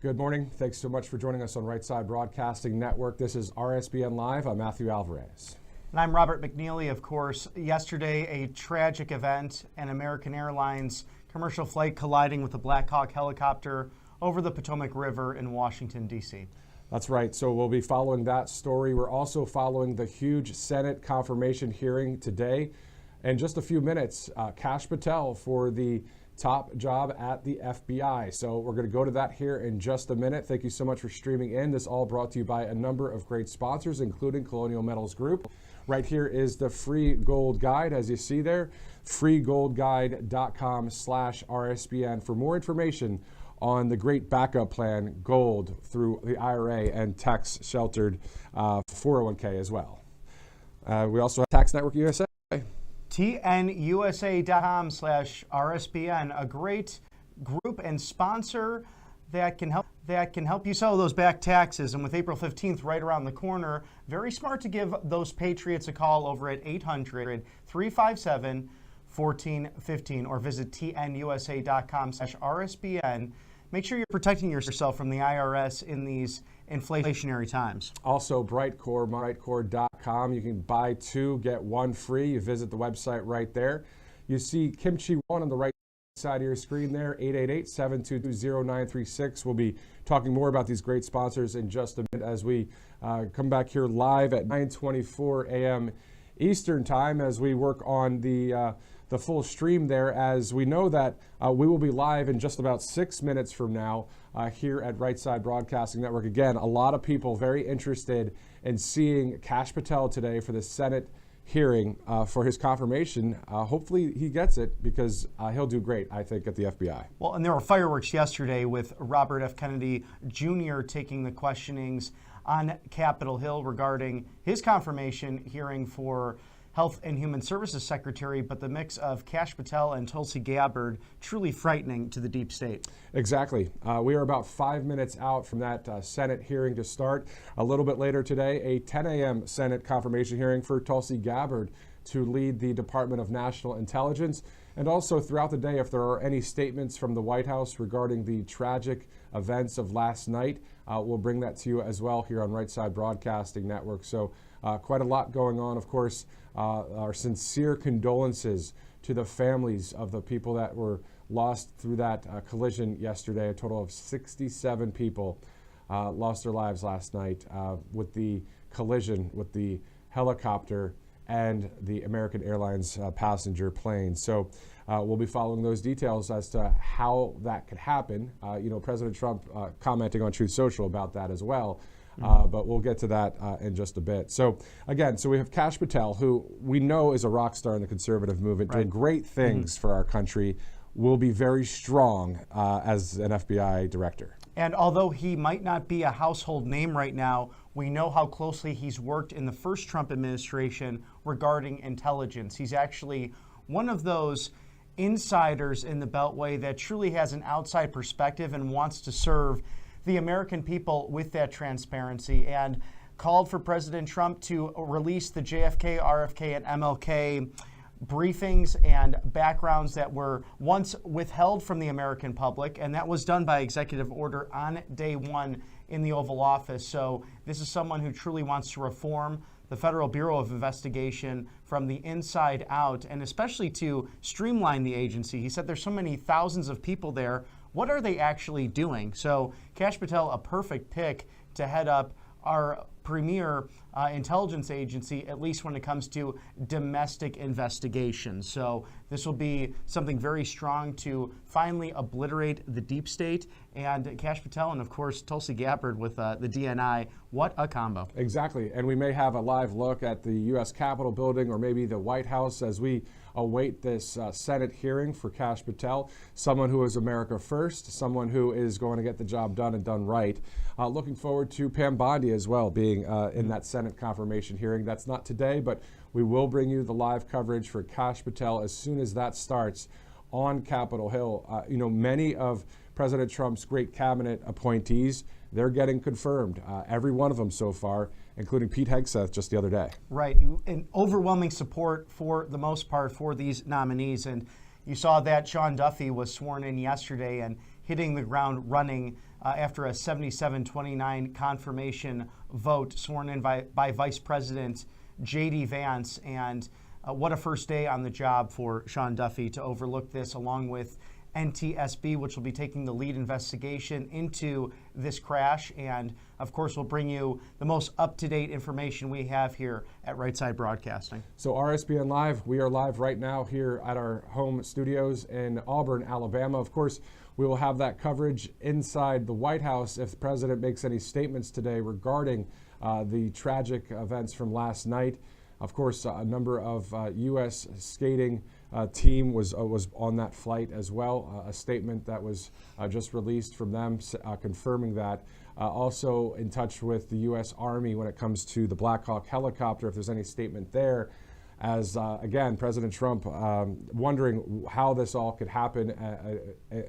Good morning. Thanks so much for joining us on Right Side Broadcasting Network. This is RSBN Live. I'm Matthew Alvarez. And I'm Robert McNeely. Of course, yesterday a tragic event, an American Airlines commercial flight colliding with a Black Hawk helicopter over the Potomac River in Washington, D.C. That's right. So we'll be following that story. We're also following the huge Senate confirmation hearing today. In just a few minutes, Kash Patel for the top job at the FBI. So we're going to go to that here in just a minute. Thank you so much for streaming in. This all brought to you by a number of great sponsors, including Colonial Metals Group. Right here is the free gold guide, as you see there, freegoldguide.com/RSBN for more information on the great backup plan, gold through the IRA and tax-sheltered 401k as well. We also have Tax Network USA. tnusa.com/RSBN, a great group and sponsor that can help you settle those back taxes. And with April 15th right around the corner, very smart to give those patriots a call over at 800-357-1415 or visit tnusa.com/RSBN. Make sure you're protecting yourself from the IRS in these inflationary times. Also, Brightcore, brightcore.com. You can buy two, get one free. You visit the website right there. You see Kimchi 1 on the right side of your screen there, 888-722-0936. We'll be talking more about these great sponsors in just a minute as we come back here live at 9:24 a.m. Eastern Time as we work on the full stream there, as we know that we will be live in just about 6 minutes from now here at Right Side Broadcasting Network. Again, a lot of people very interested in seeing Kash Patel today for the Senate hearing for his confirmation. Hopefully he gets it because he'll do great, I think, at the FBI. Well, and there were fireworks yesterday with Robert F. Kennedy Jr. taking the questionings on Capitol Hill regarding his confirmation hearing for Health and Human Services Secretary, but the mix of Kash Patel and Tulsi Gabbard truly frightening to the deep state. Exactly. We are about 5 minutes out from that Senate hearing to start. A little bit later today, a 10 a.m. Senate confirmation hearing for Tulsi Gabbard to lead the Department of National Intelligence. And also throughout the day, if there are any statements from the White House regarding the tragic events of last night, we'll bring that to you as well here on Right Side Broadcasting Network. So quite a lot going on. Of course, our sincere condolences to the families of the people that were lost through that collision yesterday. A total of 67 people lost their lives last night with the collision with the helicopter and the American Airlines passenger plane. So we'll be following those details as to how that could happen. President Trump commenting on Truth Social about that as well. But we'll get to that in just a bit. So again, we have Kash Patel, who we know is a rock star in the conservative movement, doing great things for our country, will be very strong as an FBI director. And although he might not be a household name right now, we know how closely he's worked in the first Trump administration regarding intelligence. He's actually one of those insiders in the Beltway that truly has an outside perspective and wants to serve the American people with that transparency, and called for President Trump to release the JFK, RFK, and MLK briefings and backgrounds that were once withheld from the American public, and that was done by executive order on day one in the Oval Office. So this is someone who truly wants to reform the Federal Bureau of Investigation from the inside out, and especially to streamline the agency. He said there's so many thousands of people there. What are they actually doing? So Kash Patel, a perfect pick to head up our premier intelligence agency, at least when it comes to domestic investigations. So this will be something very strong to finally obliterate the deep state. And Kash Patel and, of course, Tulsi Gabbard with the DNI. What a combo. Exactly. And we may have a live look at the U.S. Capitol building or maybe the White House as we await this Senate hearing for Kash Patel, someone who is America first, someone who is going to get the job done and done right. Looking forward to Pam Bondi as well being in that Senate confirmation hearing. That's not today, but we will bring you the live coverage for Kash Patel as soon as that starts on Capitol Hill. Many of President Trump's great cabinet appointees, they're getting confirmed, every one of them so far, including Pete Hegseth just the other day. Right, and overwhelming support for the most part for these nominees. And you saw that Sean Duffy was sworn in yesterday, and hitting the ground running after a 77-29 confirmation vote sworn in by Vice President J.D. Vance. And what a first day on the job for Sean Duffy to overlook this, along with NTSB, which will be taking the lead investigation into this crash. And of course, we'll bring you the most up-to-date information we have here at Right Side Broadcasting. So RSBN Live, we are live right now here at our home studios in Auburn, Alabama. Of course, we will have that coverage inside the White House if the president makes any statements today regarding the tragic events from last night. Of course, a number of U.S. skating team was on that flight as well. A statement that was just released from them confirming that. Also in touch with the U.S. Army when it comes to the Black Hawk helicopter, if there's any statement there. As, again, President Trump wondering how this all could happen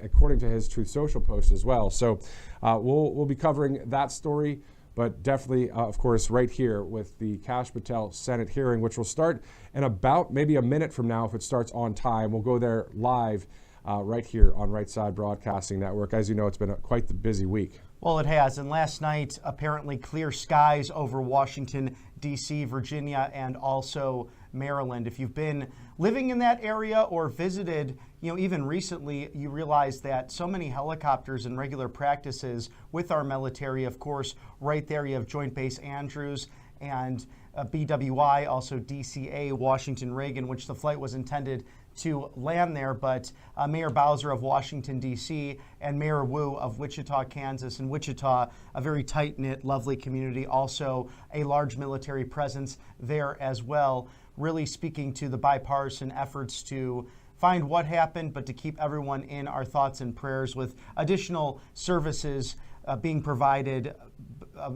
according to his Truth Social post as well. So we'll be covering that story. But definitely, of course, right here with the Kash Patel Senate hearing, which will start in about maybe a minute from now if it starts on time. We'll go there live right here on Right Side Broadcasting Network. As you know, it's been quite the busy week. Well, it has. And last night, apparently clear skies over Washington, D.C., Virginia, and also Maryland. If you've been living in that area or visited, even recently, you realize that so many helicopters and regular practices with our military. Of course, right there you have Joint Base Andrews and BWI, also DCA, Washington Reagan, which the flight was intended to land there. But Mayor Bowser of Washington, D.C., and Mayor Wu of Wichita, Kansas, and Wichita, a very tight-knit, lovely community, also a large military presence there as well, really speaking to the bipartisan efforts to find what happened, but to keep everyone in our thoughts and prayers, with additional services being provided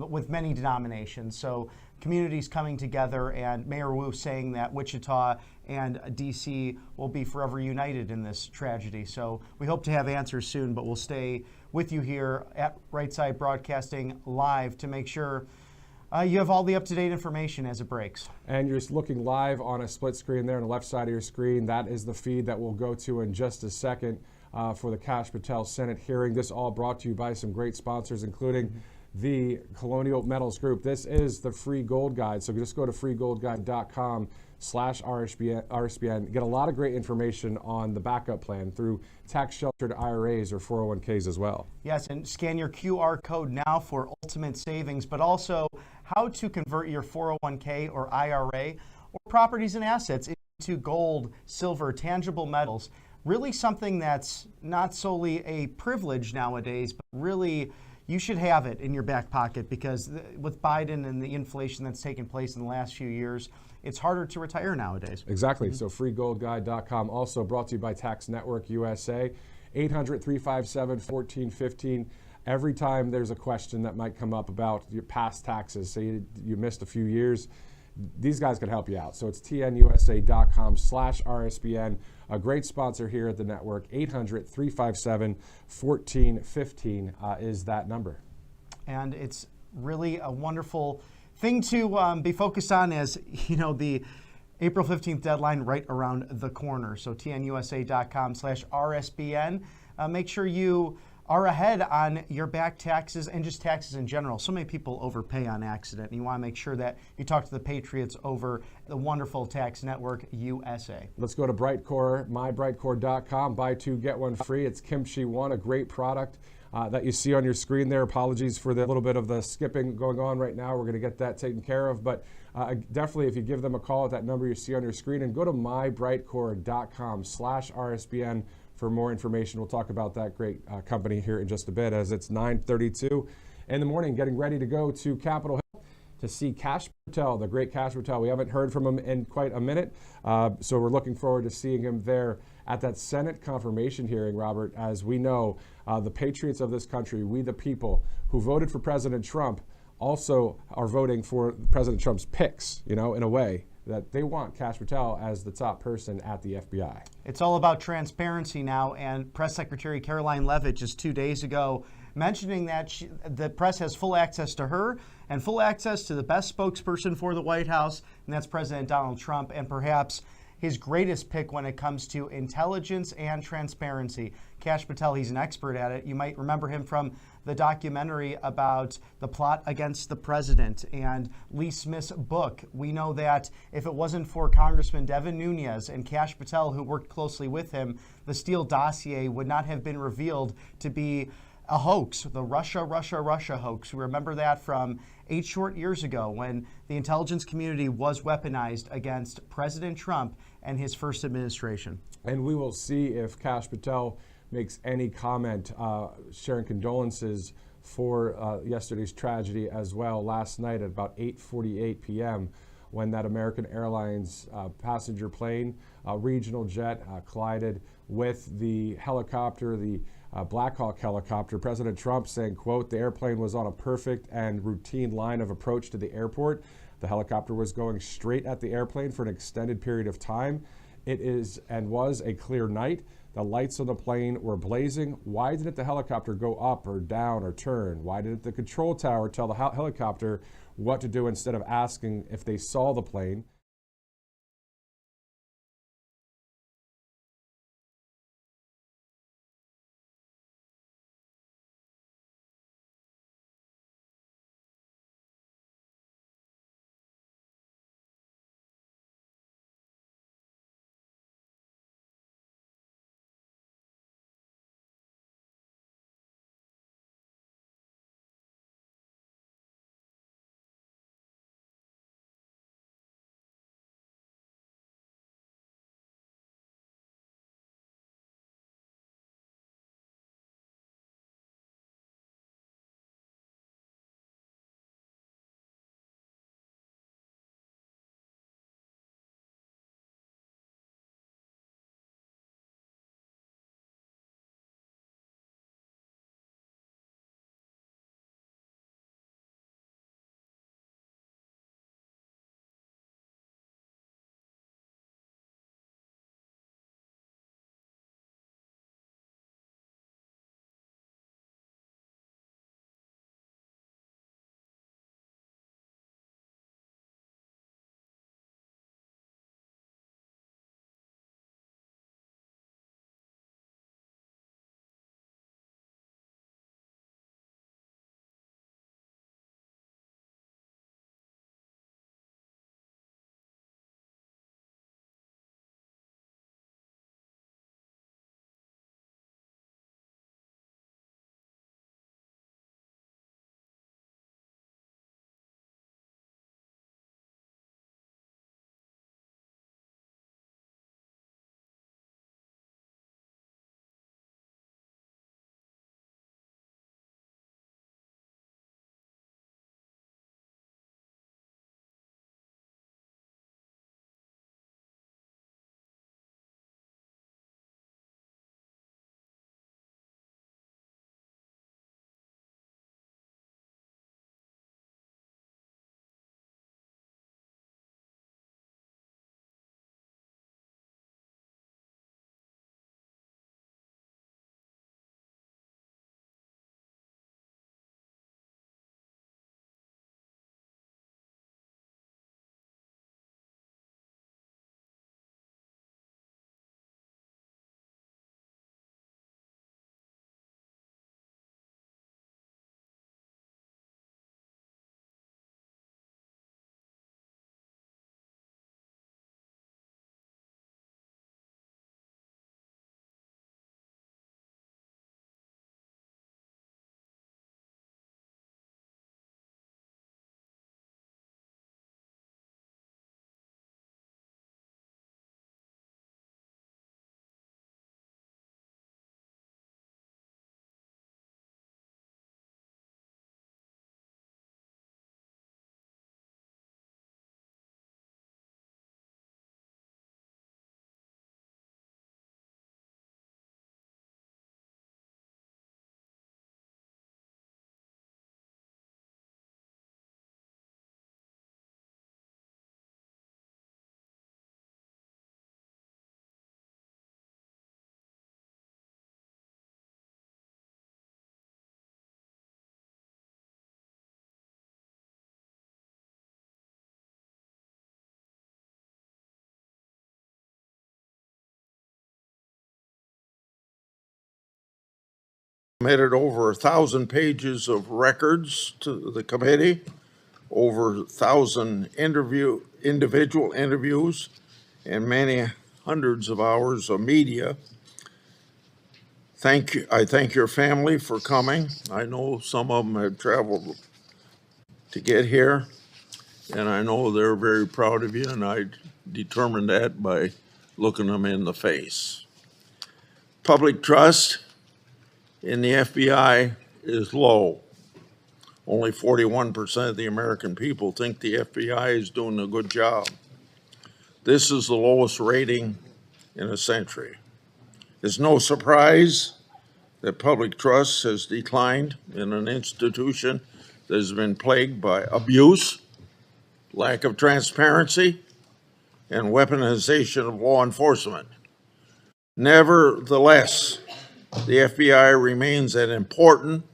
with many denominations. So communities coming together, and Mayor Wu saying that Wichita and D.C. will be forever united in this tragedy. So we hope to have answers soon, but we'll stay with you here at Right Side Broadcasting Live to make sure you have all the up-to-date information as it breaks. And you're looking live on a split screen there on the left side of your screen. That is the feed that we'll go to in just a second for the Kash Patel Senate hearing. This all brought to you by some great sponsors, including the Colonial Metals Group. This is the free gold guide. So just go to freegoldguide.com/RSBN. Get a lot of great information on the backup plan through tax-sheltered IRAs or 401ks as well. Yes, and scan your QR code now for ultimate savings, but also how to convert your 401k or IRA or properties and assets into gold, silver, tangible metals. Really something that's not solely a privilege nowadays, but really you should have it in your back pocket, because with Biden and the inflation that's taken place in the last few years, it's harder to retire nowadays. Exactly. So freegoldguide.com, also brought to you by Tax Network USA, 800-357-1415. Every time there's a question that might come up about your past taxes, say you missed a few years, these guys can help you out. So it's tnusa.com/RSBN. A great sponsor here at the network. 800-357-1415 is that number. And it's really a wonderful thing to be focused on, as the April 15th deadline right around the corner. So tnusa.com/RSBN. Make sure you are ahead on your back taxes and just taxes in general. So many people overpay on accident, and you want to make sure that you talk to the patriots over the wonderful Tax Network USA. Let's go to Brightcore, mybrightcore.com. Buy two, get one free. It's Kimchi One, a great product that you see on your screen there. Apologies for the little bit of the skipping going on right now. We're going to get that taken care of. But definitely, if you give them a call at that number you see on your screen, and go to mybrightcore.com/RSBN for more information. We'll talk about that great company here in just a bit, as it's 9:32 in the morning, getting ready to go to Capitol Hill to see Kash Patel, the great Kash Patel. We haven't heard from him in quite a minute, so we're looking forward to seeing him there at that Senate confirmation hearing, Robert. As we know, the patriots of this country, we the people who voted for President Trump, also are voting for President Trump's picks, in a way that they want Kash Patel as the top person at the FBI. It's all about transparency now, and Press Secretary Caroline Leavitt just 2 days ago mentioning that the press has full access to her and full access to the best spokesperson for the White House, and that's President Donald Trump. And perhaps his greatest pick when it comes to intelligence and transparency. Kash Patel, he's an expert at it. You might remember him from the documentary about the plot against the president and Lee Smith's book. We know that if it wasn't for Congressman Devin Nunes and Kash Patel, who worked closely with him, the Steele dossier would not have been revealed to be a hoax, the Russia hoax. We remember that from 8 short years ago when the intelligence community was weaponized against President Trump and his first administration. And we will see if Kash Patel makes any comment sharing condolences for yesterday's tragedy as well. Last night at about 8:48 p.m. when that American Airlines passenger plane, regional jet, collided with the helicopter, the Black Hawk helicopter. President Trump saying, quote, "The airplane was on a perfect and routine line of approach to the airport. The helicopter was going straight at the airplane for an extended period of time. It is and was a clear night. The lights on the plane were blazing. Why didn't the helicopter go up or down or turn? Why didn't the control tower tell the helicopter what to do instead of asking if they saw the plane?" Submitted over 1,000 pages of records to the committee, over 1,000 individual interviews, and many hundreds of hours of media. Thank you. I thank your family for coming. I know some of them have traveled to get here, and I know they're very proud of you, and I determined that by looking them in the face. Public trust in the FBI is low. Only 41% of the American people think the FBI is doing a good job. This is the lowest rating in a century. It's no surprise that public trust has declined in an institution that has been plagued by abuse, lack of transparency, and weaponization of law enforcement. Nevertheless, the FBI remains an important,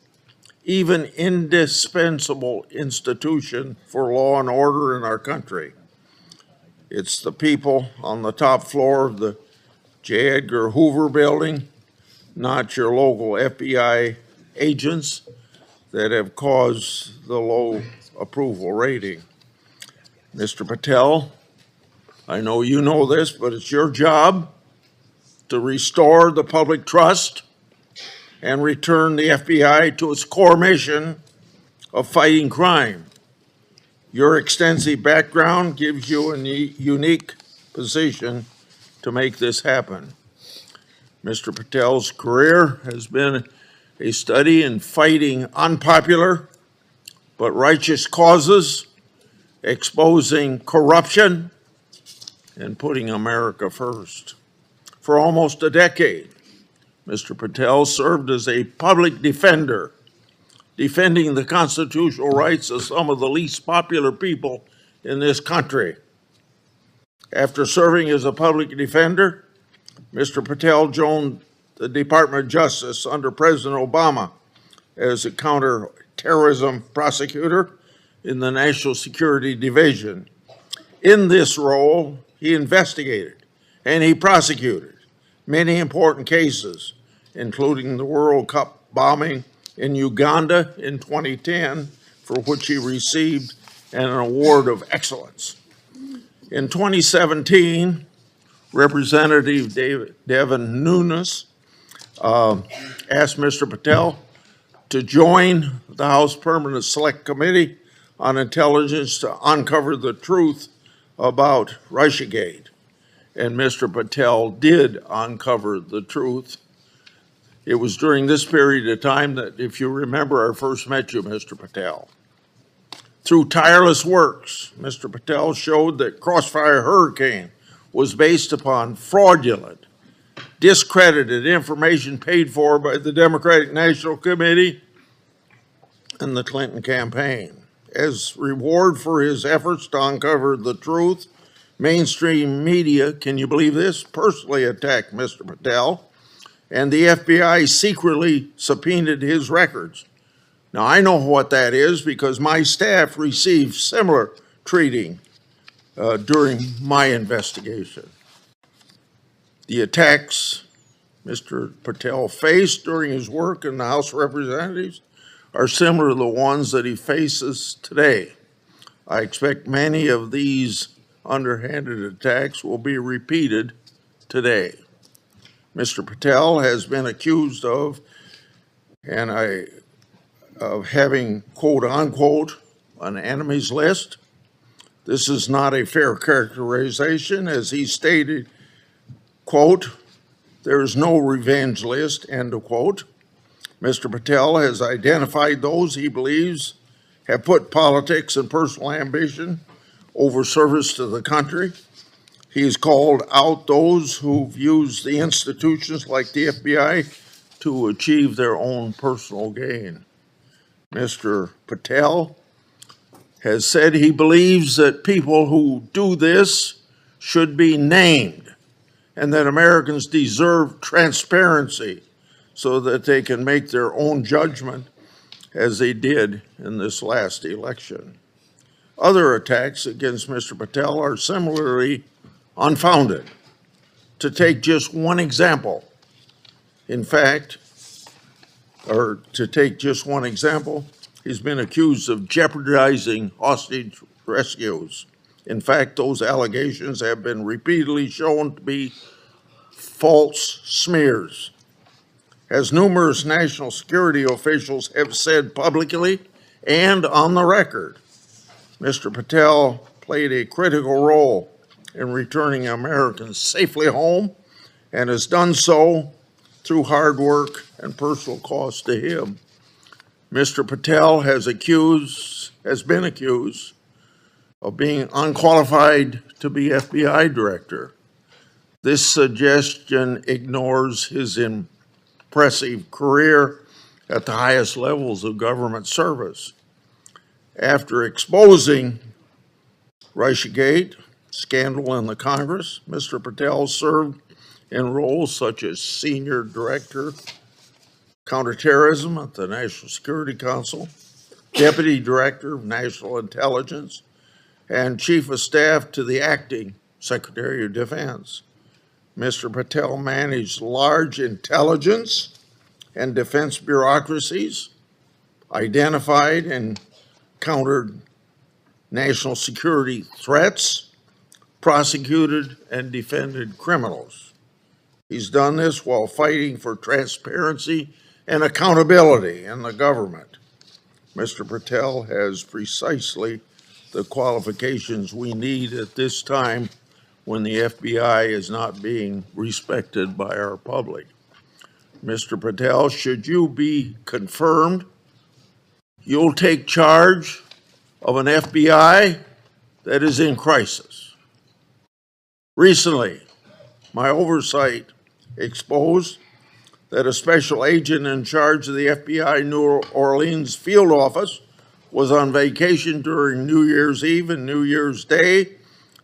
even indispensable institution for law and order in our country. It's the people on the top floor of the J. Edgar Hoover building, not your local FBI agents, that have caused the low approval rating. Mr. Patel, I know you know this, but it's your job to restore the public trust and return the FBI to its core mission of fighting crime. Your extensive background gives you a unique position to make this happen. Mr. Patel's career has been a study in fighting unpopular but righteous causes, exposing corruption, and putting America first. For almost a decade, Mr. Patel served as a public defender, defending the constitutional rights of some of the least popular people in this country. After serving as a public defender, Mr. Patel joined the Department of Justice under President Obama as a counterterrorism prosecutor in the National Security Division. In this role, he investigated and he prosecuted many important cases, including the World Cup bombing in Uganda in 2010, for which he received an award of excellence. In 2017, Representative Devin Nunes asked Mr. Patel to join the House Permanent Select Committee on Intelligence to uncover the truth about Russiagate. And Mr. Patel did uncover the truth. It was during this period of time that, if you remember, I first met you, Mr. Patel. Through tireless works, Mr. Patel showed that Crossfire Hurricane was based upon fraudulent, discredited information paid for by the Democratic National Committee and the Clinton campaign. As reward for his efforts to uncover the truth, mainstream media, can you believe this, personally attacked Mr. Patel, and the FBI secretly subpoenaed his records. Now, I know what that is because my staff received similar treating during my investigation. The attacks Mr. Patel faced during his work in the House of Representatives are similar to the ones that he faces today. I expect many of these underhanded attacks will be repeated today. Mr. Patel has been accused of having, quote unquote, an enemies list. This is not a fair characterization, as he stated, quote, there is no revenge list, end of quote. Mr. Patel has identified those he believes have put politics and personal ambition over service to the country. He has called out those who've used the institutions like the FBI to achieve their own personal gain. Mr. Patel has said he believes that people who do this should be named and that Americans deserve transparency so that they can make their own judgment as they did in this last election. Other attacks against Mr. Patel are similarly unfounded. To take just one example, in fact, or to take just one example, he's been accused of jeopardizing hostage rescues. In fact, those allegations have been repeatedly shown to be false smears. As numerous national security officials have said publicly and on the record, Mr. Patel played a critical role in returning Americans safely home and has done so through hard work and personal cost to him. Mr. Patel has been accused of being unqualified to be FBI director. This suggestion ignores his impressive career at the highest levels of government service. After exposing Russiagate scandal in the Congress, Mr. Patel served in roles such as Senior Director, Counterterrorism at the National Security Council, Deputy Director of National Intelligence, and Chief of Staff to the Acting Secretary of Defense. Mr. Patel managed large intelligence and defense bureaucracies, identified and countered national security threats, prosecuted and defended criminals. He's done this while fighting for transparency and accountability in the government. Mr. Patel has precisely the qualifications we need at this time when the FBI is not being respected by our public. Mr. Patel, should you be confirmed, you'll take charge of an FBI that is in crisis. Recently, my oversight exposed that a special agent in charge of the FBI New Orleans field office was on vacation during New Year's Eve and New Year's Day.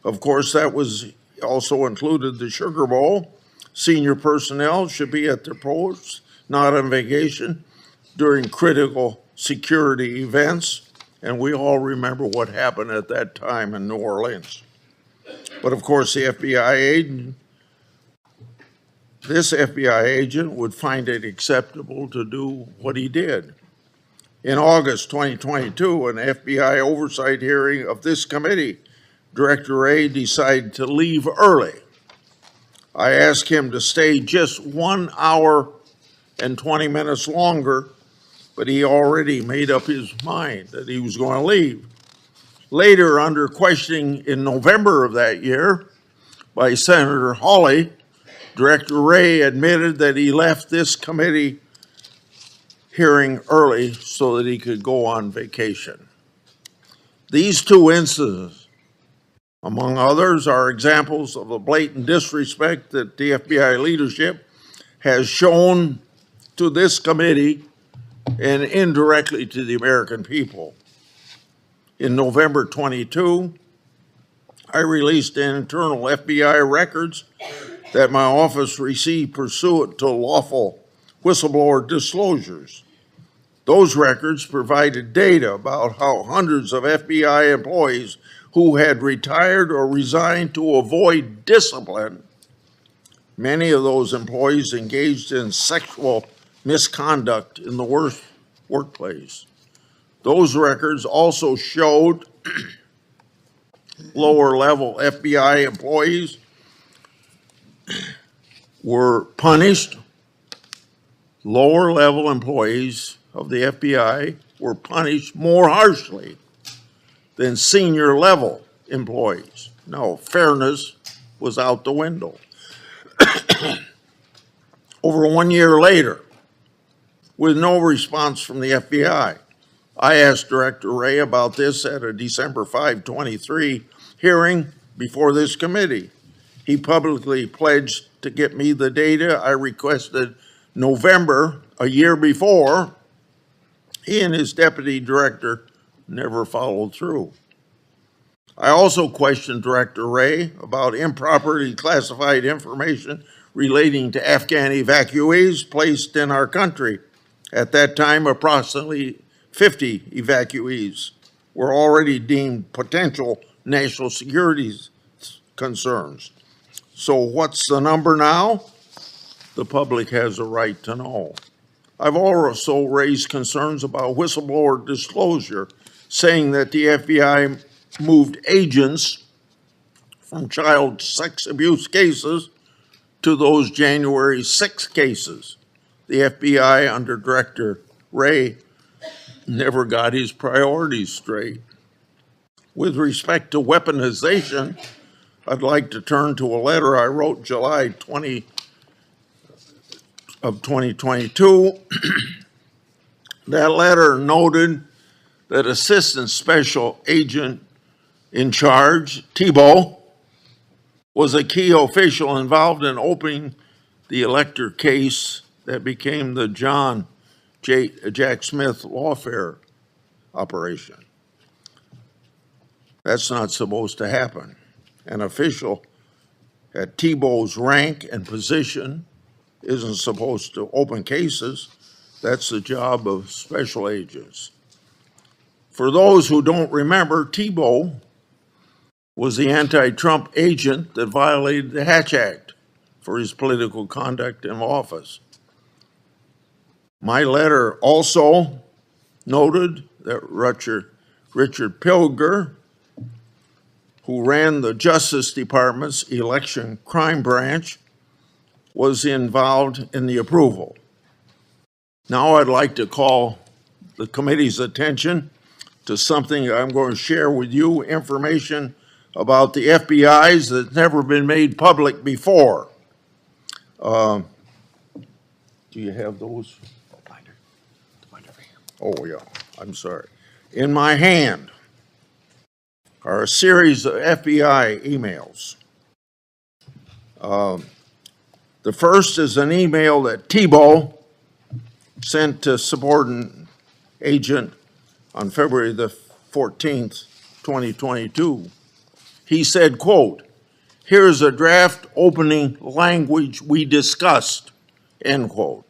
Of course, that was also included the Sugar Bowl. Senior personnel should be at their posts, not on vacation, during critical security events. And we all remember what happened at that time in New Orleans. But of course, this FBI agent would find it acceptable to do what he did. In August 2022, an FBI oversight hearing of this committee, Director Wray decided to leave early. I asked him to stay just 1 hour and 20 minutes longer, but he already made up his mind that he was going to leave. Later, under questioning in November of that year by Senator Hawley, Director Wray admitted that he left this committee hearing early so that he could go on vacation. These two incidents, among others, are examples of the blatant disrespect that the FBI leadership has shown to this committee and indirectly to the American people. In November 22, I released internal FBI records that my office received pursuant to lawful whistleblower disclosures. Those records provided data about how hundreds of FBI employees who had retired or resigned to avoid discipline, many of those employees engaged in sexual misconduct in the workplace. Those records also showed lower level FBI employees were punished. Lower level employees of the FBI were punished more harshly than senior level employees. No, fairness was out the window. Over 1 year later, with no response from the FBI, I asked Director Wray about this at a December 5, 23 hearing before this committee. He publicly pledged to get me the data I requested November, a year before. He and his deputy director never followed through. I also questioned Director Wray about improperly classified information relating to Afghan evacuees placed in our country. At that time, approximately 50 evacuees were already deemed potential national security concerns. So what's the number now? The public has a right to know. I've also raised concerns about whistleblower disclosure, saying that the FBI moved agents from child sex abuse cases to those January 6 cases. The FBI under Director Wray never got his priorities straight. With respect to weaponization, I'd like to turn to a letter I wrote July 20 of 2022. That letter noted that Assistant Special Agent in Charge, Tebow, was a key official involved in opening the elector case that became the Jack Smith lawfare operation. That's not supposed to happen. An official at Tebow's rank and position isn't supposed to open cases. That's the job of special agents. For those who don't remember, Tebow was the anti-Trump agent that violated the Hatch Act for his political conduct in office. My letter also noted that Richard Pilger, who ran the Justice Department's election crime branch, was involved in the approval. Now I'd like to call the committee's attention to something I'm going to share with you, information about the FBI's that's never been made public before. Do you have those? Oh, yeah, I'm sorry. In my hand are a series of FBI emails. The first is an email that Tebow sent to subordinate agent on February the 14th, 2022. He said, quote, "Here's a draft opening language we discussed," end quote.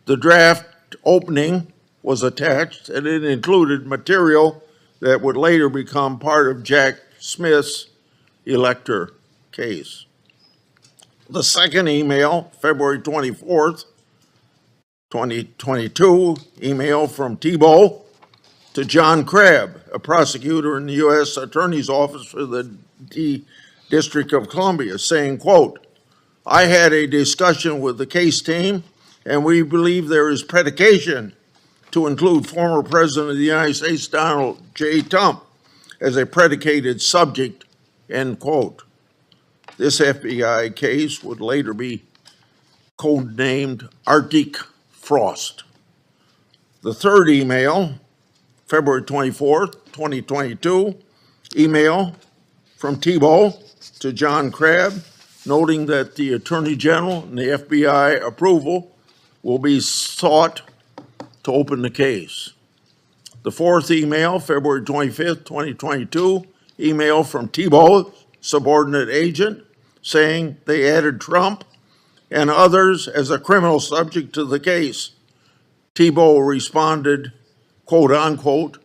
The draft opening was attached and it included material that would later become part of Jack Smith's elector case. The second email, February 24th, 2022, email from Tebow to John Crabb, a prosecutor in the U.S. Attorney's Office for the District of Columbia, saying, quote, "I had a discussion with the case team and we believe there is predication to include former President of the United States, Donald J. Trump, as a predicated subject," end quote. This FBI case would later be codenamed Arctic Frost. The third email, February 24th, 2022, email from Tebow to John Crabb, noting that the Attorney General and the FBI approval will be sought to open the case. The fourth email, February 25th, 2022, email from Tebow, subordinate agent, saying they added Trump and others as a criminal subject to the case. Tebow responded, quote unquote,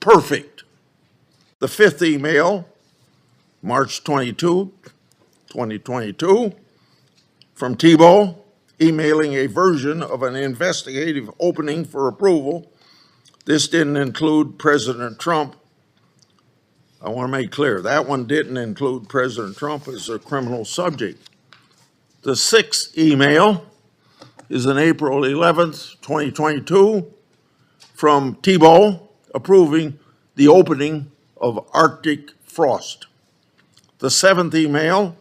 "perfect." The fifth email, March 22, 2022, from Tebow, emailing a version of an investigative opening for approval. This didn't include President Trump. I want to make clear, that one didn't include President Trump as a criminal subject. The sixth email is on April 11th, 2022, from Tebow approving the opening of Arctic Frost. The seventh email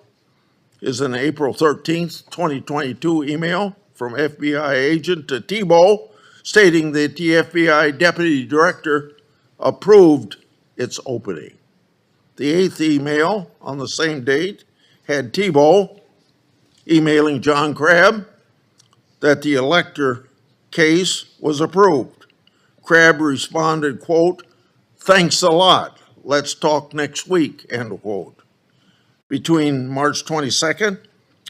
is an April 13th, 2022 email from FBI agent to Tebow stating that the FBI deputy director approved its opening. The eighth email on the same date had Tebow emailing John Crabb that the elector case was approved. Crabb responded, quote, "Thanks a lot. Let's talk next week," end quote. Between March 22nd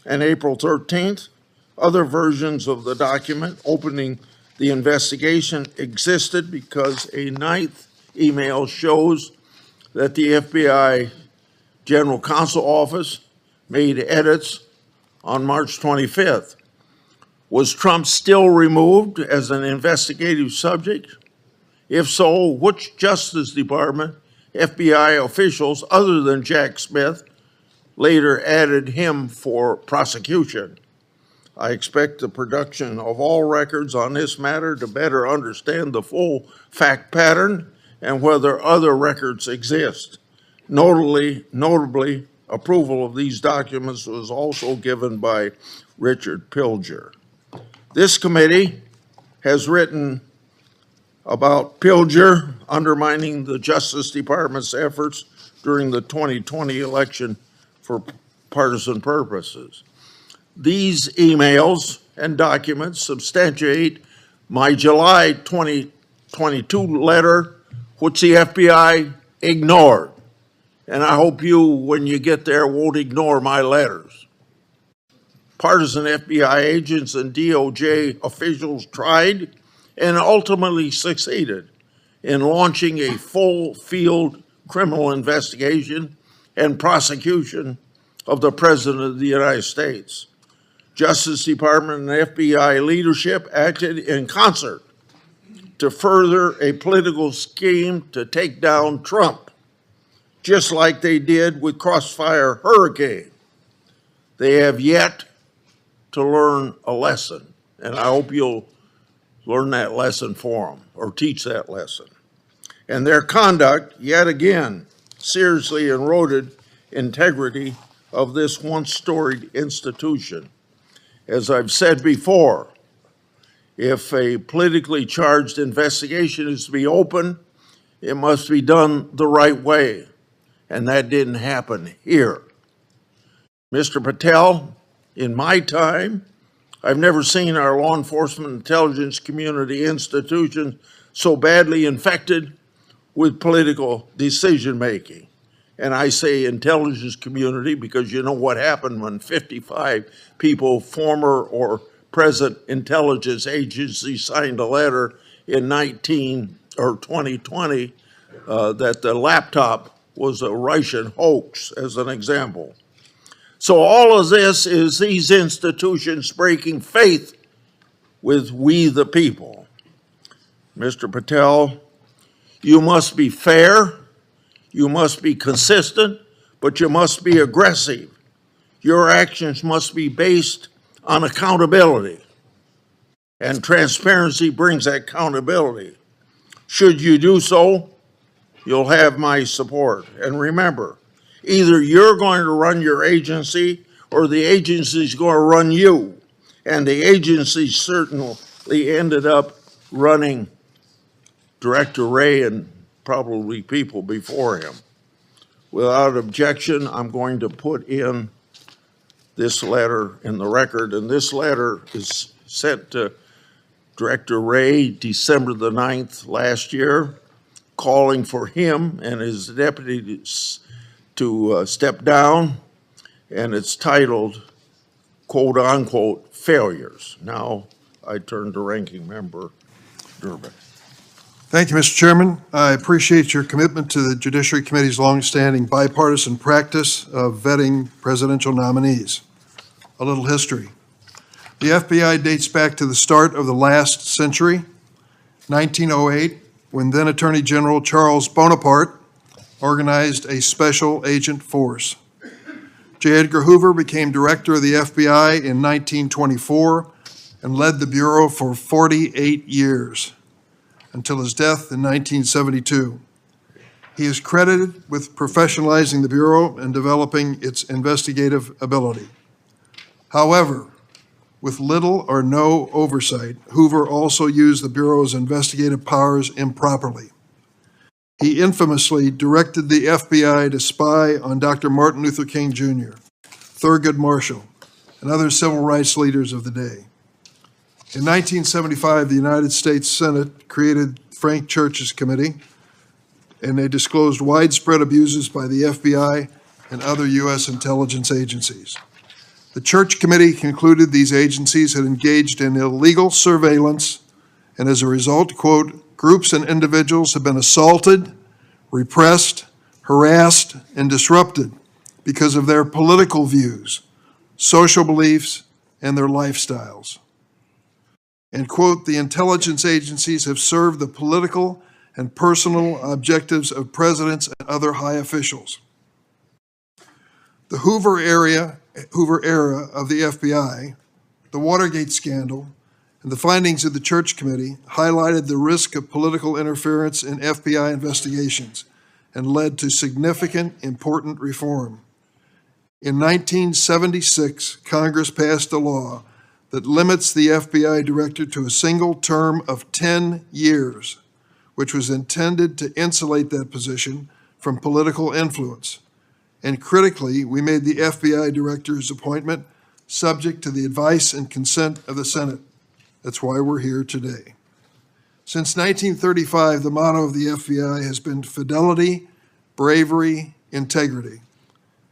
and April 13th, other versions of the document opening the investigation existed because a ninth email shows that the FBI General Counsel Office made edits on March 25th. Was Trump still removed as an investigative subject? If so, which Justice Department, FBI officials other than Jack Smith later added him for prosecution? I expect the production of all records on this matter to better understand the full fact pattern and whether other records exist. Notably, approval of these documents was also given by Richard Pilger. This committee has written about Pilger undermining the Justice Department's efforts during the 2020 election for partisan purposes. These emails and documents substantiate my July 2022 letter, which the FBI ignored. And I hope you, when you get there, won't ignore my letters. Partisan FBI agents and DOJ officials tried and ultimately succeeded in launching a full field criminal investigation and prosecution of the President of the United States. Justice Department and FBI leadership acted in concert to further a political scheme to take down Trump, just like they did with Crossfire Hurricane. They have yet to learn a lesson, and I hope you'll learn that lesson for them or teach that lesson. And their conduct, yet again, seriously eroded integrity of this once storied institution. As I've said before, if a politically charged investigation is to be open, it must be done the right way, and that didn't happen here. Mr. Patel, in my time, I've never seen our law enforcement intelligence community institutions so badly infected with political decision-making. And I say intelligence community because you know what happened when 55 people, former or present intelligence agencies, signed a letter in 2020 that the laptop was a Russian hoax, as an example. So all of this is these institutions breaking faith with we the people. Mr. Patel, you must be fair, you must be consistent, but you must be aggressive. Your actions must be based on accountability, and transparency brings accountability. Should you do so, you'll have my support. And remember, either you're going to run your agency or the agency's going to run you. And the agency certainly ended up running Director Wray and probably people before him. Without objection, I'm going to put in this letter in the record, and this letter is sent to Director Wray December the 9th last year, calling for him and his deputies to step down, and it's titled, quote unquote, failures. Now I turn to Ranking Member Durbin. Thank you, Mr. Chairman. I appreciate your commitment to the Judiciary Committee's longstanding bipartisan practice of vetting presidential nominees. A little history. The FBI dates back to the start of the last century, 1908, when then Attorney General Charles Bonaparte organized a special agent force. J. Edgar Hoover became director of the FBI in 1924 and led the Bureau for 48 years, until his death in 1972. He is credited with professionalizing the Bureau and developing its investigative ability. However, with little or no oversight, Hoover also used the Bureau's investigative powers improperly. He infamously directed the FBI to spy on Dr. Martin Luther King Jr., Thurgood Marshall, and other civil rights leaders of the day. In 1975, the United States Senate created Frank Church's committee, and they disclosed widespread abuses by the FBI and other U.S. intelligence agencies. The Church Committee concluded these agencies had engaged in illegal surveillance, and as a result, quote, groups and individuals have been assaulted, repressed, harassed, and disrupted because of their political views, social beliefs, and their lifestyles. and, quote, the intelligence agencies have served the political and personal objectives of presidents and other high officials. The Hoover era of the FBI, the Watergate scandal, and the findings of the Church Committee highlighted the risk of political interference in FBI investigations and led to significant, important reform. In 1976, Congress passed a law that limits the FBI director to a single term of 10 years, which was intended to insulate that position from political influence. And critically, we made the FBI director's appointment subject to the advice and consent of the Senate. That's why we're here today. Since 1935, the motto of the FBI has been fidelity, bravery, integrity.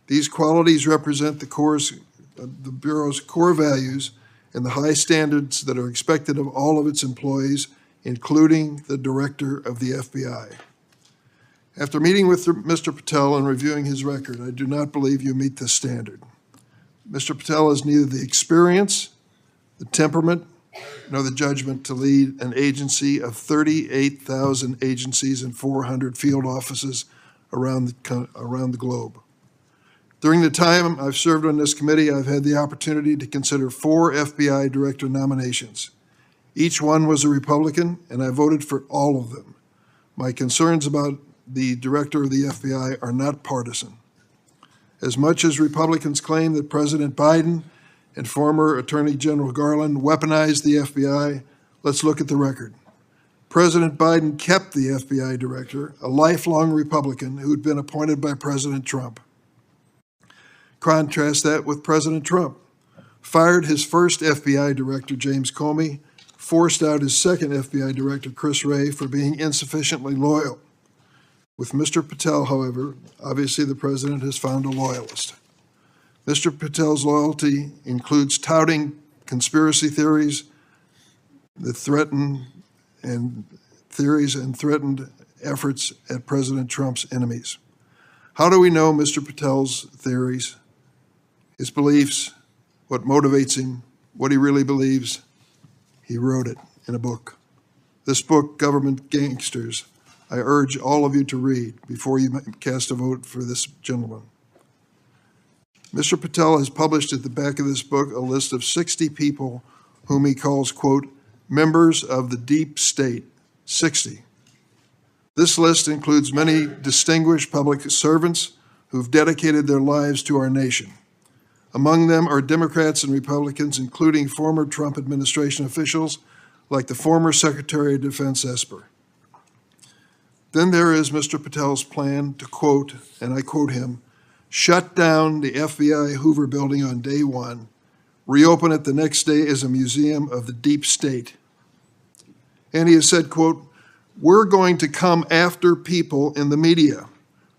These qualities represent the Bureau's core values and the high standards that are expected of all of its employees, including the director of the FBI. After meeting with Mr. Patel and reviewing his record, I do not believe you meet this standard. Mr. Patel has neither the experience, the temperament, nor the judgment to lead an agency of 38,000 agencies and 400 field offices around the globe. During the time I've served on this committee, I've had the opportunity to consider 4 FBI director nominations. Each one was a Republican, and I voted for all of them. My concerns about the director of the FBI are not partisan. As much as Republicans claim that President Biden and former Attorney General Garland weaponized the FBI, let's look at the record. President Biden kept the FBI director, a lifelong Republican who had been appointed by President Trump. Contrast that with President Trump. Fired his first FBI director, James Comey, forced out his second FBI director, Chris Wray, for being insufficiently loyal. With Mr. Patel, however, obviously the president has found a loyalist. Mr. Patel's loyalty includes touting conspiracy theories that threatened efforts at President Trump's enemies. How do we know Mr. Patel's theories, his beliefs, what motivates him, what he really believes? He wrote it in a book. This book, Government Gangsters, I urge all of you to read before you cast a vote for this gentleman. Mr. Patel has published at the back of this book a list of 60 people whom he calls, quote, members of the deep state, 60. This list includes many distinguished public servants who've dedicated their lives to our nation. Among them are Democrats and Republicans, including former Trump administration officials like the former Secretary of Defense Esper. Then there is Mr. Patel's plan to, quote, and I quote him, shut down the FBI Hoover building on day one, reopen it the next day as a museum of the deep state. And he has said, quote, we're going to come after people in the media.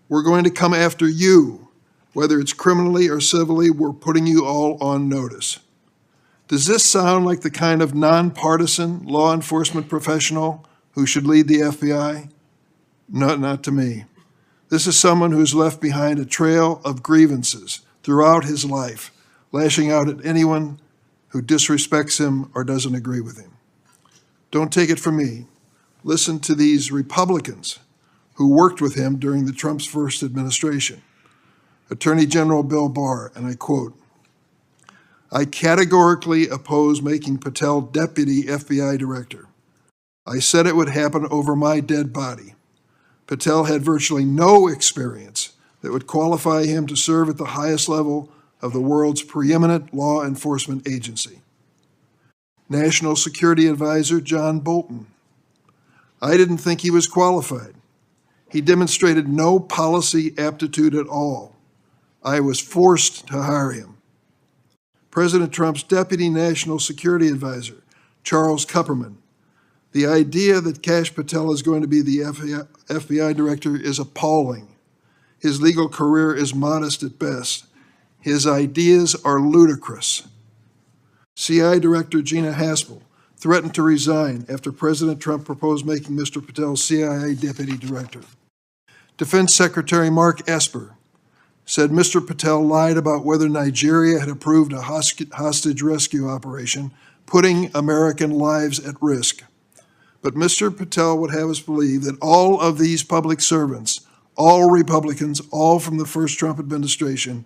We're going to come after you. Whether it's criminally or civilly, we're putting you all on notice. Does this sound like the kind of nonpartisan law enforcement professional who should lead the FBI? No, not to me. This is someone who's left behind a trail of grievances throughout his life, lashing out at anyone who disrespects him or doesn't agree with him. Don't take it from me. Listen to these Republicans who worked with him during the Trump's first administration. Attorney General Bill Barr, and I quote, I categorically oppose making Patel deputy FBI director. I said it would happen over my dead body. Patel had virtually no experience that would qualify him to serve at the highest level of the world's preeminent law enforcement agency. National Security Advisor John Bolton. I didn't think he was qualified. He demonstrated no policy aptitude at all. I was forced to hire him. President Trump's Deputy National Security Advisor, Charles Kupperman. The idea that Kash Patel is going to be the FBI director is appalling. His legal career is modest at best. His ideas are ludicrous. CI Director Gina Haspel threatened to resign after President Trump proposed making Mr. Patel CIA Deputy Director. Defense Secretary Mark Esper said Mr. Patel lied about whether Nigeria had approved a hostage rescue operation putting American lives at risk. But Mr. Patel would have us believe that all of these public servants, all Republicans, all from the first Trump administration,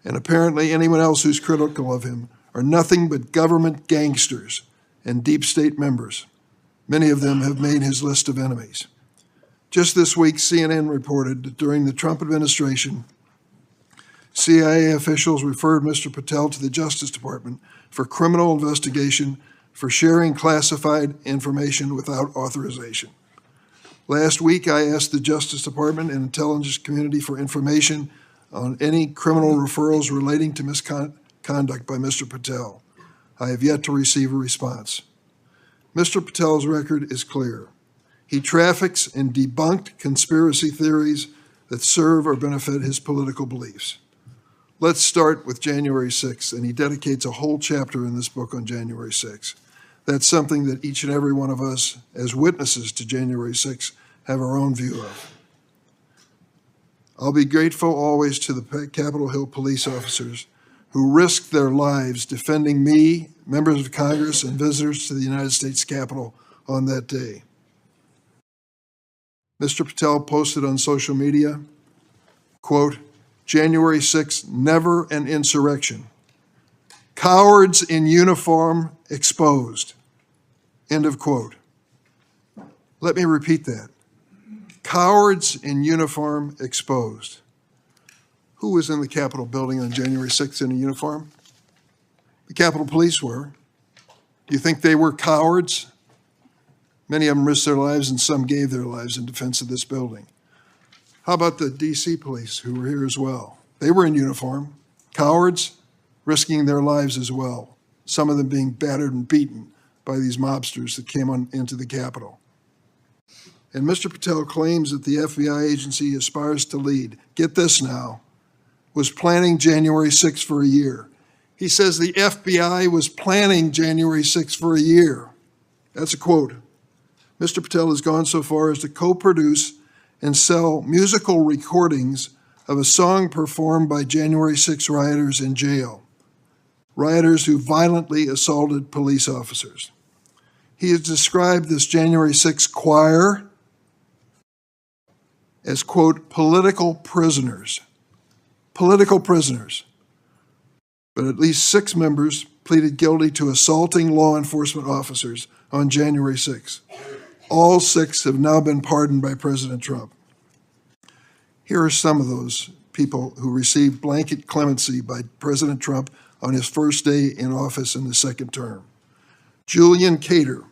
and apparently anyone else who's critical of him, are nothing but government gangsters and deep state members. Many of them have made his list of enemies. Just this week, CNN reported that during the Trump administration, CIA officials referred Mr. Patel to the Justice Department for criminal investigation for sharing classified information without authorization. Last week, I asked the Justice Department and intelligence community for information on any criminal referrals relating to misconduct by Mr. Patel. I have yet to receive a response. Mr. Patel's record is clear. He traffics in debunked conspiracy theories that serve or benefit his political beliefs. Let's start with January 6th, and he dedicates a whole chapter in this book on January 6th. That's something that each and every one of us, as witnesses to January 6th, have our own view of. I'll be grateful always to the Capitol Hill police officers who risked their lives defending me, members of Congress, and visitors to the United States Capitol on that day. Mr. Patel posted on social media, quote, January 6th, never an insurrection. Cowards in uniform exposed. End of quote. Let me repeat that. Cowards in uniform exposed. Who was in the Capitol building on January 6th in a uniform? The Capitol Police were. Do you think they were cowards? Many of them risked their lives and some gave their lives in defense of this building. How about the D.C. police who were here as well? They were in uniform. Cowards, risking their lives as well. Some of them being battered and beaten by these mobsters that came into the Capitol. And Mr. Patel claims that the FBI agency aspires to lead, get this now, was planning January 6th for a year. He says the FBI was planning January 6th for a year. That's a quote. Mr. Patel has gone so far as to co-produce and sell musical recordings of a song performed by January 6 rioters in jail, rioters who violently assaulted police officers. He has described this January 6 choir as, quote, political prisoners. Political prisoners. But at least 6 members pleaded guilty to assaulting law enforcement officers on January 6. All 6 have now been pardoned by President Trump. Here are some of those people who received blanket clemency by President Trump on his first day in office in the second term. Julian Cater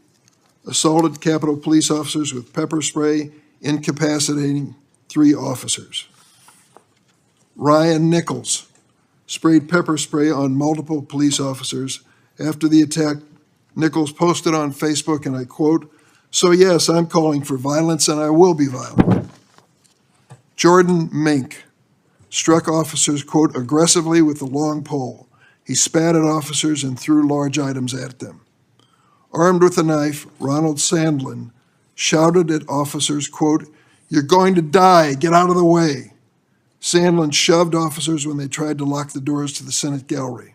assaulted Capitol police officers with pepper spray, incapacitating 3 officers. Ryan Nichols sprayed pepper spray on multiple police officers. After the attack, Nichols posted on Facebook, and I quote, "So yes, I'm calling for violence and I will be violent." Jordan Mink struck officers, quote, aggressively with a long pole. He spat at officers and threw large items at them. Armed with a knife, Ronald Sandlin shouted at officers, quote, "You're going to die, get out of the way." Sandlin shoved officers when they tried to lock the doors to the Senate gallery.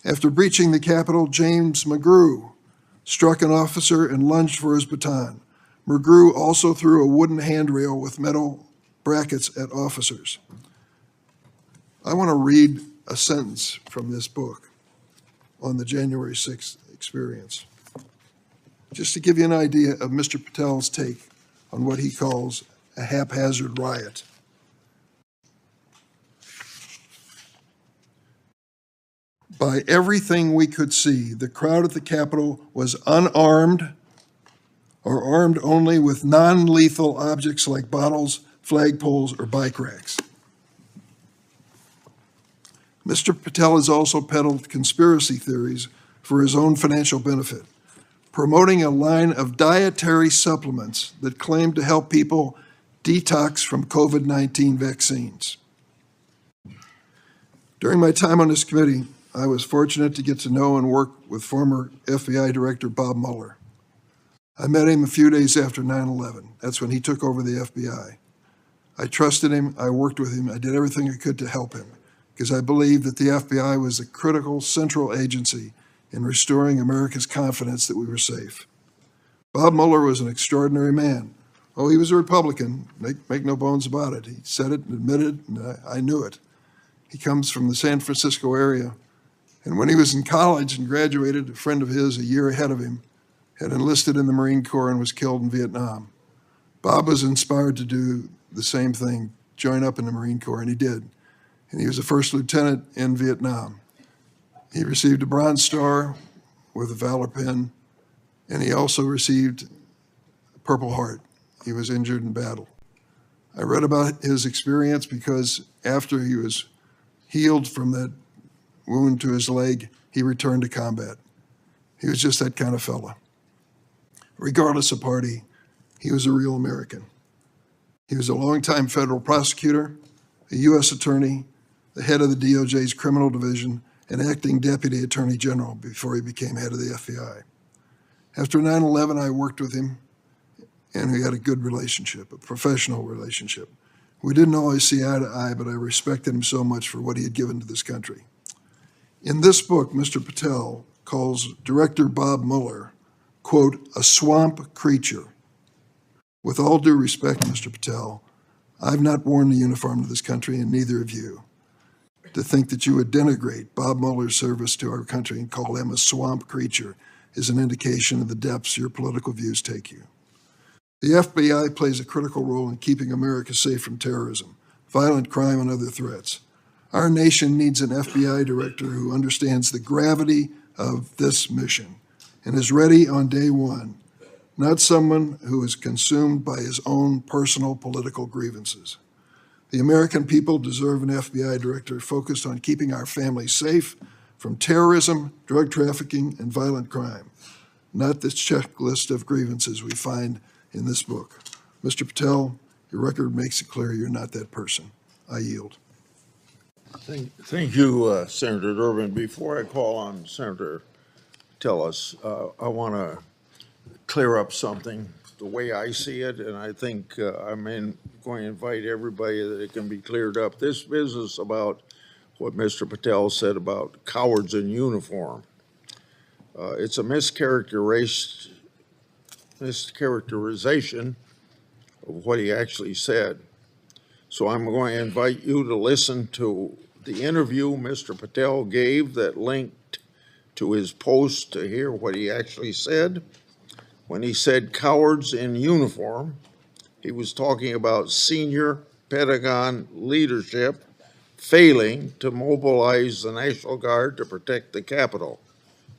After breaching the Capitol, James McGrew struck an officer and lunged for his baton. McGrew also threw a wooden handrail with metal brackets at officers. I want to read a sentence from this book on the January 6th experience, just to give you an idea of Mr. Patel's take on what he calls a haphazard riot. By everything we could see, the crowd at the Capitol was unarmed or armed only with non-lethal objects like bottles, flagpoles, or bike racks. Mr. Patel has also peddled conspiracy theories for his own financial benefit, promoting a line of dietary supplements that claim to help people detox from COVID-19 vaccines. During my time on this committee, I was fortunate to get to know and work with former FBI Director Bob Mueller. I met him a few days after 9/11. That's when he took over the FBI. I trusted him, I worked with him, I did everything I could to help him, because I believed that the FBI was a critical central agency in restoring America's confidence that we were safe. Bob Mueller was an extraordinary man. Oh, he was a Republican, make no bones about it. He said it and admitted it, and I knew it. He comes from the San Francisco area. And when he was in college and graduated, a friend of his, a year ahead of him, had enlisted in the Marine Corps and was killed in Vietnam. Bob was inspired to do the same thing, join up in the Marine Corps, and he did. And he was a first lieutenant in Vietnam. He received a Bronze Star with a Valor Pin, and he also received a Purple Heart. He was injured in battle. I read about his experience because after he was healed from that wound to his leg, he returned to combat. He was just that kind of fella. Regardless of party, he was a real American. He was a longtime federal prosecutor, a U.S. attorney, the head of the DOJ's criminal division, and acting deputy attorney general before he became head of the FBI. After 9/11, I worked with him, and we had a good relationship, a professional relationship. We didn't always see eye to eye, but I respected him so much for what he had given to this country. In this book, Mr. Patel calls Director Bob Mueller, quote, a swamp creature. With all due respect, Mr. Patel, I've not worn the uniform of this country, and neither have you. To think that you would denigrate Bob Mueller's service to our country and call him a swamp creature is an indication of the depths your political views take you. The FBI plays a critical role in keeping America safe from terrorism, violent crime, and other threats. Our nation needs an FBI director who understands the gravity of this mission and is ready on day one, not someone who is consumed by his own personal political grievances. The American people deserve an FBI director focused on keeping our families safe from terrorism, drug trafficking, and violent crime, not this checklist of grievances we find in this book. Mr. Patel, your record makes it clear you're not that person. I yield. Thank you, Senator Durbin. Before I call on Senator Tillis, I want to clear up something the way I see it, and I think I'm going to invite everybody that it can be cleared up. This business about what Mr. Patel said about cowards in uniform, it's a mischaracterization of what he actually said. So I'm going to invite you to listen to the interview Mr. Patel gave that linked to his post to hear what he actually said. When he said cowards in uniform, he was talking about senior Pentagon leadership failing to mobilize the National Guard to protect the Capitol.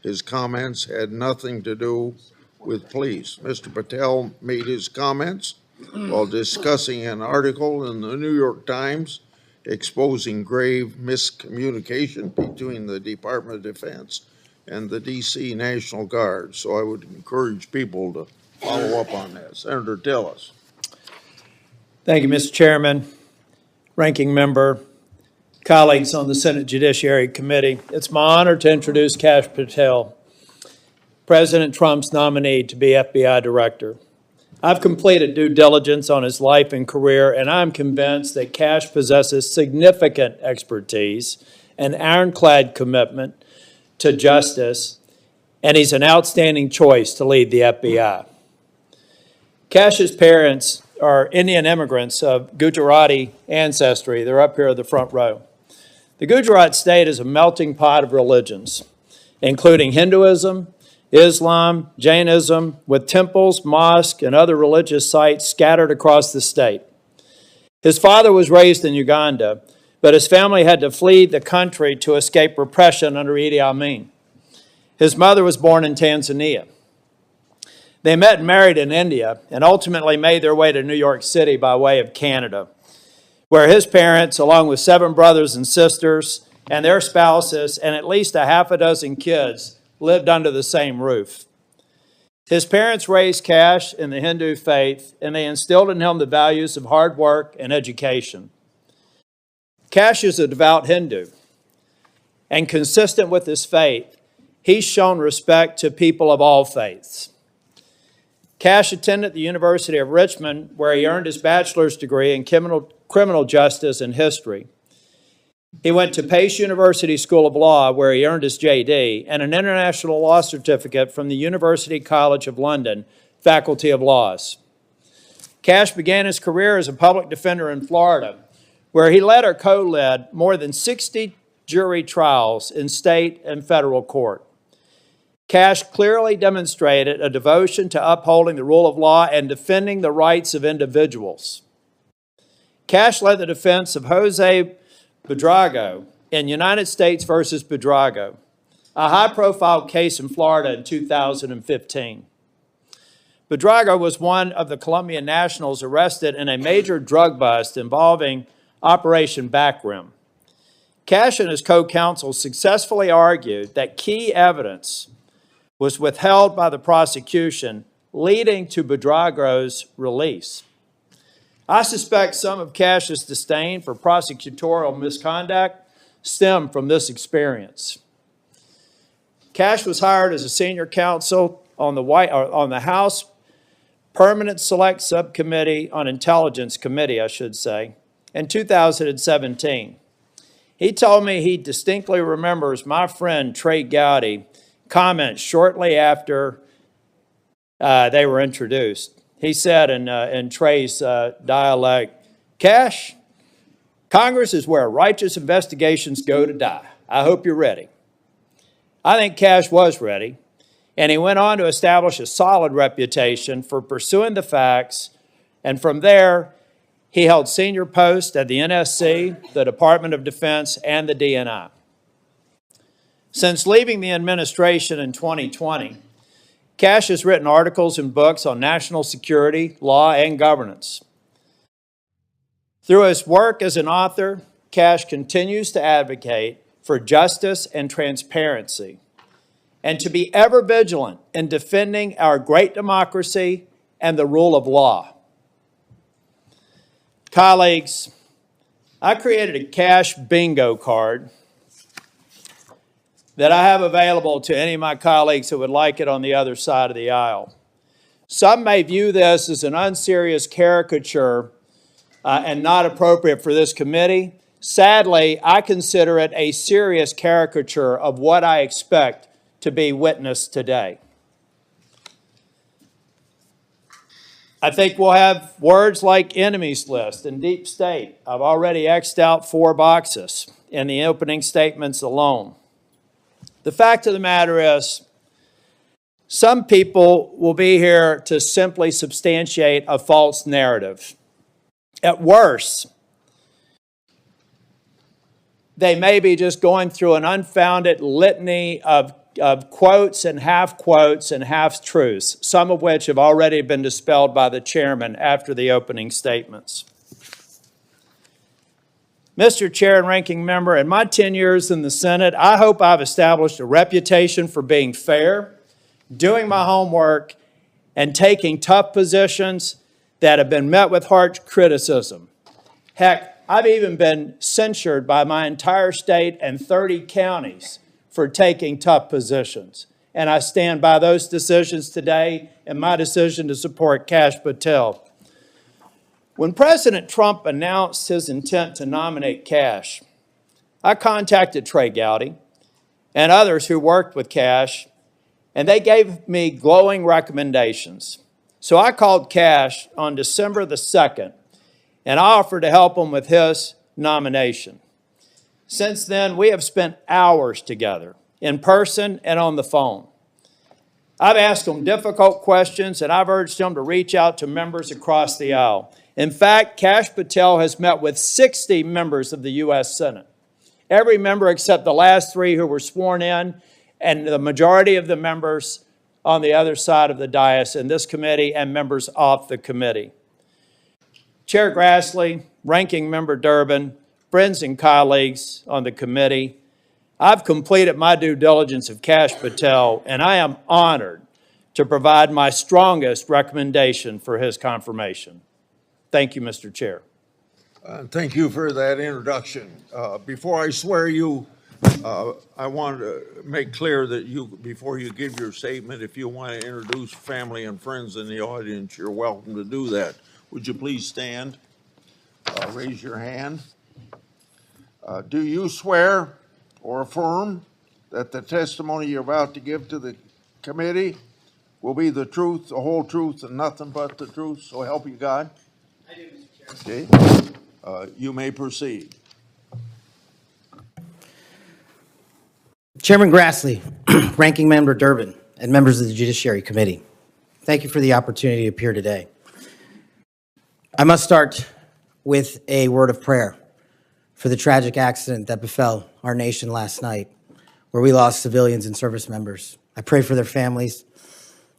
His comments had nothing to do with police. Mr. Patel made his comments while discussing an article in the New York Times exposing grave miscommunication between the Department of Defense and the D.C. National Guard. So I would encourage people to follow up on that. Senator Tillis. Thank you, Mr. Chairman, Ranking Member, colleagues on the Senate Judiciary Committee. It's my honor to introduce Kash Patel, President Trump's nominee to be FBI Director. I've completed due diligence on his life and career, and I'm convinced that Kash possesses significant expertise and ironclad commitment to justice, and he's an outstanding choice to lead the FBI. Kash's parents are Indian immigrants of Gujarati ancestry. They're up here in the front row. The Gujarat state is a melting pot of religions, including Hinduism, Islam, Jainism, with temples, mosques, and other religious sites scattered across the state. His father was raised in Uganda, but his family had to flee the country to escape repression under Idi Amin. His mother was born in Tanzania. They met and married in India and ultimately made their way to New York City by way of Canada, where his parents, along with 7 brothers and sisters and their spouses and at least a half a dozen kids, lived under the same roof. His parents raised Kash in the Hindu faith, and they instilled in him the values of hard work and education. Kash is a devout Hindu, and consistent with his faith, he's shown respect to people of all faiths. Kash attended the University of Richmond, where he earned his bachelor's degree in criminal justice and history. He went to Pace University School of Law, where he earned his JD, and an international law certificate from the University College of London, Faculty of Laws. Kash began his career as a public defender in Florida, where he led or co-led more than 60 jury trials in state and federal court. Kash clearly demonstrated a devotion to upholding the rule of law and defending the rights of individuals. Kash led the defense of Jose Buitrago in United States versus Buitrago, a high-profile case in Florida in 2015. Buitrago was one of the Colombian nationals arrested in a major drug bust involving Operation Backrim. Kash and his co-counsel successfully argued that key evidence was withheld by the prosecution, leading to Buitrago's release. I suspect some of Kash's disdain for prosecutorial misconduct stemmed from this experience. Kash was hired as a senior counsel on the House Permanent Select Subcommittee on Intelligence Committee, in 2017. He told me he distinctly remembers my friend Trey Gowdy comment shortly after they were introduced. He said in Trey's dialect, "Kash, Congress is where righteous investigations go to die. I hope you're ready." I think Kash was ready, and he went on to establish a solid reputation for pursuing the facts, and from there, he held senior posts at the NSC, the Department of Defense, and the DNI. Since leaving the administration in 2020, Kash has written articles and books on national security, law, and governance. Through his work as an author, Kash continues to advocate for justice and transparency, and to be ever vigilant in defending our great democracy and the rule of law. Colleagues, I created a Kash bingo card that I have available to any of my colleagues who would like it on the other side of the aisle. Some may view this as an unserious caricature and not appropriate for this committee. Sadly, I consider it a serious caricature of what I expect to be witnessed today. I think we'll have words like enemies list and deep state. I've already X'd out 4 boxes in the opening statements alone. The fact of the matter is, some people will be here to simply substantiate a false narrative. At worst, they may be just going through an unfounded litany of quotes and half-truths, some of which have already been dispelled by the chairman after the opening statements. Mr. Chair and Ranking Member, in my 10 years in the Senate, I hope I've established a reputation for being fair, doing my homework, and taking tough positions that have been met with harsh criticism. Heck, I've even been censured by my entire state and 30 counties for taking tough positions. And I stand by those decisions today and my decision to support Kash Patel. When President Trump announced his intent to nominate Kash, I contacted Trey Gowdy and others who worked with Kash, and they gave me glowing recommendations. So I called Kash on December the 2nd, and I offered to help him with his nomination. Since then, we have spent hours together, in person and on the phone. I've asked him difficult questions, and I've urged him to reach out to members across the aisle. In fact, Kash Patel has met with 60 members of the U.S. Senate. Every member except the last 3 who were sworn in, and the majority of the members on the other side of the dais in this committee and members off the committee. Chair Grassley, Ranking Member Durbin, friends and colleagues on the committee, I've completed my due diligence of Kash Patel, and I am honored to provide my strongest recommendation for his confirmation. Thank you, Mr. Chair. Thank you for that introduction. Before I swear you, I want to make clear that before you give your statement, if you want to introduce family and friends in the audience, you're welcome to do that. Would you please stand? Raise your hand. Do you swear or affirm that the testimony you're about to give to the committee will be the truth, the whole truth, and nothing but the truth, so help you God? I do, Mr. Chairman. Okay. You may proceed. Chairman Grassley, Ranking Member Durbin, and members of the Judiciary Committee, thank you for the opportunity to appear today. I must start with a word of prayer for the tragic accident that befell our nation last night, where we lost civilians and service members. I pray for their families.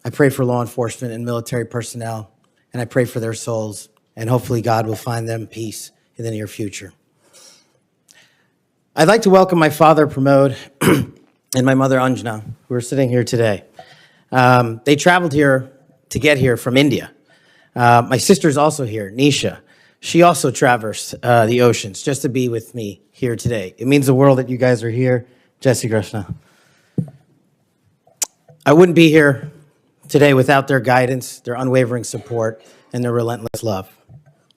I pray for law enforcement and military personnel, and I pray for their souls, and hopefully God will find them peace in the near future. I'd like to welcome my father, Pramod, and my mother, Anjana, who are sitting here today. They traveled here to get here from India. My sister's also here, Nisha. She also traversed the oceans just to be with me here today. It means the world that you guys are here. Jai Shri Krishna. I wouldn't be here today without their guidance, their unwavering support, and their relentless love.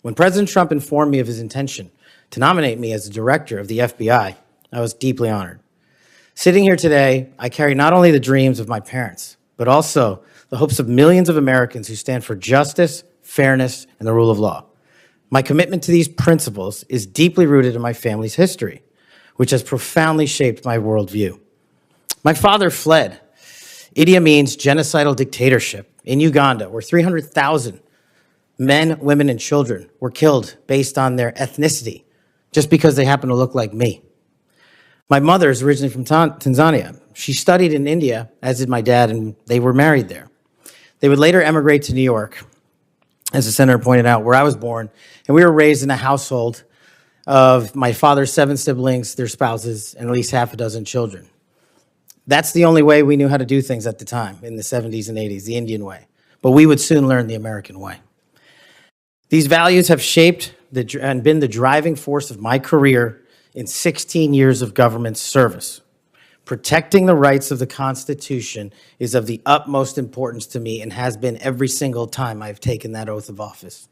When President Trump informed me of his intention to nominate me as the director of the FBI, I was deeply honored. Sitting here today, I carry not only the dreams of my parents, but also the hopes of millions of Americans who stand for justice, fairness, and the rule of law. My commitment to these principles is deeply rooted in my family's history, which has profoundly shaped my worldview. My father fled Idi Amin's genocidal dictatorship in Uganda, where 300,000 men, women, and children were killed based on their ethnicity, just because they happen to look like me. My mother is originally from Tanzania. She studied in India, as did my dad, and they were married there. They would later emigrate to New York, as the senator pointed out, where I was born, and we were raised in a household of my father's 7 siblings, their spouses, and at least half a dozen children. That's the only way we knew how to do things at the time, in the 70s and 80s, the Indian way. But we would soon learn the American way. These values have shaped and been the driving force of my career in 16 years of government service. Protecting the rights of the Constitution is of the utmost importance to me and has been every single time I've taken that oath of office.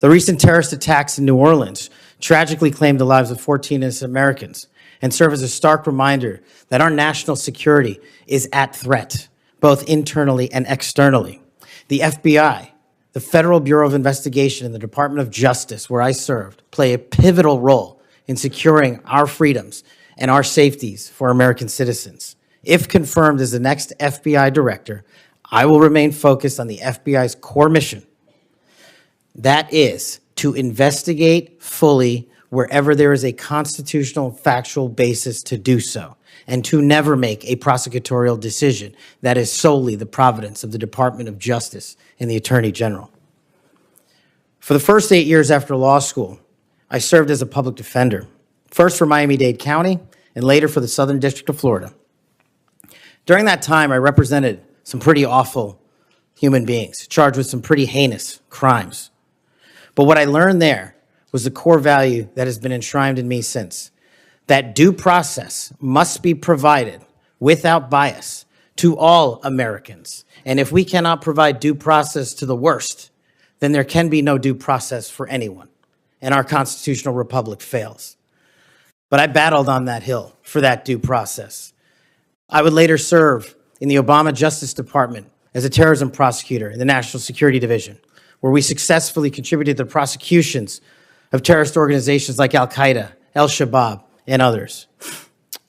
The recent terrorist attacks in New Orleans tragically claimed the lives of 14 innocent Americans and serve as a stark reminder that our national security is at threat, both internally and externally. The FBI, the Federal Bureau of Investigation, and the Department of Justice, where I served, play a pivotal role in securing our freedoms and our safeties for American citizens. If confirmed as the next FBI director, I will remain focused on the FBI's core mission. That is to investigate fully wherever there is a constitutional factual basis to do so, and to never make a prosecutorial decision that is solely the providence of the Department of Justice and the Attorney General. For the first 8 years after law school, I served as a public defender, first for Miami-Dade County and later for the Southern District of Florida. During that time, I represented some pretty awful human beings, charged with some pretty heinous crimes. But what I learned there was the core value that has been enshrined in me since, that due process must be provided without bias to all Americans. And if we cannot provide due process to the worst, then there can be no due process for anyone, and our constitutional republic fails. But I battled on that hill for that due process. I would later serve in the Obama Justice Department as a terrorism prosecutor in the National Security Division, where we successfully contributed to the prosecutions of terrorist organizations like Al-Qaeda, Al-Shabaab, and others.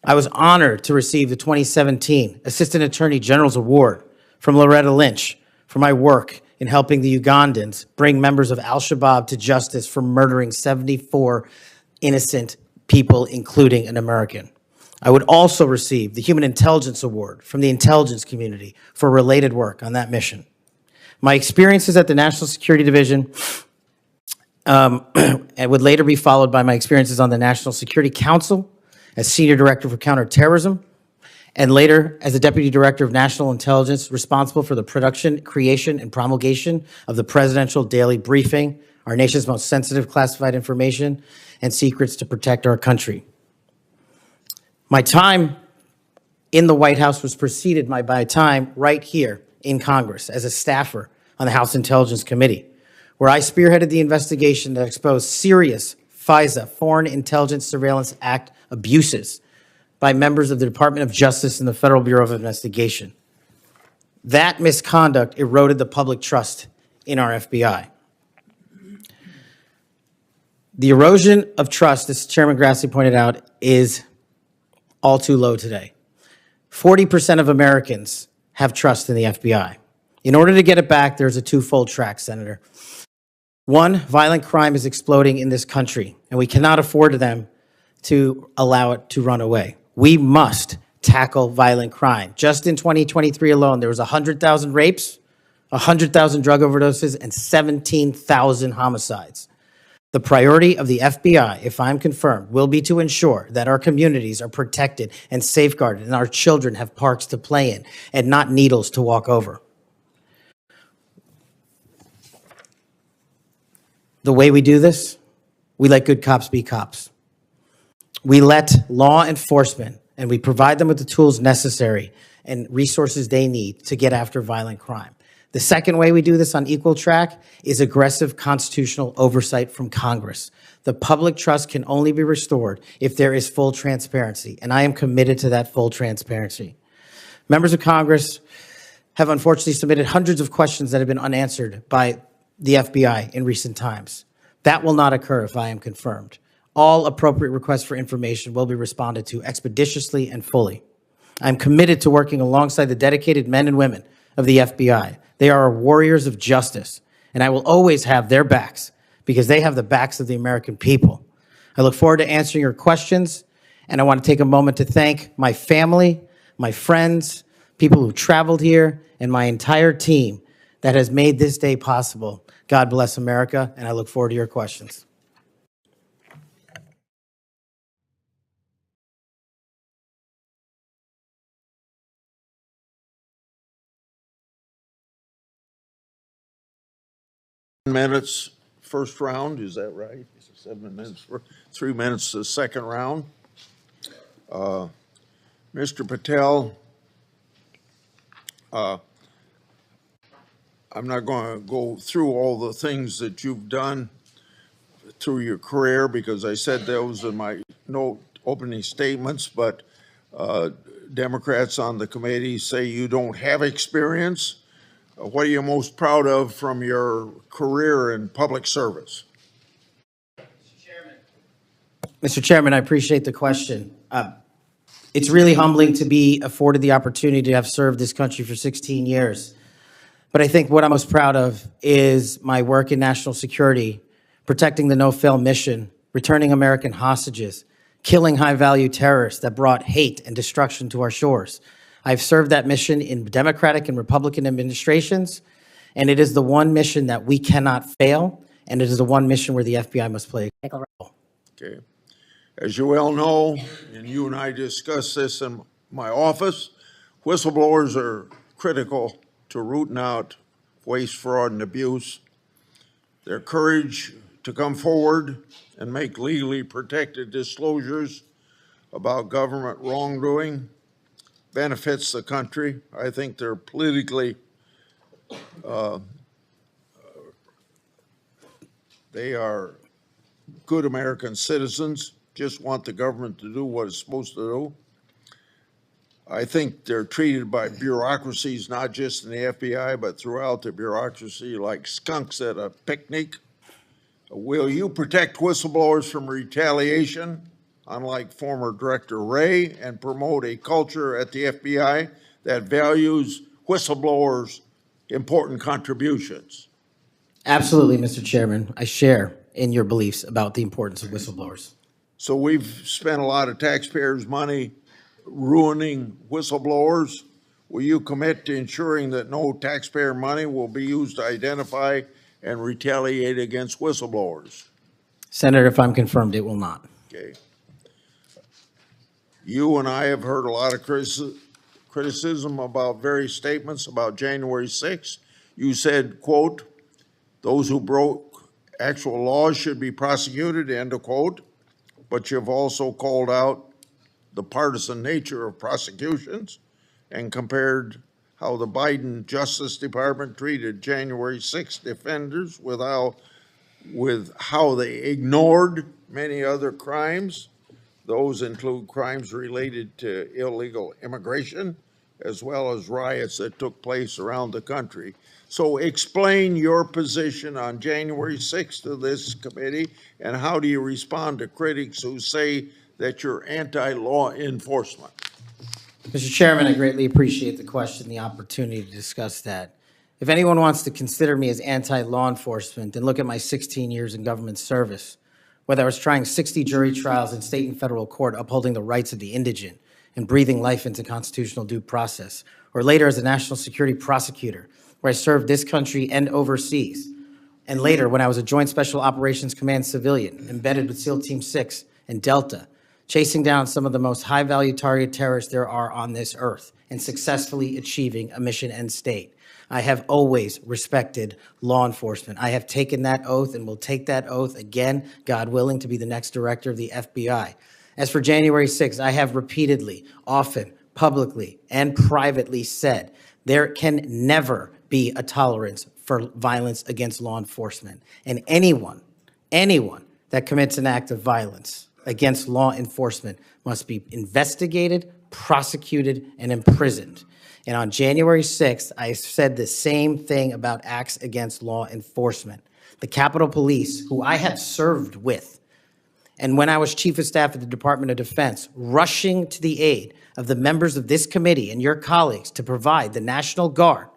I was honored to receive the 2017 Assistant Attorney General's Award from Loretta Lynch for my work in helping the Ugandans bring members of Al-Shabaab to justice for murdering 74 innocent people, including an American. I would also receive the Human Intelligence Award from the intelligence community for related work on that mission. My experiences at the National Security Division and would later be followed by my experiences on the National Security Council as Senior Director for Counterterrorism, and later as the Deputy Director of National Intelligence, responsible for the production, creation, and promulgation of the Presidential Daily Briefing, our nation's most sensitive classified information and secrets to protect our country. My time in the White House was preceded by my time right here in Congress as a staffer on the House Intelligence Committee, where I spearheaded the investigation that exposed serious FISA, Foreign Intelligence Surveillance Act abuses by members of the Department of Justice and the Federal Bureau of Investigation. That misconduct eroded the public trust in our FBI. The erosion of trust, as Chairman Grassley pointed out, is all too low today. 40% of Americans have trust in the FBI. In order to get it back, there's a twofold track, Senator. One, violent crime is exploding in this country, and we cannot afford them to allow it to run away. We must tackle violent crime. Just in 2023 alone, there was 100,000 rapes, 100,000 drug overdoses, and 17,000 homicides. The priority of the FBI, if I'm confirmed, will be to ensure that our communities are protected and safeguarded and our children have parks to play in and not needles to walk over. The way we do this, we let good cops be cops. We let law enforcement, and we provide them with the tools necessary and resources they need to get after violent crime. The second way we do this on equal track is aggressive constitutional oversight from Congress. The public trust can only be restored if there is full transparency, and I am committed to that full transparency. Members of Congress have unfortunately submitted hundreds of questions that have been unanswered by the FBI in recent times. That will not occur if I am confirmed. All appropriate requests for information will be responded to expeditiously and fully. I'm committed to working alongside the dedicated men and women of the FBI. They are warriors of justice, and I will always have their backs because they have the backs of the American people. I look forward to answering your questions, and I want to take a moment to thank my family, my friends, people who traveled here, and my entire team that has made this day possible. God bless America, and I look forward to your questions. Minutes first round, is that right? 7 minutes for 3 minutes the second round. Mr. Patel, I'm not going to go through all the things that you've done through your career because I said those in my opening statements, but Democrats on the committee say you don't have experience. What are you most proud of from your career in public service? Mr. Chairman, I appreciate the question. It's really humbling to be afforded the opportunity to have served this country for 16 years. But I think what I'm most proud of is my work in national security, protecting the no-fail mission, returning American hostages, killing high-value terrorists that brought hate and destruction to our shores. I've served that mission in Democratic and Republican administrations, and it is the one mission that we cannot fail, and it is the one mission where the FBI must play a critical role. Okay. As you well know, and you and I discussed this in my office, whistleblowers are critical to rooting out waste, fraud, and abuse. Their courage to come forward and make legally protected disclosures about government wrongdoing benefits the country. I think they're politically, they are good American citizens, just want the government to do what it's supposed to do. I think they're treated by bureaucracies, not just in the FBI, but throughout the bureaucracy, like skunks at a picnic. Will you protect whistleblowers from retaliation, unlike former Director Wray, and promote a culture at the FBI that values whistleblowers' important contributions? Absolutely, Mr. Chairman. I share in your beliefs about the importance of whistleblowers. So we've spent a lot of taxpayers' money ruining whistleblowers. Will you commit to ensuring that no taxpayer money will be used to identify and retaliate against whistleblowers? Senator, if I'm confirmed, it will not. Okay. You and I have heard a lot of criticism about various statements about January 6th. You said, quote, those who broke actual laws should be prosecuted, end of quote. But you've also called out the partisan nature of prosecutions and compared how the Biden Justice Department treated January 6th defenders with how they ignored many other crimes. Those include crimes related to illegal immigration, as well as riots that took place around the country. So explain your position on January 6th to this committee, and how do you respond to critics who say that you're anti-law enforcement? Mr. Chairman, I greatly appreciate the question, the opportunity to discuss that. If anyone wants to consider me as anti-law enforcement, then look at my 16 years in government service, whether I was trying 60 jury trials in state and federal court upholding the rights of the indigent and breathing life into constitutional due process, or later as a national security prosecutor, where I served this country and overseas, and later when I was a Joint Special Operations Command civilian embedded with SEAL Team 6 and Delta, chasing down some of the most high-value target terrorists there are on this earth and successfully achieving a mission end state. I have always respected law enforcement. I have taken that oath and will take that oath again, God willing, to be the next director of the FBI. As for January 6th, I have repeatedly, often, publicly, and privately said there can never be a tolerance for violence against law enforcement. And anyone that commits an act of violence against law enforcement must be investigated, prosecuted, and imprisoned. And on January 6th, I said the same thing about acts against law enforcement. The Capitol Police, who I have served with, and when I was Chief of Staff at the Department of Defense, rushing to the aid of the members of this committee and your colleagues to provide the National Guard,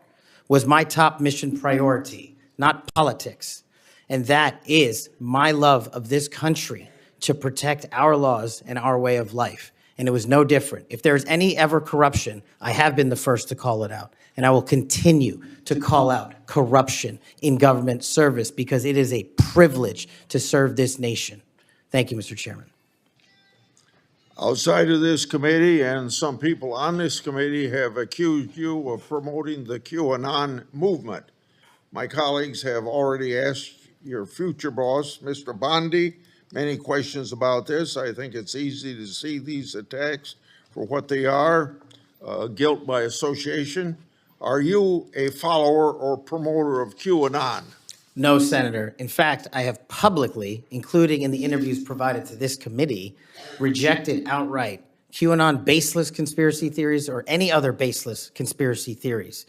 was my top mission priority, not politics. And that is my love of this country, to protect our laws and our way of life. And it was no different. If there's any ever corruption, I have been the first to call it out. And I will continue to call out corruption in government service, because it is a privilege to serve this nation. Thank you, Mr. Chairman. Outside of this committee, and some people on this committee have accused you of promoting the QAnon movement. My colleagues have already asked your future boss, Mr. Bondi, many questions about this. I think it's easy to see these attacks for what they are, guilt by association. Are you a follower or promoter of QAnon? No, Senator. In fact, I have publicly, including in the interviews provided to this committee, rejected outright QAnon baseless conspiracy theories or any other baseless conspiracy theories.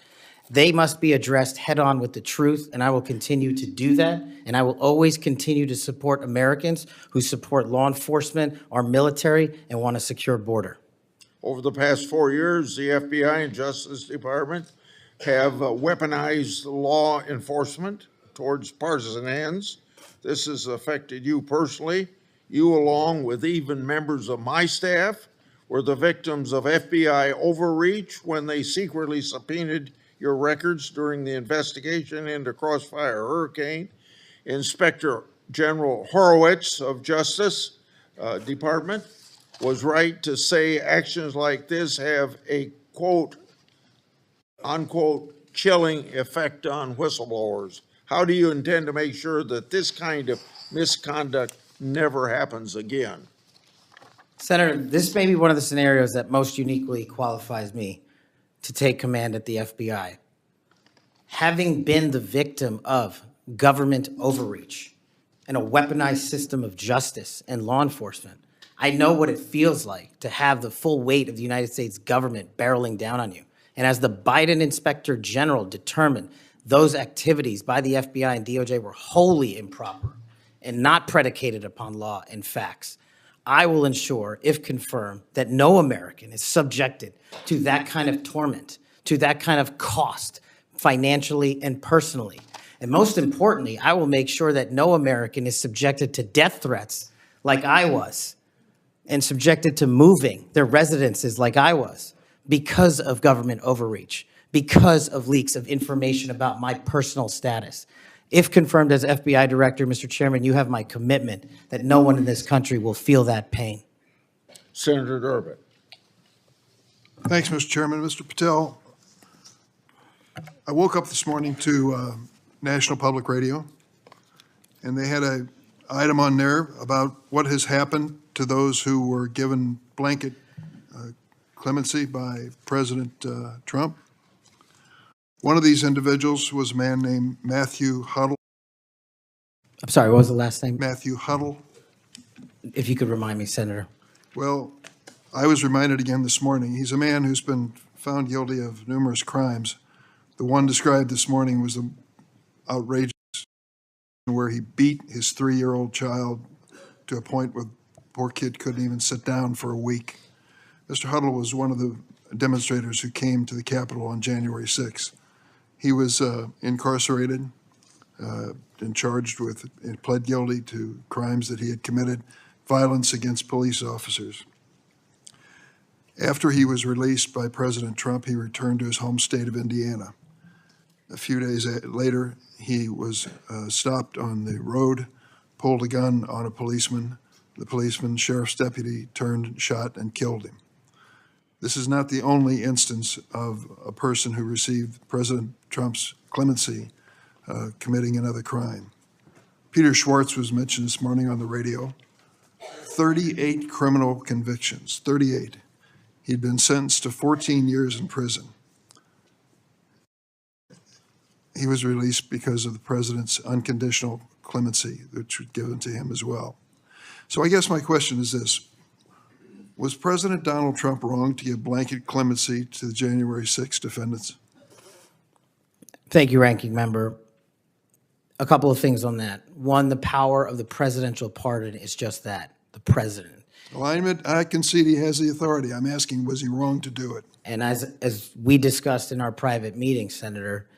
They must be addressed head-on with the truth, and I will continue to do that. And I will always continue to support Americans who support law enforcement, our military, and want a secure border. Over the past 4 years, the FBI and Justice Department have weaponized law enforcement towards partisan ends. This has affected you personally. You, along with even members of my staff, were the victims of FBI overreach when they secretly subpoenaed your records during the investigation into Crossfire Hurricane. Inspector General Horowitz of Justice Department was right to say actions like this have a quote, unquote, chilling effect on whistleblowers. How do you intend to make sure that this kind of misconduct never happens again? Senator, this may be one of the scenarios that most uniquely qualifies me to take command at the FBI. Having been the victim of government overreach and a weaponized system of justice and law enforcement, I know what it feels like to have the full weight of the United States government barreling down on you. And as the Biden Inspector General determined, those activities by the FBI and DOJ were wholly improper and not predicated upon law and facts. I will ensure, if confirmed, that no American is subjected to that kind of torment, to that kind of cost, financially and personally. And most importantly, I will make sure that no American is subjected to death threats like I was, and subjected to moving their residences like I was, because of government overreach, because of leaks of information about my personal status. If confirmed as FBI director, Mr. Chairman, you have my commitment that no one in this country will feel that pain. Senator Durbin. Thanks, Mr. Chairman. Mr. Patel, I woke up this morning to National Public Radio, and they had an item on there about what has happened to those who were given blanket clemency by President Trump. One of these individuals was a man named Matthew Huddle. I'm sorry, what was the last name? Matthew Huddle. If you could remind me, Senator. Well, I was reminded again this morning, he's a man who's been found guilty of numerous crimes. The one described this morning was the outrageous where he beat his 3-year-old child to a point where the poor kid couldn't even sit down for a week. Mr. Huddle was one of the demonstrators who came to the Capitol on January 6th. He was incarcerated and charged with, and pled guilty to crimes that he had committed, violence against police officers. After he was released by President Trump, he returned to his home state of Indiana. A few days later, he was stopped on the road, pulled a gun on a policeman. The policeman, sheriff's deputy, turned, shot, and killed him. This is not the only instance of a person who received President Trump's clemency committing another crime. Peter Schwartz was mentioned this morning on the radio. 38 criminal convictions, 38. He'd been sentenced to 14 years in prison. He was released because of the president's unconditional clemency, which was given to him as well. So I guess my question is this. Was President Donald Trump wrong to give blanket clemency to the January 6 defendants? Thank you, Ranking Member. A couple of things on that. One, the power of the presidential pardon is just that, the president. Well, I concede he has the authority. I'm asking, was he wrong to do it? And as we discussed in our private meeting, Senator,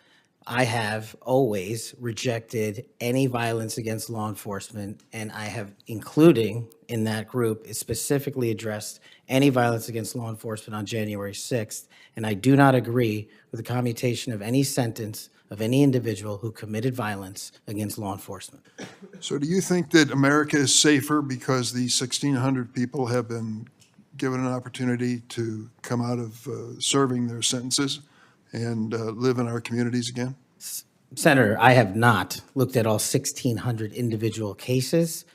I have always rejected any violence against law enforcement, and I have, including in that group, specifically addressed any violence against law enforcement on January 6th, and I do not agree with the commutation of any sentence of any individual who committed violence against law enforcement. So do you think that America is safer because these 1,600 people have been given an opportunity to come out of serving their sentences and live in our communities again? Senator, I have not looked at all 1,600 individual cases.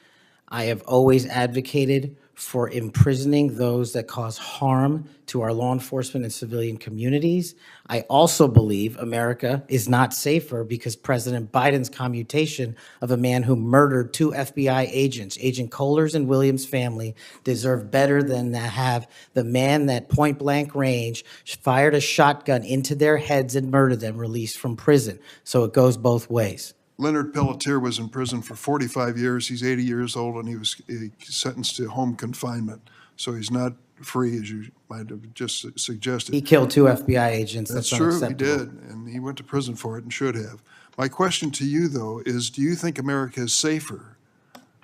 I have always advocated for imprisoning those that cause harm to our law enforcement and civilian communities. I also believe America is not safer because President Biden's commutation of a man who murdered 2 FBI agents, Agent Kohler's and Williams' family, deserve better than to have the man that point blank range fired a shotgun into their heads and murdered them released from prison. So it goes both ways. Leonard Pelletier was in prison for 45 years. He's 80 years old, and he was sentenced to home confinement. So he's not free, as you might have just suggested. He killed 2 FBI agents. That's That's true, he unacceptable. did, and he went to prison for it and should have. My question to you, though, is do you think America is safer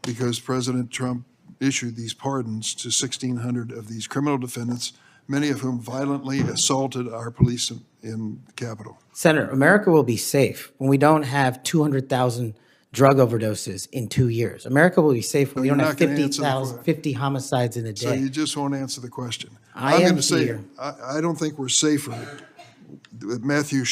because President Trump issued these pardons to 1,600 of these criminal defendants, many of whom violently assaulted our police in the Capitol? Senator, America will be safe when we don't have 200,000 drug overdoses in 2 years. America will be safe when we you're don't have not gonna answer the 50 homicides in a So day. you just won't answer the question. I I'm am going to say, here. I don't think we're safer. Matthew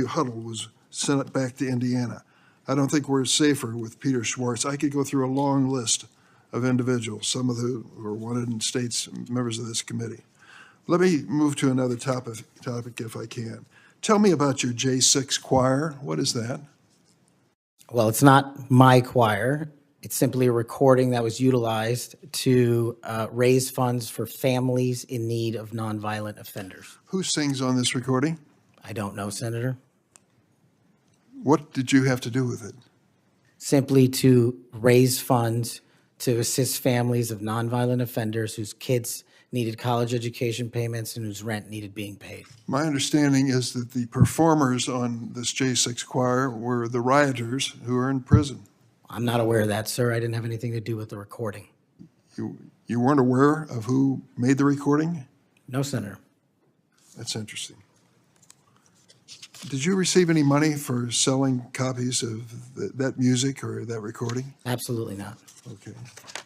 Huddle was sent back to Indiana. I don't think we're safer with Peter Schwartz. I could go through a long list of individuals, some of who are wanted in states, members of this committee. Let me move to another topic if I can. Tell me about your J6 choir. What is that? Well, it's not my choir. It's simply a recording that was utilized to raise funds for families in need of nonviolent offenders. Who sings on this recording? I don't know, Senator. What did you have to do with it? Simply to raise funds to assist families of nonviolent offenders whose kids needed college education payments and whose rent needed being paid. My understanding is that the performers on this J6 choir were the rioters who are in prison. I'm not aware of that, sir. I didn't have anything to do with the recording. You weren't aware of who made the recording? No, Senator. That's interesting. Did you receive any money for selling copies of that music or that recording? Absolutely not. Okay.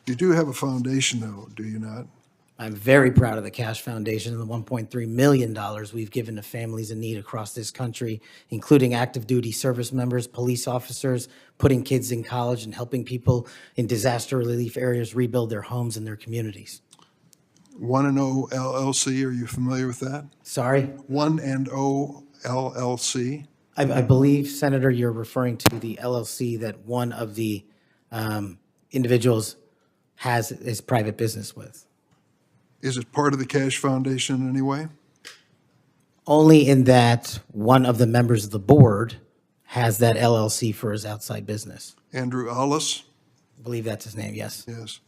You do have a foundation, though, do you not? I'm very proud of the Kash Foundation and the $1.3 million we've given to families in need across this country, including active duty service members, police officers, putting kids in college, and helping people in disaster relief areas rebuild their homes and their communities. 1&0 LLC, are you familiar with that? Sorry? 1&0 LLC? I believe, Senator, you're referring to the LLC that one of the individuals has his private business with. Is it part of the Cash Foundation in any way? Only in that one of the members of the board has that LLC for his outside business. Andrew Allis? I believe that's his name, yes. Yes.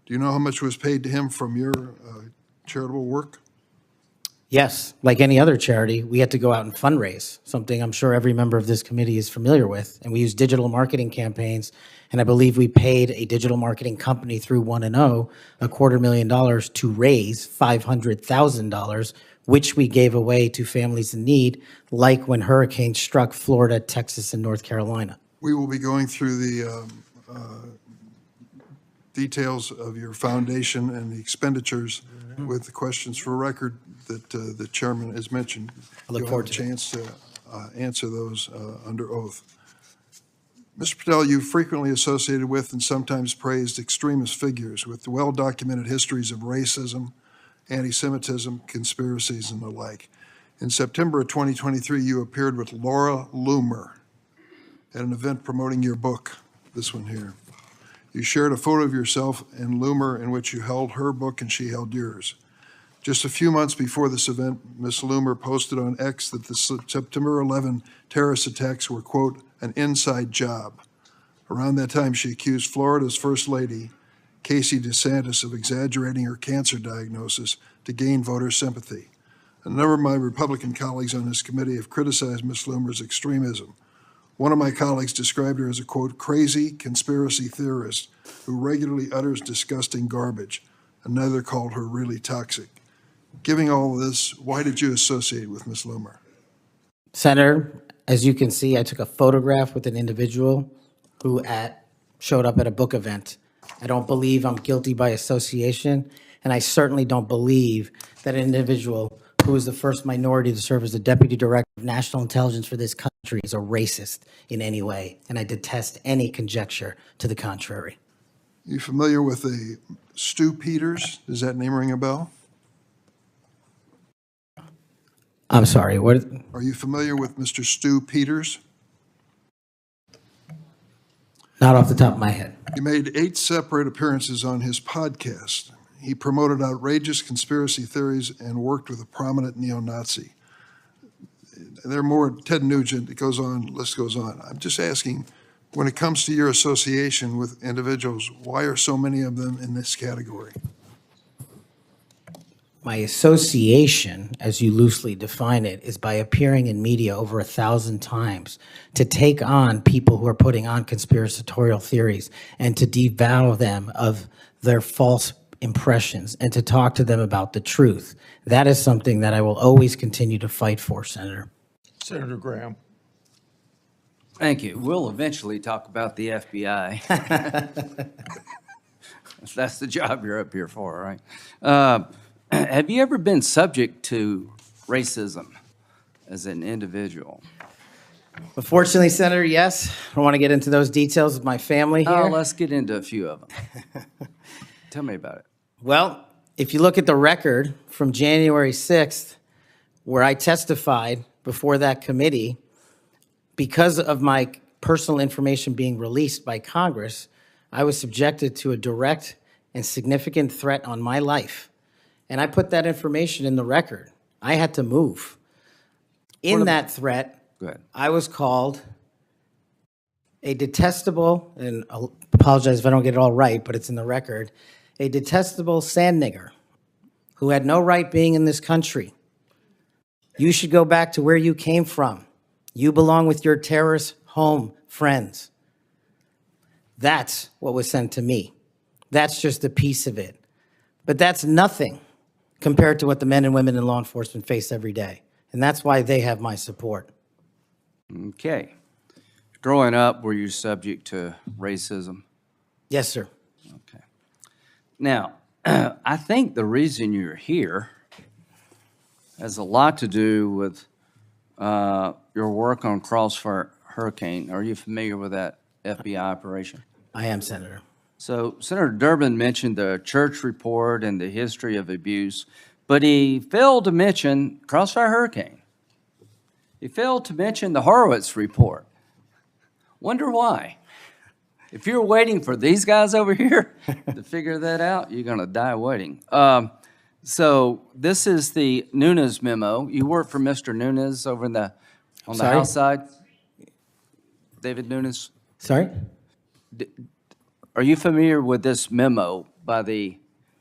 Do you know how much was paid to him from your charitable work? Yes, like any other charity, we had to go out and fundraise, something I'm sure every member of this committee is familiar with. And we used digital marketing campaigns, and I believe we paid a digital marketing company through 1&0 $250,000 to raise $500,000, which we gave away to families in need, like when hurricanes struck Florida, Texas, and North Carolina. We will be going through the details of your foundation and the expenditures with the questions for record that the chairman has mentioned. I look forward You'll have a chance to answer those under oath. Mr. Patel, you frequently associated with and sometimes praised extremist figures with well-documented histories of racism, anti-Semitism, conspiracies, and the like. In September of 2023, you appeared with Laura Loomer at an event promoting your book, this one here. You shared a photo of yourself and Loomer in which you held her book and she held yours. Just a few months before this event, Ms. Loomer posted on X that the September 11 terrorist attacks were, quote, an inside job. Around that time, she accused Florida's First Lady, Casey DeSantis, of exaggerating her cancer diagnosis to gain voter sympathy. A number of my Republican colleagues on this committee have criticized Ms. Loomer's extremism. One of my colleagues described her as a, quote, crazy conspiracy theorist who regularly utters disgusting garbage. Another called her really toxic. Given all of this, why did you associate with Ms. Loomer? Senator, as you can see, I took a photograph with an individual who showed up at a book event. I don't believe I'm guilty by association, and I certainly don't believe that an individual who is the first minority to serve as the Deputy Director of National Intelligence for this country is a racist in any way, and I detest any conjecture to the contrary. You familiar with the Stu Peters? Does that name ring a bell? I'm sorry, what? Are you familiar with Mr. Stu Peters? Not off the top of my head. He made 8 separate appearances on his podcast. He promoted outrageous conspiracy theories and worked with a prominent neo-Nazi. There are more, Ted Nugent, it goes on, list goes on. I'm just asking, when it comes to your association with individuals, why are so many of them in this category? My association, as you loosely define it, is by appearing in media over 1,000 times to take on people who are putting on conspiratorial theories and to devour them of their false impressions and to talk to them about the truth. That is something that I will always continue to fight for, Senator. Senator Graham. Thank you. We'll eventually talk about the FBI. That's the job you're up here for, right? Have you ever been subject to racism as an individual? Unfortunately, Senator, yes. I don't want to get into those details of my family here. Let's get into a few of them. Tell me about it. Well, if you look at the record from January 6th, where I testified before that committee, because of my personal information being released by Congress, I was subjected to a direct and significant threat on my life. And I put that information in the record. I had to move. In that threat, Go ahead. I was called a detestable, and I'll apologize if I don't get it all right, but it's in the record, a detestable sand nigger who had no right being in this country. You should go back to where you came from. You belong with your terrorist home friends. That's what was sent to me. That's just a piece of it. But that's nothing compared to what the men and women in law enforcement face every day. And that's why they have my support. Okay. Growing up, were you subject to racism? Yes, sir. Okay. Now, I think the reason you're here has a lot to do with your work on Crossfire Hurricane. Are you familiar with that FBI operation? I am, Senator. So Senator Durbin mentioned the church report and the history of abuse, but he failed to mention Crossfire Hurricane. He failed to mention the Horowitz report. Wonder why? If you're waiting for these guys over here to figure that out, you're going to die waiting. So this is the Nunes memo. You work for Mr. Nunes over on the Sorry? House side? David Nunes? Sorry? Are you familiar with this memo by the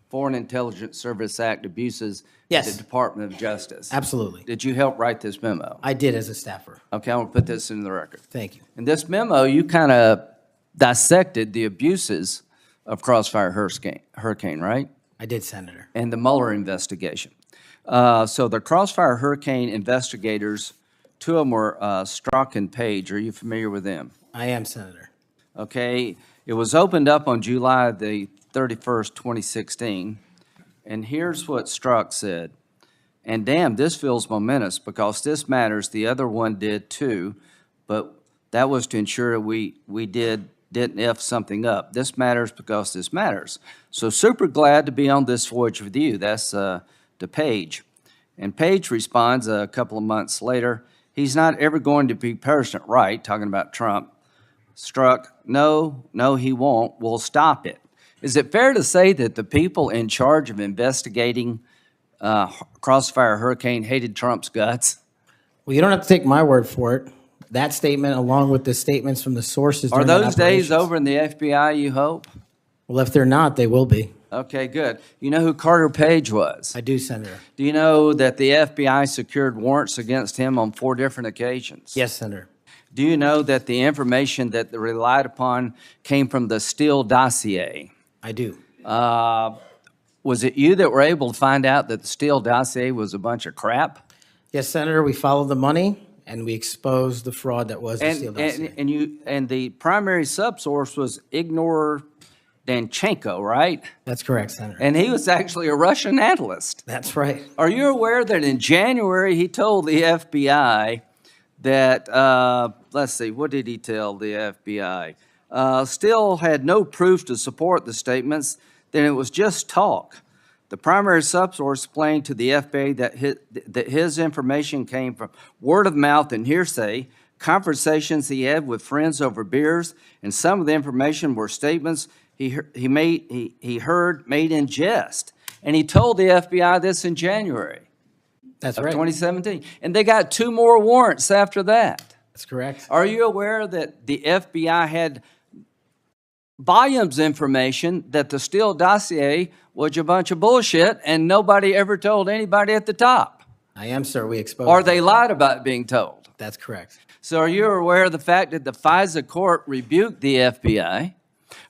Foreign Intelligence Service Act abuses Yes. at the Department of Justice? Absolutely. Did you help write this memo? I did as a staffer. Okay, I'm going to put this in the record. Thank you. In this memo, you kind of dissected the abuses of Crossfire Hurricane, right? I did, Senator. And the Mueller investigation. So the Crossfire Hurricane investigators, two of them were Strzok and Page. Are you familiar with them? I am, Senator. Okay, it was opened up on July the 31st, 2016. And here's what Strzok said. And damn, this feels momentous because this matters. The other one did too, but that was to ensure we didn't F something up. This matters because this matters. So super glad to be on this voyage with you. That's to Page. And Page responds a couple of months later, he's not ever going to be President right, talking about Trump. Strzok, no, he won't. We'll stop it. Is it fair to say that the people in charge of investigating Crossfire Hurricane hated Trump's guts? Well, you don't have to take my word for it. That statement, along with the statements from the sources Are during that those days operations- over in the FBI, you hope? Well, if they're not, they will be. Okay, good. You know who Carter Page was? I do, Senator. Do you know that the FBI secured warrants against him on 4 different occasions? Yes, Senator. Do you know that the information that they relied upon came from the Steele dossier? I do. Was it you that were able to find out that the Steele dossier was a bunch of crap? Yes, Senator, we followed the money and we exposed the fraud that was the Steele dossier. And the primary subsource was Ignor Danchenko, right? That's correct, Senator. And he was actually a Russian analyst. That's right. Are you aware that in January he told the FBI that, let's see, what did he tell the FBI? Steele had no proof to support the statements, then it was just talk. The primary subsource explained to the FBI that his information came from word of mouth and hearsay, conversations he had with friends over beers, and some of the information were statements he heard made in jest. And he told the FBI this in January That's of right. 2017. And they got 2 more warrants after that. That's correct. Are you aware that the FBI had volumes of information that the Steele dossier was a bunch of bullshit and nobody ever told anybody at the top? I am, sir. We exposed Or it. they lied about being told? That's correct. So are you aware of the fact that the FISA court rebuked the FBI?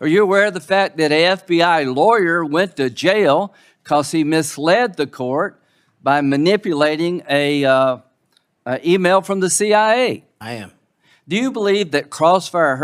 Are you aware of the fact that an FBI lawyer went to jail because he misled the court by manipulating a email from the CIA? I am. Do you believe that Crossfire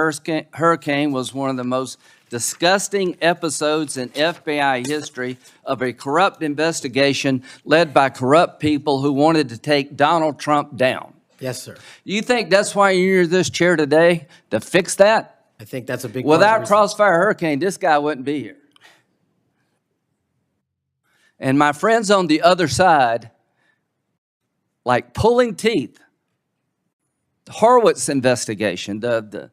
Hurricane was one of the most disgusting episodes in FBI history of a corrupt investigation led by corrupt people who wanted to take Donald Trump down? Yes, sir. You think that's why you're in this chair today, to fix that? I think that's a big part of the Without reason. Crossfire Hurricane, this guy wouldn't be here. And my friends on the other side, like pulling teeth, the Horowitz investigation, the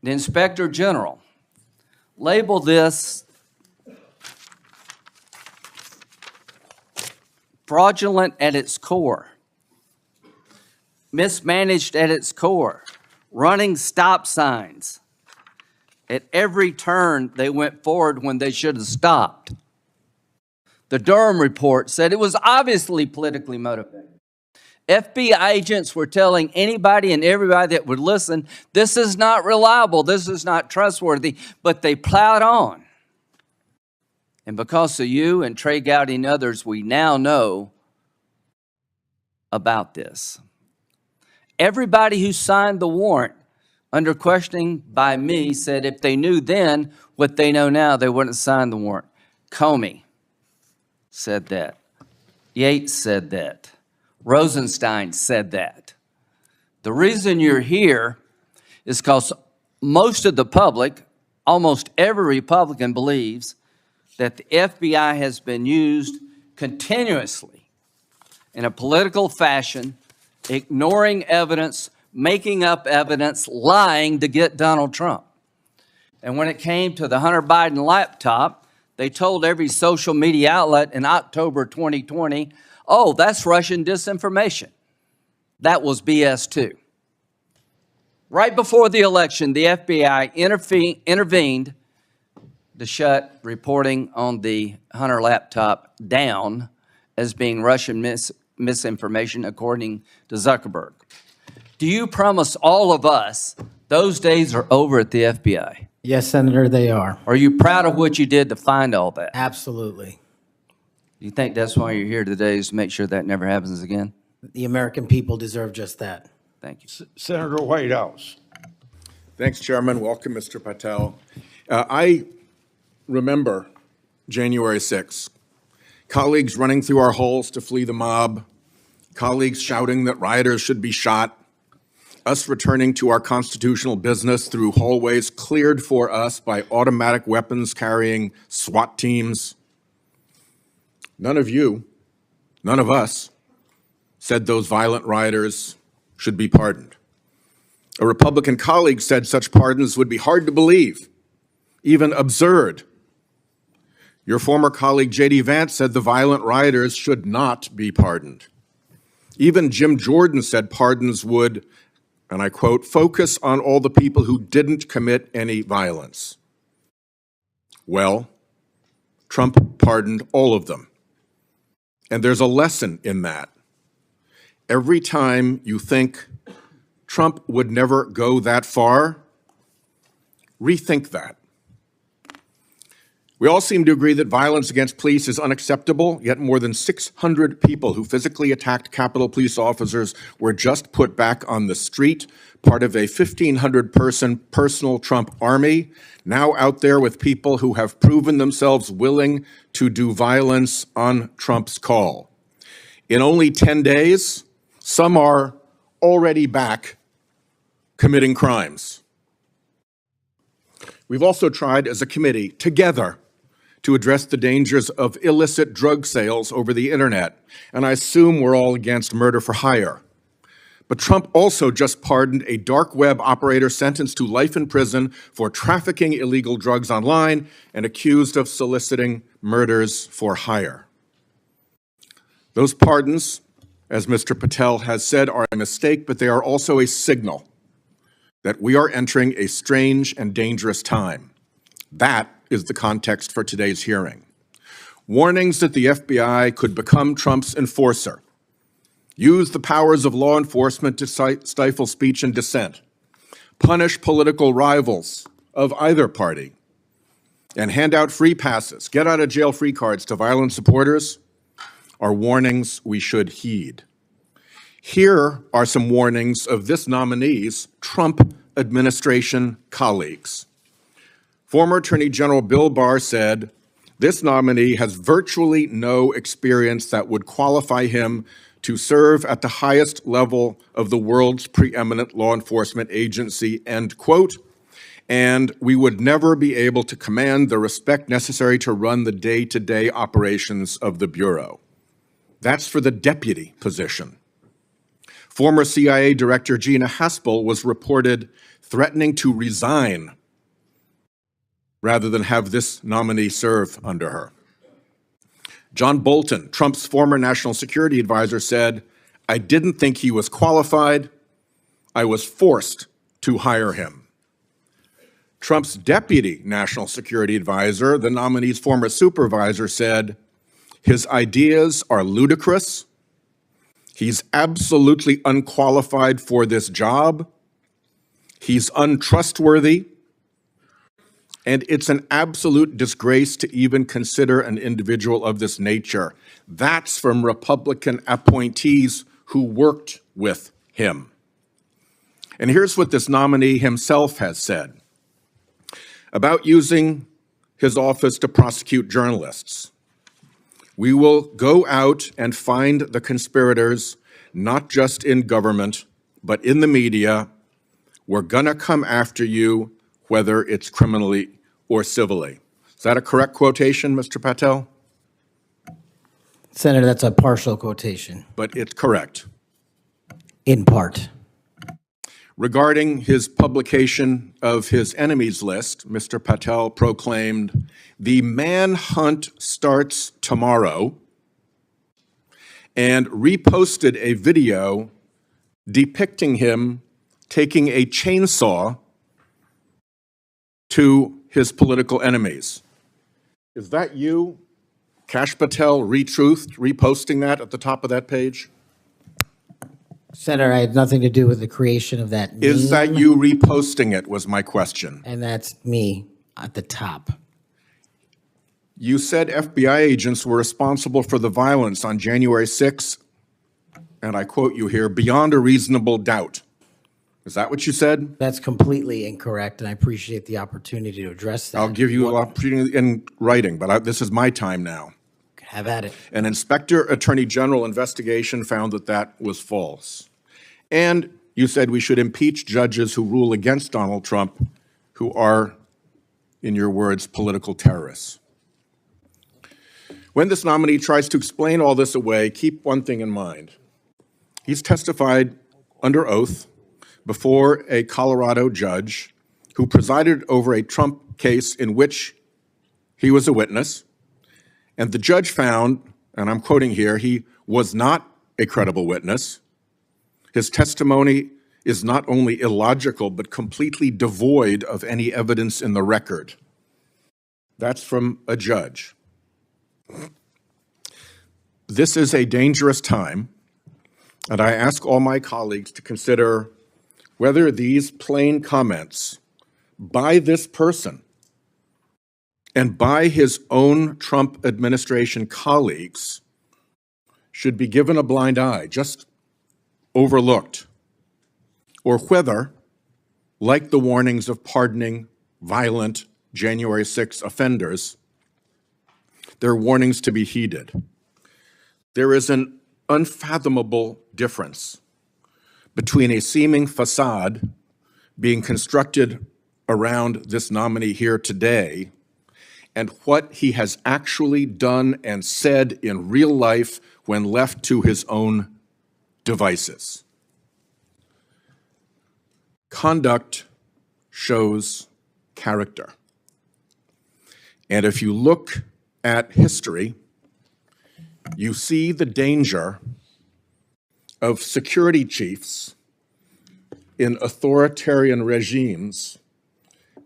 Inspector General labeled this fraudulent at its core, mismanaged at its core, running stop signs. At every turn, they went forward when they should have stopped. The Durham report said it was obviously politically motivated. FBI agents were telling anybody and everybody that would listen, this is not reliable, this is not trustworthy, but they plowed on. And because of you and Trey Gowdy and others, we now know about this. Everybody who signed the warrant under questioning by me said if they knew then what they know now, they wouldn't have signed the warrant. Comey said that. Yates said that. Rosenstein said that. The reason you're here is because most of the public, almost every Republican believes that the FBI has been used continuously in a political fashion, ignoring evidence, making up evidence, lying to get Donald Trump. And when it came to the Hunter Biden laptop, they told every social media outlet in October 2020, oh, that's Russian disinformation. That was BS too. Right before the election, the FBI intervened to shut reporting on the Hunter laptop down as being Russian misinformation, according to Zuckerberg. Do you promise all of us those days are over at the FBI? Yes, Senator, they are. Are you proud of what you did to find all that? Absolutely. You think that's why you're here today, is to make sure that never happens again? The American people deserve just that. Thank you. Senator Whitehouse. Thanks, Chairman. Welcome, Mr. Patel. I remember January 6th. Colleagues running through our halls to flee the mob, colleagues shouting that rioters should be shot, us returning to our constitutional business through hallways cleared for us by automatic weapons carrying SWAT teams. None of you, none of us, said those violent rioters should be pardoned. A Republican colleague said such pardons would be hard to believe, even absurd. Your former colleague J.D. Vance said the violent rioters should not be pardoned. Even Jim Jordan said pardons would, and I quote, focus on all the people who didn't commit any violence. Well, Trump pardoned all of them. And there's a lesson in that. Every time you think Trump would never go that far, rethink that. We all seem to agree that violence against police is unacceptable, yet more than 600 people who physically attacked Capitol Police officers were just put back on the street, part of a 1,500-person personal Trump army, now out there with people who have proven themselves willing to do violence on Trump's call. In only 10 days, some are already back committing crimes. We've also tried as a committee, together, to address the dangers of illicit drug sales over the internet, and I assume we're all against murder for hire. But Trump also just pardoned a dark web operator sentenced to life in prison for trafficking illegal drugs online and accused of soliciting murders for hire. Those pardons, as Mr. Patel has said, are a mistake, but they are also a signal that we are entering a strange and dangerous time. That is the context for today's hearing. Warnings that the FBI could become Trump's enforcer, use the powers of law enforcement to stifle speech and dissent, punish political rivals of either party, and hand out free passes, get out of jail free cards to violent supporters are warnings we should heed. Here are some warnings of this nominee's Trump administration colleagues. Former Attorney General Bill Barr said, this nominee has virtually no experience that would qualify him to serve at the highest level of the world's preeminent law enforcement agency, end quote, and we would never be able to command the respect necessary to run the day-to-day operations of the Bureau. That's for the deputy position. Former CIA Director Gina Haspel was reported threatening to resign rather than have this nominee serve under her. John Bolton, Trump's former national security advisor, said, I didn't think he was qualified. I was forced to hire him. Trump's deputy national security advisor, the nominee's former supervisor, said, his ideas are ludicrous. He's absolutely unqualified for this job. He's untrustworthy. And it's an absolute disgrace to even consider an individual of this nature. That's from Republican appointees who worked with him. And here's what this nominee himself has said about using his office to prosecute journalists. We will go out and find the conspirators, not just in government, but in the media. We're gonna come after you, whether it's criminally or civilly. Is that a correct quotation, Mr. Patel? Senator, that's a partial quotation. But it's correct. In part. Regarding his publication of his enemies list, Mr. Patel proclaimed, "The manhunt starts tomorrow," and reposted a video depicting him taking a chainsaw to his political enemies. Is that you, Kash Patel, reposting that at the top of that page? Senator, I had nothing to do with the creation of that Is that meme, you reposting it, was my question. and that's me at the top. You said FBI agents were responsible for the violence on January 6th, and I quote you here, "beyond a reasonable doubt." Is that what you said? That's completely incorrect, and I appreciate the opportunity to address that. I'll give you an opportunity in writing, but this is my time now. Have at it. An Inspector Attorney General investigation found that that was false. And you said we should impeach judges who rule against Donald Trump, who are, in your words, political terrorists. When this nominee tries to explain all this away, keep one thing in mind. He's testified under oath before a Colorado judge who presided over a Trump case in which he was a witness. And the judge found, and I'm quoting here, he was not a credible witness. His testimony is not only illogical, but completely devoid of any evidence in the record. That's from a judge. This is a dangerous time, and I ask all my colleagues to consider whether these plain comments by this person and by his own Trump administration colleagues should be given a blind eye, just overlooked, or whether, like the warnings of pardoning violent January 6 offenders, they're warnings to be heeded. There is an unfathomable difference between a seeming facade being constructed around this nominee here today and what he has actually done and said in real life when left to his own devices. Conduct shows character. And if you look at history, you see the danger of security chiefs in authoritarian regimes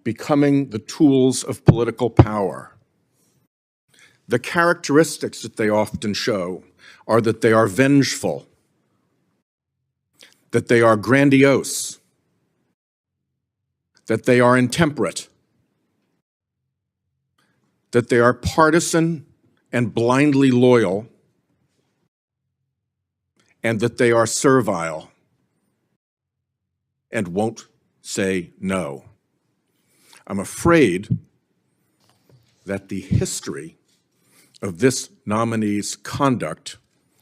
becoming the tools of political power. The characteristics that they often show are that they are vengeful, that they are grandiose, that they are intemperate, that they are partisan and blindly loyal, and that they are servile and won't say no. I'm afraid that the history of this nominee's conduct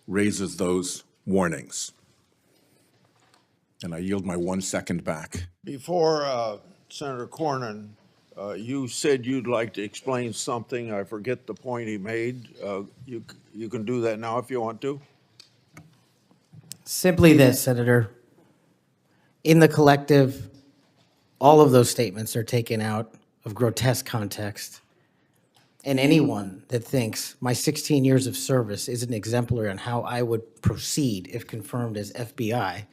raises those warnings. And I yield my 1 second back. Before Senator Cornyn, you said you'd like to explain something. I forget the point he made. You can do that now if you want to. Simply this, Senator. In the collective, all of those statements are taken out of grotesque context. And anyone that thinks my 16 years of service isn't exemplary on how I would proceed if confirmed as FBI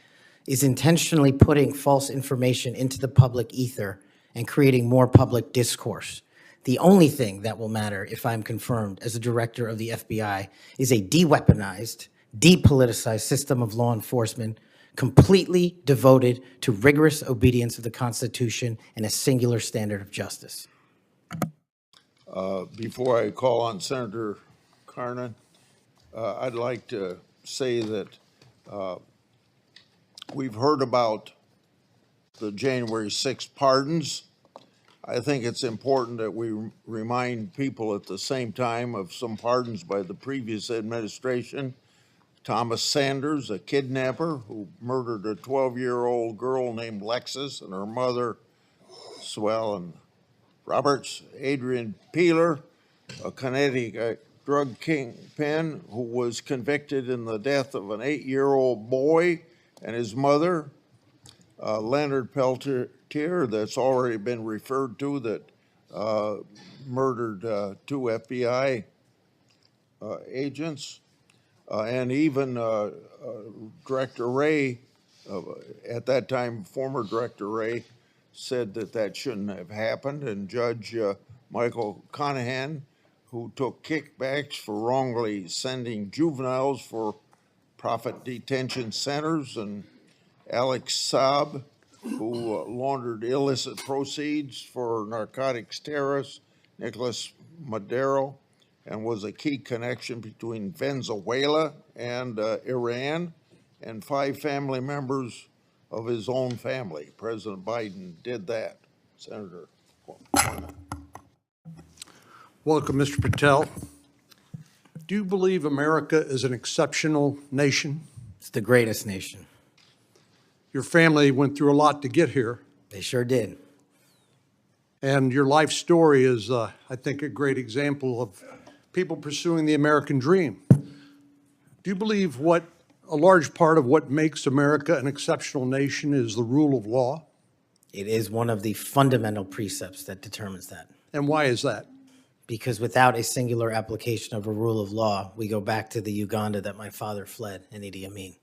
is intentionally putting false information into the public ether and creating more public discourse. The only thing that will matter if I'm confirmed as a director of the FBI is a de-weaponized, depoliticized system of law enforcement completely devoted to rigorous obedience of the Constitution and a singular standard of justice. Before I call on Senator Cornyn, I'd like to say that we've heard about the January 6th pardons. I think it's important that we remind people at the same time of some pardons by the previous administration. Thomas Sanders, a kidnapper who murdered a 12-year-old girl named Lexus and her mother, Swellen Roberts. Adrian Peeler, a Connecticut drug kingpin who was convicted in the death of an 8-year-old boy and his mother. Leonard Peltier, that's already been referred to, that murdered two FBI agents, and even Director Ray, at that time, former Director Ray, said that that shouldn't have happened, and Judge Michael Conahan, who took kickbacks for wrongly sending juveniles for profit detention centers, and Alex Saab, who laundered illicit proceeds for narcotics terrorist Nicolas Maduro, and was a key connection between Venezuela and Iran, and 5 family members of his own family. President Biden did that. Senator. Welcome, Mr. Patel. Do you believe America is an exceptional nation? It's the greatest nation. Your family went through a lot to get here, They sure did. and your life story is, I think, a great example of people pursuing the American dream. Do you believe a large part of what makes America an exceptional nation is the rule of law? It is one of the fundamental precepts that determines that. And why is that? Because without a singular application of a rule of law, we go back to the Uganda that my father fled in Idi Amin.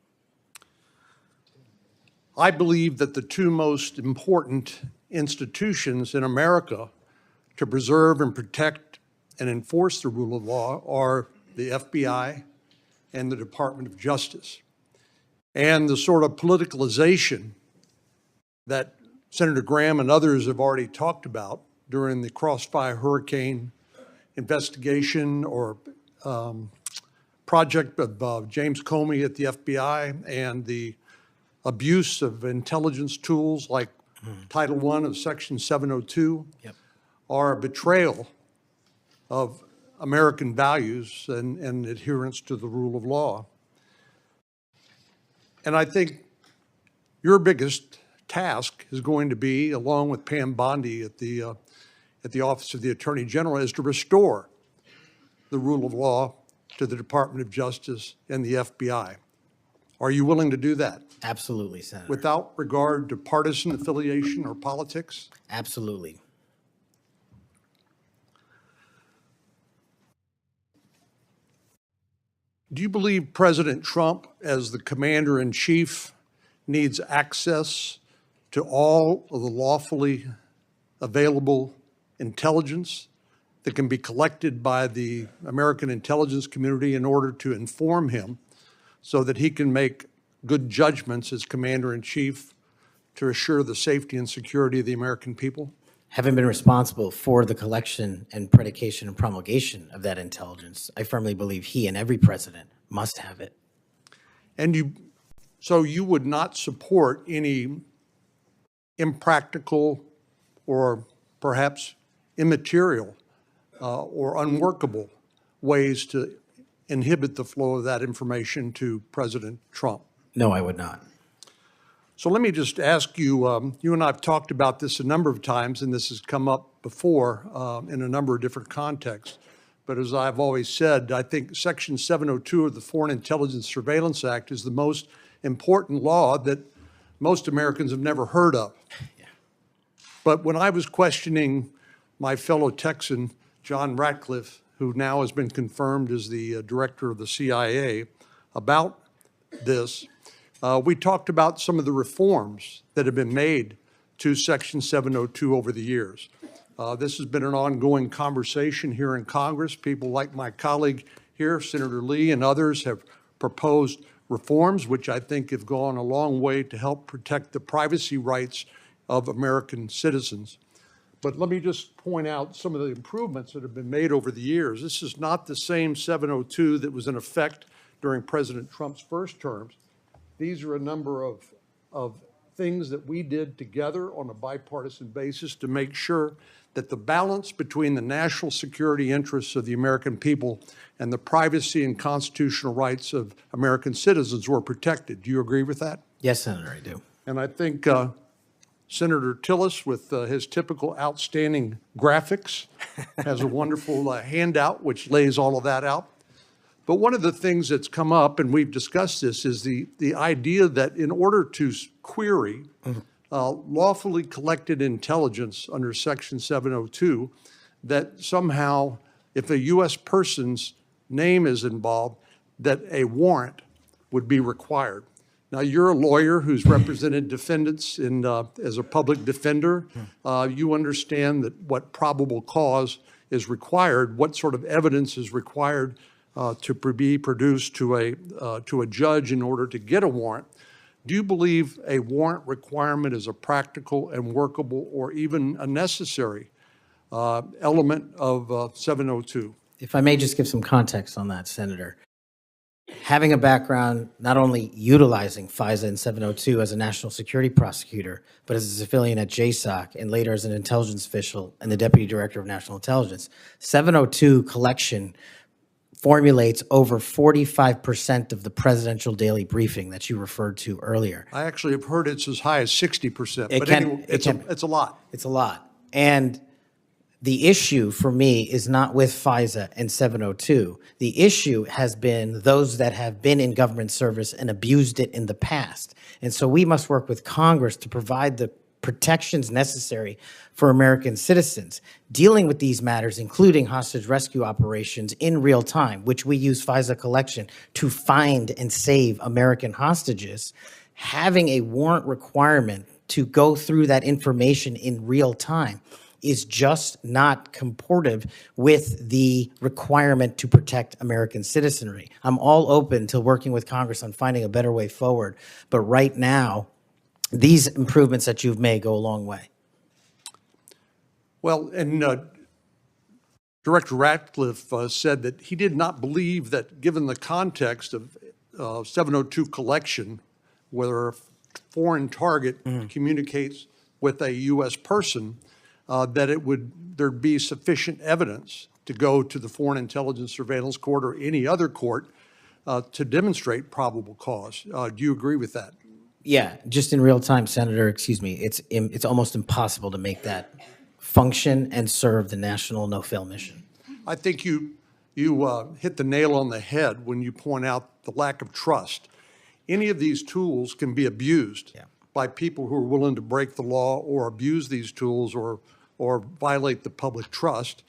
I believe that the 2 most important institutions in America to preserve and protect and enforce the rule of law are the FBI and the Department of Justice. And the sort of politicalization that Senator Graham and others have already talked about during the Crossfire Hurricane investigation or project of James Comey at the FBI, and the abuse of intelligence tools like Title I of Section 702 are a betrayal of American values and adherence to the rule of law. And I think your biggest task is going to be, along with Pam Bondi at the Office of the Attorney General, is to restore the rule of law to the Department of Justice and the FBI. Are you willing to do that? Absolutely, Senator. Without regard to partisan affiliation or politics? Absolutely. Do you believe President Trump, as the commander-in-chief, needs access to all of the lawfully available intelligence that can be collected by the American intelligence community in order to inform him so that he can make good judgments as commander-in-chief to assure the safety and security of the American people? Having been responsible for the collection and predication and promulgation of that intelligence, I firmly believe he and every president must have it. And so you would not support any impractical or perhaps immaterial or unworkable ways to inhibit the flow of that information to President Trump? No, I would not. So let me just ask you, you and I have talked about this a number of times, and this has come up before in a number of different contexts. But as I've always said, I think Section 702 of the Foreign Intelligence Surveillance Act is the most important law that most Americans have never heard of. Yeah. But when I was questioning my fellow Texan, John Ratcliffe, who now has been confirmed as the director of the CIA, about this, we talked about some of the reforms that have been made to Section 702 over the years. This has been an ongoing conversation here in Congress. People like my colleague here, Senator Lee, and others have proposed reforms, which I think have gone a long way to help protect the privacy rights of American citizens. But let me just point out some of the improvements that have been made over the years. This is not the same 702 that was in effect during President Trump's first terms. These are a number of things that we did together on a bipartisan basis to make sure that the balance between the national security interests of the American people and the privacy and constitutional rights of American citizens were protected. Do you agree with that? Yes, Senator, I do. And I think Senator Tillis, with his typical outstanding graphics, has a wonderful handout which lays all of that out. But one of the things that's come up, and we've discussed this, is the idea that in order to query lawfully collected intelligence under Section 702 that somehow, if a U.S. person's name is involved, that a warrant would be required. Now, you're a lawyer who's represented defendants as a public defender. You understand that what probable cause is required, what sort of evidence is required to be produced to a judge in order to get a warrant. Do you believe a warrant requirement is a practical and workable or even a necessary element of 702? If I may just give some context on that, Senator. Having a background not only utilizing FISA and 702 as a national security prosecutor, but as a civilian at JSOC and later as an intelligence official and the Deputy Director of National Intelligence, 702 collection formulates over 45% of the presidential daily briefing that you referred to earlier. I actually have heard it's as high as 60%, but anyway, it's a lot. It's a lot. And the issue for me is not with FISA and 702. The issue has been those that have been in government service and abused it in the past. And so we must work with Congress to provide the protections necessary for American citizens. Dealing with these matters, including hostage rescue operations in real time, which we use FISA collection to find and save American hostages, having a warrant requirement to go through that information in real time is just not comportive with the requirement to protect American citizenry. I'm all open to working with Congress on finding a better way forward, but right now, these improvements that you've made go a long way. Well, and Director Ratcliffe said that he did not believe that, given the context of 702 collection, whether a foreign target communicates with a U.S. person, that there'd be sufficient evidence to go to the Foreign Intelligence Surveillance Court or any other court to demonstrate probable cause. Do you agree with that? Yeah, just in real time, Senator, excuse me, it's almost impossible to make that function and serve the national no-fail mission. I think you hit the nail on the head when you point out the lack of trust. Any of these tools can be abused by people who are willing to break the law or abuse these tools or violate the public trust.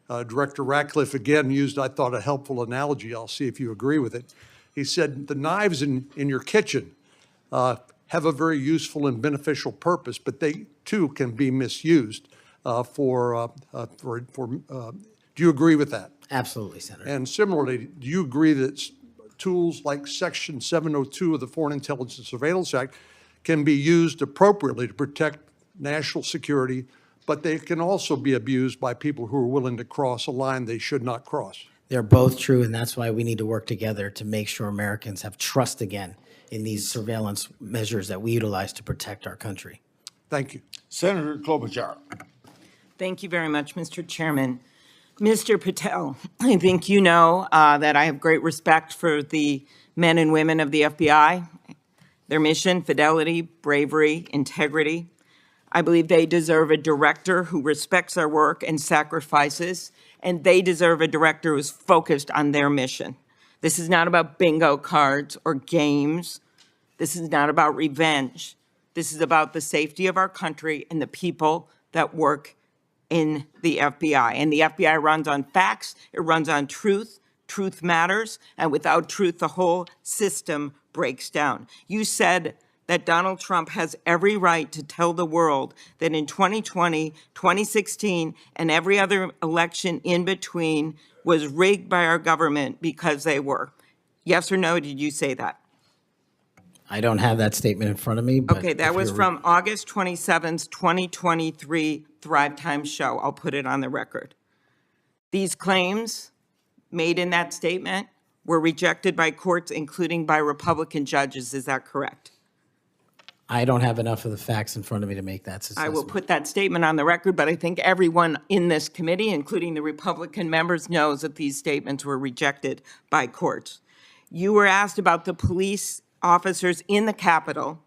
Director Ratcliffe again used, I thought, a helpful analogy. I'll see if you agree with it. He said the knives in your kitchen have a very useful and beneficial purpose, but they too can be misused do you agree with that? Absolutely, Senator. And similarly, do you agree that tools like Section 702 of the Foreign Intelligence Surveillance Act can be used appropriately to protect national security, but they can also be abused by people who are willing to cross a line they should not cross? They're both true, and that's why we need to work together to make sure Americans have trust again in these surveillance measures that we utilize to protect our country. Thank you. Senator Klobuchar. Thank you very much, Mr. Chairman. Mr. Patel, I think you know that I have great respect for the men and women of the FBI, their mission, fidelity, bravery, integrity. I believe they deserve a director who respects their work and sacrifices, and they deserve a director who's focused on their mission. This is not about bingo cards or games. This is not about revenge. This is about the safety of our country and the people that work in the FBI. And the FBI runs on facts, it runs on truth. Truth matters, and without truth, the whole system breaks down. You said that Donald Trump has every right to tell the world that in 2020, 2016, and every other election in between was rigged by our government because they were. Yes or no, did you say that? I don't have that statement in front of me. But okay, that was from August 27th, 2023 Thrive Time show. I'll put it on the record. These claims made in that statement were rejected by courts, including by Republican judges. Is that correct? I don't have enough of the facts in front of me to make that assessment. I will put that statement on the record, but I think everyone in this committee, including the Republican members, knows that these statements were rejected by courts. You were asked about the police officers in the Capitol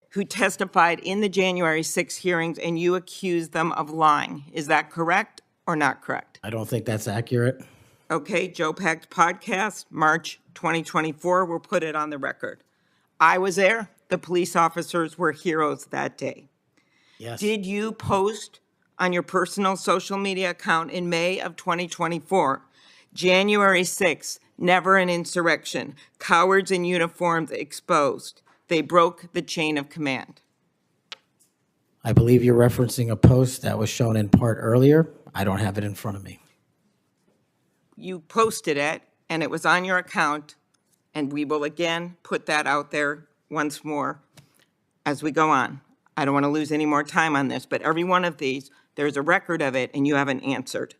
who testified in the January 6 hearings, and you accused them of lying. Is that correct or not correct? I don't think that's accurate. Okay, Joe Packed podcast, March 2024, we'll put it on the record. I was there, the police officers were heroes that day. Yes. Did you post on your personal social media account in May of 2024, January 6th, never an insurrection, cowards in uniforms exposed. They broke the chain of command. I believe you're referencing a post that was shown in part earlier. I don't have it in front of me. You posted it, and it was on your account, and we will again put that out there once more as we go on. I don't want to lose any more time on this, but every one of these, there's a record of it, and you haven't answered.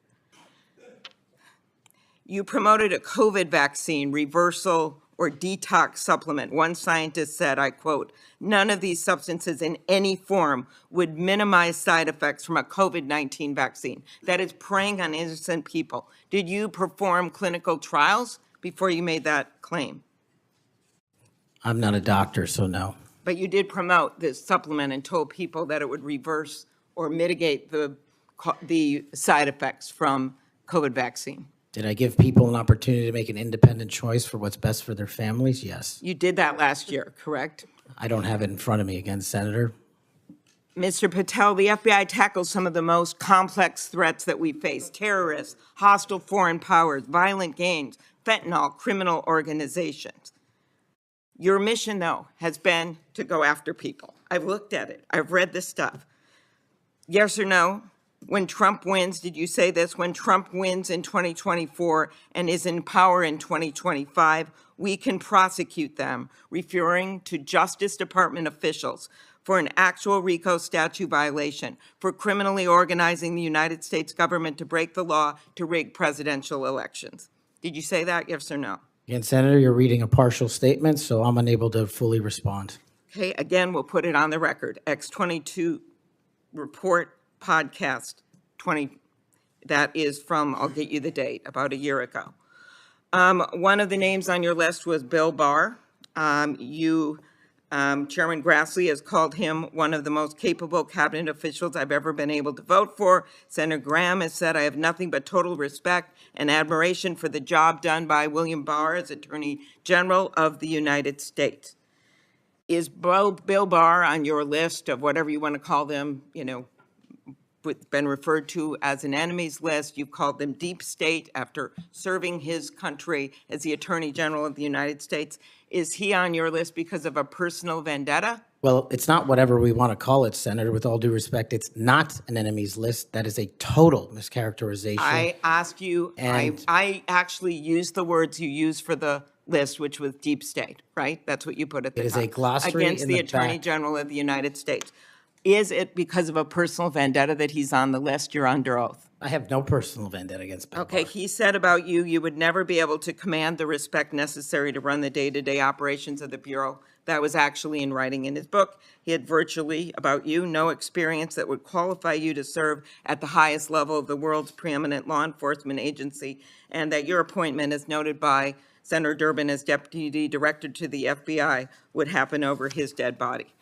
You promoted a COVID vaccine reversal or detox supplement. One scientist said, I quote, "None of these substances in any form would minimize side effects from a COVID-19 vaccine." That is preying on innocent people. Did you perform clinical trials before you made that claim? I'm not a doctor, so no. But you did promote this supplement and told people that it would reverse or mitigate the side effects from COVID vaccine. Did I give people an opportunity to make an independent choice for what's best for their families? Yes. You did that last year, correct? I don't have it in front of me again, Senator. Mr. Patel, the FBI tackles some of the most complex threats that we face: terrorists, hostile foreign powers, violent gangs, fentanyl, criminal organizations. Your mission, though, has been to go after people. I've looked at it. I've read this stuff. Yes or no? When Trump wins, did you say this? When Trump wins in 2024 and is in power in 2025, we can prosecute them, referring to Justice Department officials for an actual RICO statute violation for criminally organizing the United States government to break the law to rig presidential elections. Did you say that, yes or no? Again, Senator, you're reading a partial statement, so I'm unable to fully respond. Okay, again, we'll put it on the record. X22 report podcast 20, that is from, I'll get you the date, about a year ago. One of the names on your list was Bill Barr. Chairman Grassley has called him one of the most capable cabinet officials I've ever been able to vote for. Senator Graham has said, I have nothing but total respect and admiration for the job done by William Barr as Attorney General of the United States. Is Bill Barr on your list of whatever you want to call them, been referred to as an enemies list? You've called them deep state after serving his country as the Attorney General of the United States. Is he on your list because of a personal vendetta? Well, it's not whatever we want to call it, Senator. With all due respect, it's not an enemies list. That is a total mischaracterization. I asked you, And- I actually used the words you used for the list, which was deep state, right? That's what you put at the It is top. a glossary Against in the the Attorney back. General of the United States. Is it because of a personal vendetta that he's on the list? You're under oath. I have no personal vendetta against Bill Okay, Barr. he said about you, you would never be able to command the respect necessary to run the day-to-day operations of the Bureau. That was actually in writing in his book. He had virtually, about you, no experience that would qualify you to serve at the highest level of the world's preeminent law enforcement agency, and that your appointment, as noted by Senator Durbin as Deputy Director to the FBI, would happen over his dead body.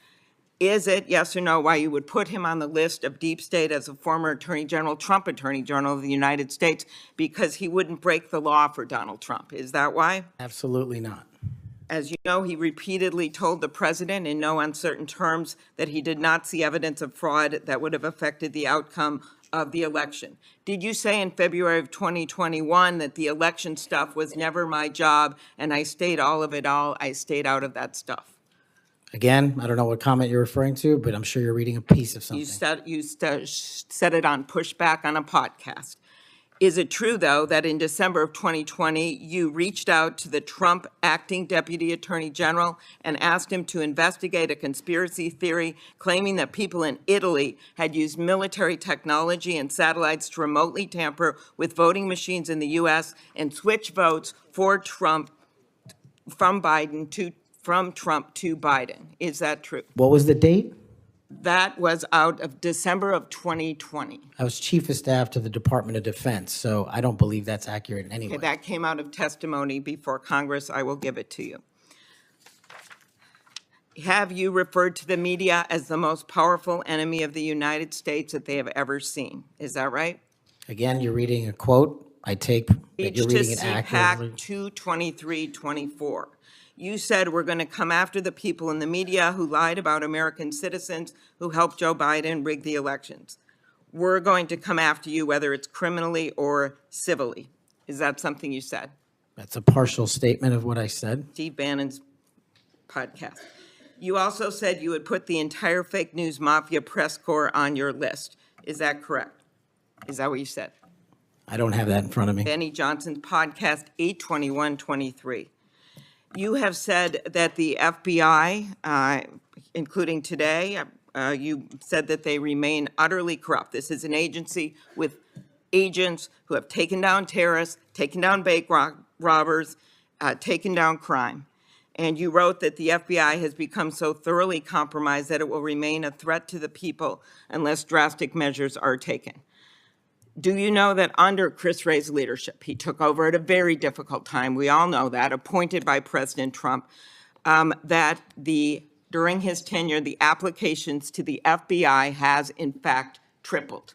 Is it, yes or no, why you would put him on the list of deep state as a former Attorney General, Trump Attorney General of the United States, because he wouldn't break the law for Donald Trump? Is that why? Absolutely not. As you know, he repeatedly told the president in no uncertain terms that he did not see evidence of fraud that would have affected the outcome of the election. Did you say in February of 2021 that the election stuff was never my job and I stayed out of that stuff? Again, I don't know what comment you're referring to, but I'm sure you're reading a piece of something. You said it on Pushback on a podcast. Is it true, though, that in December of 2020, you reached out to the Trump acting Deputy Attorney General and asked him to investigate a conspiracy theory claiming that people in Italy had used military technology and satellites to remotely tamper with voting machines in the U.S. and switch votes for Trump from Trump to Biden? Is that true? What was the date? That was out of December of 2020. I was Chief of Staff to the Department of Defense, so I don't believe that's accurate in any way. Okay, that came out of testimony before Congress. I will give it to you. Have you referred to the media as the most powerful enemy of the United States that they have ever seen? Is that right? Again, you're reading a quote. I take that you're reading it CPAC accurately. 22324. You said we're going to come after the people in the media who lied about American citizens who helped Joe Biden rig the elections. We're going to come after you, whether it's criminally or civilly. Is that something you said? That's a partial statement of what I said. Steve Bannon's podcast. You also said you would put the entire fake news mafia press corps on your list. Is that correct? Is that what you said? I don't have that in front of me. Benny Johnson's podcast, 8/21/23. You have said that the FBI, including today, you said that they remain utterly corrupt. This is an agency with agents who have taken down terrorists, taken down bank robbers, taken down crime. And you wrote that the FBI has become so thoroughly compromised that it will remain a threat to the people unless drastic measures are taken. Do you know that under Chris Wray's leadership, he took over at a very difficult time, we all know that, appointed by President Trump, that during his tenure, the applications to the FBI has in fact tripled?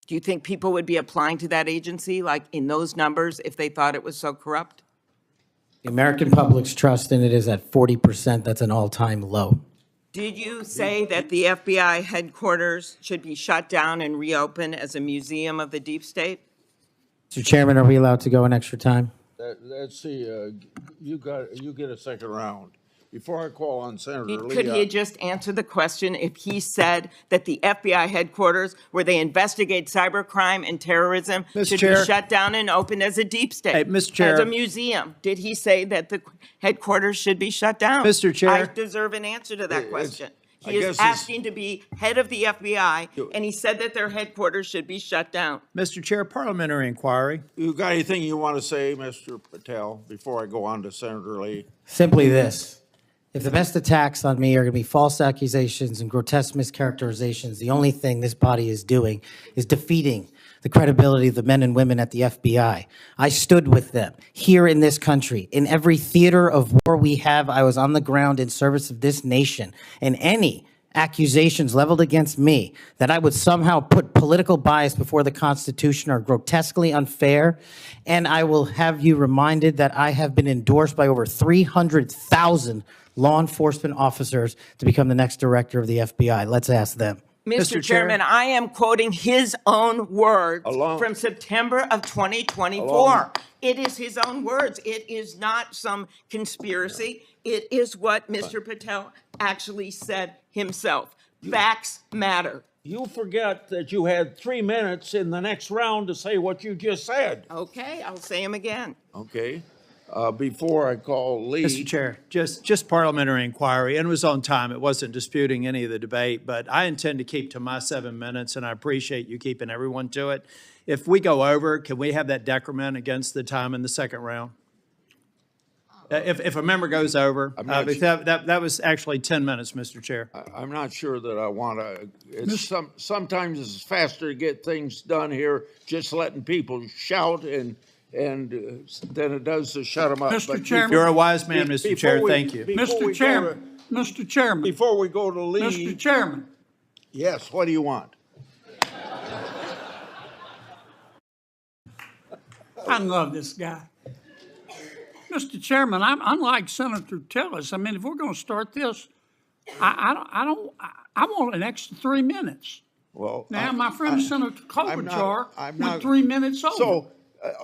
Do you think people would be applying to that agency, like in those numbers, if they thought it was so corrupt? The American public's trust in it is at 40%. That's an all-time low. Did you say that the FBI headquarters should be shut down and reopened as a museum of the deep state? Mr. Chairman, are we allowed to go an extra time? Let's see, you get a second round. Before I call on Senator Lee. Could he just answer the question if he said that the FBI headquarters, where they investigate cybercrime and terrorism, should be shut down and opened as a deep state? Hey, Mr. Chair. As a museum. Did he say that the headquarters should be shut down? Mr. Chair. I deserve an answer to that question. He is guess asking to be head of the FBI, and he said that their headquarters should be shut down. Mr. Chair, parliamentary inquiry. You got anything you want to say, Mr. Patel, before I go on to Senator Lee? Simply this. If the best attacks on me are going to be false accusations and grotesque mischaracterizations, the only thing this body is doing is defeating the credibility of the men and women at the FBI. I stood with them here in this country. In every theater of war we have, I was on the ground in service of this nation. And any accusations leveled against me that I would somehow put political bias before the Constitution are grotesquely unfair. And I will have you reminded that I have been endorsed by over 300,000 law enforcement officers to become the next director of the FBI. Let's ask them. Mr. Chairman, I am quoting his own words from September of 2024. It is his own words. It is not some conspiracy. It is what Mr. Patel actually said himself. Facts matter. You forget that you had 3 minutes in the next round to say what you just said. Okay, I'll say them again. Okay. Before I call Lee. Mr. Chair, just parliamentary inquiry, and it was on time. It wasn't disputing any of the debate, but I intend to keep to my 7 minutes, and I appreciate you keeping everyone to it. If we go over, can we have that decrement against the time in the second round? If a member goes over, that was actually 10 minutes, Mr. Chair. I'm not sure that I want to. Sometimes it's faster to get things done here, just letting people shout and than it does to shut them up. Mr. Chairman. You're a wise man, Mr. Chair. Thank you. Mr. Chairman. Before we go to Lee. Mr. Chairman. Yes, what do you want? I love this guy. Mr. Chairman, I'm unlike Senator Tillis. I mean, if we're going to start this, I want an extra 3 minutes. Well, now, my friend Senator Klobuchar went 3 minutes over. So,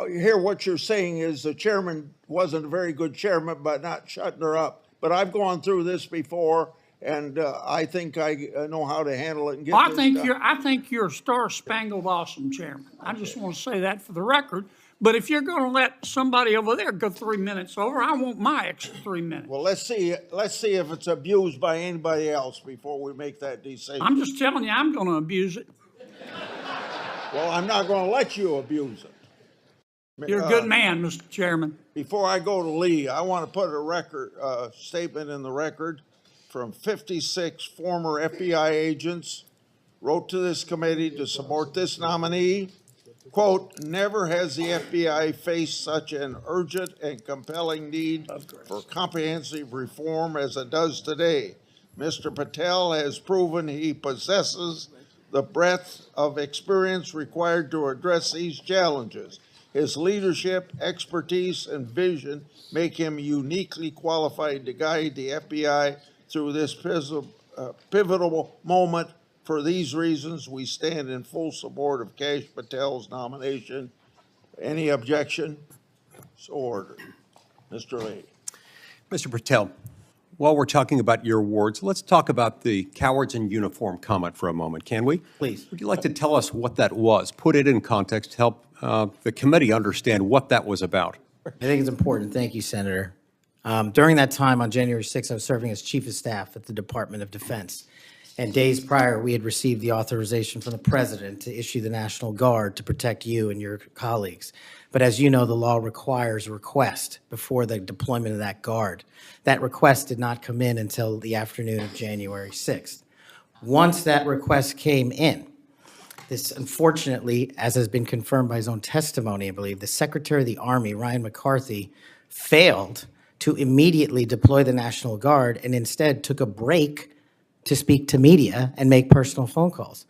here what you're saying is the chairman wasn't a very good chairman by not shutting her up. But I've gone through this before, and I think I know how to handle it and get this done. I think you're a star-spangled awesome chairman. I just want to say that for the record. But if you're going to let somebody over there go 3 minutes over, I want my extra 3 minutes. Well, let's see if it's abused by anybody else before we make that decision. I'm just telling you, I'm going to abuse it. Well, I'm not going to let you abuse it. You're a good man, Mr. Chairman. Before I go to Lee, I want to put a statement in the record from 56 former FBI agents wrote to this committee to support this nominee. Quote, never has the FBI faced such an urgent and compelling need for comprehensive reform as it does today. Mr. Patel has proven he possesses the breadth of experience required to address these challenges. His leadership, expertise, and vision make him uniquely qualified to guide the FBI through this pivotal moment. For these reasons, we stand in full support of Kash Patel's nomination. Any objection? So ordered. Mr. Lee. Mr. Patel, while we're talking about your awards, let's talk about the cowards in uniform comment for a moment, can we? Please. Would you like to tell us what that was? Put it in context to help the committee understand what that was about. I think it's important. Thank you, Senator. During that time on January 6th, I was serving as Chief of Staff at the Department of Defense. And days prior, we had received the authorization from the President to issue the National Guard to protect you and your colleagues. But as you know, the law requires a request before the deployment of that guard. That request did not come in until the afternoon of January 6th. Once that request came in, this, unfortunately, as has been confirmed by his own testimony, I believe, the Secretary of the Army, Ryan McCarthy, failed to immediately deploy the National Guard and instead took a break to speak to media and make personal phone calls.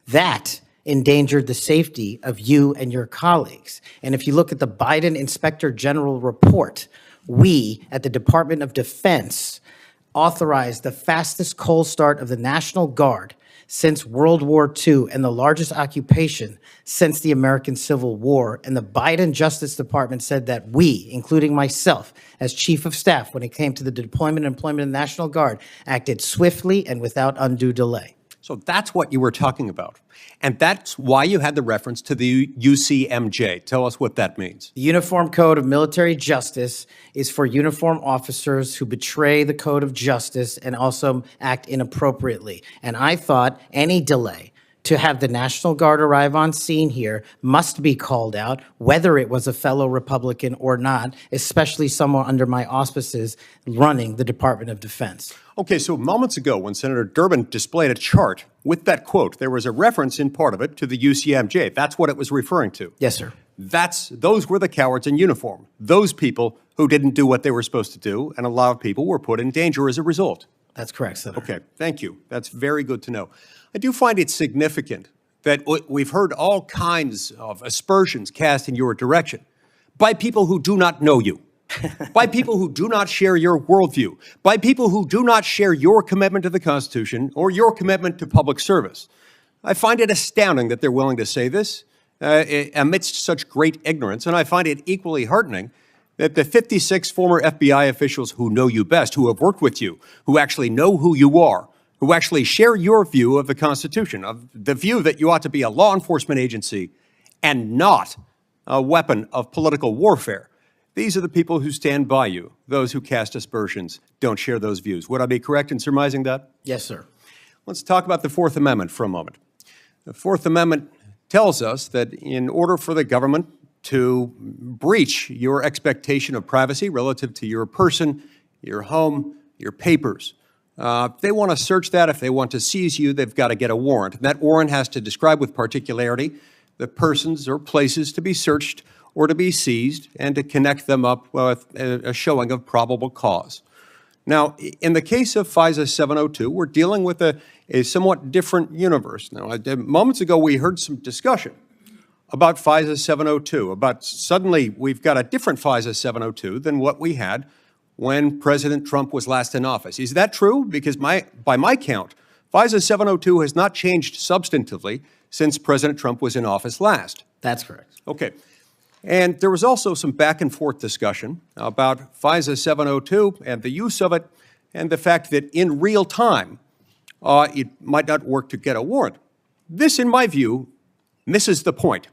That endangered the safety of you and your colleagues. And if you look at the Biden Inspector General report, we at the Department of Defense authorized the fastest cold start of the National Guard since World War II and the largest occupation since the American Civil War. And the Biden Justice Department said that we, including myself, as Chief of Staff, when it came to the deployment and employment of the National Guard, acted swiftly and without undue delay. So that's what you were talking about. And that's why you had the reference to the UCMJ. Tell us what that means. The Uniform Code of Military Justice is for uniform officers who betray the code of justice and also act inappropriately. And I thought any delay to have the National Guard arrive on scene here must be called out, whether it was a fellow Republican or not, especially someone under my auspices running the Department of Defense. Okay, so moments ago when Senator Durbin displayed a chart with that quote, there was a reference in part of it to the UCMJ. That's what it was referring to. Yes, sir. Those were the cowards in uniform. Those people who didn't do what they were supposed to do, and a lot of people were put in danger as a result. That's correct, Senator. Okay, thank you. That's very good to know. I do find it significant that we've heard all kinds of aspersions cast in your direction by people who do not know you, by people who do not share your worldview, by people who do not share your commitment to the Constitution or your commitment to public service. I find it astounding that they're willing to say this amidst such great ignorance, and I find it equally heartening that the 56 former FBI officials who know you best, who have worked with you, who actually know who you are, who actually share your view of the Constitution, of the view that you ought to be a law enforcement agency and not a weapon of political warfare. These are the people who stand by you. Those who cast aspersions don't share those views. Would I be correct in surmising that? Yes, sir. Let's talk about the Fourth Amendment for a moment. The Fourth Amendment tells us that in order for the government to breach your expectation of privacy relative to your person, your home, your papers, if they want to search that, if they want to seize you, they've got to get a warrant. And that warrant has to describe with particularity the persons or places to be searched or to be seized and to connect them up with a showing of probable cause. Now, in the case of FISA 702, we're dealing with a somewhat different universe. Now, moments ago, we heard some discussion about FISA 702, about suddenly we've got a different FISA 702 than what we had when President Trump was last in office. Is that true? Because by my count, FISA 702 has not changed substantively since President Trump was in office last. That's correct. Okay. And there was also some back and forth discussion about FISA 702 and the use of it and the fact that in real time, it might not work to get a warrant. This, in my view, misses the point.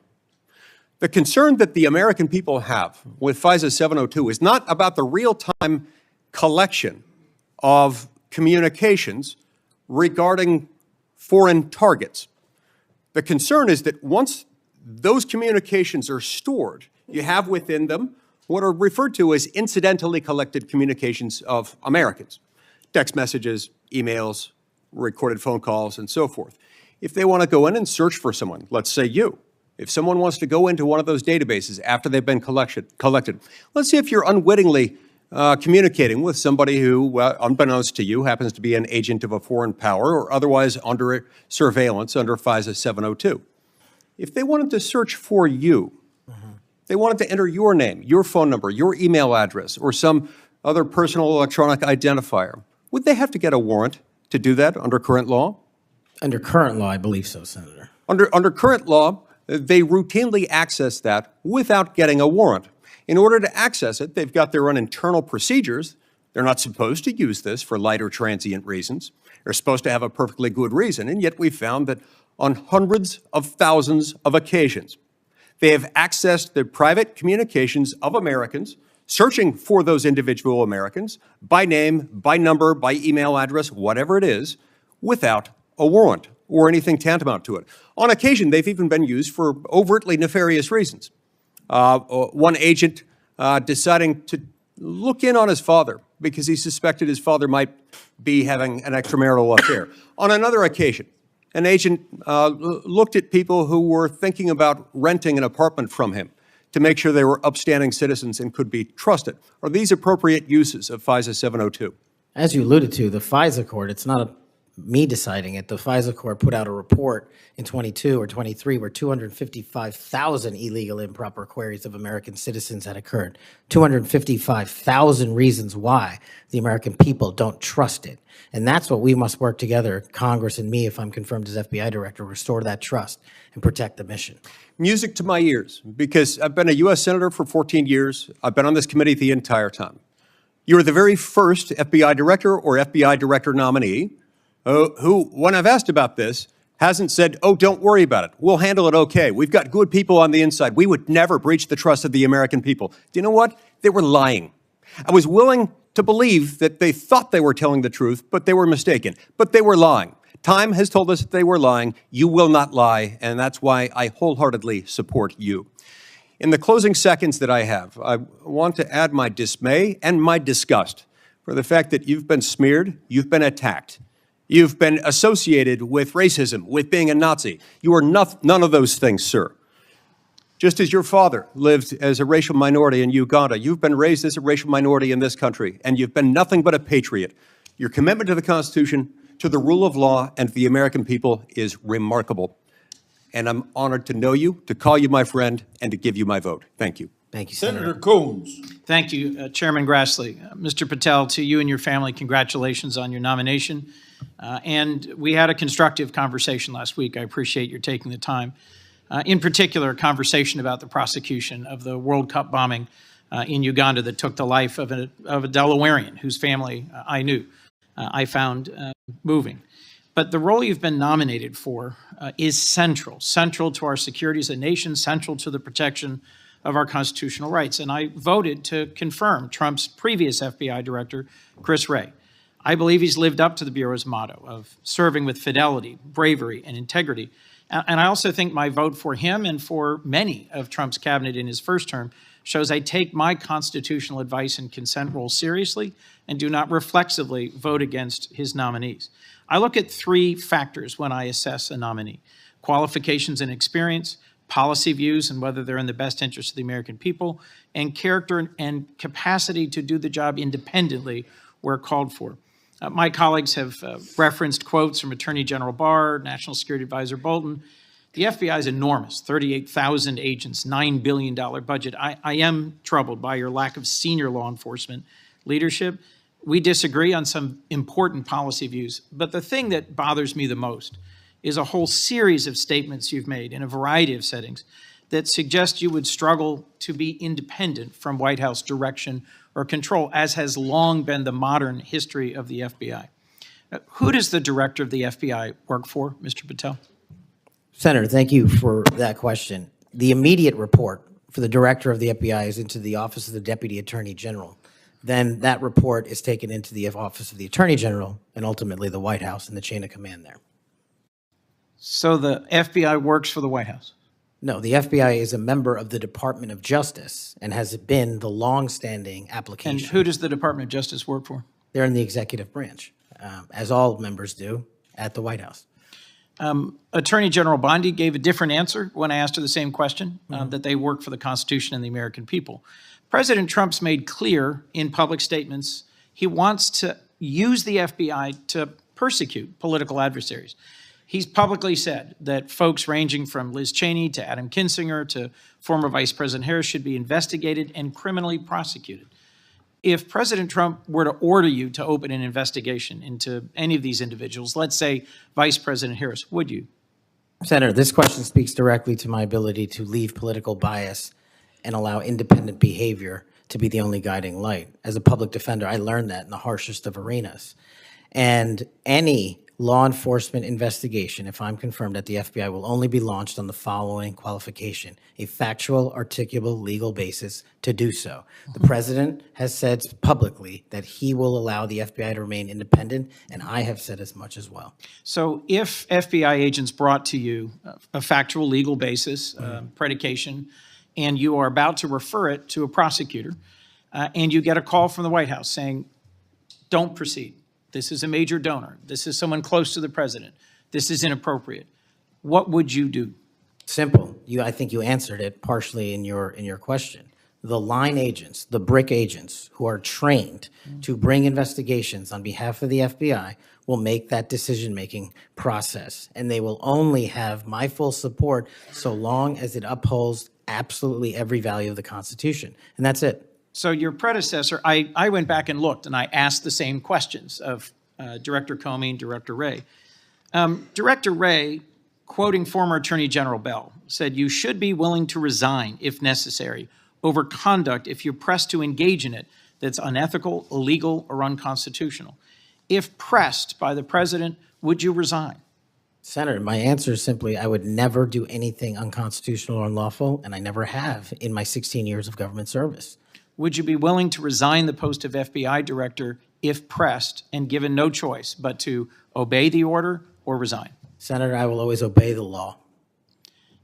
The concern that the American people have with FISA 702 is not about the real-time collection of communications regarding foreign targets. The concern is that once those communications are stored, you have within them what are referred to as incidentally collected communications of Americans, text messages, emails, recorded phone calls, and so forth. If they want to go in and search for someone, let's say you, if someone wants to go into one of those databases after they've been collected, let's say if you're unwittingly communicating with somebody who, unbeknownst to you, happens to be an agent of a foreign power or otherwise under surveillance under FISA 702. If they wanted to search for you, they wanted to enter your name, your phone number, your email address, or some other personal electronic identifier, would they have to get a warrant to do that under current law? Under current law, I believe so, Senator. Under current law, they routinely access that without getting a warrant. In order to access it, they've got their own internal procedures. They're not supposed to use this for light or transient reasons. They're supposed to have a perfectly good reason, and yet we've found that on hundreds of thousands of occasions, they have accessed the private communications of Americans, searching for those individual Americans by name, by number, by email address, whatever it is, without a warrant or anything tantamount to it. On occasion, they've even been used for overtly nefarious reasons. One agent deciding to look in on his father because he suspected his father might be having an extramarital affair. On another occasion, an agent looked at people who were thinking about renting an apartment from him to make sure they were upstanding citizens and could be trusted. Are these appropriate uses of FISA 702? As you alluded to, the FISA court, it's not me deciding it. The FISA court put out a report in 22 or 23 where 255,000 illegal improper queries of American citizens had occurred. 255,000 reasons why the American people don't trust it. And that's what we must work together, Congress and me, if I'm confirmed as FBI director, restore that trust and protect the mission. Music to my ears, because I've been a U.S. Senator for 14 years. I've been on this committee the entire time. You were the very first FBI director or FBI director nominee who, when I've asked about this, hasn't said, oh, don't worry about it. We'll handle it okay. We've got good people on the inside. We would never breach the trust of the American people. Do you know what? They were lying. I was willing to believe that they thought they were telling the truth, but they were mistaken. But they were lying. Time has told us that they were lying. You will not lie, and that's why I wholeheartedly support you. In the closing seconds that I have, I want to add my dismay and my disgust for the fact that you've been smeared, you've been attacked. You've been associated with racism, with being a Nazi. You are none of those things, sir. Just as your father lived as a racial minority in Uganda, you've been raised as a racial minority in this country, and you've been nothing but a patriot. Your commitment to the Constitution, to the rule of law, and to the American people is remarkable. And I'm honored to know you, to call you my friend, and to give you my vote. Thank you. Thank you, Senator. Senator Coons. Thank you, Chairman Grassley. Mr. Patel, to you and your family, congratulations on your nomination. And we had a constructive conversation last week. I appreciate your taking the time. In particular, a conversation about the prosecution of the World Cup bombing in Uganda that took the life of a Delawarean whose family I knew. I found moving. But the role you've been nominated for is central to our security as a nation, central to the protection of our constitutional rights. And I voted to confirm Trump's previous FBI director, Chris Wray. I believe he's lived up to the Bureau's motto of serving with fidelity, bravery, and integrity. And I also think my vote for him and for many of Trump's cabinet in his first term shows I take my constitutional advice and consent role seriously and do not reflexively vote against his nominees. I look at three factors when I assess a nominee: qualifications and experience, policy views and whether they're in the best interest of the American people, and character and capacity to do the job independently where called for. My colleagues have referenced quotes from Attorney General Barr, National Security Advisor Bolton. The FBI is enormous, 38,000 agents, $9 billion budget. I am troubled by your lack of senior law enforcement leadership. We disagree on some important policy views, but the thing that bothers me the most is a whole series of statements you've made in a variety of settings that suggest you would struggle to be independent from White House direction or control, as has long been the modern history of the FBI. Who does the director of the FBI work for, Mr. Patel? Senator, thank you for that question. The immediate report for the director of the FBI is into the Office of the Deputy Attorney General. Then that report is taken into the Office of the Attorney General and ultimately the White House and the chain of command there. So the FBI works for the White House? No, the FBI is a member of the Department of Justice and has been the long-standing application. And who does the Department of Justice work for? They're in the executive branch, as all members do at the White House. Attorney General Bondi gave a different answer when I asked her the same question, that they work for the Constitution and the American people. President Trump's made clear in public statements he wants to use the FBI to persecute political adversaries. He's publicly said that folks ranging from Liz Cheney to Adam Kinzinger to former Vice President Harris should be investigated and criminally prosecuted. If President Trump were to order you to open an investigation into any of these individuals, let's say Vice President Harris, would you? Senator, this question speaks directly to my ability to leave political bias and allow independent behavior to be the only guiding light. As a public defender, I learned that in the harshest of arenas. And any law enforcement investigation, if I'm confirmed at the FBI, will only be launched on the following qualification: a factual, articulable, legal basis to do so. The president has said publicly that he will allow the FBI to remain independent, and I have said as much as well. So if FBI agents brought to you a factual legal basis, predication, and you are about to refer it to a prosecutor, and you get a call from the White House saying, don't proceed. This is a major donor. This is someone close to the president. This is inappropriate. What would you do? Simple. I think you answered it partially in your question. The line agents, the brick agents who are trained to bring investigations on behalf of the FBI will make that decision-making process, and they will only have my full support so long as it upholds absolutely every value of the Constitution, and that's it. So your predecessor, I went back and looked, and I asked the same questions of Director Comey and Director Wray. Director Wray, quoting former Attorney General Bell, said, "You should be willing to resign, if necessary, over conduct if you're pressed to engage in it that's unethical, illegal, or unconstitutional." If pressed by the president, would you resign? Senator, my answer is simply, I would never do anything unconstitutional or unlawful, and I never have in my 16 years of government service. Would you be willing to resign the post of FBI director if pressed and given no choice but to obey the order or resign? Senator, I will always obey the law.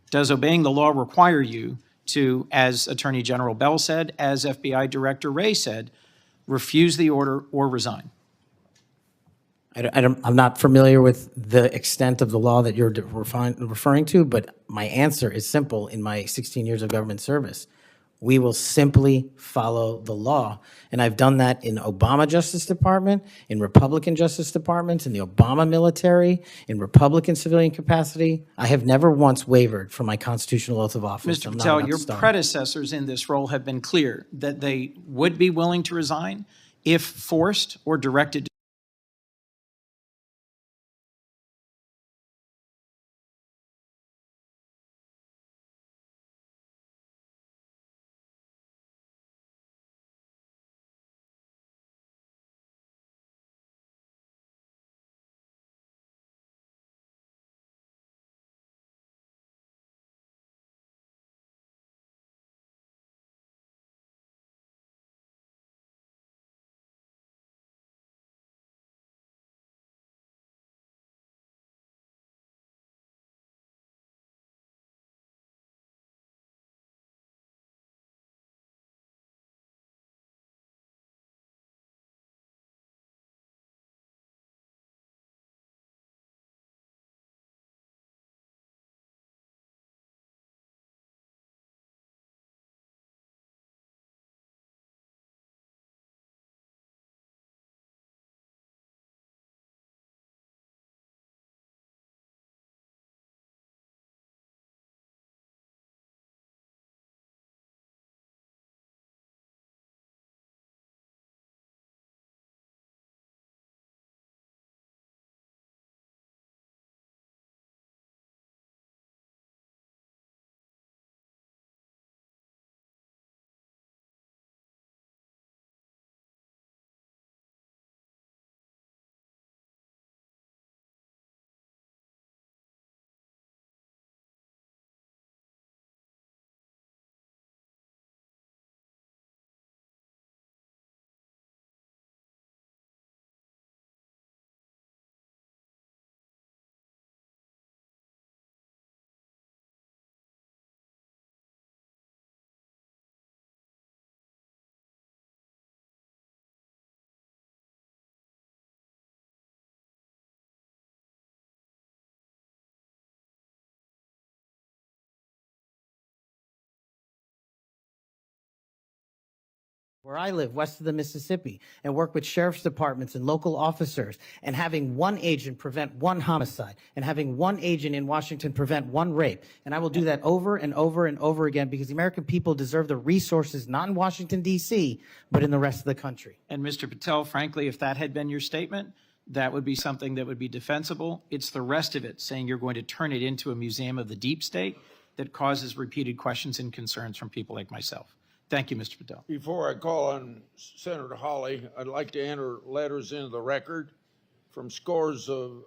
Does obeying the law require you to, as Attorney General Bell said, as FBI Director Wray said, refuse the order or resign? I'm not familiar with the extent of the law that you're referring to, but my answer is simple in my 16 years of government service. We will simply follow the law. And I've done that in Obama Justice Department, in Republican Justice Departments, in the Obama military, in Republican civilian capacity. I have never once wavered from my constitutional oath of office. Mr. Patel, your predecessors in this role have been clear that they would be willing to resign if forced or directed where I live, west of the Mississippi, and work with sheriff's departments and local officers, and having one agent prevent one homicide, and having one agent in Washington prevent one rape. And I will do that over and over and over again because the American people deserve the resources, not in Washington, D.C., but in the rest of the country. And Mr. Patel, frankly, if that had been your statement, that would be something that would be defensible. It's the rest of it, saying you're going to turn it into a museum of the deep state, that causes repeated questions and concerns from people like myself. Thank you, Mr. Patel. Before I call on Senator Hawley, I'd like to enter letters into the record from scores of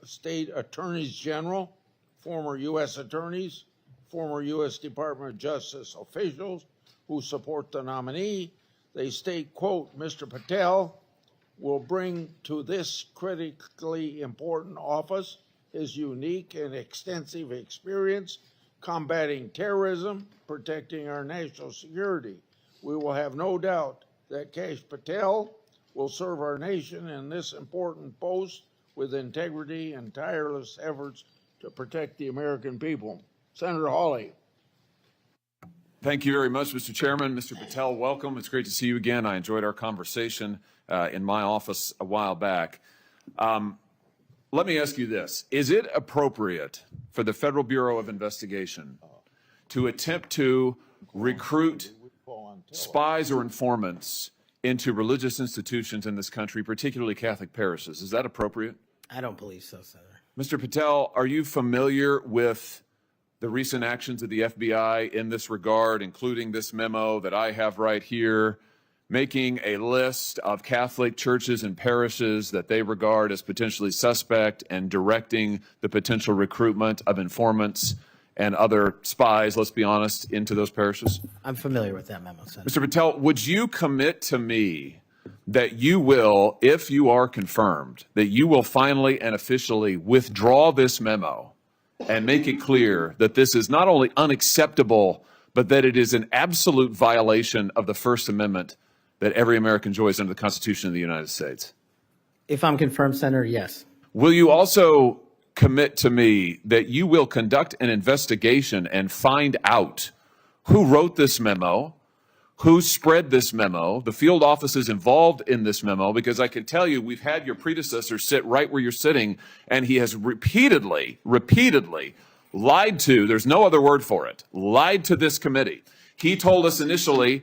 state attorneys general, former U.S. attorneys, former U.S. Department of Justice officials who support the nominee. They state, quote, Mr. Patel will bring to this critically important office his unique and extensive experience combating terrorism, protecting our national security. We will have no doubt that Kash Patel will serve our nation in this important post with integrity and tireless efforts to protect the American people. Senator Hawley. Thank you very much, Mr. Chairman. Mr. Patel, welcome. It's great to see you again. I enjoyed our conversation in my office a while back. Let me ask you this. Is it appropriate for the Federal Bureau of Investigation to attempt to recruit spies or informants into religious institutions in this country, particularly Catholic parishes? Is that appropriate? I don't believe so, Senator. Mr. Patel, are you familiar with the recent actions of the FBI in this regard, including this memo that I have right here, making a list of Catholic churches and parishes that they regard as potentially suspect and directing the potential recruitment of informants and other spies, let's be honest, into those parishes? I'm familiar with that memo, Senator. Mr. Patel, would you commit to me that you will, if you are confirmed, that you will finally and officially withdraw this memo and make it clear that this is not only unacceptable, but that it is an absolute violation of the First Amendment that every American enjoys under the Constitution of the United States? If I'm confirmed, Senator, yes. Will you also commit to me that you will conduct an investigation and find out who wrote this memo, who spread this memo, the field offices involved in this memo? Because I can tell you, we've had your predecessor sit right where you're sitting, and he has repeatedly lied to, there's no other word for it, lied to this committee. He told us initially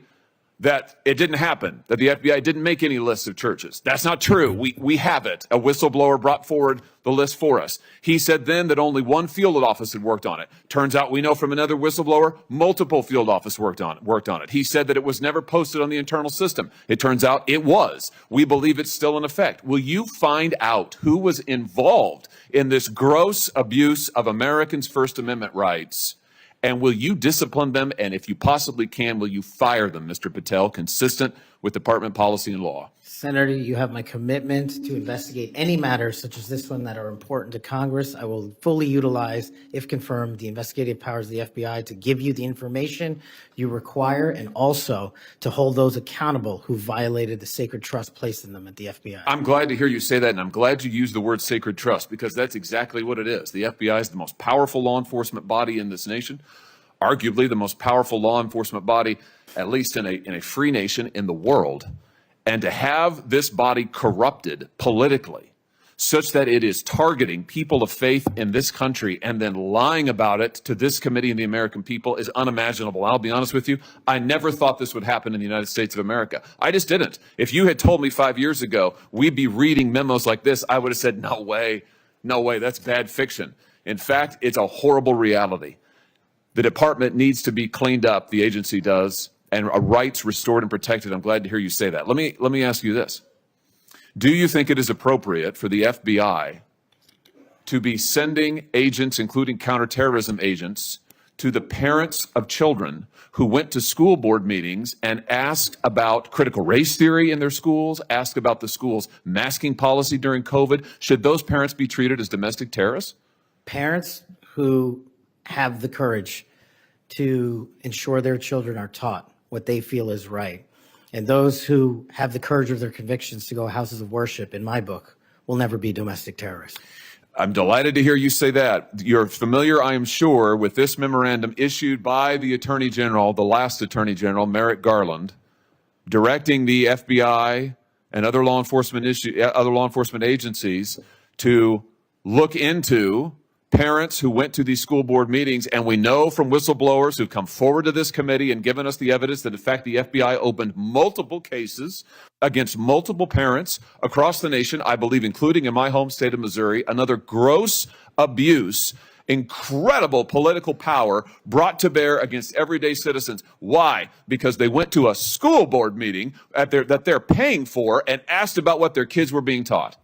that it didn't happen, that the FBI didn't make any lists of churches. That's not true. We have it. A whistleblower brought forward the list for us. He said then that only one field office had worked on it. Turns out we know from another whistleblower, multiple field offices worked on it. He said that it was never posted on the internal system. It turns out it was. We believe it's still in effect. Will you find out who was involved in this gross abuse of Americans' First Amendment rights? And will you discipline them? And if you possibly can, will you fire them, Mr. Patel, consistent with department policy and law? Senator, you have my commitment to investigate any matters such as this one that are important to Congress. I will fully utilize, if confirmed, the investigative powers of the FBI to give you the information you require and also to hold those accountable who violated the sacred trust placed in them at the FBI. I'm glad to hear you say that, and I'm glad you used the word sacred trust, because that's exactly what it is. The FBI is the most powerful law enforcement body in this nation, arguably the most powerful law enforcement body, at least in a free nation in the world. And to have this body corrupted politically such that it is targeting people of faith in this country and then lying about it to this committee and the American people is unimaginable. I'll be honest with you. I never thought this would happen in the United States of America. I just didn't. If you had told me 5 years ago we'd be reading memos like this, I would have said, no way, that's bad fiction. In fact, it's a horrible reality. The department needs to be cleaned up, the agency does, and rights restored and protected. I'm glad to hear you say that. Let me ask you this. Do you think it is appropriate for the FBI to be sending agents, including counterterrorism agents, to the parents of children who went to school board meetings and asked about critical race theory in their schools, asked about the school's masking policy during COVID? Should those parents be treated as domestic terrorists? Parents who have the courage to ensure their children are taught what they feel is right, and those who have the courage of their convictions to go houses of worship, in my book, will never be domestic terrorists. I'm delighted to hear you say that. You're familiar, I am sure, with this memorandum issued by the Attorney General, the last Attorney General, Merrick Garland, directing the FBI and other law enforcement agencies to look into parents who went to these school board meetings. And we know from whistleblowers who've come forward to this committee and given us the evidence that, in fact, the FBI opened multiple cases against multiple parents across the nation, I believe, including in my home state of Missouri. Another gross abuse, incredible political power brought to bear against everyday citizens. Why? Because they went to a school board meeting that they're paying for and asked about what their kids were being taught.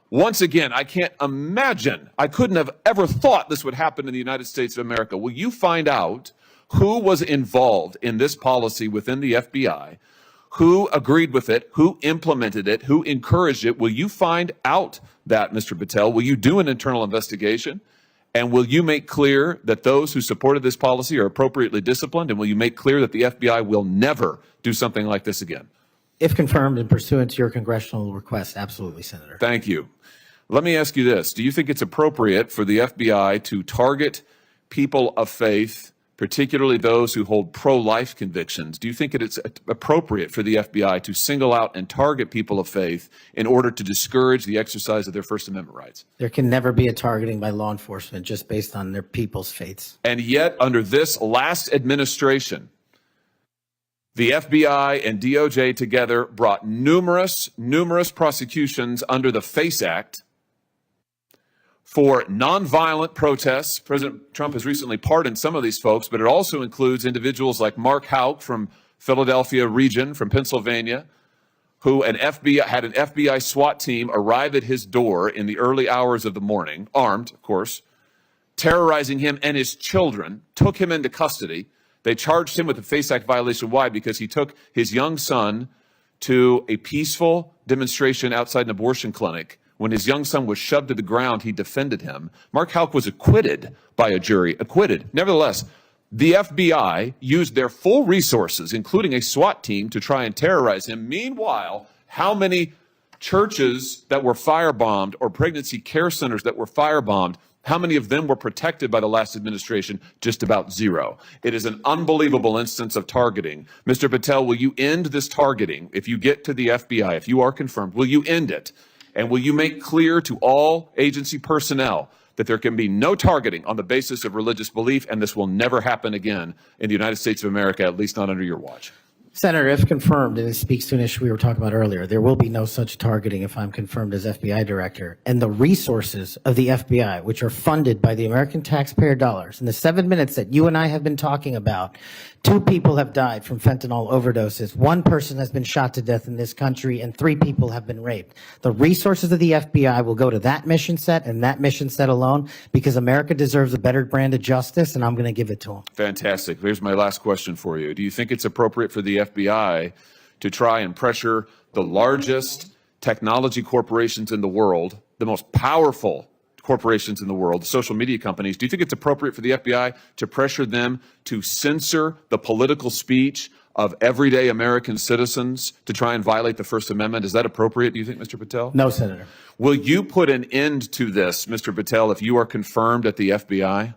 Once again, I can't imagine, I couldn't have ever thought this would happen in the United States of America. Will you find out who was involved in this policy within the FBI, who agreed with it, who implemented it, who encouraged it? Will you find out that, Mr. Patel? Will you do an internal investigation? And will you make clear that those who supported this policy are appropriately disciplined? And will you make clear that the FBI will never do something like this again? If confirmed and pursuant to your congressional request, absolutely, Senator. Thank you. Let me ask you this. Do you think it's appropriate for the FBI to target people of faith, particularly those who hold pro-life convictions? Do you think it's appropriate for the FBI to single out and target people of faith in order to discourage the exercise of their First Amendment rights? There can never be a targeting by law enforcement just based on their people's faiths. And yet, under this last administration, the FBI and DOJ together brought numerous prosecutions under the FACE Act for nonviolent protests. President Trump has recently pardoned some of these folks, but it also includes individuals like Mark Houck from Philadelphia region, from Pennsylvania, who had an FBI SWAT team arrive at his door in the early hours of the morning, armed, of course, terrorizing him and his children, took him into custody. They charged him with a FACE Act violation. Why? Because he took his young son to a peaceful demonstration outside an abortion clinic. When his young son was shoved to the ground, he defended him. Mark Houck was acquitted by a jury, acquitted. Nevertheless, the FBI used their full resources, including a SWAT team, to try and terrorize him. Meanwhile, how many churches that were firebombed or pregnancy care centers that were firebombed, how many of them were protected by the last administration? Just about zero. It is an unbelievable instance of targeting. Mr. Patel, will you end this targeting? If you get to the FBI, if you are confirmed, will you end it? And will you make clear to all agency personnel that there can be no targeting on the basis of religious belief, and this will never happen again in the United States of America, at least not under your watch? Senator, if confirmed, and it speaks to an issue we were talking about earlier, there will be no such targeting if I'm confirmed as FBI director. And the resources of the FBI, which are funded by the American taxpayer dollars, in the 7 minutes that you and I have been talking about, 2 people have died from fentanyl overdoses, 1 person has been shot to death in this country, and 3 people have been raped. The resources of the FBI will go to that mission set and that mission set alone, because America deserves a better brand of justice, and I'm going to give it to them. Fantastic. Here's my last question for you. Do you think it's appropriate for the FBI to try and pressure the largest technology corporations in the world, the most powerful corporations in the world, the social media companies? Do you think it's appropriate for the FBI to pressure them to censor the political speech of everyday American citizens to try and violate the First Amendment? Is that appropriate, do you think, Mr. Patel? No, Senator. Will you put an end to this, Mr. Patel, if you are confirmed at the FBI?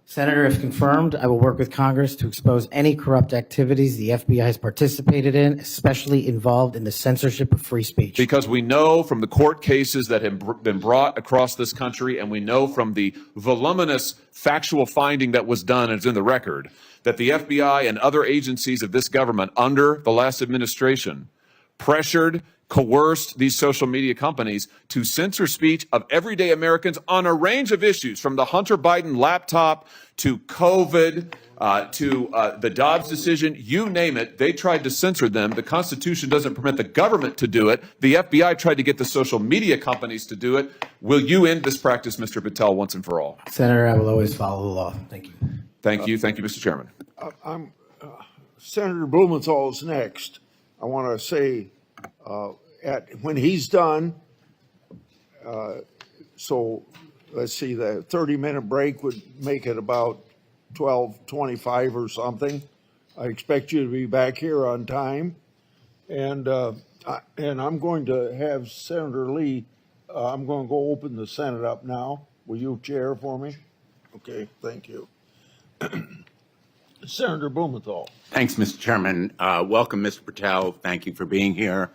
Senator, if confirmed, I will work with Congress to expose any corrupt activities the FBI has participated in, especially involved in the censorship of free speech. Because we know from the court cases that have been brought across this country, and we know from the voluminous factual finding that was done, and it's in the record, that the FBI and other agencies of this government under the last administration pressured, coerced these social media companies to censor speech of everyday Americans on a range of issues, from the Hunter Biden laptop to COVID, to the Dobbs decision, you name it, they tried to censor them. The Constitution doesn't permit the government to do it. The FBI tried to get the social media companies to do it. Will you end this practice, Mr. Patel, once and for all? Senator, I will always follow the law. Thank you. Thank you. Thank you, Mr. Chairman. Senator Blumenthal is next. I want to say, when he's done, so let's see, the 30-minute break would make it about 12:25 or something. I expect you to be back here on time, and I'm going to have Senator Lee. I'm going to go open the Senate up now. Will you chair for me? Okay, thank you. Senator Blumenthal. Thanks, Mr. Chairman. Welcome, Mr. Patel. Thank you for being here.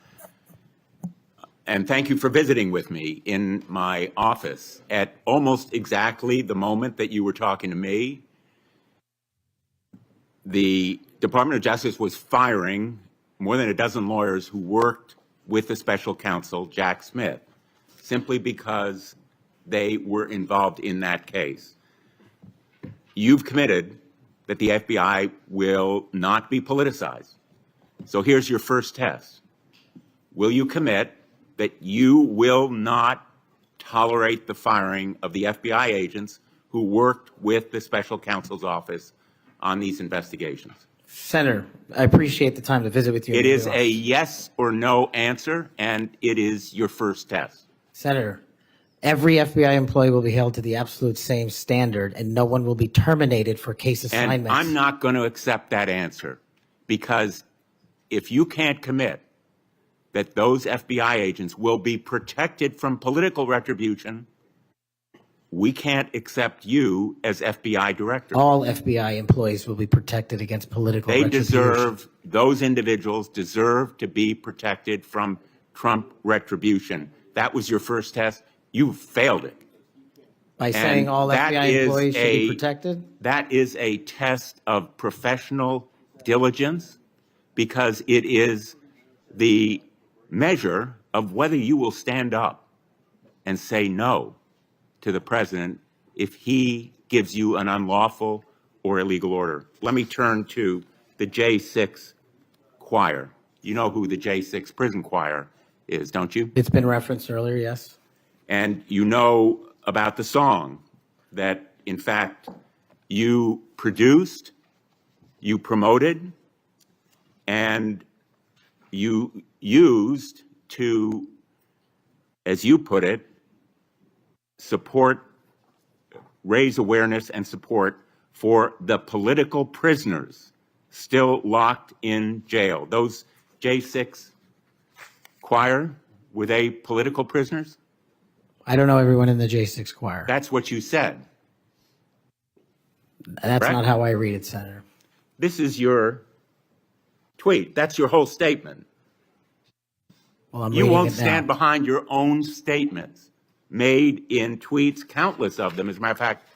And thank you for visiting with me in my office at almost exactly the moment that you were talking to me. The Department of Justice was firing more than a dozen lawyers who worked with the special counsel, Jack Smith, simply because they were involved in that case. You've committed that the FBI will not be politicized. So here's your first test. Will you commit that you will not tolerate the firing of the FBI agents who worked with the special counsel's office on these investigations? Senator, I appreciate the time to visit with you. It is a yes or no answer, and it is your first test. Senator, every FBI employee will be held to the absolute same standard, and no one will be terminated for case assignments. And I'm not going to accept that answer, because if you can't commit that those FBI agents will be protected from political retribution, we can't accept you as FBI director. All FBI employees will be protected against political retribution. Those individuals deserve to be protected from Trump retribution. That was your first test. You failed it. By saying all FBI employees should be protected? That is a test of professional diligence, because it is the measure of whether you will stand up and say no to the president if he gives you an unlawful or illegal order. Let me turn to the J6 choir. You know who the J6 prison choir is, don't you? It's been referenced earlier, yes. And you know about the song that, in fact, you produced, you promoted, and you used to, as you put it, support, raise awareness and support for the political prisoners still locked in jail. Those J6 choir, were they political prisoners? I don't know everyone in the J6 choir. That's what you said. That's correct? not how I read it, Senator. This is your tweet. That's your whole statement. Well, you won't stand behind your own statements made in tweets, countless of them. As a matter of fact,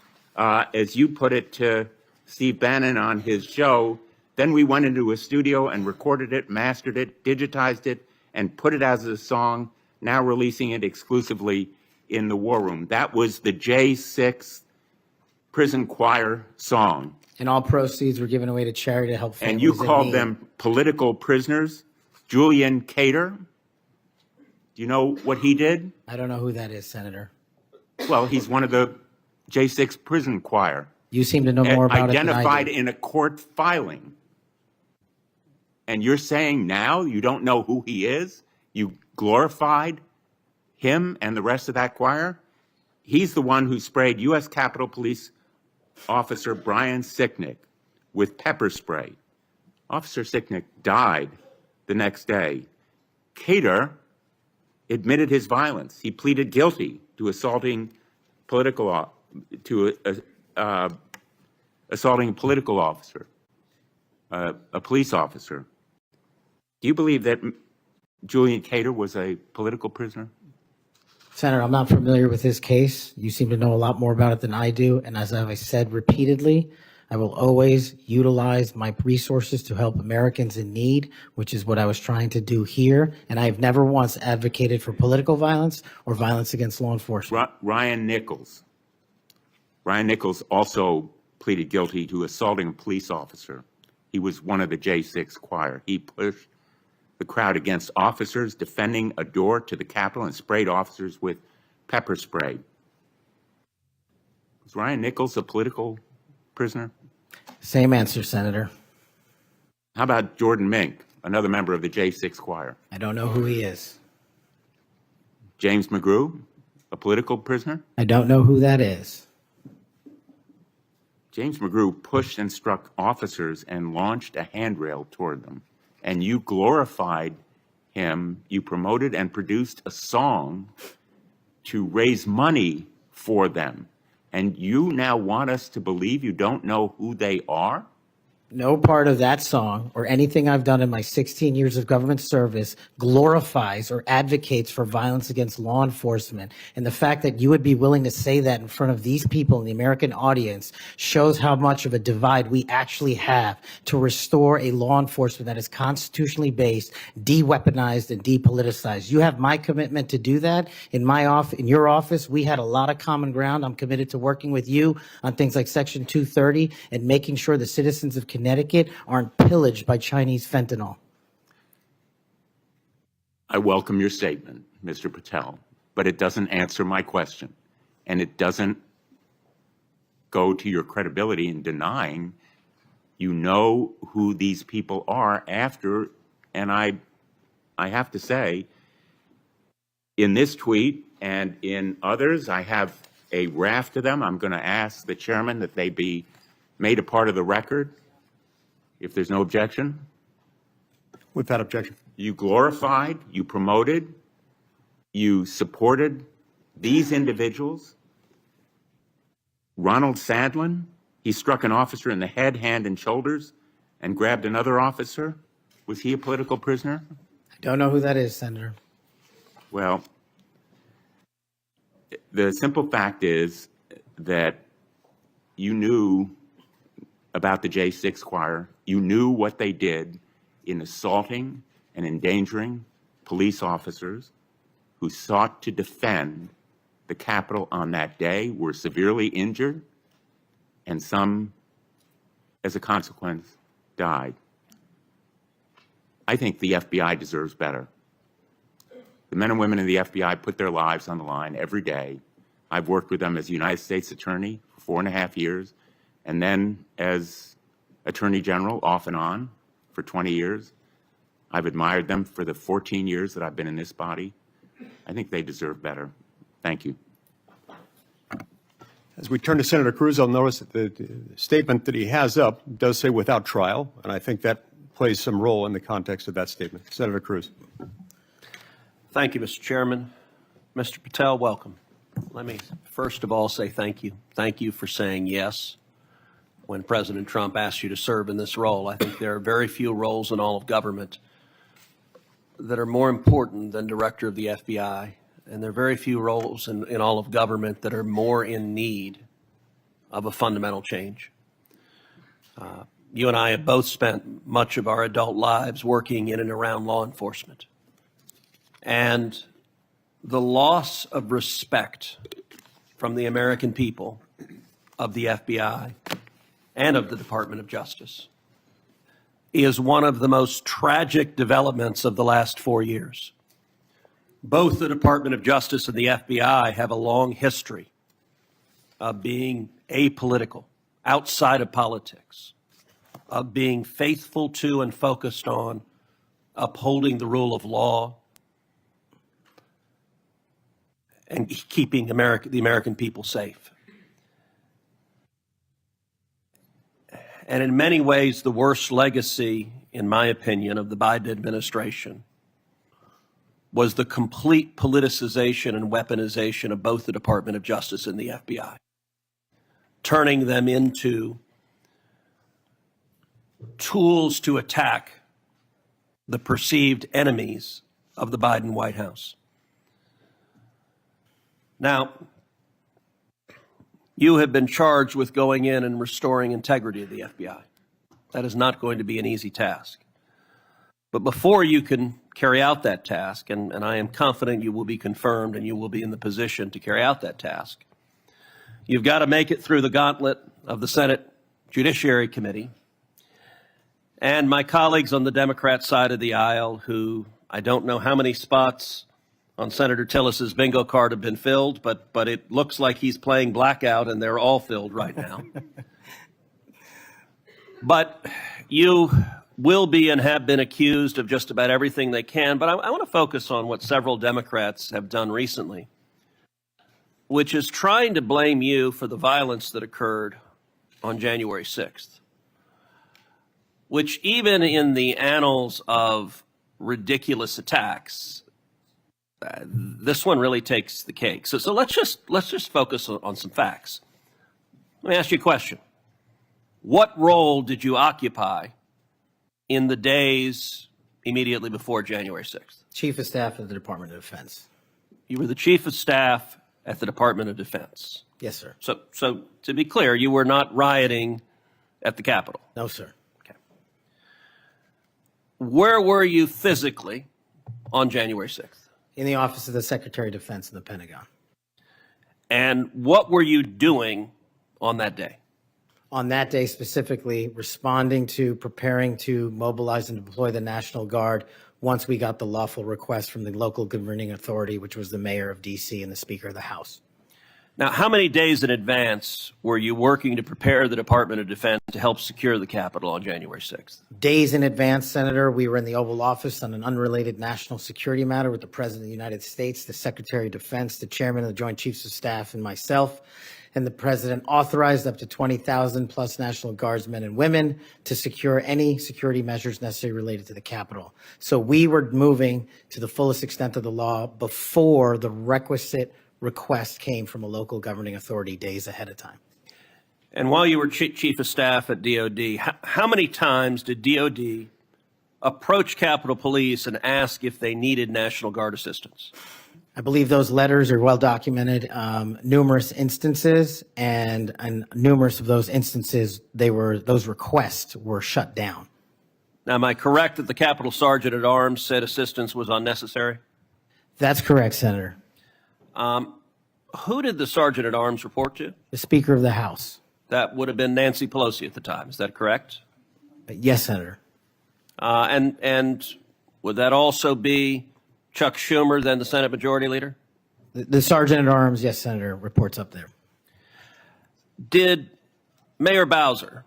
as you put it to Steve Bannon on his show, then we went into a studio and recorded it, mastered it, digitized it, and put it as a song, now releasing it exclusively in the War Room. That was the J6 prison choir song. And all proceeds were given away to charity to help families And you in called need. them political prisoners. Julian Cater, do you know what he did? I don't know who that is, Senator. Well, he's one of the J6 prison choir. You seem to know more about it than I Identified do. in a court filing. And you're saying now you don't know who he is? You glorified him and the rest of that choir? He's the one who sprayed U.S. Capitol Police Officer Brian Sicknick with pepper spray. Officer Sicknick died the next day. Cater admitted his violence. He pleaded guilty to assaulting assaulting a political officer, a police officer. Do you believe that Julian Cater was a political prisoner? Senator, I'm not familiar with this case. You seem to know a lot more about it than I do. And as I've said repeatedly, I will always utilize my resources to help Americans in need, which is what I was trying to do here. And I have never once advocated for political violence or violence against law enforcement. Ryan Nichols. Ryan Nichols also pleaded guilty to assaulting a police officer. He was one of the J6 choir. He pushed the crowd against officers defending a door to the Capitol and sprayed officers with pepper spray. Was Ryan Nichols a political prisoner? Same answer, Senator. How about Jordan Mink, another member of the J6 choir? I don't know who he is. James McGrew, a political prisoner? I don't know who that is. James McGrew pushed and struck officers and launched a handrail toward them. And you glorified him. You promoted and produced a song to raise money for them. And you now want us to believe you don't know who they are? No part of that song or anything I've done in my 16 years of government service glorifies or advocates for violence against law enforcement. And the fact that you would be willing to say that in front of these people in the American audience shows how much of a divide we actually have to restore a law enforcement that is constitutionally based, de-weaponized, and depoliticized. You have my commitment to do that. In your office, we had a lot of common ground. I'm committed to working with you on things like Section 230 and making sure the citizens of Connecticut aren't pillaged by Chinese fentanyl. I welcome your statement, Mr. Patel, but it doesn't answer my question, and it doesn't go to your credibility in denying you know who these people are after, and I have to say, in this tweet and in others, I have a raft of them. I'm going to ask the chairman that they be made a part of the record, if there's no objection. Without objection. You glorified, you promoted, you supported these individuals. Ronald Sadlin, he struck an officer in the head, hand, and shoulders and grabbed another officer. Was he a political prisoner? I don't know who that is, Senator. Well, the simple fact is that you knew about the J6 choir. You knew what they did in assaulting and endangering police officers who sought to defend the Capitol on that day, were severely injured, and some, as a consequence, died. I think the FBI deserves better. The men and women in the FBI put their lives on the line every day. I've worked with them as United States Attorney for 4.5 years, and then as Attorney General off and on for 20 years. I've admired them for the 14 years that I've been in this body. I think they deserve better. Thank you. As we turn to Senator Cruz, I'll notice that the statement that he has up does say without trial, and I think that plays some role in the context of that statement. Senator Cruz. Thank you, Mr. Chairman. Mr. Patel, welcome. Let me first of all say thank you. Thank you for saying yes when President Trump asked you to serve in this role. I think there are very few roles in all of government that are more important than Director of the FBI, and there are very few roles in all of government that are more in need of a fundamental change. You and I have both spent much of our adult lives working in and around law enforcement. And the loss of respect from the American people of the FBI and of the Department of Justice is one of the most tragic developments of the last 4 years. Both the Department of Justice and the FBI have a long history of being apolitical, outside of politics, of being faithful to and focused on upholding the rule of law and keeping the American people safe. And in many ways, the worst legacy, in my opinion, of the Biden administration was the complete politicization and weaponization of both the Department of Justice and the FBI, turning them into tools to attack the perceived enemies of the Biden White House. Now, you have been charged with going in and restoring integrity of the FBI. That is not going to be an easy task. But before you can carry out that task, and I am confident you will be confirmed and you will be in the position to carry out that task, you've got to make it through the gauntlet of the Senate Judiciary Committee and my colleagues on the Democrat side of the aisle, who I don't know how many spots on Senator Tillis's bingo card have been filled, but it looks like he's playing blackout and they're all filled right now. But you will be and have been accused of just about everything they can. But I want to focus on what several Democrats have done recently, which is trying to blame you for the violence that occurred on January 6th, which even in the annals of ridiculous attacks, this one really takes the cake. So let's just focus on some facts. Let me ask you a question. What role did you occupy in the days immediately before January 6th? Chief of Staff of the Department of Defense. You were the Chief of Staff at the Department of Defense. Yes, sir. So to be clear, you were not rioting at the Capitol. No, sir. Where were you physically on January 6th? In the Office of the Secretary of Defense in the Pentagon. And what were you doing on that day? On that day specifically, responding to preparing to mobilize and deploy the National Guard once we got the lawful request from the local governing authority, which was the mayor of D.C. and the Speaker of the House. Now, how many days in advance were you working to prepare the Department of Defense to help secure the Capitol on January 6th? Days in advance, Senator, we were in the Oval Office on an unrelated national security matter with the President of the United States, the Secretary of Defense, the Chairman of the Joint Chiefs of Staff, and myself. And the President authorized up to 20,000 plus National Guardsmen and women to secure any security measures necessary related to the Capitol. So we were moving to the fullest extent of the law before the requisite request came from a local governing authority days ahead of time. And while you were Chief of Staff at DOD, how many times did DOD approach Capitol Police and ask if they needed National Guard assistance? I believe those letters are well documented, numerous instances, and numerous of those instances, those requests were shut down. Now, am I correct that the Capitol Sergeant at Arms said assistance was unnecessary? That's correct, Senator. Who did the Sergeant at Arms report to? The Speaker of the House. That would have been Nancy Pelosi at the time. Is that correct? Yes, Senator. And would that also be Chuck Schumer, then the Senate Majority Leader? The Sergeant at Arms, yes, Senator, reports up there. Did Mayor Bowser,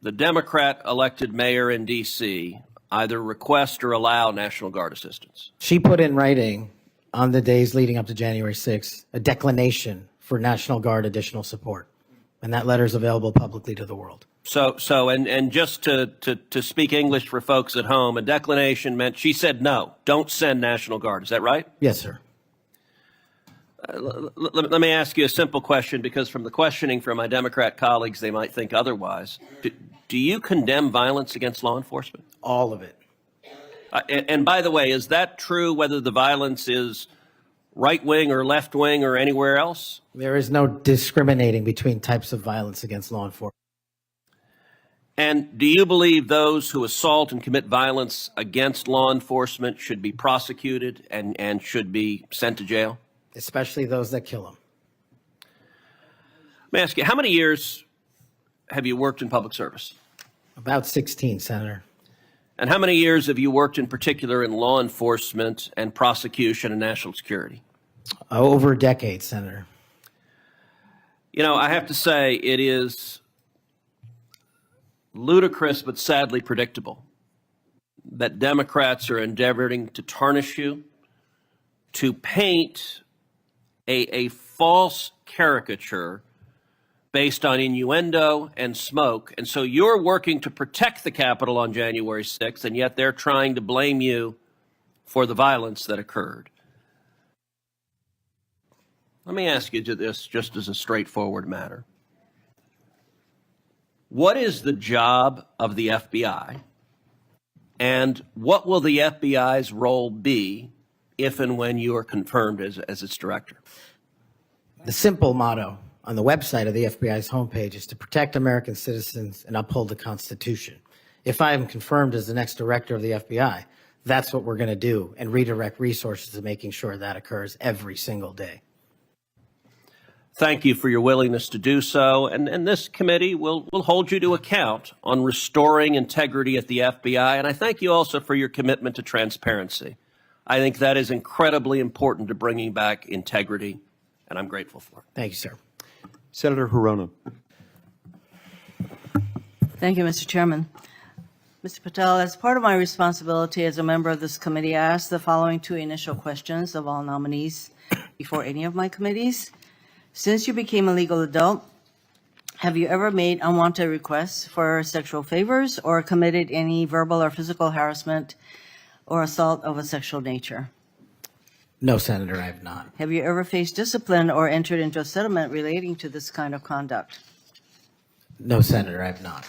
the Democrat elected mayor in D.C., either request or allow National Guard assistance? She put in writing on the days leading up to January 6th a declination for National Guard additional support. And that letter is available publicly to the world. And just to speak English for folks at home, a declination meant she said no, don't send National Guard. Is that right? Yes, sir. Let me ask you a simple question, because from the questioning from my Democrat colleagues, they might think otherwise. Do you condemn violence against law enforcement? All of it. And by the way, is that true whether the violence is right-wing or left-wing or anywhere else? There is no discriminating between types of violence against law enforcement. And do you believe those who assault and commit violence against law enforcement should be prosecuted and should be sent to jail? Especially those that kill them. Let me ask you, how many years have you worked in public service? About 16, Senator. And how many years have you worked in particular in law enforcement and prosecution and national security? Over a decade, Senator. You know, I have to say it is ludicrous but sadly predictable that Democrats are endeavoring to tarnish you, to paint a false caricature based on innuendo and smoke. And so you're working to protect the Capitol on January 6th, and yet they're trying to blame you for the violence that occurred. Let me ask you this just as a straightforward matter. What is the job of the FBI, and what will the FBI's role be if and when you are confirmed as its director? The simple motto on the website of the FBI's homepage is to protect American citizens and uphold the Constitution. If I am confirmed as the next director of the FBI, that's what we're going to do, and redirect resources to making sure that occurs every single day. Thank you for your willingness to do so, and this committee will hold you to account on restoring integrity at the FBI, and I thank you also for your commitment to transparency. I think that is incredibly important to bringing back integrity, and I'm grateful for it. Thank you, sir. Senator Hirono. Thank you, Mr. Chairman. Mr. Patel, as part of my responsibility as a member of this committee, I asked the following two initial questions of all nominees before any of my committees. Since you became a legal adult, have you ever made unwanted requests for sexual favors or committed any verbal or physical harassment or assault of a sexual nature? No, Senator, I have not. Have you ever faced discipline or entered into a settlement relating to this kind of conduct? No, Senator, I have not.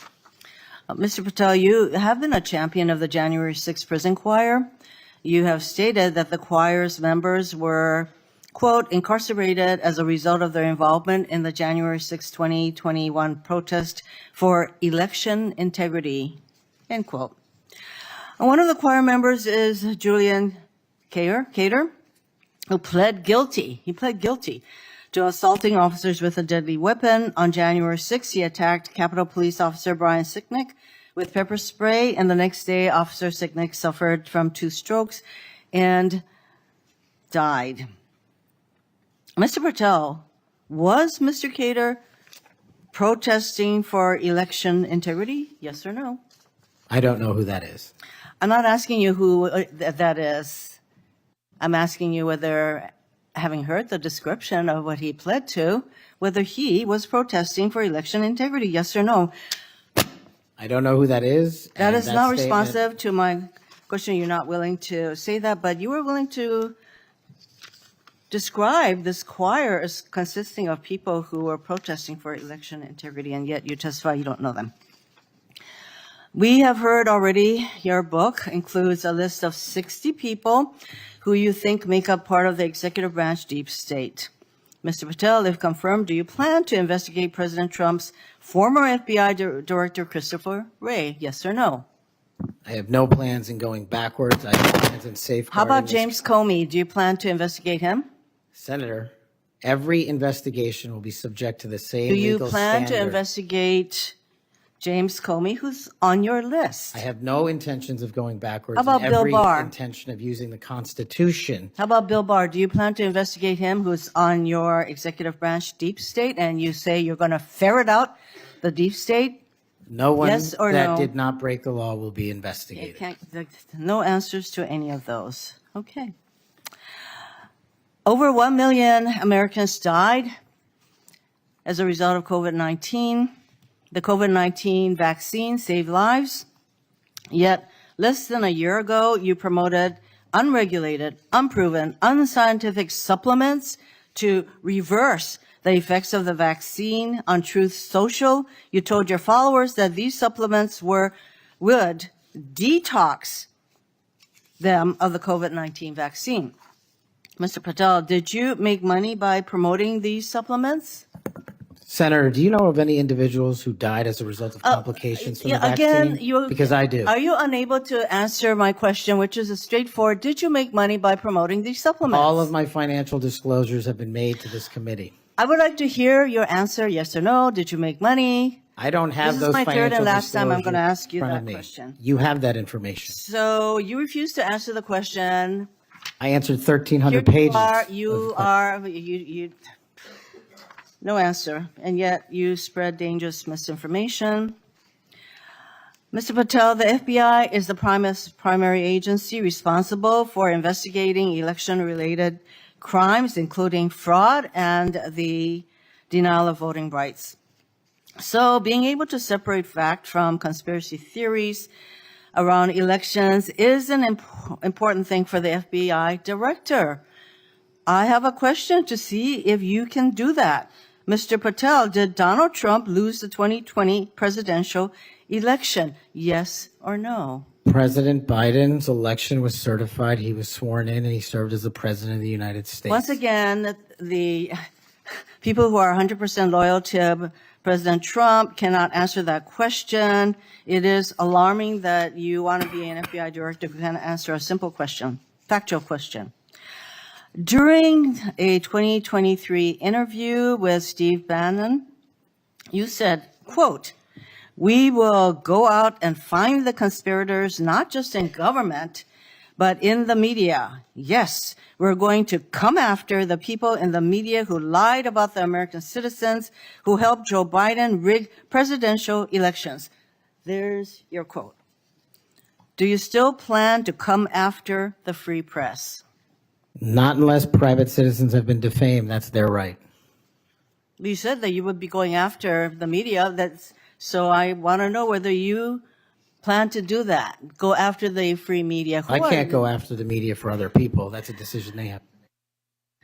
Mr. Patel, you have been a champion of the January 6th prison choir. You have stated that the choir's members were, quote, incarcerated as a result of their involvement in the January 6, 2021 protest for election integrity, end quote. And one of the choir members is Julian Cater, who pled guilty. He pled guilty to assaulting officers with a deadly weapon. On January 6th, he attacked Capitol Police Officer Brian Sicknick with pepper spray, and the next day, Officer Sicknick suffered from 2 strokes and died. Mr. Patel, was Mr. Cater protesting for election integrity? Yes or no? I don't know who that is. I'm not asking you who that is. I'm asking you whether, having heard the description of what he pled to, whether he was protesting for election integrity, yes or no? I don't know who that is. That and is not statement- responsive to my question. You're not willing to say that, but you were willing to describe this choir as consisting of people who were protesting for election integrity, and yet you testify you don't know them. We have heard already your book includes a list of 60 people who you think make up part of the executive branch deep state. Mr. Patel, if confirmed, do you plan to investigate President Trump's former FBI Director Christopher Wray? Yes or no? I have no plans in going backwards. I have plans in safeguarding. How about this- James Comey? Do you plan to investigate him? Senator, every investigation will be subject to the same Do you legal plan to standard. investigate James Comey, who's on your list? I have no intentions of going backwards. How about and Bill every Barr? intention of using the Constitution. How about Bill Barr? Do you plan to investigate him, who's on your executive branch deep state, and you say you're going to ferret out the deep state? No one Yes or that no? did not break the law will be You investigated. no answers to any of those. Okay. Over 1 million Americans died as a result of COVID-19. The COVID-19 vaccine saved lives. Yet, less than a year ago, you promoted unregulated, unproven, unscientific supplements to reverse the effects of the vaccine on Truth Social. You told your followers that these supplements would detox them of the COVID-19 vaccine. Mr. Patel, did you make money by promoting these supplements? Senator, do you know of any individuals who died as a result of complications from the vaccine? Because I do. Are you unable to answer my question, which is a straightforward, did you make money by promoting these supplements? All of my financial disclosures have been made to this committee. I would like to hear your answer, yes or no. Did you make money? I don't have This those is my financial third and last time I'm going to disclosures ask you in front that of me. question. You have that information. So you refuse to answer the question. I answered 1,300 Here pages. you are, no answer, and yet you spread dangerous misinformation. Mr. Patel, the FBI is the primary agency responsible for investigating election-related crimes, including fraud and the denial of voting rights. So being able to separate fact from conspiracy theories around elections is an important thing for the FBI director. I have a question to see if you can do that. Mr. Patel, did Donald Trump lose the 2020 presidential election? Yes or no? President Biden's election was certified. He was sworn in and he served as the president of the United States. Once again, the people who are 100% loyal to President Trump cannot answer that question. It is alarming that you want to be an FBI director who can answer a simple question, factual question. During a 2023 interview with Steve Bannon, you said, quote, "We will go out and find the conspirators, not just in government, but in the media. Yes, we're going to come after the people in the media who lied about the American citizens, who helped Joe Biden rig presidential elections." There's your quote. Do you still plan to come after the free press? Not unless private citizens have been defamed. That's their right. You said that you would be going after the media. So I want to know whether you plan to do that. Go after the free media. I can't go after the media for other people. That's a decision they have.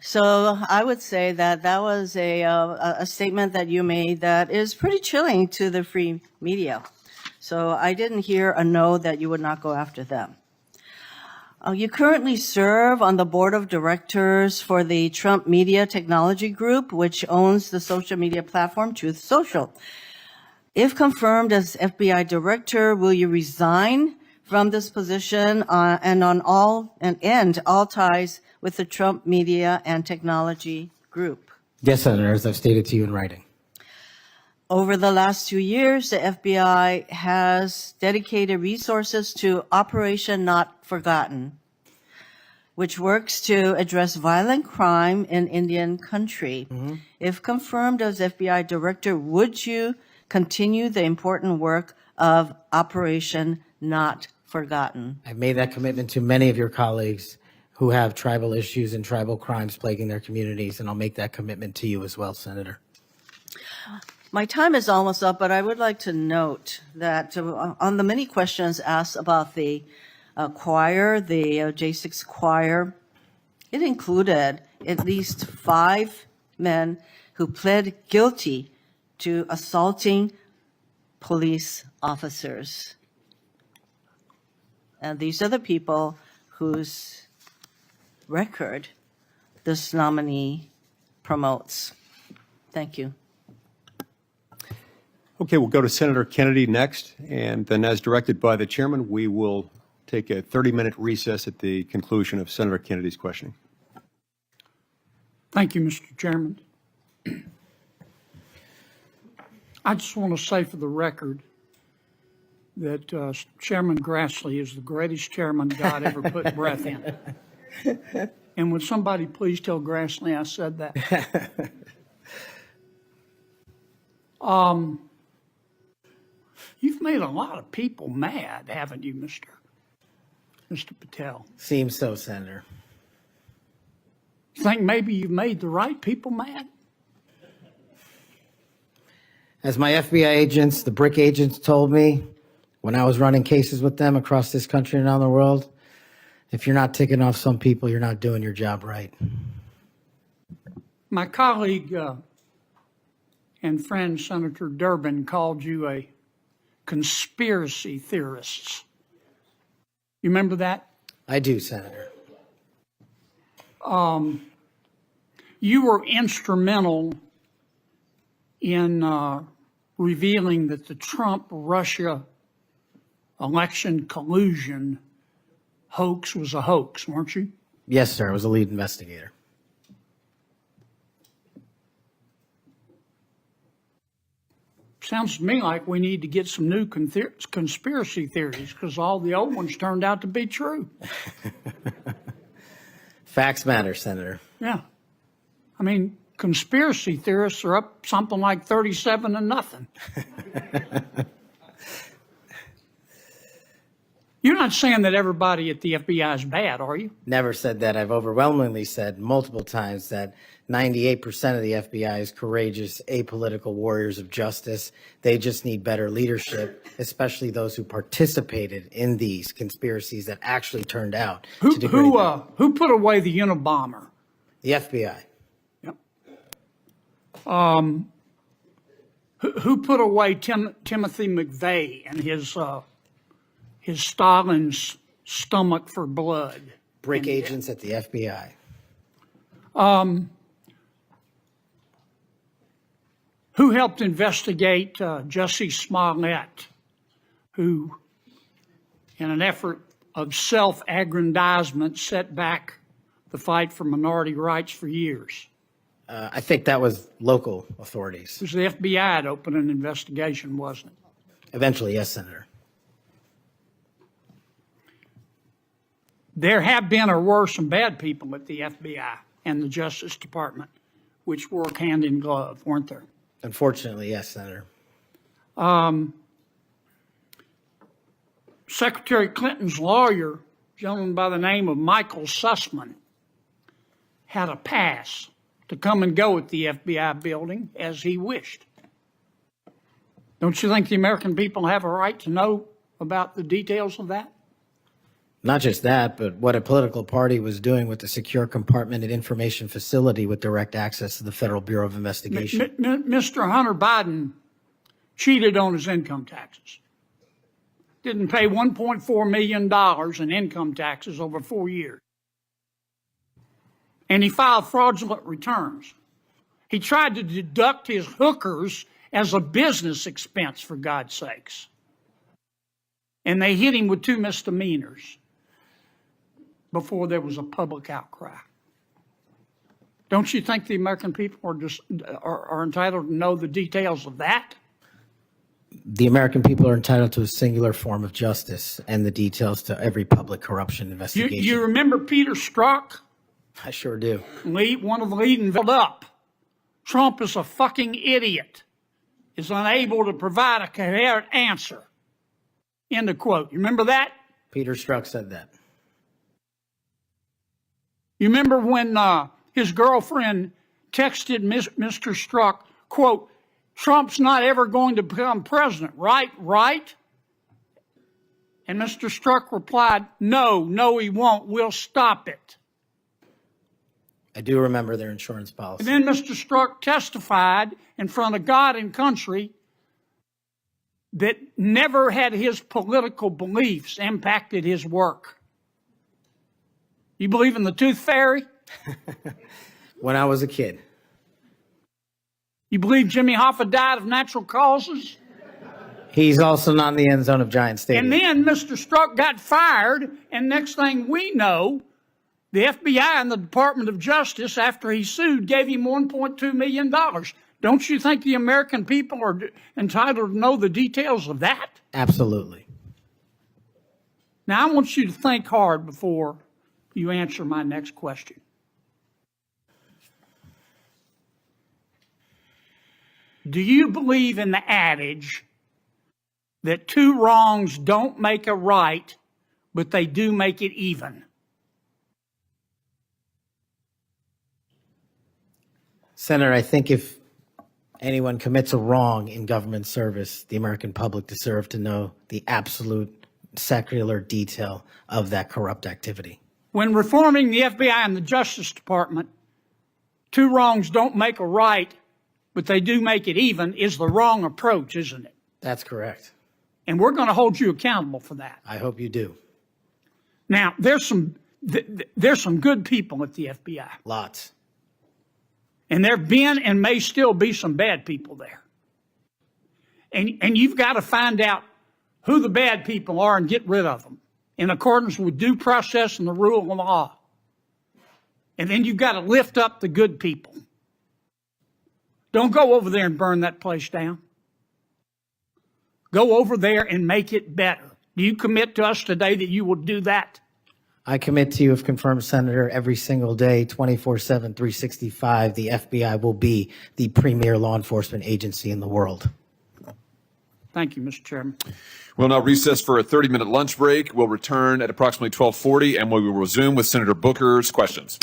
So I would say that that was a statement that you made that is pretty chilling to the free media. So I didn't hear a no that you would not go after them. You currently serve on the board of directors for the Trump Media Technology Group, which owns the social media platform Truth Social. If confirmed as FBI director, will you resign from this position and end all ties with the Trump Media and Technology Group? Yes, Senator, as I've stated to you in writing. Over the last 2 years, the FBI has dedicated resources to Operation Not Forgotten, which works to address violent crime in Indian country. If confirmed as FBI director, would you continue the important work of Operation Not Forgotten? I've made that commitment to many of your colleagues who have tribal issues and tribal crimes plaguing their communities, and I'll make that commitment to you as well, Senator. My time is almost up, but I would like to note that on the many questions asked about the choir, the J6 choir, it included at least 5 men who pled guilty to assaulting police officers. And these are the people whose record this nominee promotes. Thank you. Okay, we'll go to Senator Kennedy next, and then as directed by the chairman, we will take a 30-minute recess at the conclusion of Senator Kennedy's questioning. Thank you, Mr. Chairman. I just want to say for the record that Chairman Grassley is the greatest chairman God ever put breath in. And would somebody please tell Grassley I said that? You've made a lot of people mad, haven't you, Mr. Patel? Seems so, Senator. You think maybe you've made the right people mad? As my FBI agents, the BRIC agents told me when I was running cases with them across this country and around the world, if you're not ticking off some people, you're not doing your job right. My colleague and friend Senator Durbin called you a conspiracy theorist. You remember that? I do, Senator. You were instrumental in revealing that the Trump-Russia election collusion hoax was a hoax, weren't you? Yes, sir. I was a lead investigator. Sounds to me like we need to get some new conspiracy theories because all the old ones turned out to be true. Facts matter, Senator. Yeah. I mean, conspiracy theorists are up something like 37-0. You're not saying that everybody at the FBI is bad, are you? Never said that. I've overwhelmingly said multiple times that 98% of the FBI is courageous, apolitical warriors of justice. They just need better leadership, especially those who participated in these conspiracies that actually turned out to degrade them. Who put away the Unabomber? The FBI. Yep. Who put away Timothy McVeigh and his Stalin's stomach for blood? BRIC agents at the FBI. Who helped investigate Jussie Smollett, who, in an effort of self-aggrandizement, set back the fight for minority rights for years? I think that was local authorities. It was the FBI that opened an investigation, wasn't it? Eventually, yes, Senator. There have been or were some bad people at the FBI and the Justice Department, which work hand in glove, weren't there? Unfortunately, yes, Senator. Secretary Clinton's lawyer, a gentleman by the name of Michael Sussman, had a pass to come and go at the FBI building as he wished. Don't you think the American people have a right to know about the details of that? Not just that, but what a political party was doing with the secure compartmented information facility with direct access to the Federal Bureau of Investigation. Mr. Hunter Biden cheated on his income taxes. Didn't pay $1.4 million in income taxes over 4 years. And he filed fraudulent returns. He tried to deduct his hookers as a business expense, for God's sakes. And they hit him with 2 misdemeanors before there was a public outcry. Don't you think the American people are entitled to know the details of that? The American people are entitled to a singular form of justice and the details to every public corruption investigation. You remember Peter Strzok? I sure do. One of the leading up. Trump is a fucking idiot, is unable to provide a coherent answer. End of quote. You remember that? Peter Strzok said that. You remember when his girlfriend texted Mr. Strzok, quote, Trump's not ever going to become president, right? Right? And Mr. Strzok replied, no, he won't. We'll stop it. I do remember their insurance policy. And then Mr. Strzok testified in front of God and country that never had his political beliefs impacted his work. You believe in the tooth fairy? When I was a kid. You believe Jimmy Hoffa died of natural causes? He's also not in the end zone of Giant Stadium. And then Mr. Strzok got fired, and next thing we know, the FBI and the Department of Justice, after he sued, gave him $1.2 million. Don't you think the American people are entitled to know the details of that? Absolutely. Now, I want you to think hard before you answer my next question. Do you believe in the adage that 2 wrongs don't make a right, but they do make it even? Senator, I think if anyone commits a wrong in government service, the American public deserve to know the absolute secular detail of that corrupt activity. When reforming the FBI and the Justice Department, 2 wrongs don't make a right, but they do make it even, is the wrong approach, isn't it? That's correct. And we're going to hold you accountable for that. I hope you do. Now, there's some good people at the FBI. Lots. And there have been and may still be some bad people there. And you've got to find out who the bad people are and get rid of them in accordance with due process and the rule of law. And then you've got to lift up the good people. Don't go over there and burn that place down. Go over there and make it better. Do you commit to us today that you will do that? I commit to you, if confirmed, Senator, every single day, 24/7, 365, the FBI will be the premier law enforcement agency in the world. Thank you, Mr. Chairman. We'll now recess for a 30-minute lunch break. We'll return at approximately 12:40, and we will resume with Senator Booker's questions.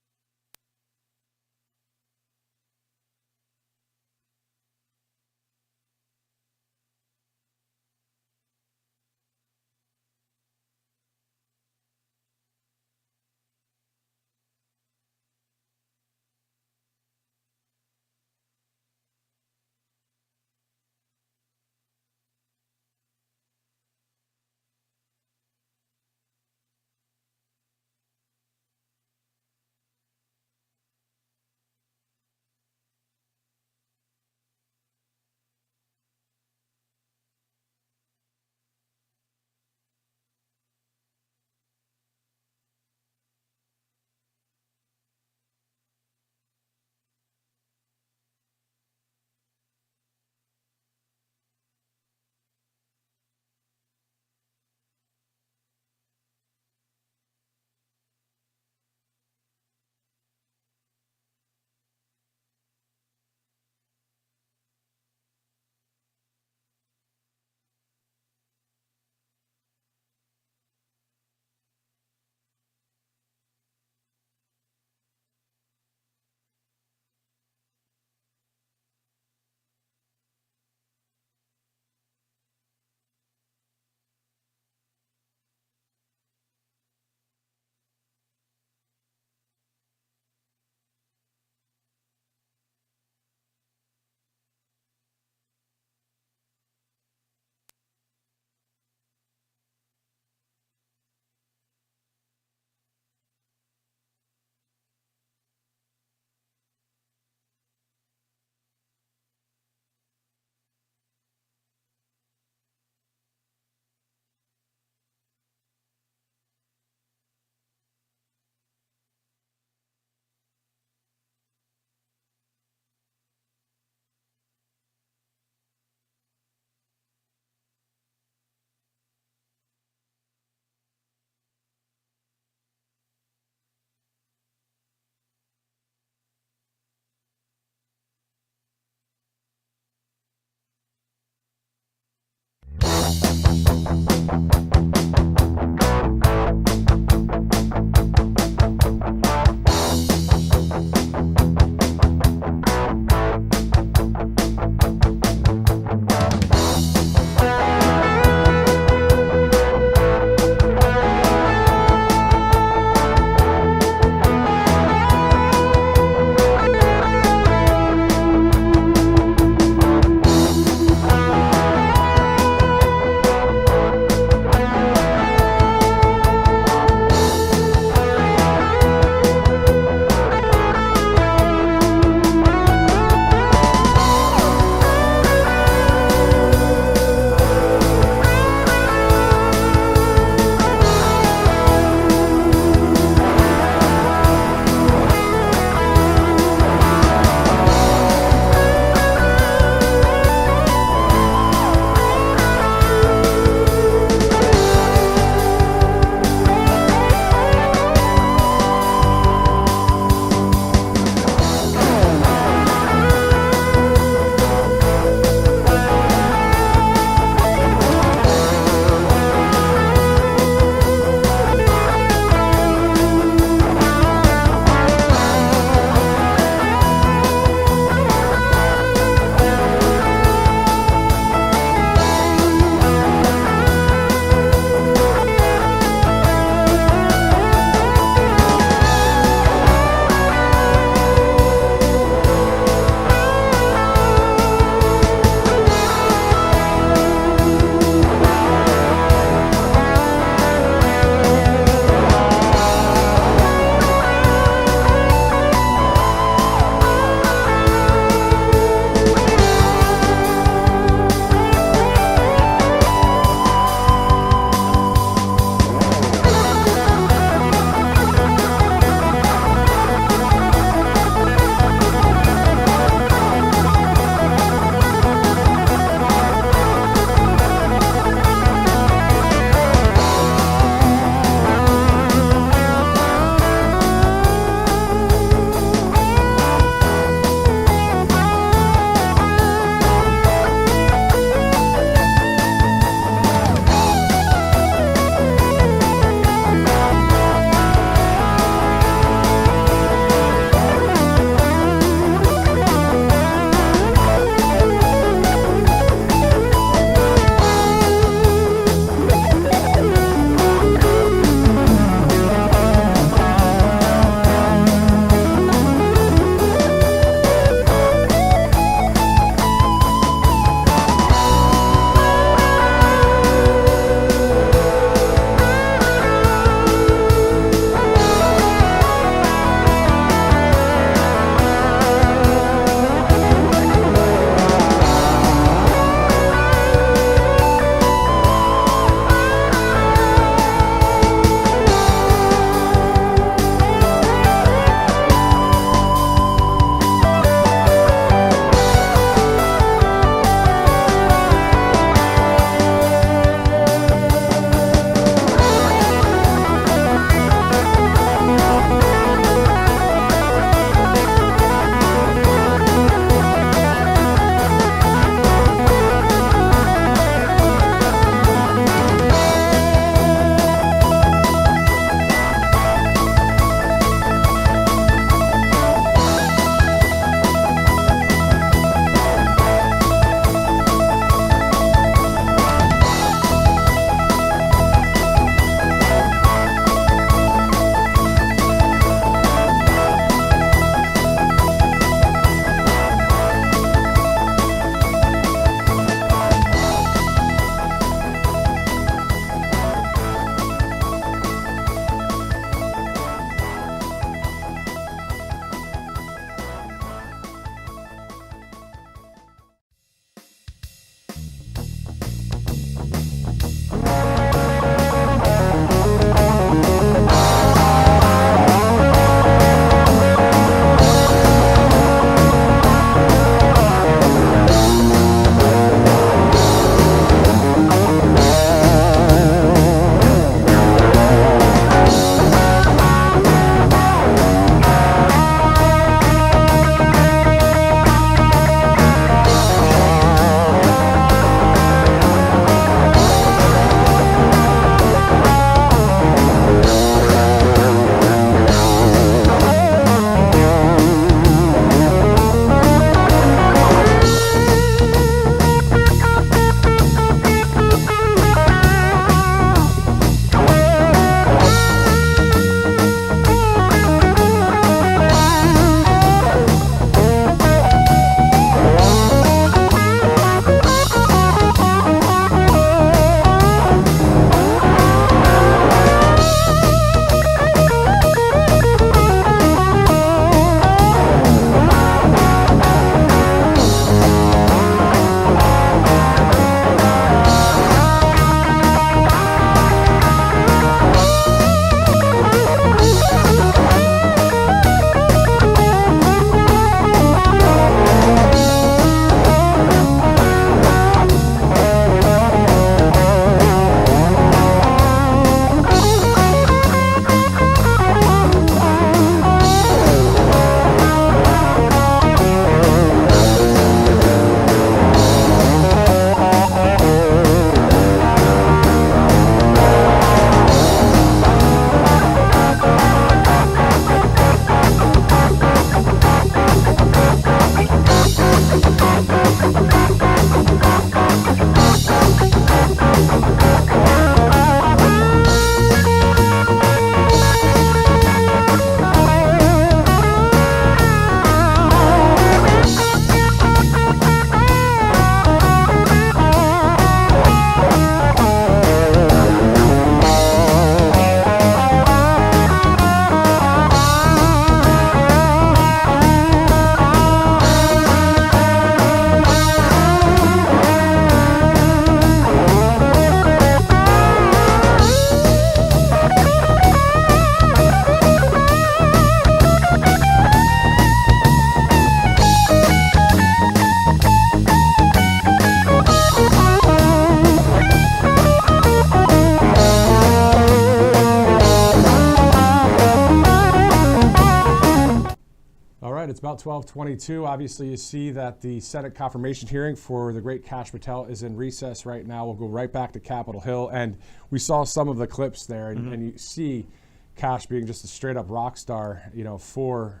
right, it's about 12:22. Obviously, you see that the Senate confirmation hearing for the great Kash Patel is in recess right now. We'll go right back to Capitol Hill, and we saw some of the clips there, and you see Kash being just a straight-up rock star, for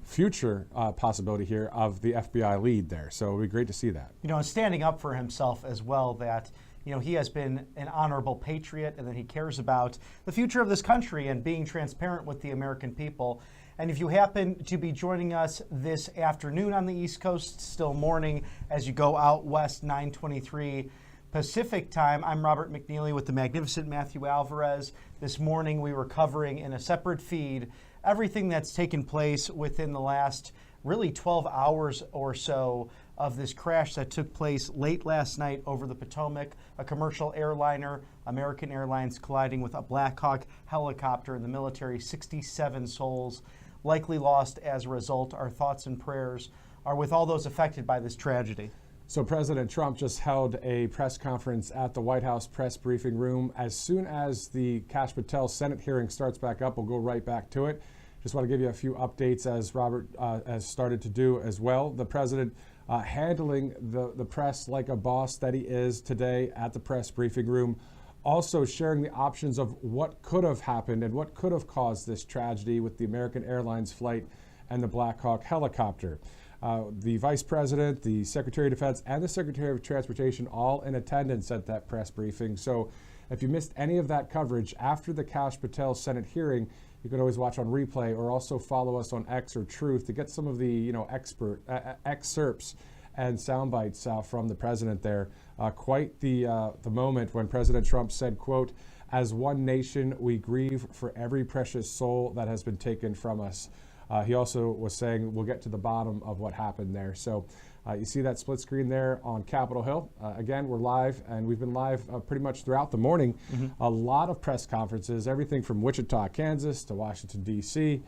future possibility here of the FBI lead there. So it'll be great to see that. Standing up for himself as well, that he has been an honorable patriot and that he cares about the future of this country and being transparent with the American people. And if you happen to be joining us this afternoon on the East Coast, still morning as you go out west, 9:23 Pacific time, I'm Robert McNeely with the magnificent Matthew Alvarez. This morning we were covering in a separate feed everything that's taken place within the last really 12 hours or so of this crash that took place late last night over the Potomac, a commercial airliner, American Airlines, colliding with a Black Hawk helicopter in the military. 67 souls likely lost as a result. Our thoughts and prayers are with all those affected by this tragedy. So President Trump just held a press conference at the White House press briefing room. As soon as the Kash Patel Senate hearing starts back up, we'll go right back to it. Just want to give you a few updates, as Robert has started to do as well. The president handling the press like a boss that he is today at the press briefing room, also sharing the options of what could have happened and what could have caused this tragedy with the American Airlines flight and the Black Hawk helicopter. The Vice President, the Secretary of Defense, and the Secretary of Transportation all in attendance at that press briefing. So if you missed any of that coverage after the Kash Patel Senate hearing, you can always watch on replay or also follow us on X or Truth to get some of the excerpts and sound bites from the president there. Quite the moment when President Trump said, quote, "As one nation, we grieve for every precious soul that has been taken from us." He also was saying we'll get to the bottom of what happened there. So you see that split screen there on Capitol Hill. Again, we're live, and we've been live pretty much throughout the morning. A lot of press conferences, everything from Wichita, Kansas to Washington, D.C.,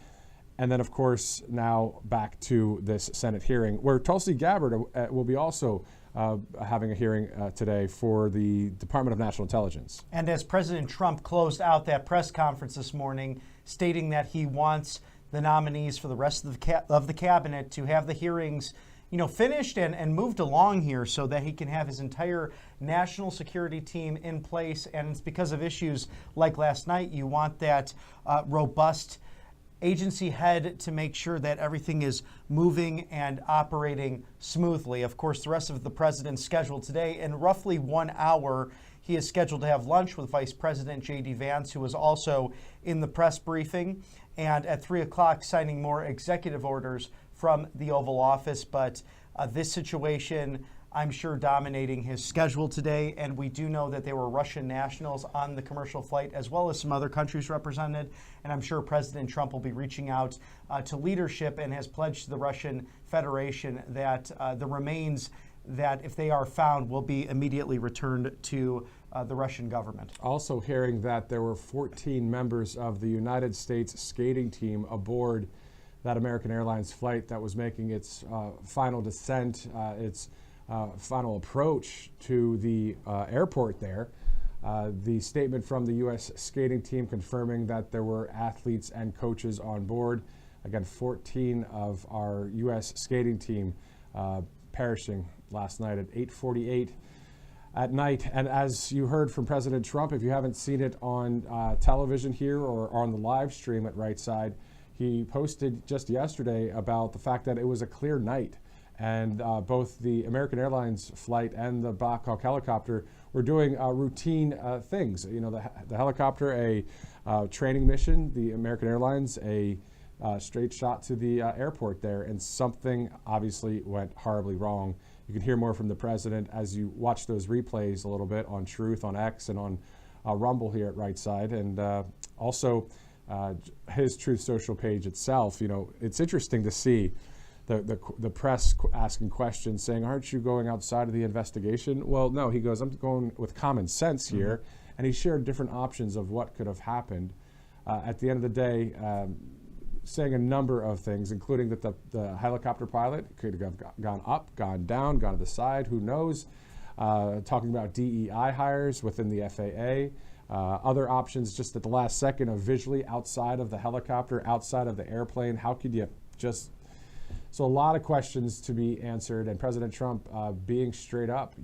and then, of course, now back to this Senate hearing, where Tulsi Gabbard will be also having a hearing today for the Department of National Intelligence. And as President Trump closed out that press conference this morning, stating that he wants the nominees for the rest of the cabinet to have the hearings finished and moved along here so that he can have his entire national security team in place. And it's because of issues like last night. You want that robust agency head to make sure that everything is moving and operating smoothly. Of course, the rest of the president's schedule today, in roughly 1 hour, he is scheduled to have lunch with Vice President J.D. Vance, who was also in the press briefing, and at 3 o'clock signing more executive orders from the Oval Office. But this situation, I'm sure, dominating his schedule today. And we do know that there were Russian nationals on the commercial flight, as well as some other countries represented. And I'm sure President Trump will be reaching out to leadership and has pledged to the Russian Federation that the remains, that if they are found, will be immediately returned to the Russian government. Also hearing that there were 14 members of the United States skating team aboard that American Airlines flight that was making its final descent, its final approach to the airport there. The statement from the U.S. skating team confirming that there were athletes and coaches on board. Again, 14 of our U.S. skating team perishing last night at 8:48 at night. And as you heard from President Trump, if you haven't seen it on television here or on the live stream at Right Side, he posted just yesterday about the fact that it was a clear night. And both the American Airlines flight and the Black Hawk helicopter were doing routine things. The helicopter, a training mission, the American Airlines, a straight shot to the airport there, and something obviously went horribly wrong. You can hear more from the president as you watch those replays a little bit on Truth, on X, and on Rumble here at Right Side, and also his Truth Social page itself. It's interesting to see the press asking questions, saying, "Aren't you going outside of the investigation?" Well, no, he goes, "I'm going with common sense here," and he shared different options of what could have happened. At the end of the day, saying a number of things, including that the helicopter pilot could have gone up, gone down, gone to the side, who knows. Talking about DEI hires within the FAA. Other options just at the last second of visually outside of the helicopter, outside of the airplane. How could you just So a lot of questions to be answered, and President Trump being straight up,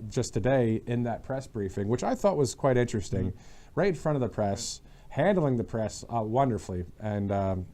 just today in that press briefing, which I thought was quite interesting, right in front of the press, handling the press wonderfully. And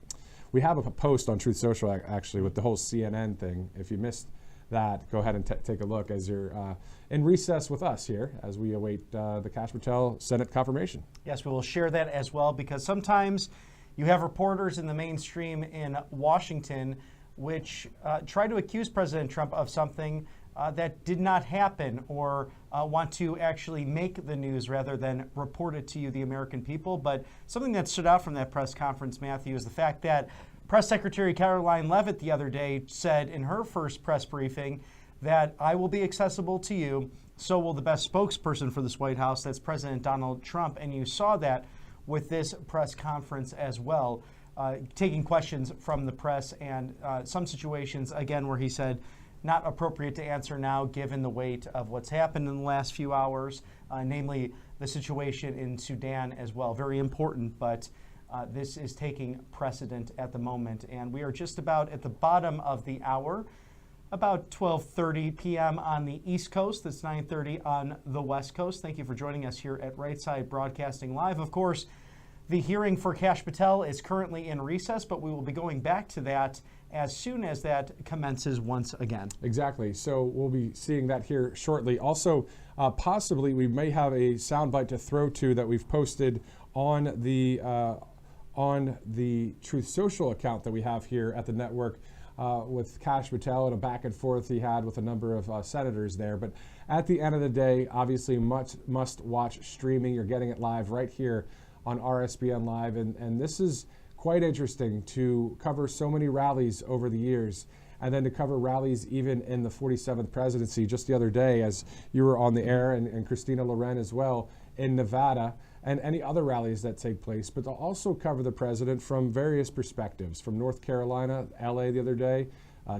we have a post on Truth Social actually with the whole CNN thing. If you missed that, go ahead and take a look as you're in recess with us here as we await the Kash Patel Senate confirmation. Yes, we will share that as well, because sometimes you have reporters in the mainstream in Washington which try to accuse President Trump of something that did not happen, or want to actually make the news rather than report it to you, the American people. But something that stood out from that press conference, Matthew, is the fact that Press Secretary Caroline Leavitt the other day said in her first press briefing that I will be accessible to you, so will the best spokesperson for this White House, that's President Donald Trump. And you saw that with this press conference as well, taking questions from the press, and some situations, again, where he said not appropriate to answer now given the weight of what's happened in the last few hours, namely the situation in Sudan as well. Very important, but this is taking precedent at the moment. And we are just about at the bottom of the hour, about 12:30 p.m. on the East Coast. That's 9:30 on the West Coast. Thank you for joining us here at Right Side Broadcasting Live. Of course, the hearing for Kash Patel is currently in recess, but we will be going back to that as soon as that commences once again. Exactly. So we'll be seeing that here shortly. Also, possibly we may have a soundbite to throw to that we've posted on the Truth Social account that we have here at the network with Kash Patel and a back and forth he had with a number of senators there. But at the end of the day, obviously must watch streaming. You're getting it live right here on RSBN Live, and this is quite interesting to cover so many rallies over the years, and then to cover rallies even in the 47th presidency just the other day as you were on the air, and Christina Loren as well in Nevada, and any other rallies that take place, but to also cover the president from various perspectives, from North Carolina, LA the other day,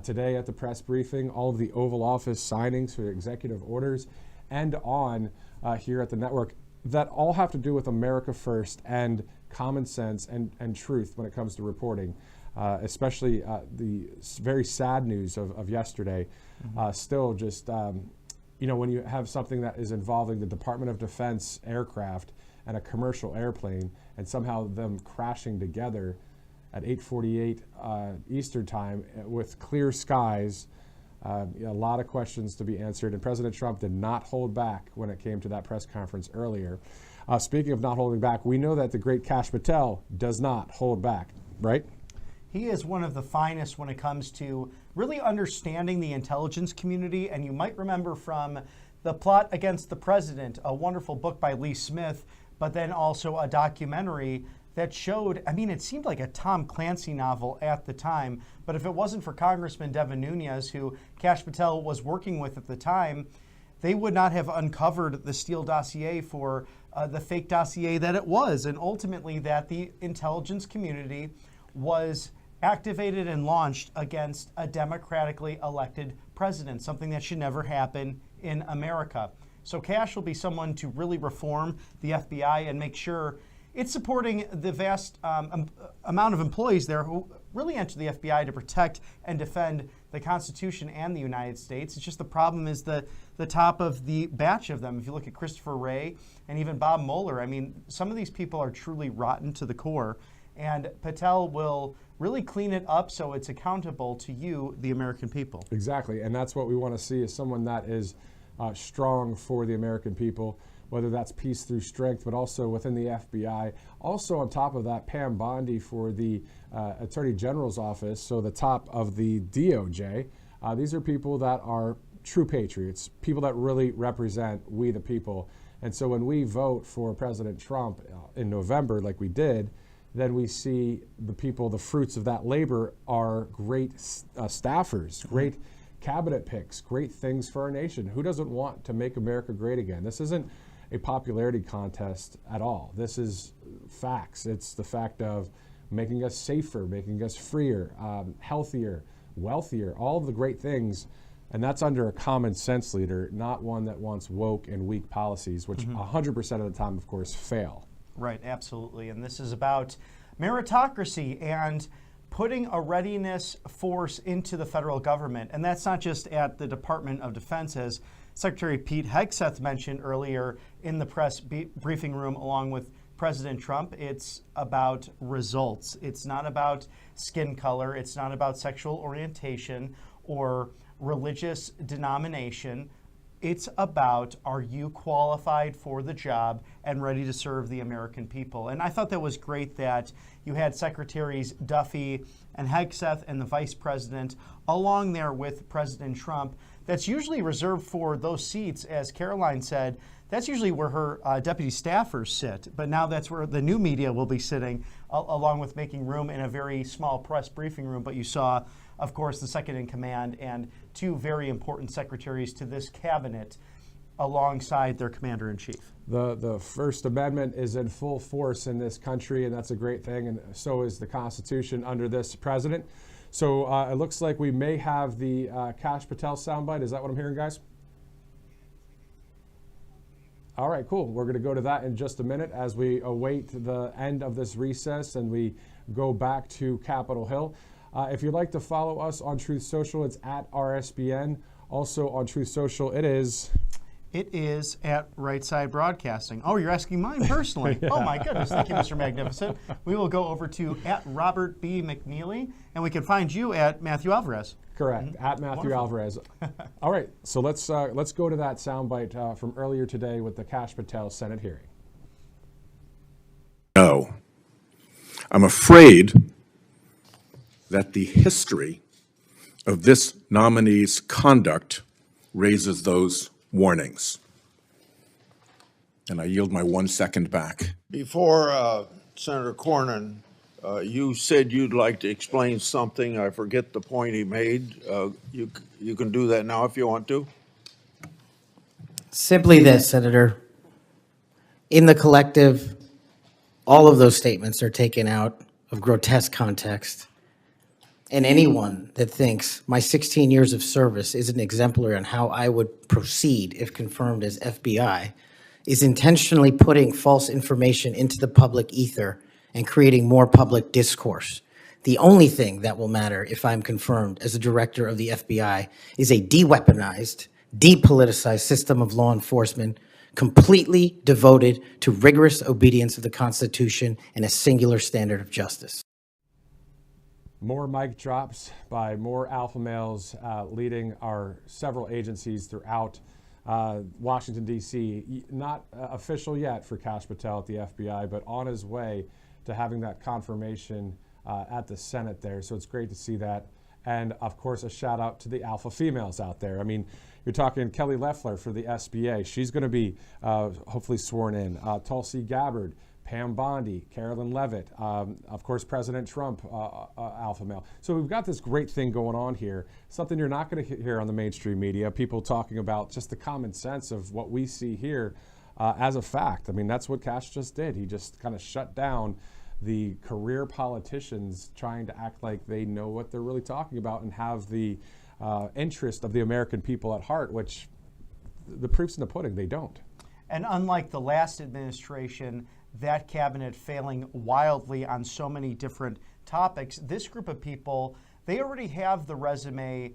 today at the press briefing, all of the Oval Office signings for executive orders, and on here at the network, that all have to do with America first and common sense and truth when it comes to reporting, especially the very sad news of yesterday. Still just, when you have something that is involving the Department of Defense aircraft and a commercial airplane, and somehow them crashing together at 8:48 Eastern time with clear skies, a lot of questions to be answered, and President Trump did not hold back when it came to that press conference earlier. Speaking of not holding back, we know that the great Kash Patel does not hold back, right? He is one of the finest when it comes to really understanding the intelligence community, and you might remember from The Plot Against the President, a wonderful book by Lee Smith, but then also a documentary that showed, it seemed like a Tom Clancy novel at the time, but if it wasn't for Congressman Devin Nunes, who Kash Patel was working with at the time, they would not have uncovered the Steele dossier for the fake dossier that it was, and ultimately that the intelligence community was activated and launched against a democratically elected president, something that should never happen in America. So Kash will be someone to really reform the FBI and make sure it's supporting the vast amount of employees there who really enter the FBI to protect and defend the Constitution and the United States. It's just the problem is the top of the batch of them. If you look at Christopher Wray and even Bob Mueller, some of these people are truly rotten to the core. And Patel will really clean it up so it's accountable to you, the American people. Exactly, and that's what we want to see, is someone that is strong for the American people, whether that's peace through strength, but also within the FBI. Also on top of that, Pam Bondi for the Attorney General's office, so the top of the DOJ. These are people that are true patriots, people that really represent we the people. And so when we vote for President Trump in November, like we did, then we see the people, the fruits of that labor are great staffers, great cabinet picks, great things for our nation. Who doesn't want to make America great again? This isn't a popularity contest at all. This is facts. It's the fact of making us safer, making us freer, healthier, wealthier, all of the great things. And that's under a common sense leader, not one that wants woke and weak policies, which 100% of the time, of course, fail. Right, absolutely. And this is about meritocracy and putting a readiness force into the federal government. And that's not just at the Department of Defense, as Secretary Pete Hegseth mentioned earlier in the press briefing room along with President Trump. It's about results. It's not about skin color. It's not about sexual orientation or religious denomination. It's about, are you qualified for the job and ready to serve the American people? And I thought that was great that you had Secretaries Duffy and Hegseth and the Vice President along there with President Trump. That's usually reserved for those seats, as Caroline said. That's usually where her deputy staffers sit. But now that's where the new media will be sitting, along with making room in a very small press briefing room. But you saw, of course, the second in command and two very important secretaries to this cabinet alongside their commander-in-chief. The First Amendment is in full force in this country, and that's a great thing, and so is the Constitution under this president. So it looks like we may have the Kash Patel soundbite. Is that what I'm hearing, guys? All right, cool. We're going to go to that in just a minute as we await the end of this recess and we go back to Capitol Hill. If you'd like to follow us on Truth Social, it's at RSBN. Also on Truth Social, it is at Right Side Broadcasting. Oh, you're asking mine personally. Yeah. Oh, my goodness. Thank you, Mr. Magnificent. We will go over to at Robert B. McNeely, and we can find you at Matthew Alvarez. Correct, at Matthew Wonderful. Alvarez. All right, so let's go to that soundbite from earlier today with the Kash Patel Senate hearing. No. I'm afraid that the history of this nominee's conduct raises those warnings. And I yield my 1 second back. Before Senator Cornyn, you said you'd like to explain something. I forget the point he made. You can do that now if you want to. Simply this, Senator. In the collective, all of those statements are taken out of grotesque context. And anyone that thinks my 16 years of service isn't exemplary on how I would proceed if confirmed as FBI is intentionally putting false information into the public ether and creating more public discourse. The only thing that will matter if I'm confirmed as a director of the FBI is a de-weaponized, depoliticized system of law enforcement completely devoted to rigorous obedience of the Constitution and a singular standard of justice. More mic drops by more alpha males leading our several agencies throughout Washington, D.C. Not official yet for Kash Patel at the FBI, but on his way to having that confirmation at the Senate there. So it's great to see that. And of course, a shout out to the alpha females out there. I mean, you're talking Kelly Loeffler for the SBA. She's going to be hopefully sworn in. Tulsi Gabbard, Pam Bondi, Carolyn Levitt, of course, President Trump, alpha male. So we've got this great thing going on here, something you're not going to hear on the mainstream media, people talking about just the common sense of what we see here as a fact. I mean, that's what Kash just did. He just kind of shut down the career politicians trying to act like they know what they're really talking about and have the interest of the American people at heart, which the proof's in the pudding, they don't. And unlike the last administration, that cabinet failing wildly on so many different topics, this group of people, they already have the resume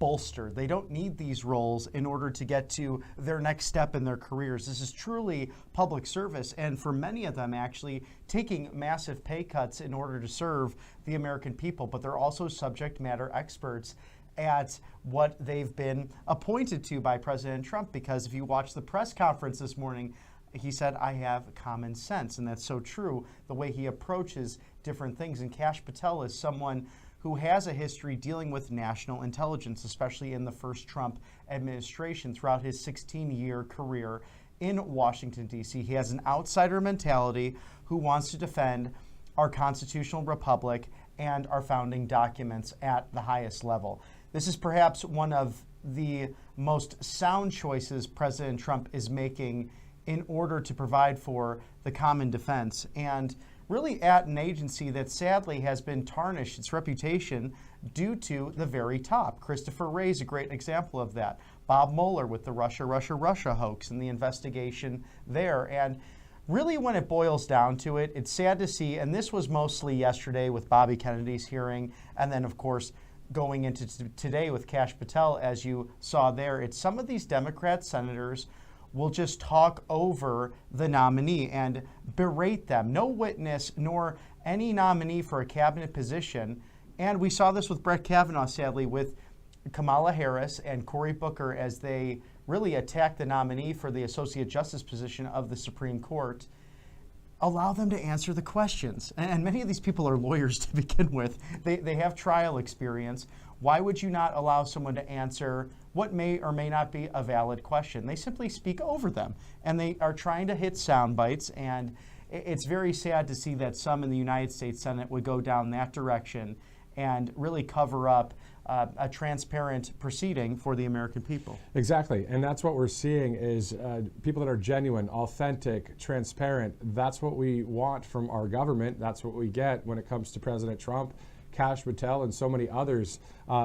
bolstered. They don't need these roles in order to get to their next step in their careers. This is truly public service, and for many of them actually taking massive pay cuts in order to serve the American people, but they're also subject matter experts at what they've been appointed to by President Trump, because if you watch the press conference this morning, he said, I have common sense, and that's so true, the way he approaches different things. And Kash Patel is someone who has a history dealing with national intelligence, especially in the first Trump administration throughout his 16-year career in Washington, D.C. He has an outsider mentality who wants to defend our constitutional republic and our founding documents at the highest level. This is perhaps one of the most sound choices President Trump is making in order to provide for the common defense, and really at an agency that sadly has been tarnished, its reputation, due to the very top. Christopher Wray is a great example of that. Bob Mueller with the Russia hoax and the investigation there. And really, when it boils down to it, it's sad to see, and this was mostly yesterday with Bobby Kennedy's hearing, and then, of course, going into today with Kash Patel, as you saw there, it's some of these Democrat senators will just talk over the nominee and berate them. No witness nor any nominee for a cabinet position. And we saw this with Brett Kavanaugh, sadly, with Kamala Harris and Cory Booker as they really attacked the nominee for the Associate Justice position of the Supreme Court. Allow them to answer the questions. And many of these people are lawyers to begin with. They have trial experience. Why would you not allow someone to answer what may or may not be a valid question? They simply speak over them, and they are trying to hit sound bites, and it's very sad to see that some in the United States Senate would go down that direction and really cover up a transparent proceeding for the American people. Exactly, and that's what we're seeing is people that are genuine, authentic, transparent. That's what we want from our government. That's what we get when it comes to President Trump, Kash Patel, and so many others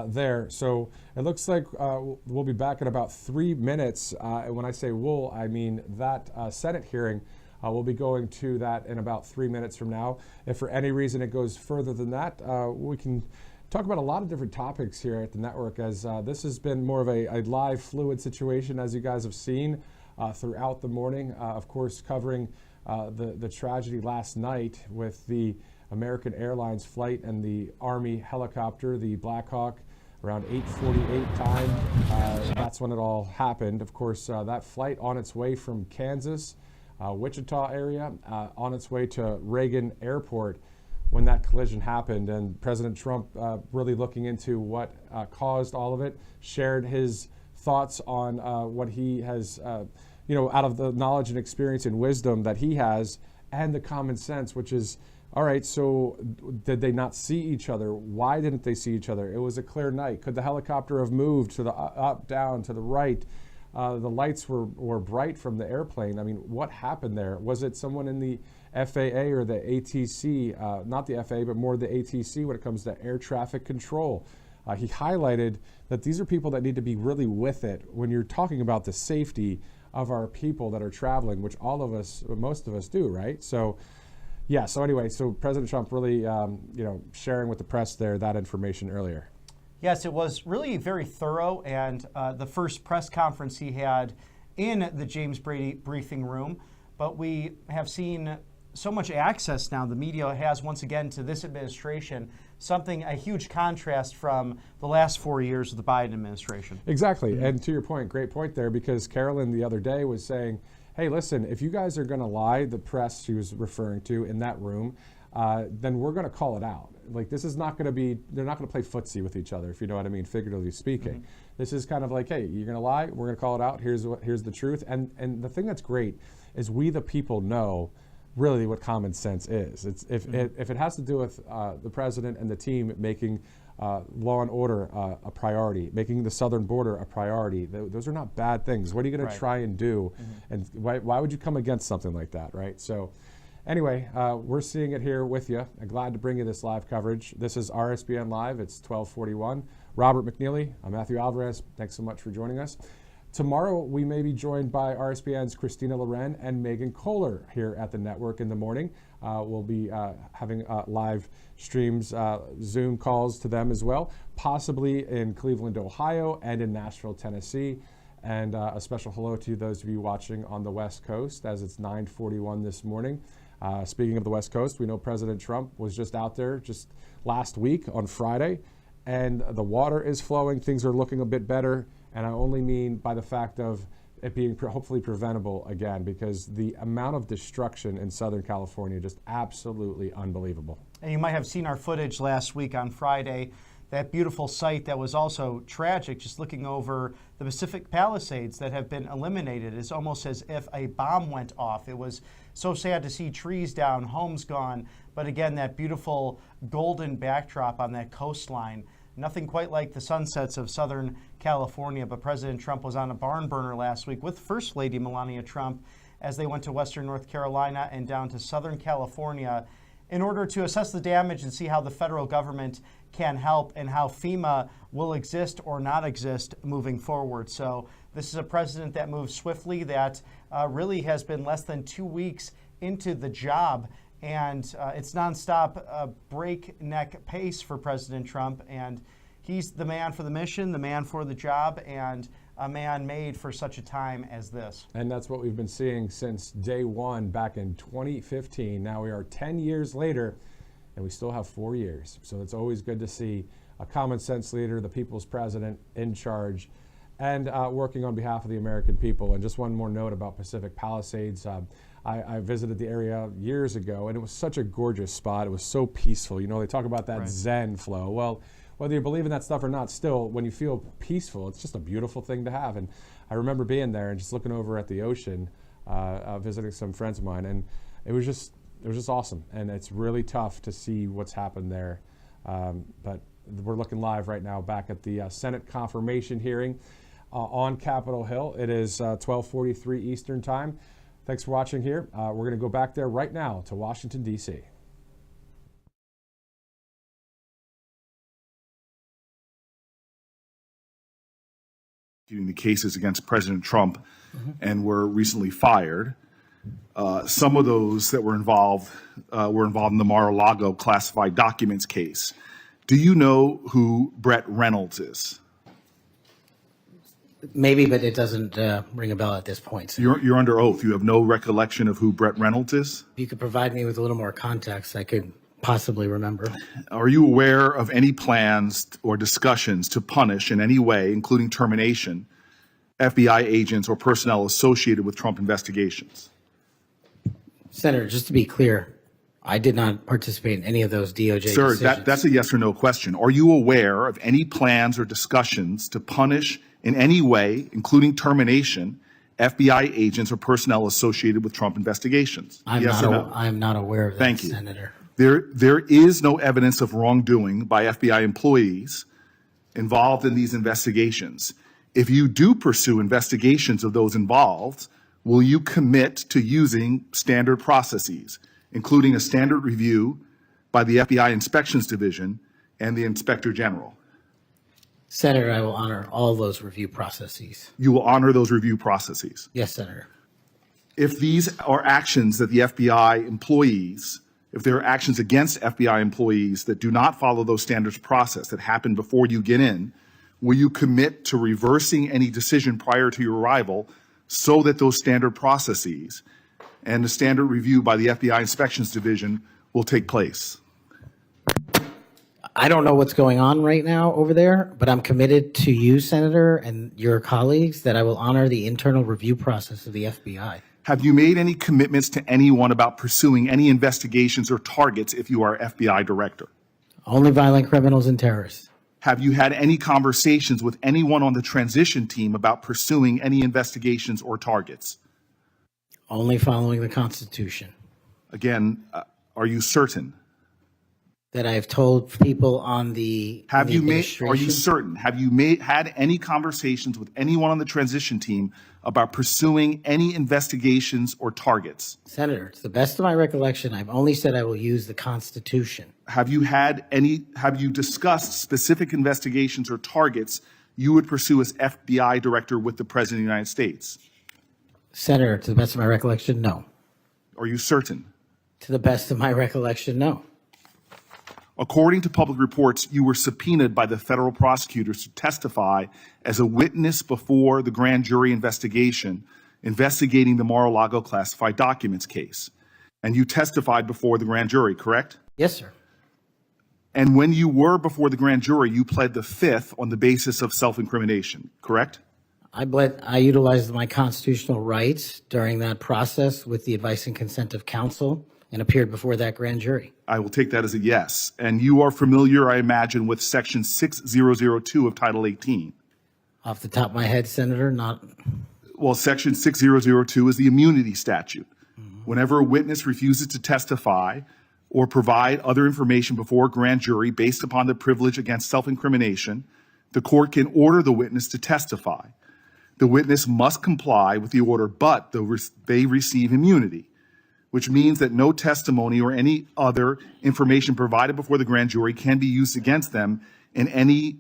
there. So it looks like we'll be back in about 3 minutes. When I say we'll, I mean that Senate hearing. We'll be going to that in about 3 minutes from now. If for any reason it goes further than that, we can talk about a lot of different topics here at the network, as this has been more of a live, fluid situation, as you guys have seen throughout the morning. Of course, covering the tragedy last night with the American Airlines flight and the Army helicopter, the Black Hawk, around 8:48 time. That's when it all happened. Of course, that flight on its way from Kansas, Wichita area, on its way to Reagan Airport when that collision happened, and President Trump really looking into what caused all of it, shared his thoughts on what he has, out of the knowledge and experience and wisdom that he has, and the common sense, which is, all right, so did they not see each other? Why didn't they see each other? It was a clear night. Could the helicopter have moved to the up, down, to the right? The lights were bright from the airplane. I mean, what happened there? Was it someone in the FAA or the ATC, not the FAA, but more the ATC when it comes to air traffic control? He highlighted that these are people that need to be really with it when you're talking about the safety of our people that are traveling, which all of us, most of us do, right? So, yeah, so anyway, so President Trump really, sharing with the press there that information earlier. Yes, it was really very thorough, and the first press conference he had in the James Brady briefing room. But we have seen so much access now, the media has once again to this administration, a huge contrast from the last 4 years of the Biden administration. Exactly, and to your point, great point there, because Carolyn the other day was saying, hey, listen, if you guys are going to lie, the press she was referring to in that room, then we're going to call it out. Like, this is not going to be, they're not going to play footsie with each other, if you know what I mean, figuratively speaking. This is kind of like, hey, you're going to lie, we're going to call it out, here's the truth. And the thing that's great is we the people know really what common sense is. It's if it has to do with the president and the team making law and order a priority, making the southern border a priority, those are not bad things. What are you going to try and do? And why would you come against something like that, right? So anyway, we're seeing it here with you. I'm glad to bring you this live coverage. This is RSBN Live. It's 1241. Robert McNeely, I'm Matthew Alvarez. Thanks so much for joining us. Tomorrow, we may be joined by RSBN's Christina Loren and Megan Kohler here at the network in the morning. We'll be having live streams, Zoom calls to them as well, possibly in Cleveland, Ohio, and in Nashville, Tennessee. And a special hello to those of you watching on the West Coast, as it's 9:41 this morning. Speaking of the West Coast, we know President Trump was just out there just last week on Friday, and the water is flowing. Things are looking a bit better. And I only mean by the fact of it being hopefully preventable again, because the amount of destruction in Southern California just absolutely unbelievable. And you might have seen our footage last week on Friday, that beautiful site that was also tragic, just looking over the Pacific Palisades that have been eliminated. It's almost as if a bomb went off. It was so sad to see trees down, homes gone, but again, that beautiful golden backdrop on that coastline. Nothing quite like the sunsets of Southern California, but President Trump was on a barn burner last week with First Lady Melania Trump as they went to Western North Carolina and down to Southern California in order to assess the damage and see how the federal government can help and how FEMA will exist or not exist moving forward. So this is a president that moves swiftly, that really has been less than 2 weeks into the job. And it's nonstop, breakneck pace for President Trump. And he's the man for the mission, the man for the job, and a man made for such a time as this. And that's what we've been seeing since day one back in 2015. Now we are 10 years later, and we still have 4 years. So it's always good to see a common sense leader, the people's president, in charge, and working on behalf of the American people. And just one more note about Pacific Palisades. I visited the area years ago, and it was such a gorgeous spot. It was so peaceful. You know, they talk about that Right. Zen flow. Well, whether you believe in that stuff or not, still, when you feel peaceful, it's just a beautiful thing to have. And I remember being there and just looking over at the ocean, visiting some friends of mine, and it was just awesome. And it's really tough to see what's happened there. But we're looking live right now back at the Senate confirmation hearing on Capitol Hill. It is 12:43 Eastern Time. Thanks for watching here. We're going to go back there right now to Washington, D.C. The cases against President Trump and were recently fired. Some of those that were involved in the Mar-a-Lago classified documents case. Do you know who Brett Reynolds is? Maybe, but it doesn't ring a bell at this point. So You're under oath. You have no recollection of who Brett Reynolds is? if you could provide me with a little more context, I could possibly remember. Are you aware of any plans or discussions to punish in any way, including termination, FBI agents or personnel associated with Trump investigations? Senator, just to be clear, I did not participate in any of those DOJ Sir, decisions. that's a yes or no question. Are you aware of any plans or discussions to punish in any way, including termination, FBI agents or personnel associated with Trump investigations? Yes or no? I'm not aware of that, Thank you. Senator. There is no evidence of wrongdoing by FBI employees involved in these investigations. If you do pursue investigations of those involved, will you commit to using standard processes, including a standard review by the FBI Inspections Division and the Inspector General? Senator, I will honor all those review processes. You will honor those review processes. Yes, Senator. If these are actions that the FBI employees, if there are actions against FBI employees that do not follow those standards process that happen before you get in, will you commit to reversing any decision prior to your arrival so that those standard processes and the standard review by the FBI Inspections Division will take place? I don't know what's going on right now over there, but I'm committed to you, Senator, and your colleagues that I will honor the internal review process of the FBI. Have you made any commitments to anyone about pursuing any investigations or targets if you are FBI director? Only violent criminals and terrorists. Have you had any conversations with anyone on the transition team about pursuing any investigations or targets? Only following the Constitution. Again, are you certain? That I have told people on the Are you administration. certain? Have you had any conversations with anyone on the transition team about pursuing any investigations or targets? Senator, to the best of my recollection, I've only said I will use the Constitution. Have you discussed specific investigations or targets you would pursue as FBI director with the President of the United States? Senator, to the best of my recollection, no. Are you certain? To the best of my recollection, no. According to public reports, you were subpoenaed by the federal prosecutors to testify as a witness before the grand jury investigation investigating the Mar-a-Lago classified documents case. And you testified before the grand jury, correct? Yes, sir. And when you were before the grand jury, you pled the fifth on the basis of self-incrimination, correct? I utilized my constitutional rights during that process with the advice and consent of counsel and appeared before that grand jury. I will take that as a yes. And you are familiar, I imagine, with Section 6002 of Title 18. Off the top of my head, Senator, not. Well, Section 6002 is the immunity statute. Whenever a witness refuses to testify or provide other information before a grand jury based upon the privilege against self-incrimination, the court can order the witness to testify. The witness must comply with the order, but they receive immunity, which means that no testimony or any other information provided before the grand jury can be used against them in any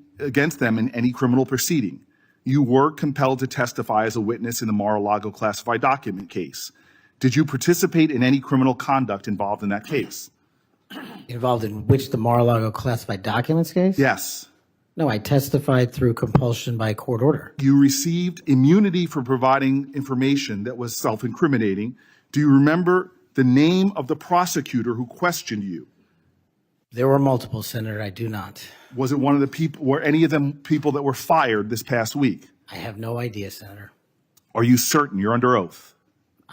criminal proceeding. You were compelled to testify as a witness in the Mar-a-Lago classified document case. Did you participate in any criminal conduct involved in that case? Involved in which, the Mar-a-Lago classified documents case? Yes. No, I testified through compulsion by court order. You received immunity for providing information that was self-incriminating. Do you remember the name of the prosecutor who questioned you? There were multiple, Senator. I do not. Was it one of the people, were any of them people that were fired this past week? I have no idea, Senator. Are you certain? You're under oath.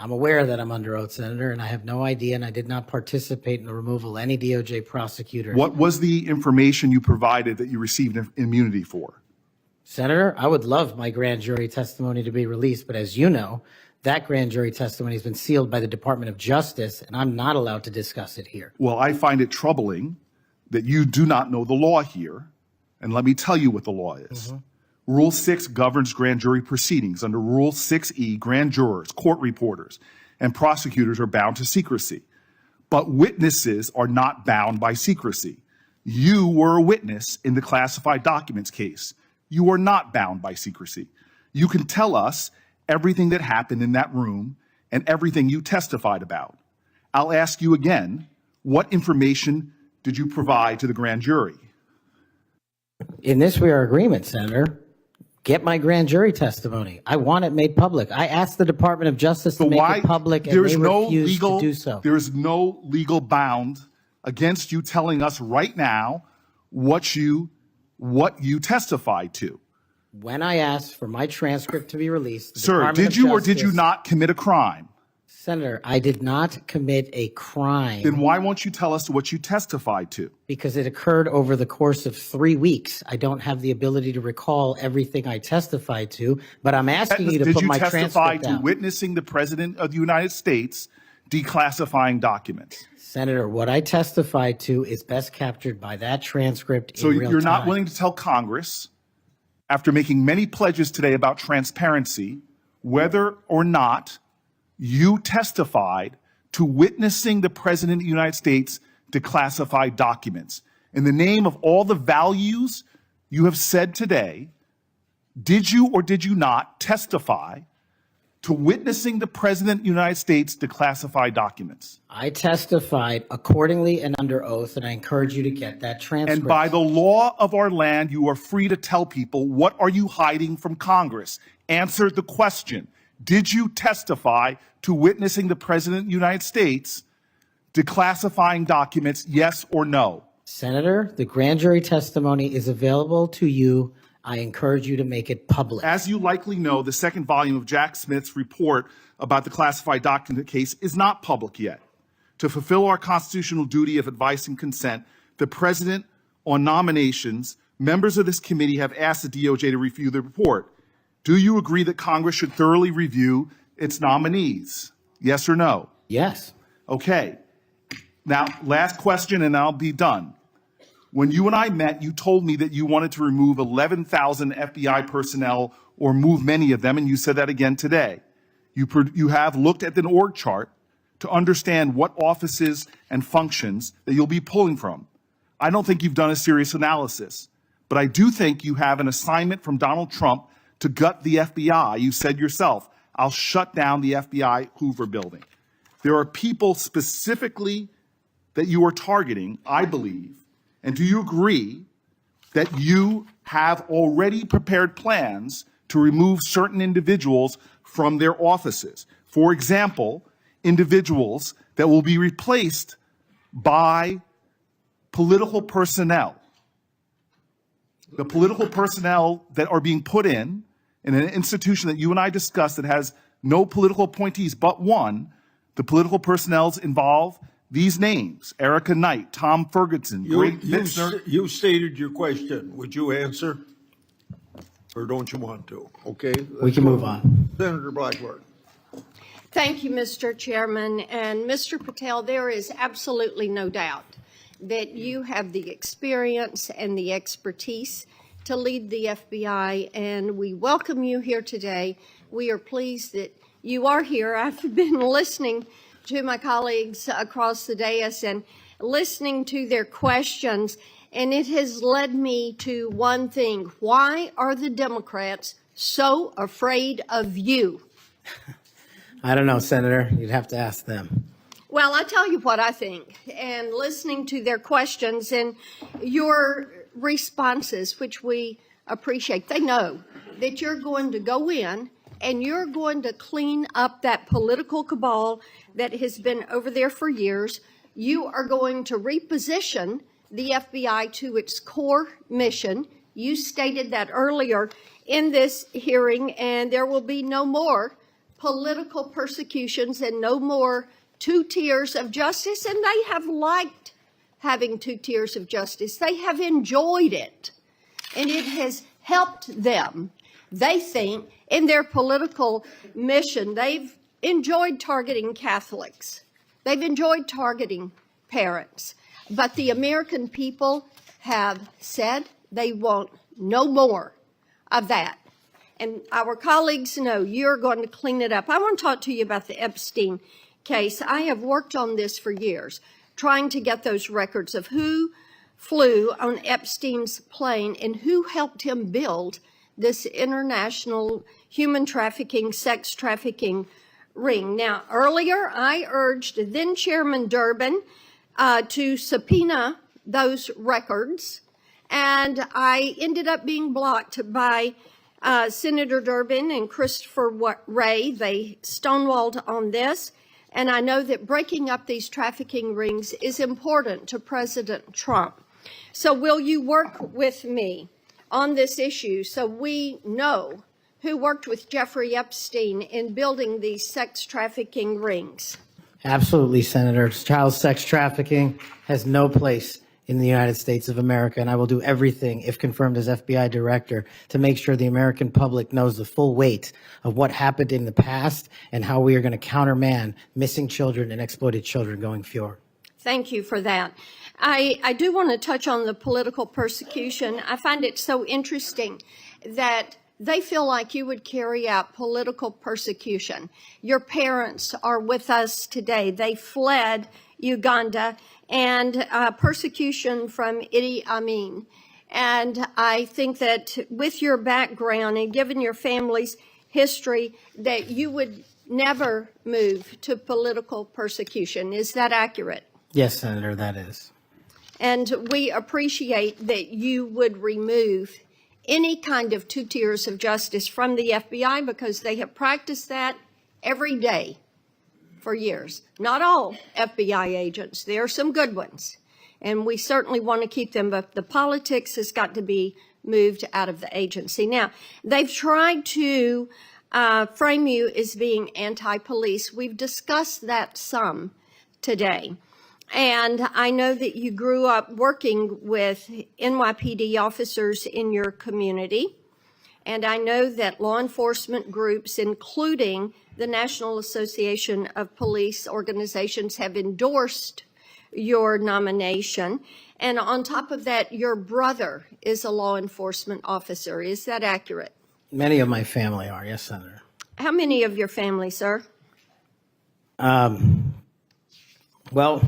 I'm aware that I'm under oath, Senator, and I have no idea, and I did not participate in the removal of any DOJ prosecutor. What was the information you provided that you received immunity for? Senator, I would love my grand jury testimony to be released, but as you know, that grand jury testimony has been sealed by the Department of Justice, and I'm not allowed to discuss it here. Well, I find it troubling that you do not know the law here, and let me tell you what the law is. Rule 6 governs grand jury proceedings. Under Rule 6E, grand jurors, court reporters, and prosecutors are bound to secrecy. But witnesses are not bound by secrecy. You were a witness in the classified documents case. You are not bound by secrecy. You can tell us everything that happened in that room and everything you testified about. I'll ask you again, what information did you provide to the grand jury? In this, we are in agreement, Senator. Get my grand jury testimony. I want it made public. I asked the Department of Justice to make it public, and they refused to do so. There is no legal bound against you telling us right now what you testified to. When I asked for my transcript to be released, the Sir, Department did of you or did you Justice- not commit a crime? Senator, I did not commit a crime. Then why won't you tell us what you testified to? Because it occurred over the course of 3 weeks. I don't have the ability to recall everything I testified to, but I'm asking you to put my Did you testify transcript to down. witnessing the President of the United States declassifying documents? Senator, what I testified to is best captured by that transcript So in real you're time. not willing to tell Congress, after making many pledges today about transparency, whether or not you testified to witnessing the President of the United States declassify documents. In the name of all the values you have said today, did you or did you not testify to witnessing the President of the United States declassify documents? I testified accordingly and under oath, and I encourage you to get that transcript. And by the law of our land, you are free to tell people, what are you hiding from Congress? Answer the question. Did you testify to witnessing the President of the United States declassifying documents, yes or no? Senator, the grand jury testimony is available to you. I encourage you to make it public. As you likely know, the second volume of Jack Smith's report about the classified document case is not public yet. To fulfill our constitutional duty of advice and consent, the President, on nominations, members of this committee have asked the DOJ to review the report. Do you agree that Congress should thoroughly review its nominees? Yes or no? Yes. Okay. Now, last question and I'll be done. When you and I met, you told me that you wanted to remove 11,000 FBI personnel or move many of them, and you said that again today. You have looked at the org chart to understand what offices and functions that you'll be pulling from. I don't think you've done a serious analysis, but I do think you have an assignment from Donald Trump to gut the FBI. You said yourself, I'll shut down the FBI Hoover building. There are people specifically that you are targeting, I believe. And do you agree that you have already prepared plans to remove certain individuals from their offices? For example, individuals that will be replaced by political personnel. The political personnel that are being put in an institution that you and I discussed that has no political appointees but one, the political personnel involve these names: Erica Knight, Tom Ferguson, Greg Bittner. You stated your question. Would you answer? Or don't you want to? Okay. We can move on. Senator Blackburn. Thank you, Mr. Chairman. And Mr. Patel, there is absolutely no doubt that you have the experience and the expertise to lead the FBI, and we welcome you here today. We are pleased that you are here. I've been listening to my colleagues across the dais and listening to their questions, and it has led me to one thing. Why are the Democrats so afraid of you? I don't know, Senator. You'd have to ask them. Well, I tell you what I think, and listening to their questions and your responses, which we appreciate, they know that you're going to go in and you're going to clean up that political cabal that has been over there for years. You are going to reposition the FBI to its core mission. You stated that earlier in this hearing, and there will be no more political persecutions and no more two tiers of justice. And they have liked having two tiers of justice. They have enjoyed it, and it has helped them. They think in their political mission, they've enjoyed targeting Catholics. They've enjoyed targeting parents. But the American people have said they want no more of that. And our colleagues know you're going to clean it up. I want to talk to you about the Epstein case. I have worked on this for years, trying to get those records of who flew on Epstein's plane and who helped him build this international human trafficking, sex trafficking ring. Now, earlier I urged then Chairman Durbin to subpoena those records, and I ended up being blocked by Senator Durbin and Christopher Wray. They stonewalled on this, and I know that breaking up these trafficking rings is important to President Trump. So will you work with me on this issue so we know who worked with Jeffrey Epstein in building these sex trafficking rings? Absolutely, Senator. Child sex trafficking has no place in the United States of America, and I will do everything, if confirmed as FBI director, to make sure the American public knows the full weight of what happened in the past and how we are going to countermand missing children and exploited children going forward. Thank you for that. I do want to touch on the political persecution. I find it so interesting that they feel like you would carry out political persecution. Your parents are with us today. They fled Uganda and persecution from Idi Amin. And I think that with your background and given your family's history, that you would never move to political persecution. Is that accurate? Yes, Senator, that is. And we appreciate that you would remove any kind of two tiers of justice from the FBI, because they have practiced that every day for years. Not all FBI agents. There are some good ones, and we certainly want to keep them, but the politics has got to be moved out of the agency. Now, they've tried to frame you as being anti-police. We've discussed that some today. And I know that you grew up working with NYPD officers in your community. And I know that law enforcement groups, including the National Association of Police Organizations, have endorsed your nomination. And on top of that, your brother is a law enforcement officer. Is that accurate? Many of my family are, yes, Senator. How many of your family, sir? Well,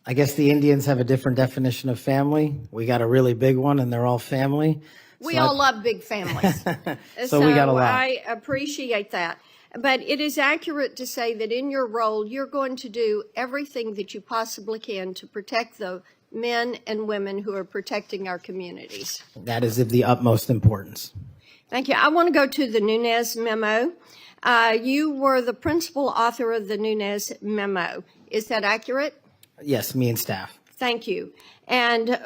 I guess the Indians have a different definition of family. We got a really big one, and they're all family. We all love big families. So we got a lot. I appreciate that. But it is accurate to say that in your role, you're going to do everything that you possibly can to protect the men and women who are protecting our communities. That is of the utmost importance. Thank you. I want to go to the Nunes memo. You were the principal author of the Nunes memo. Is that accurate? Yes, me and staff. Thank you. And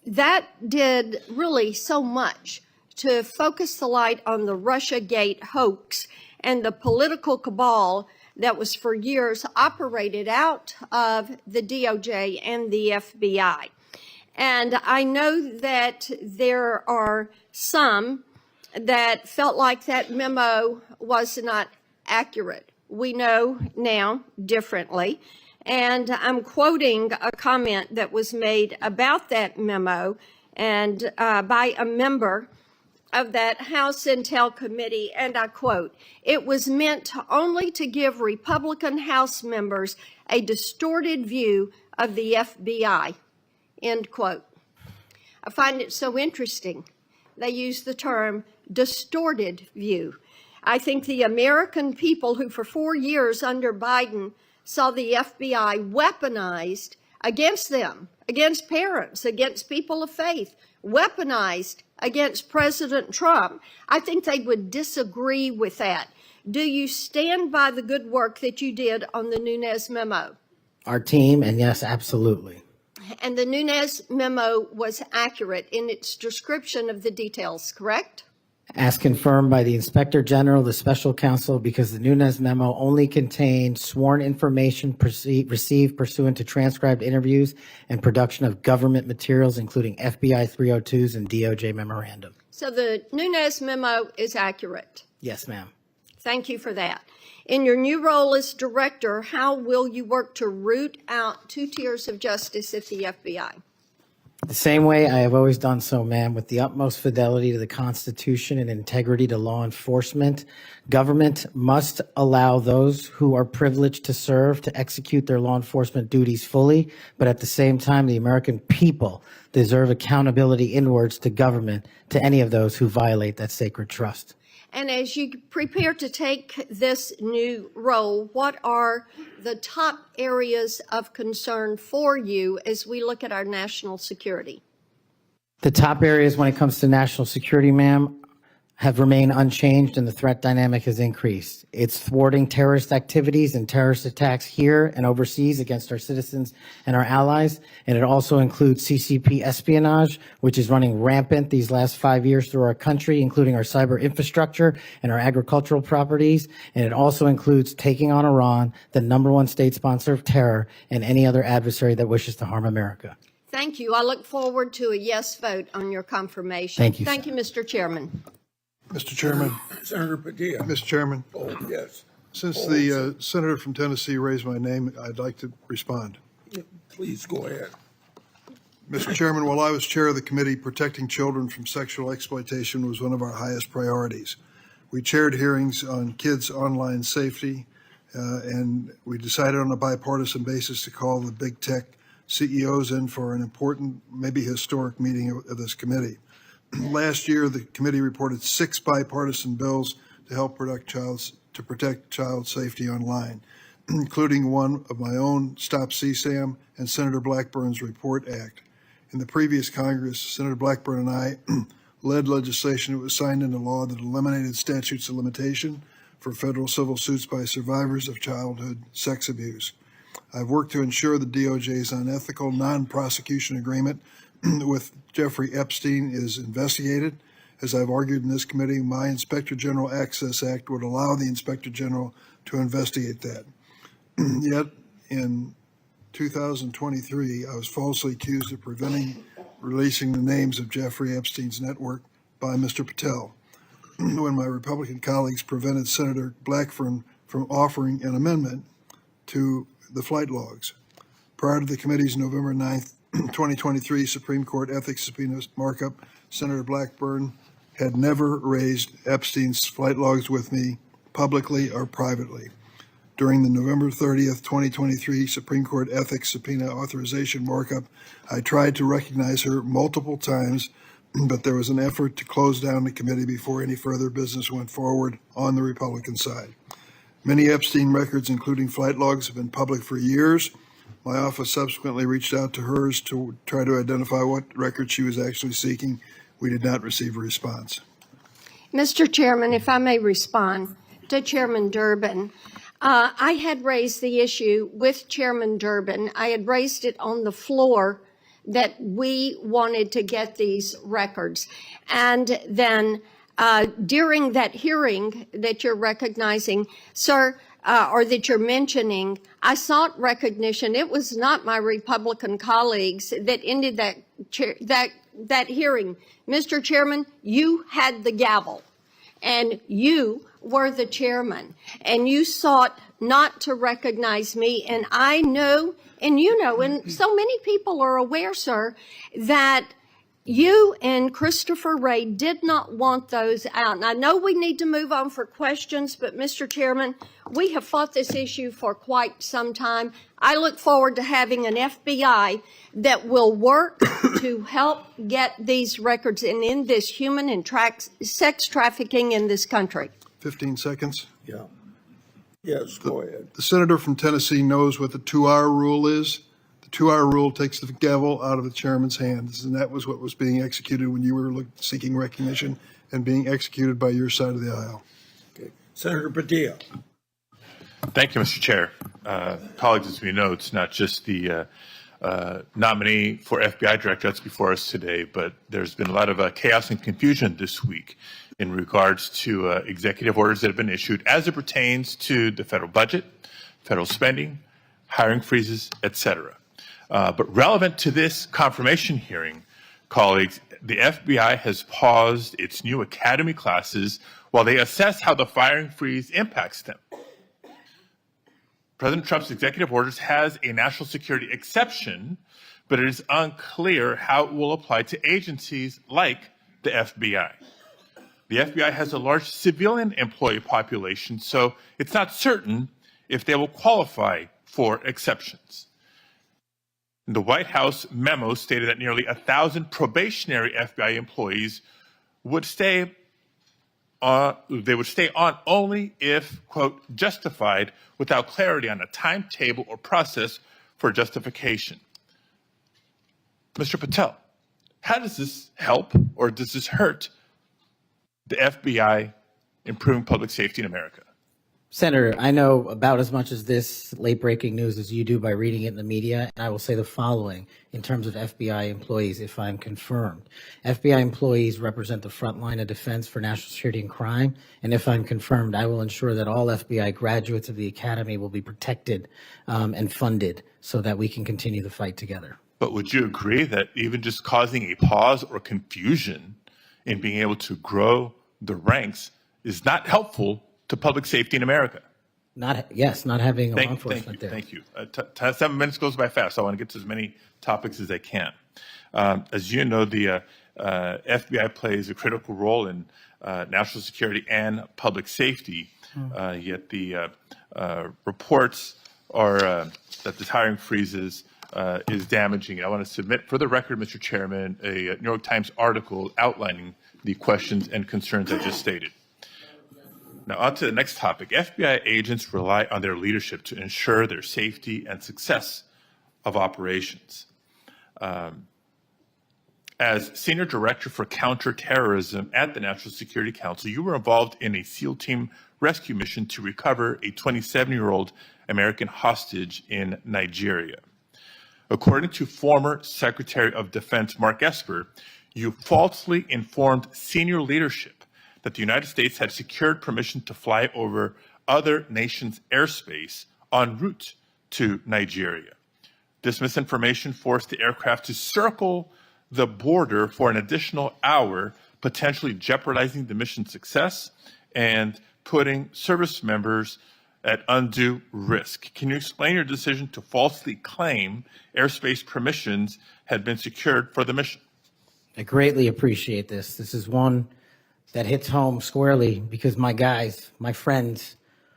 that did really so much to focus the light on the Russiagate hoax and the political cabal that was for years operated out of the DOJ and the FBI. And I know that there are some that felt like that memo was not accurate. We know now differently. And I'm quoting a comment that was made about that memo and by a member of that House Intel Committee, and I quote, "It was meant only to give Republican House members a distorted view of the FBI," end quote. I find it so interesting. They use the term distorted view. I think the American people who for 4 years under Biden saw the FBI weaponized against them, against parents, against people of faith, weaponized against President Trump, I think they would disagree with that. Do you stand by the good work that you did on the Nunes memo? Our team, and yes, absolutely. And the Nunes memo was accurate in its description of the details, correct? As confirmed by the Inspector General, the Special Counsel, because the Nunes memo only contained sworn information received pursuant to transcribed interviews and production of government materials, including FBI 302s and DOJ memorandum. So the Nunes memo is accurate. Yes, ma'am. Thank you for that. In your new role as director, how will you work to root out 2 tiers of justice at the FBI? The same way I have always done so, ma'am, with the utmost fidelity to the Constitution and integrity to law enforcement. Government must allow those who are privileged to serve to execute their law enforcement duties fully, but at the same time, the American people deserve accountability inwards to government, to any of those who violate that sacred trust. And as you prepare to take this new role, what are the top areas of concern for you as we look at our national security? The top areas when it comes to national security, ma'am, have remained unchanged and the threat dynamic has increased. It's thwarting terrorist activities and terrorist attacks here and overseas against our citizens and our allies. And it also includes CCP espionage, which is running rampant these last 5 years through our country, including our cyber infrastructure and our agricultural properties. And it also includes taking on Iran, the #1 state sponsor of terror, and any other adversary that wishes to harm America. Thank you. I look forward to a yes vote on your confirmation. Thank you, Thank you, Mr. Chairman. Mr. Chairman. Senator Padilla. Mr. Chairman. Oh, yes. Since the senator from Tennessee raised my name, I'd like to respond. Please go ahead. Mr. Chairman, while I was chair of the committee, protecting children from sexual exploitation was one of our highest priorities. We chaired hearings on kids' online safety, and we decided on a bipartisan basis to call the big tech CEOs in for an important, maybe historic meeting of this committee. Last year, the committee reported 6 bipartisan bills to help protect child safety online, including one of my own, Stop CSAM, and Senator Blackburn's Report Act. In the previous Congress, Senator Blackburn and I led legislation that was signed into law that eliminated statutes of limitation for federal civil suits by survivors of childhood sex abuse. I've worked to ensure the DOJ's unethical non-prosecution agreement with Jeffrey Epstein is investigated. As I've argued in this committee, my Inspector General Access Act would allow the Inspector General to investigate that. Yet, in 2023, I was falsely accused of preventing releasing the names of Jeffrey Epstein's network by Mr. Patel, when my Republican colleagues prevented Senator Blackburn from offering an amendment to the flight logs. Prior to the committee's November 9th, 2023 Supreme Court ethics subpoena markup, Senator Blackburn had never raised Epstein's flight logs with me publicly or privately. During the November 30th, 2023 Supreme Court ethics subpoena authorization markup, I tried to recognize her multiple times, but there was an effort to close down the committee before any further business went forward on the Republican side. Many Epstein records, including flight logs, have been public for years. My office subsequently reached out to hers to try to identify what record she was actually seeking. We did not receive a response. Mr. Chairman, if I may respond to Chairman Durbin. I had raised the issue with Chairman Durbin. I had raised it on the floor that we wanted to get these records. And then during that hearing that you're recognizing, sir, or that you're mentioning, I sought recognition. It was not my Republican colleagues that ended that hearing. Mr. Chairman, you had the gavel, and you were the chairman, and you sought not to recognize me. And I know, and you know, and so many people are aware, sir, that you and Christopher Wray did not want those out. And I know we need to move on for questions, but Mr. Chairman, we have fought this issue for quite some time. I look forward to having an FBI that will work to help get these records and end this human and sex trafficking in this country. 15 seconds? Yeah. Yes, go ahead. The senator from Tennessee knows what the 2-hour rule is. The 2-hour rule takes the gavel out of the chairman's hands, and that was what was being executed when you were seeking recognition and being executed by your side of the aisle. Okay. Senator Padilla. Thank you, Mr. Chair. Colleagues, as we know, it's not just the nominee for FBI director that's before us today, but there's been a lot of chaos and confusion this week in regards to executive orders that have been issued as it pertains to the federal budget, federal spending, hiring freezes, etc. But relevant to this confirmation hearing, colleagues, the FBI has paused its new academy classes while they assess how the firing freeze impacts them. President Trump's executive orders has a national security exception, but it is unclear how it will apply to agencies like the FBI. The FBI has a large civilian employee population, so it's not certain if they will qualify for exceptions. The White House memo stated that nearly 1,000 probationary FBI employees would stay on only if, quote, justified, without clarity on a timetable or process for justification. Mr. Patel, how does this help or does this hurt the FBI improving public safety in America? Senator, I know about as much of this late-breaking news as you do by reading it in the media, and I will say the following in terms of FBI employees, if I'm confirmed. FBI employees represent the front line of defense for national security and crime, and if I'm confirmed, I will ensure that all FBI graduates of the Academy will be protected and funded so that we can continue the fight together. But would you agree that even just causing a pause or confusion in being able to grow the ranks is not helpful to public safety in America? Not having law enforcement there. Thank you. 7 minutes goes by fast, so I want to get to as many topics as I can. As you know, the FBI plays a critical role in national security and public safety, yet the reports are that this hiring freezes is damaging. I want to submit for the record, Mr. Chairman, a New York Times article outlining the questions and concerns I just stated. Now, on to the next topic. FBI agents rely on their leadership to ensure their safety and success of operations. As Senior Director for Counterterrorism at the National Security Council, you were involved in a SEAL team rescue mission to recover a 27-year-old American hostage in Nigeria. According to former Secretary of Defense Mark Esper, you falsely informed senior leadership that the United States had secured permission to fly over other nations' airspace en route to Nigeria. This misinformation forced the aircraft to circle the border for an additional hour, potentially jeopardizing the mission's success and putting service members at undue risk. Can you explain your decision to falsely claim airspace permissions had been secured for the mission? I greatly appreciate this. This is one that hits home squarely because my guys, my friends,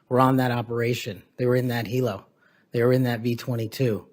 were on that operation. They were in that helo. They were in that V-22.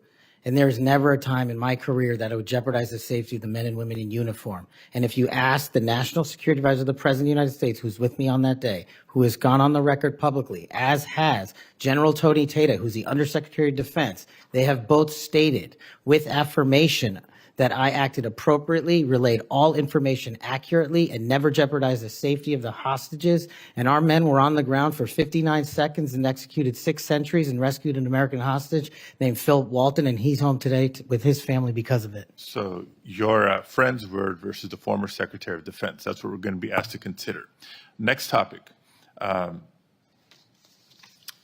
And there's never a time in my career that it would jeopardize the safety of the men and women in uniform. And if you ask the National Security Advisor of the President of the United States, who's with me on that day, who has gone on the record publicly, as has General Tony Tata, who's the Undersecretary of Defense, they have both stated with affirmation that I acted appropriately, relayed all information accurately, and never jeopardized the safety of the hostages. And our men were on the ground for 59 seconds and executed 6 sentries and rescued an American hostage named Philip Walton, and he's home today with his family because of it. So your friend's word versus the former Secretary of Defense, that's what we're going to be asked to consider. Next topic.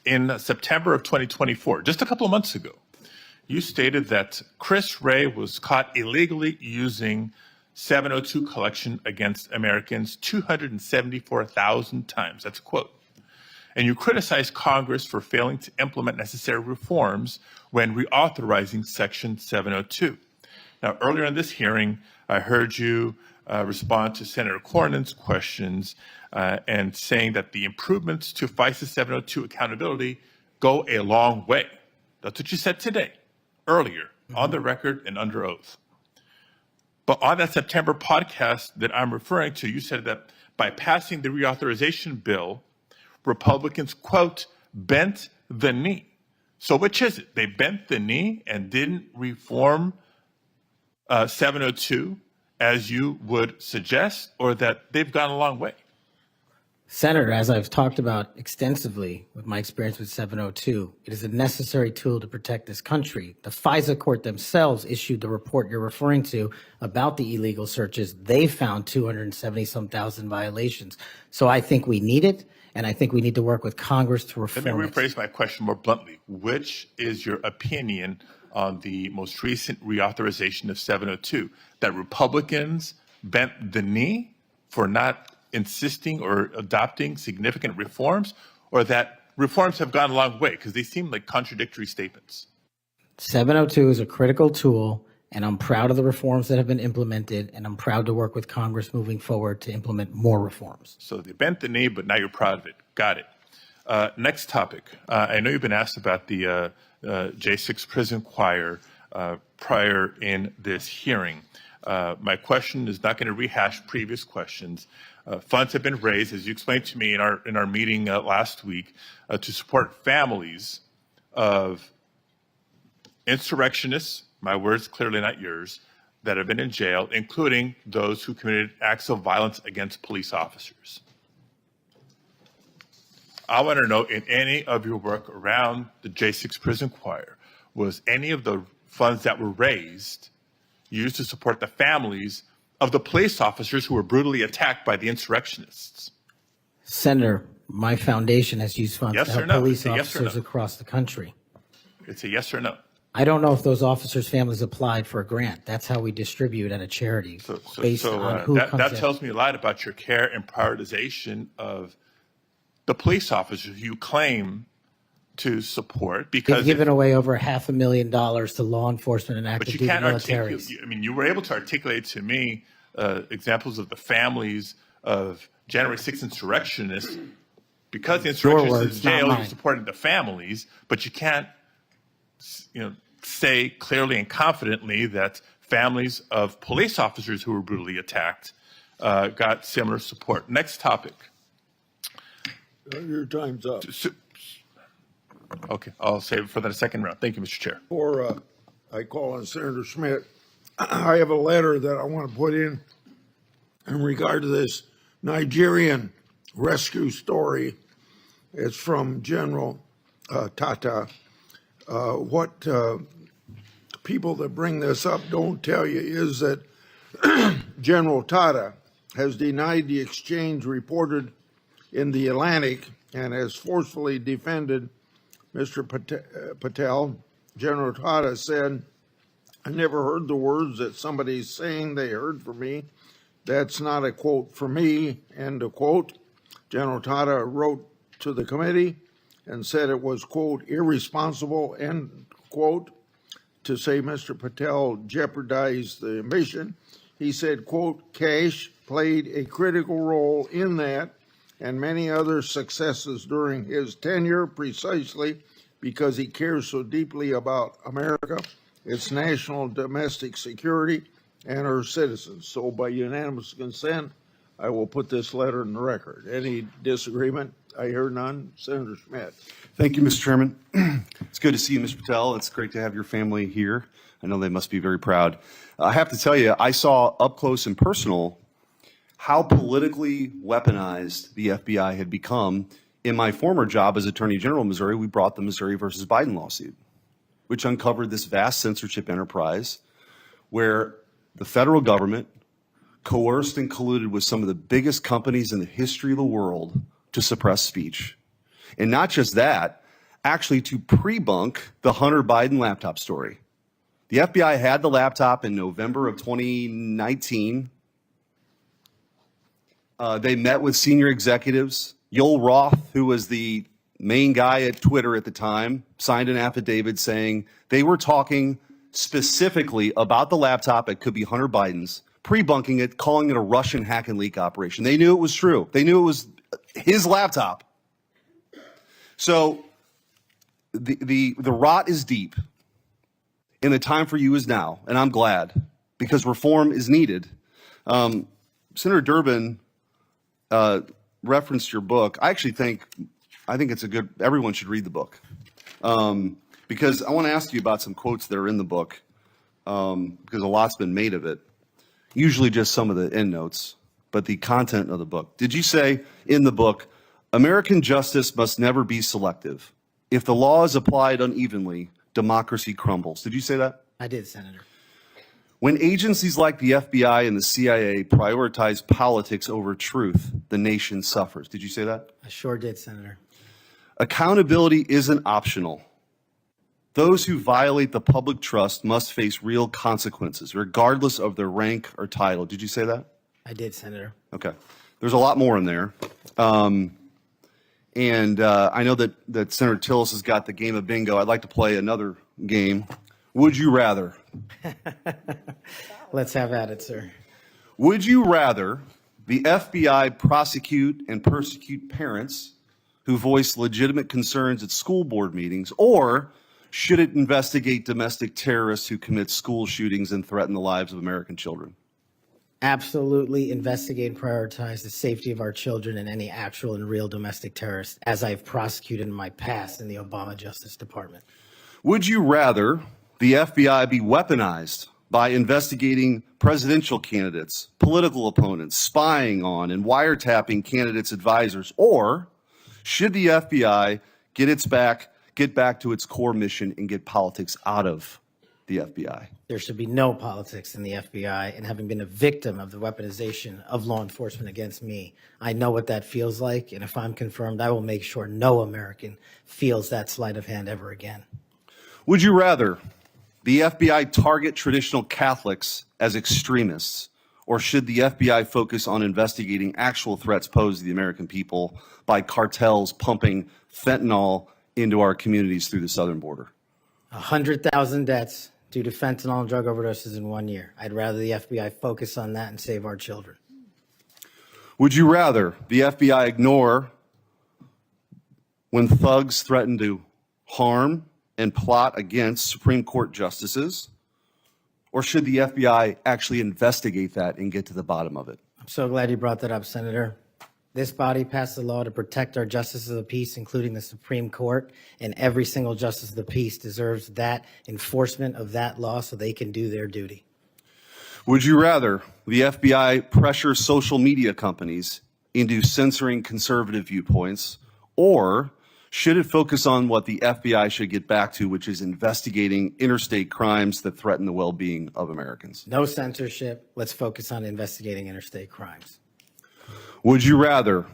In September of 2024, just a couple of months ago, you stated that Chris Wray was caught illegally using 702 collection against Americans 274,000 times. That's a quote. And you criticized Congress for failing to implement necessary reforms when reauthorizing Section 702. Now, earlier in this hearing, I heard you respond to Senator Cornyn's questions and saying that the improvements to FISA 702 accountability go a long way. That's what you said today. Earlier, on the record and under oath. But on that September podcast that I'm referring to, you said that by passing the reauthorization bill, Republicans, quote, bent the knee. So which is it? They bent the knee and didn't reform 702 as you would suggest, or that they've gone a long way? Senator, as I've talked about extensively with my experience with 702, it is a necessary tool to protect this country. The FISA court themselves issued the report you're referring to about the illegal searches. They found 270-some thousand violations. So I think we need it, and I think we need to work with Congress to reform it. Let me rephrase my question more bluntly. Which is your opinion on the most recent reauthorization of 702? That Republicans bent the knee for not insisting or adopting significant reforms, or that reforms have gone a long way? Because they seem like contradictory statements. 702 is a critical tool, and I'm proud of the reforms that have been implemented, and I'm proud to work with Congress moving forward to implement more reforms. So they bent the knee, but now you're proud of it. Got it. Next topic. I know you've been asked about the J6 prison choir prior in this hearing. My question is not going to rehash previous questions. Funds have been raised, as you explained to me in our meeting last week, to support families of insurrectionists, my words, clearly not yours, that have been in jail, including those who committed acts of violence against police officers. I want to know, in any of your work around the J6 prison choir, was any of the funds that were raised used to support the families of the police officers who were brutally attacked by the insurrectionists? Senator, my foundation has used funds Yes to or help no? police It's a yes or officers no. across the country. It's a yes or no. I don't know if those officers' families applied for a grant. That's how we distribute at a charity, based on who that comes in. tells me a lot about your care and prioritization of the police officers you claim to support, because They've given away over $500,000 to law enforcement and but active you duty can't militaries. articulate. I mean, you were able to articulate to me examples of the families of January 6th insurrectionists. Because the insurrectionists words, in jail, not you mine. supported the families, but you can't, say clearly and confidently that families of police officers who were brutally attacked got similar support. Next topic. Your time's up. Okay, I'll save it for the second round. Thank you, Mr. Chair. Before I call on Senator Schmidt, I have a letter that I want to put in regard to this Nigerian rescue story. It's from General Tata. What people that bring this up don't tell you is that General Tata has denied the exchange reported in the Atlantic and has forcefully defended Mr. Patel. General Tata said, "I never heard the words that somebody's saying they heard from me. That's not a quote from me," end of quote. General Tata wrote to the committee and said it was, quote, irresponsible, end quote, to say Mr. Patel jeopardized the mission. He said, quote, Kash played a critical role in that and many other successes during his tenure precisely because he cares so deeply about America, its national domestic security, and her citizens. So by unanimous consent, I will put this letter in the record. Any disagreement? I hear none. Senator Schmidt. Thank you, Mr. Chairman. It's good to see you, Mr. Patel. It's great to have your family here. I know they must be very proud. I have to tell you, I saw up close and personal how politically weaponized the FBI had become. In my former job as Attorney General of Missouri, we brought the Missouri versus Biden lawsuit, which uncovered this vast censorship enterprise where the federal government coerced and colluded with some of the biggest companies in the history of the world to suppress speech. And not just that, actually to pre-bunk the Hunter Biden laptop story. The FBI had the laptop in November of 2019. They met with senior executives. Yoel Roth, who was the main guy at Twitter at the time, signed an affidavit saying they were talking specifically about the laptop. It could be Hunter Biden's, pre-bunking it, calling it a Russian hack and leak operation. They knew it was true. They knew it was his laptop. So the rot is deep, and the time for you is now, and I'm glad, because reform is needed. Senator Durbin referenced your book. I think it's everyone should read the book. Because I want to ask you about some quotes that are in the book, because a lot's been made of it. Usually just some of the endnotes, but the content of the book. Did you say in the book, American justice must never be selective? If the law is applied unevenly, democracy crumbles. Did you say that? I did, Senator. When agencies like the FBI and the CIA prioritize politics over truth, the nation suffers. Did you say that? I sure did, Senator. Accountability isn't optional. Those who violate the public trust must face real consequences, regardless of their rank or title. Did you say that? I did, Senator. Okay. There's a lot more in there. I know that Senator Tillis has got the game of bingo. I'd like to play another game. Would you rather? Let's have at it, sir. Would you rather the FBI prosecute and persecute parents who voice legitimate concerns at school board meetings, or should it investigate domestic terrorists who commit school shootings and threaten the lives of American children? Absolutely investigate and prioritize the safety of our children and any actual and real domestic terrorists, as I've prosecuted in my past in the Obama Justice Department. Would you rather the FBI be weaponized by investigating presidential candidates, political opponents, spying on and wiretapping candidates' advisors, or should the FBI get back to its core mission and get politics out of the FBI? There should be no politics in the FBI, and having been a victim of the weaponization of law enforcement against me, I know what that feels like, and if I'm confirmed, I will make sure no American feels that sleight of hand ever again. Would you rather the FBI target traditional Catholics as extremists, or should the FBI focus on investigating actual threats posed to the American people by cartels pumping fentanyl into our communities through the southern border? 100,000 deaths due to fentanyl and drug overdoses in 1 year. I'd rather the FBI focus on that and save our children. Would you rather the FBI ignore when thugs threaten to harm and plot against Supreme Court justices, or should the FBI actually investigate that and get to the bottom of it? I'm so glad you brought that up, Senator. This body passed a law to protect our justices of the peace, including the Supreme Court, and every single justice of the peace deserves that enforcement of that law so they can do their duty. Would you rather the FBI pressure social media companies into censoring conservative viewpoints, or should it focus on what the FBI should get back to, which is investigating interstate crimes that threaten the well-being of Americans? No censorship. Let's focus on investigating interstate crimes. Would you rather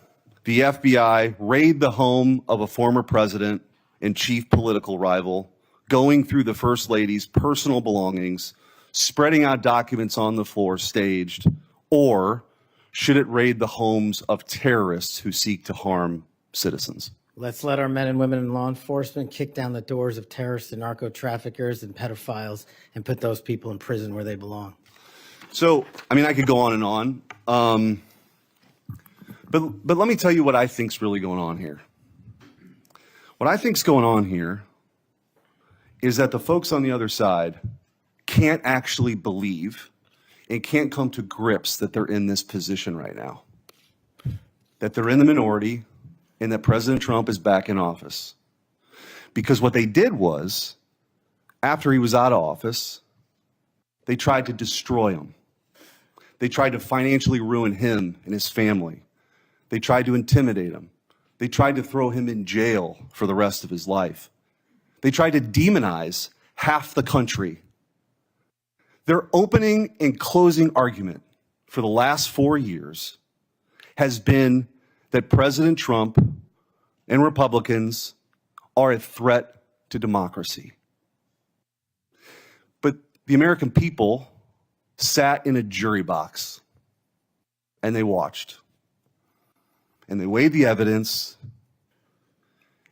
the FBI raid the home of a former president and chief political rival, going through the First Lady's personal belongings, spreading out documents on the floor staged, or should it raid the homes of terrorists who seek to harm citizens? Let's let our men and women in law enforcement kick down the doors of terrorists and narco traffickers and pedophiles and put those people in prison where they belong. So, I could go on and on. But let me tell you what I think's really going on here. What I think's going on here is that the folks on the other side can't actually believe and can't come to grips that they're in this position right now. That they're in the minority and that President Trump is back in office. Because what they did was, after he was out of office, they tried to destroy him. They tried to financially ruin him and his family. They tried to intimidate him. They tried to throw him in jail for the rest of his life. They tried to demonize half the country. Their opening and closing argument for the last 4 years has been that President Trump and Republicans are a threat to democracy. But the American people sat in a jury box and they watched. And they weighed the evidence,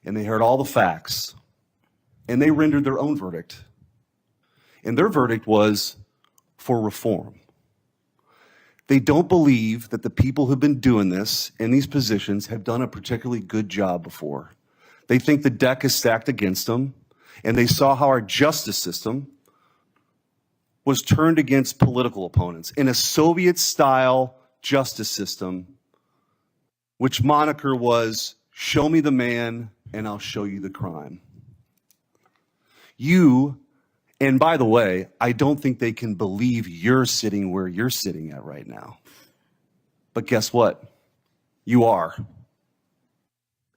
and they heard all the facts, and they rendered their own verdict. And their verdict was for reform. They don't believe that the people who've been doing this in these positions have done a particularly good job before. They think the deck is stacked against them, and they saw how our justice system was turned against political opponents. In a Soviet-style justice system, which moniker was, "Show me the man and I'll show you the crime." And by the way, I don't think they can believe you're sitting where you're sitting at right now. But guess what? You are.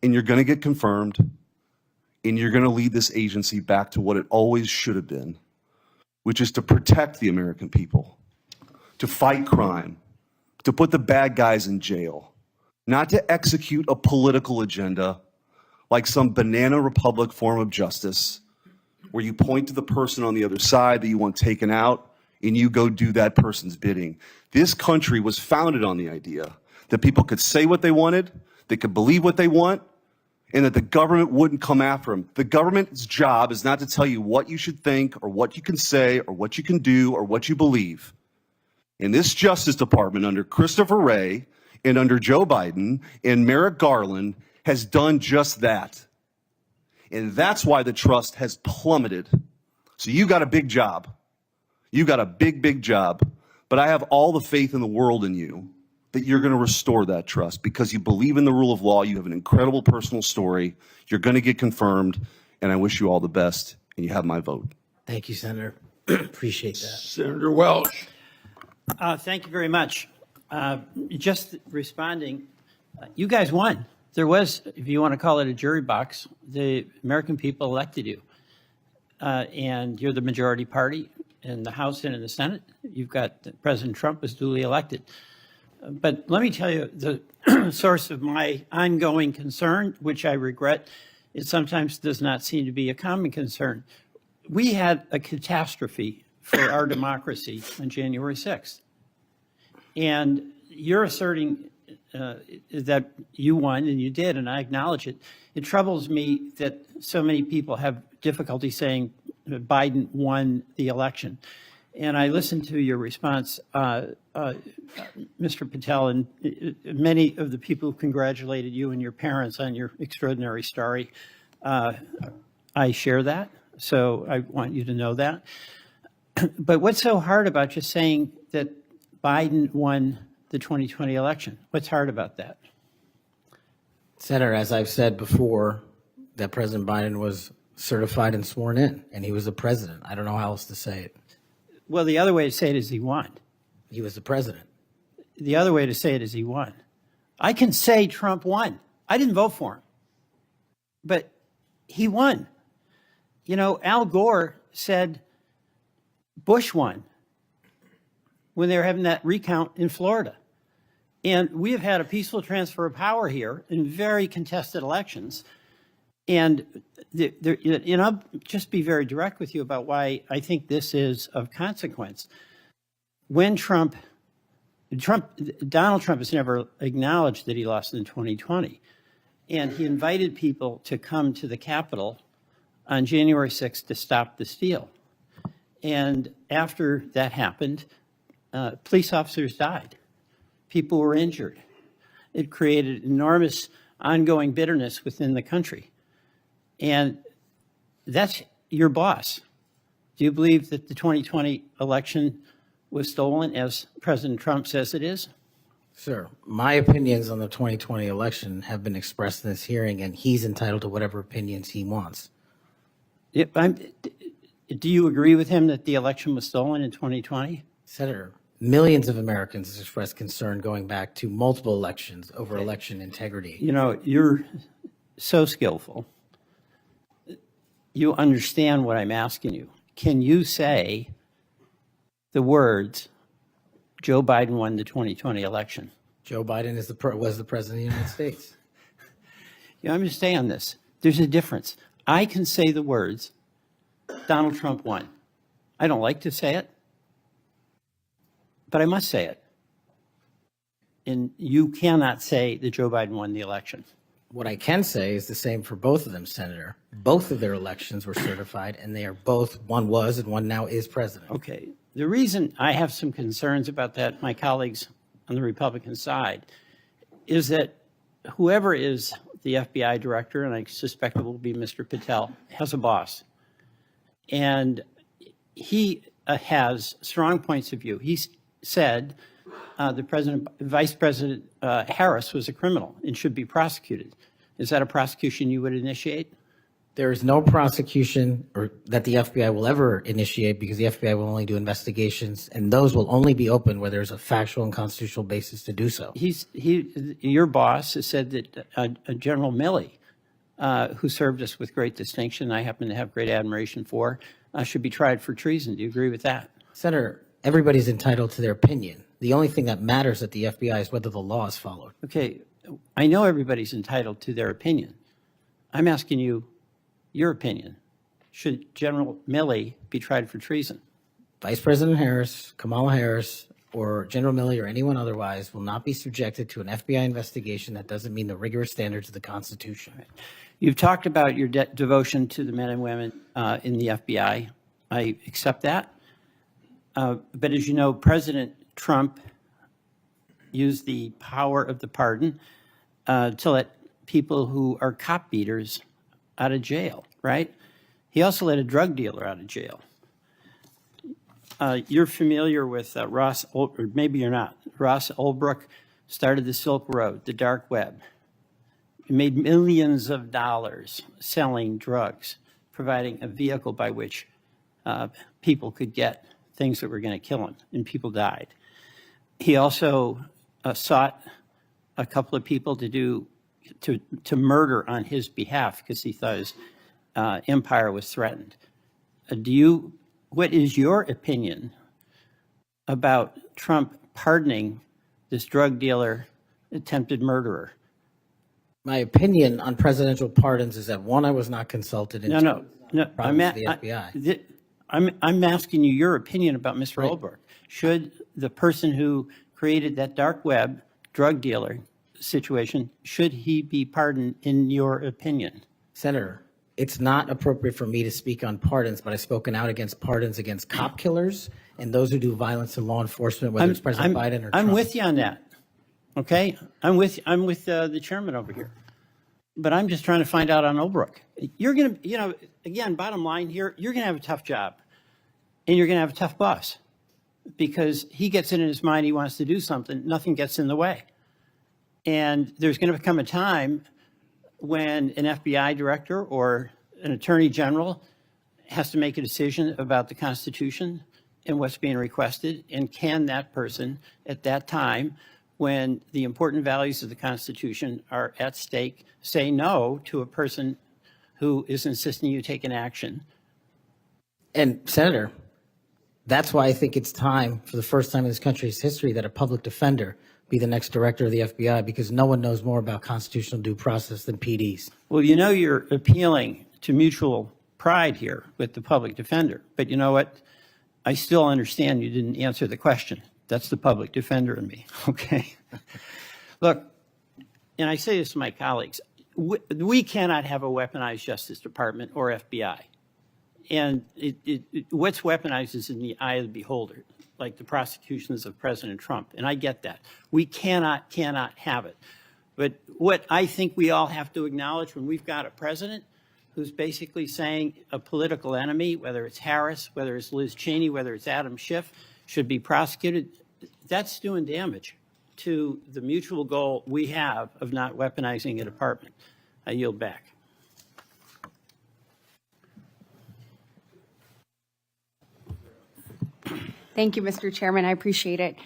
And you're going to get confirmed, and you're going to lead this agency back to what it always should have been, which is to protect the American people, to fight crime, to put the bad guys in jail, not to execute a political agenda like some banana republic form of justice where you point to the person on the other side that you want taken out and you go do that person's bidding. This country was founded on the idea that people could say what they wanted, they could believe what they want, and that the government wouldn't come after them. The government's job is not to tell you what you should think or what you can say or what you can do or what you believe. And this Justice Department under Christopher Wray and under Joe Biden and Merrick Garland has done just that. And that's why the trust has plummeted. So you got a big job. You got a big, big job. But I have all the faith in the world in you that you're going to restore that trust because you believe in the rule of law. You have an incredible personal story. You're going to get confirmed. And I wish you all the best. And you have my vote. Thank you, Senator. Appreciate that. Senator Welch. Thank you very much. Just responding, you guys won. There was, if you want to call it a jury box, the American people elected you. And you're the majority party in the House and in the Senate. You've got President Trump was duly elected. But let me tell you, the source of my ongoing concern, which I regret, it sometimes does not seem to be a common concern. We had a catastrophe for our democracy on January 6th. And you're asserting that you won, and you did, and I acknowledge it. It troubles me that so many people have difficulty saying Biden won the election. And I listened to your response, Mr. Patel, and many of the people who congratulated you and your parents on your extraordinary story. I share that, so I want you to know that. But what's so hard about just saying that Biden won the 2020 election? What's hard about that? Senator, as I've said before, that President Biden was certified and sworn in, and he was the president. I don't know how else to say it. Well, the other way to say it is he won. He was the president. The other way to say it is he won. I can say Trump won. I didn't vote for him, but he won. You know, Al Gore said Bush won when they were having that recount in Florida. And we have had a peaceful transfer of power here in very contested elections. And I'll just be very direct with you about why I think this is of consequence. When Donald Trump has never acknowledged that he lost in 2020. And he invited people to come to the Capitol on January 6th to stop the steal. And after that happened, police officers died. People were injured. It created enormous ongoing bitterness within the country. And that's your boss. Do you believe that the 2020 election was stolen, as President Trump says it is? Sir, my opinions on the 2020 election have been expressed in this hearing, and he's entitled to whatever opinions he wants. Do you agree with him that the election was stolen in 2020? Senator, millions of Americans have expressed concern going back to multiple elections over election integrity. You know, you're so skillful. You understand what I'm asking you. Can you say the words, Joe Biden won the 2020 election? Joe Biden was the president of the United States. You understand this? There's a difference. I can say the words, Donald Trump won. I don't like to say it, but I must say it. And you cannot say that Joe Biden won the election. What I can say is the same for both of them, Senator. Both of their elections were certified, and they are both, one was and one now is president. Okay. The reason I have some concerns about that, my colleagues on the Republican side, is that whoever is the FBI director, and I suspect it will be Mr. Patel, has a boss. And he has strong points of view. He said Vice President Harris was a criminal and should be prosecuted. Is that a prosecution you would initiate? There is no prosecution or that the FBI will ever initiate because the FBI will only do investigations, and those will only be open where there's a factual and constitutional basis to do so. Your boss has said that General Milley, who served us with great distinction, I happen to have great admiration for, should be tried for treason. Do you agree with that? Senator, everybody's entitled to their opinion. The only thing that matters at the FBI is whether the law is followed. Okay, I know everybody's entitled to their opinion. I'm asking you your opinion. Should General Milley be tried for treason? Vice President Harris, Kamala Harris, or General Milley or anyone otherwise will not be subjected to an FBI investigation that doesn't meet the rigorous standards of the Constitution. You've talked about your devotion to the men and women in the FBI. I accept that. But as you know, President Trump used the power of the pardon to let people who are cop beaters out of jail, right? He also let a drug dealer out of jail. You're familiar with Ross, or maybe you're not. Ross Ulbricht started the Silk Road, the dark web. He made millions of dollars selling drugs, providing a vehicle by which people could get things that were going to kill them, and people died. He also sought a couple of people to murder on his behalf because he thought his empire was threatened. What is your opinion about Trump pardoning this drug dealer, attempted murderer? My opinion on presidential pardons is that, one, I was not consulted. And No. I'm the FBI. I'm asking you your opinion about Mr. Ulbricht. Should the person who created that dark web drug dealer situation, should he be pardoned in your opinion? Senator, it's not appropriate for me to speak on pardons, but I've spoken out against pardons against cop killers and those who do violence in law enforcement, whether it's President Biden or Trump. I'm with you on that. Okay, I'm with the chairman over here, but I'm just trying to find out on Ulbricht. You're going to, again, bottom line here, you're going to have a tough job, and you're going to have a tough boss, because he gets it in his mind he wants to do something, nothing gets in the way, and there's going to come a time when an FBI director or an attorney general has to make a decision about the Constitution and what's being requested, and can that person at that time, when the important values of the Constitution are at stake, say no to a person who is insisting you take an action? And Senator, that's why I think it's time, for the first time in this country's history, that a public defender be the next director of the FBI, because no one knows more about constitutional due process than PDs. Well, you're appealing to mutual pride here with the public defender, but you know what? I still understand you didn't answer the question. That's the public defender in me, okay? Look, and I say this to my colleagues, we cannot have a weaponized Justice Department or FBI. And what's weaponized is in the eye of the beholder, like the prosecutions of President Trump, and I get that. We cannot have it. But what I think we all have to acknowledge when we've got a president who's basically saying a political enemy, whether it's Harris, whether it's Liz Cheney, whether it's Adam Schiff, should be prosecuted, that's doing damage to the mutual goal we have of not weaponizing a department. I yield back. Thank you, Mr. Chairman. I appreciate it.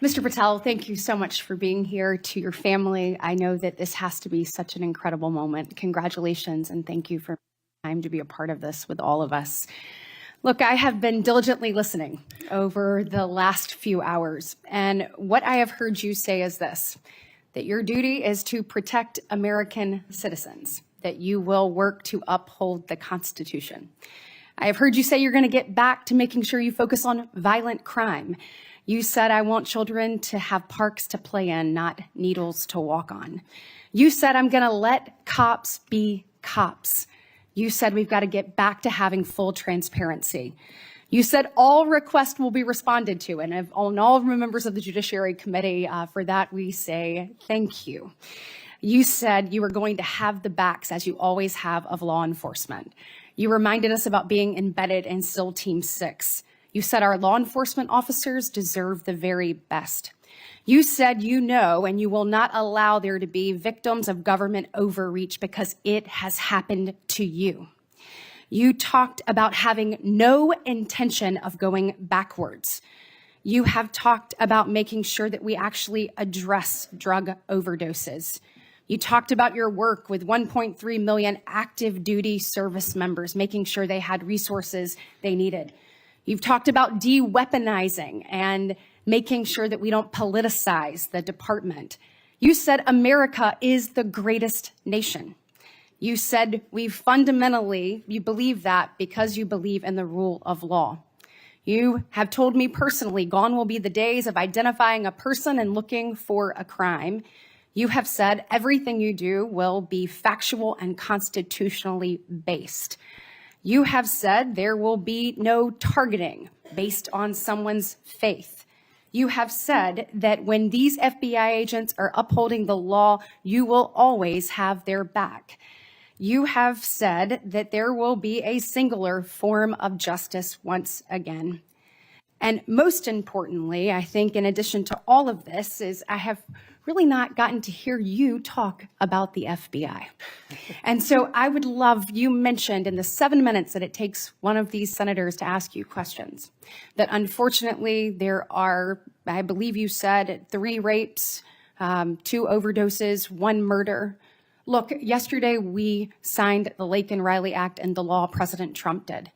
Mr. Patel, thank you so much for being here. To your family, I know that this has to be such an incredible moment. Congratulations, and thank you for time to be a part of this with all of us. Look, I have been diligently listening over the last few hours, and what I have heard you say is this, that your duty is to protect American citizens, that you will work to uphold the Constitution. I have heard you say you're going to get back to making sure you focus on violent crime. You said, I want children to have parks to play in, not needles to walk on. You said, I'm going to let cops be cops. You said we've got to get back to having full transparency. You said all requests will be responded to, and on all members of the Judiciary Committee, for that we say thank you. You said you were going to have the backs, as you always have, of law enforcement. You reminded us about being embedded in SEAL Team 6. You said our law enforcement officers deserve the very best. You said you know and you will not allow there to be victims of government overreach because it has happened to you. You talked about having no intention of going backwards. You have talked about making sure that we actually address drug overdoses. You talked about your work with 1.3 million active duty service members, making sure they had resources they needed. You've talked about de-weaponizing and making sure that we don't politicize the department. You said America is the greatest nation. You said you believe that because you believe in the rule of law. You have told me personally, gone will be the days of identifying a person and looking for a crime. You have said everything you do will be factual and constitutionally based. You have said there will be no targeting based on someone's faith. You have said that when these FBI agents are upholding the law, you will always have their back. You have said that there will be a singular form of justice once again. And most importantly, I think in addition to all of this, is I have really not gotten to hear you talk about the FBI. And so I would love, you mentioned in the 7 minutes that it takes one of these senators to ask you questions, that unfortunately there are, I believe you said, 3 rapes, 2 overdoses, 1 murder. Look, yesterday we signed the Laken Riley Act and the law President Trump did.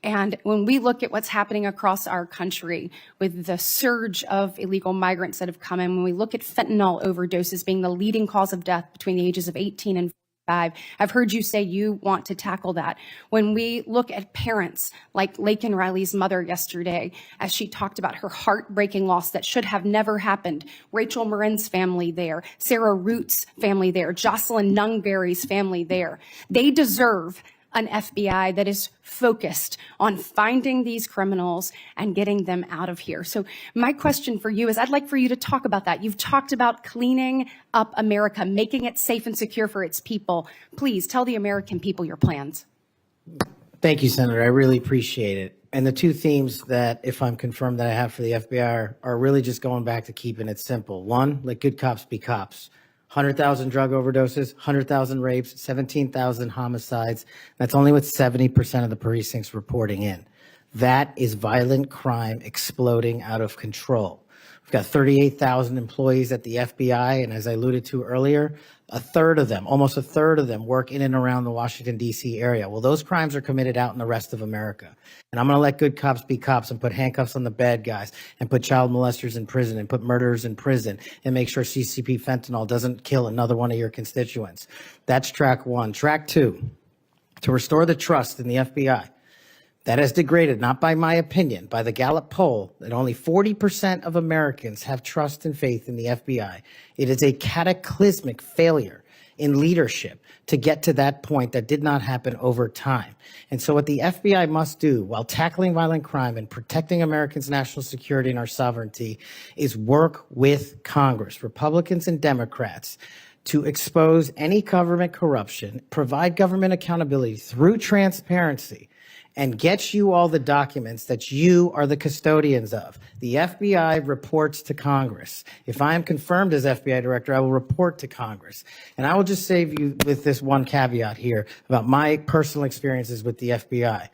And when we look at what's happening across our country with the surge of illegal migrants that have come in, when we look at fentanyl overdoses being the leading cause of death between the ages of 18 and 45, I've heard you say you want to tackle that. When we look at parents like Laken Riley's mother yesterday, as she talked about her heartbreaking loss that should have never happened, Rachel Marin's family there, Sarah Root's family there, Jocelyn Nungberry's family there, they deserve an FBI that is focused on finding these criminals and getting them out of here. So my question for you is, I'd like for you to talk about that. You've talked about cleaning up America, making it safe and secure for its people. Please tell the American people your plans. Thank you, Senator. I really appreciate it. And the 2 themes that, if I'm confirmed, that I have for the FBI are really just going back to keeping it simple. 1, let good cops be cops. 100,000 drug overdoses, 100,000 rapes, 17,000 homicides. That's only with 70% of the precincts reporting in. That is violent crime exploding out of control. We've got 38,000 employees at the FBI, and as I alluded to earlier, almost a third of them work in and around the Washington, D.C. area. Well, those crimes are committed out in the rest of America. And I'm going to let good cops be cops and put handcuffs on the bad guys and put child molesters in prison and put murderers in prison and make sure CCP fentanyl doesn't kill another one of your constituents. That's track 1. Track 2, to restore the trust in the FBI. That has degraded, not by my opinion, by the Gallup poll, that only 40% of Americans have trust and faith in the FBI. It is a cataclysmic failure in leadership to get to that point that did not happen over time. And so what the FBI must do while tackling violent crime and protecting Americans' national security and our sovereignty is work with Congress, Republicans and Democrats, to expose any government corruption, provide government accountability through transparency, and get you all the documents that you are the custodians of. The FBI reports to Congress. If I am confirmed as FBI director, I will report to Congress. And I will just save you with this one caveat here about my personal experiences with the FBI.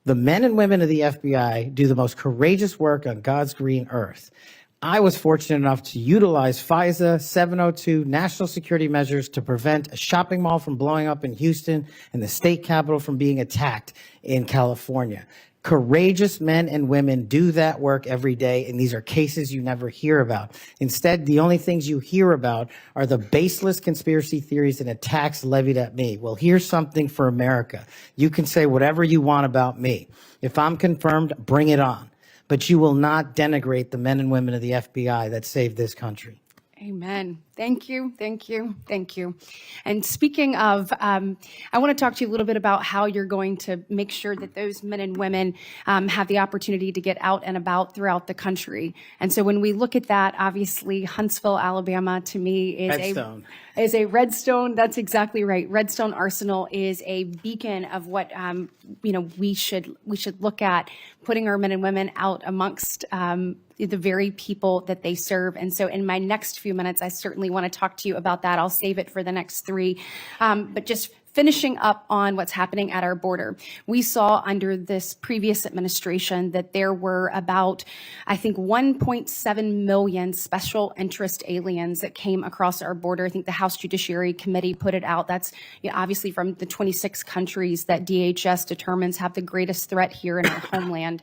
The men and women of the FBI do the most courageous work on God's green earth. I was fortunate enough to utilize FISA 702 national security measures to prevent a shopping mall from blowing up in Houston and the state capitol from being attacked in California. Courageous men and women do that work every day, and these are cases you never hear about. Instead, the only things you hear about are the baseless conspiracy theories and attacks levied at me. Well, here's something for America. You can say whatever you want about me. If I'm confirmed, bring it on. But you will not denigrate the men and women of the FBI that saved this country. Amen. Thank you, thank you, thank you. And speaking of, I want to talk to you a little bit about how you're going to make sure that those men and women have the opportunity to get out and about throughout the country. And so when we look at that, obviously Huntsville, Alabama, to me is a Redstone. That's exactly right. Redstone Arsenal is a beacon of what we should look at, putting our men and women out amongst the very people that they serve. And so in my next few minutes, I certainly want to talk to you about that. I'll save it for the next three. But just finishing up on what's happening at our border. We saw under this previous administration that there were about, I think, 1.7 million special interest aliens that came across our border. I think the House Judiciary Committee put it out. That's obviously from the 26 countries that DHS determines have the greatest threat here in our homeland.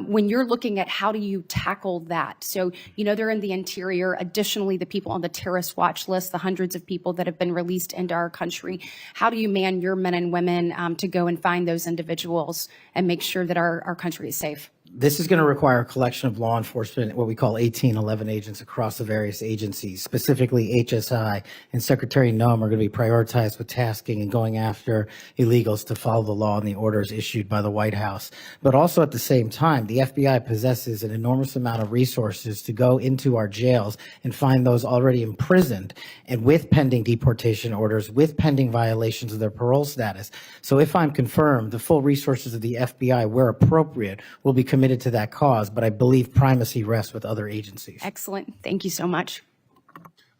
When you're looking at how do you tackle that? So, they're in the interior. Additionally, the people on the terrorist watch list, the hundreds of people that have been released into our country. How do you man your men and women to go and find those individuals and make sure that our country is safe? This is going to require a collection of law enforcement, what we call 1811 agents across the various agencies. Specifically, HSI and Secretary Noem are going to be prioritized with tasking and going after illegals to follow the law and the orders issued by the White House. But also at the same time, the FBI possesses an enormous amount of resources to go into our jails and find those already imprisoned and with pending deportation orders, with pending violations of their parole status. So if I'm confirmed, the full resources of the FBI, where appropriate, will be committed to that cause, but I believe primacy rests with other agencies. Excellent. Thank you so much.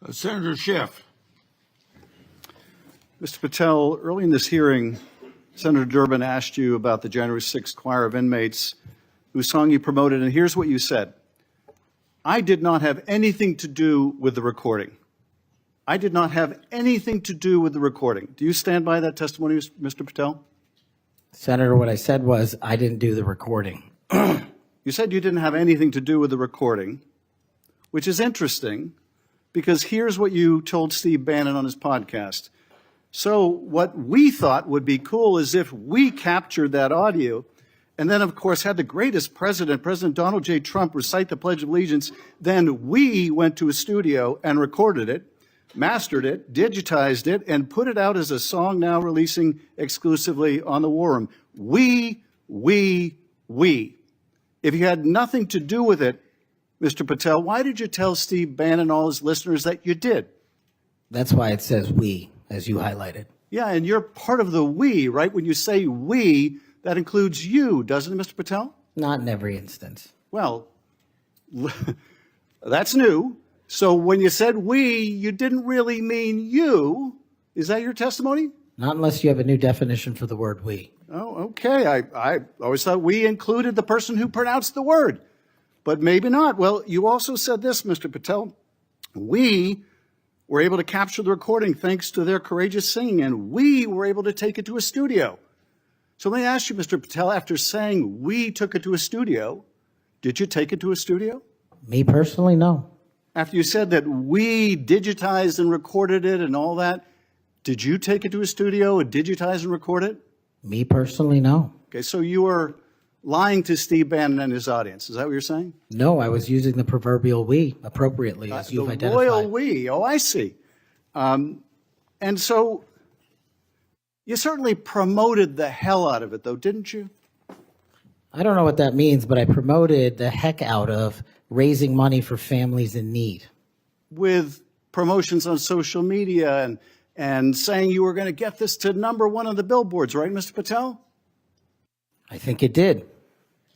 Senator Schiff. Mr. Patel, early in this hearing, Senator Durbin asked you about the January 6th choir of inmates whose song you promoted, and here's what you said. I did not have anything to do with the recording. I did not have anything to do with the recording. Do you stand by that testimony, Mr. Patel? Senator, what I said was I didn't do the recording. You said you didn't have anything to do with the recording, which is interesting because here's what you told Steve Bannon on his podcast. So what we thought would be cool is if we captured that audio and then, of course, had the greatest president, President Donald J. Trump, recite the Pledge of Allegiance, then we went to a studio and recorded it, mastered it, digitized it, and put it out as a song now releasing exclusively on the War Room. We. If you had nothing to do with it, Mr. Patel, why did you tell Steve Bannon and all his listeners that you did? That's why it says we, as you highlighted. Yeah, and you're part of the we, right? When you say we, that includes you, doesn't it, Mr. Patel? Not in every instance. Well, that's new. So when you said we, you didn't really mean you. Is that your testimony? Not unless you have a new definition for the word we. Oh, okay. I always thought we included the person who pronounced the word, but maybe not. Well, you also said this, Mr. Patel. We were able to capture the recording thanks to their courageous singing, and we were able to take it to a studio. So let me ask you, Mr. Patel, after saying we took it to a studio, did you take it to a studio? Me personally, no. After you said that we digitized and recorded it and all that, did you take it to a studio and digitize and record it? Me personally, no. Okay, so you were lying to Steve Bannon and his audience. Is that what you're saying? No, I was using the proverbial we appropriately, as you've identified. The royal we. Oh, I see. And so you certainly promoted the hell out of it, though, didn't you? I don't know what that means, but I promoted the heck out of raising money for families in need. With promotions on social media and saying you were going to get this to #1 on the billboards, right, Mr. Patel? I think it did.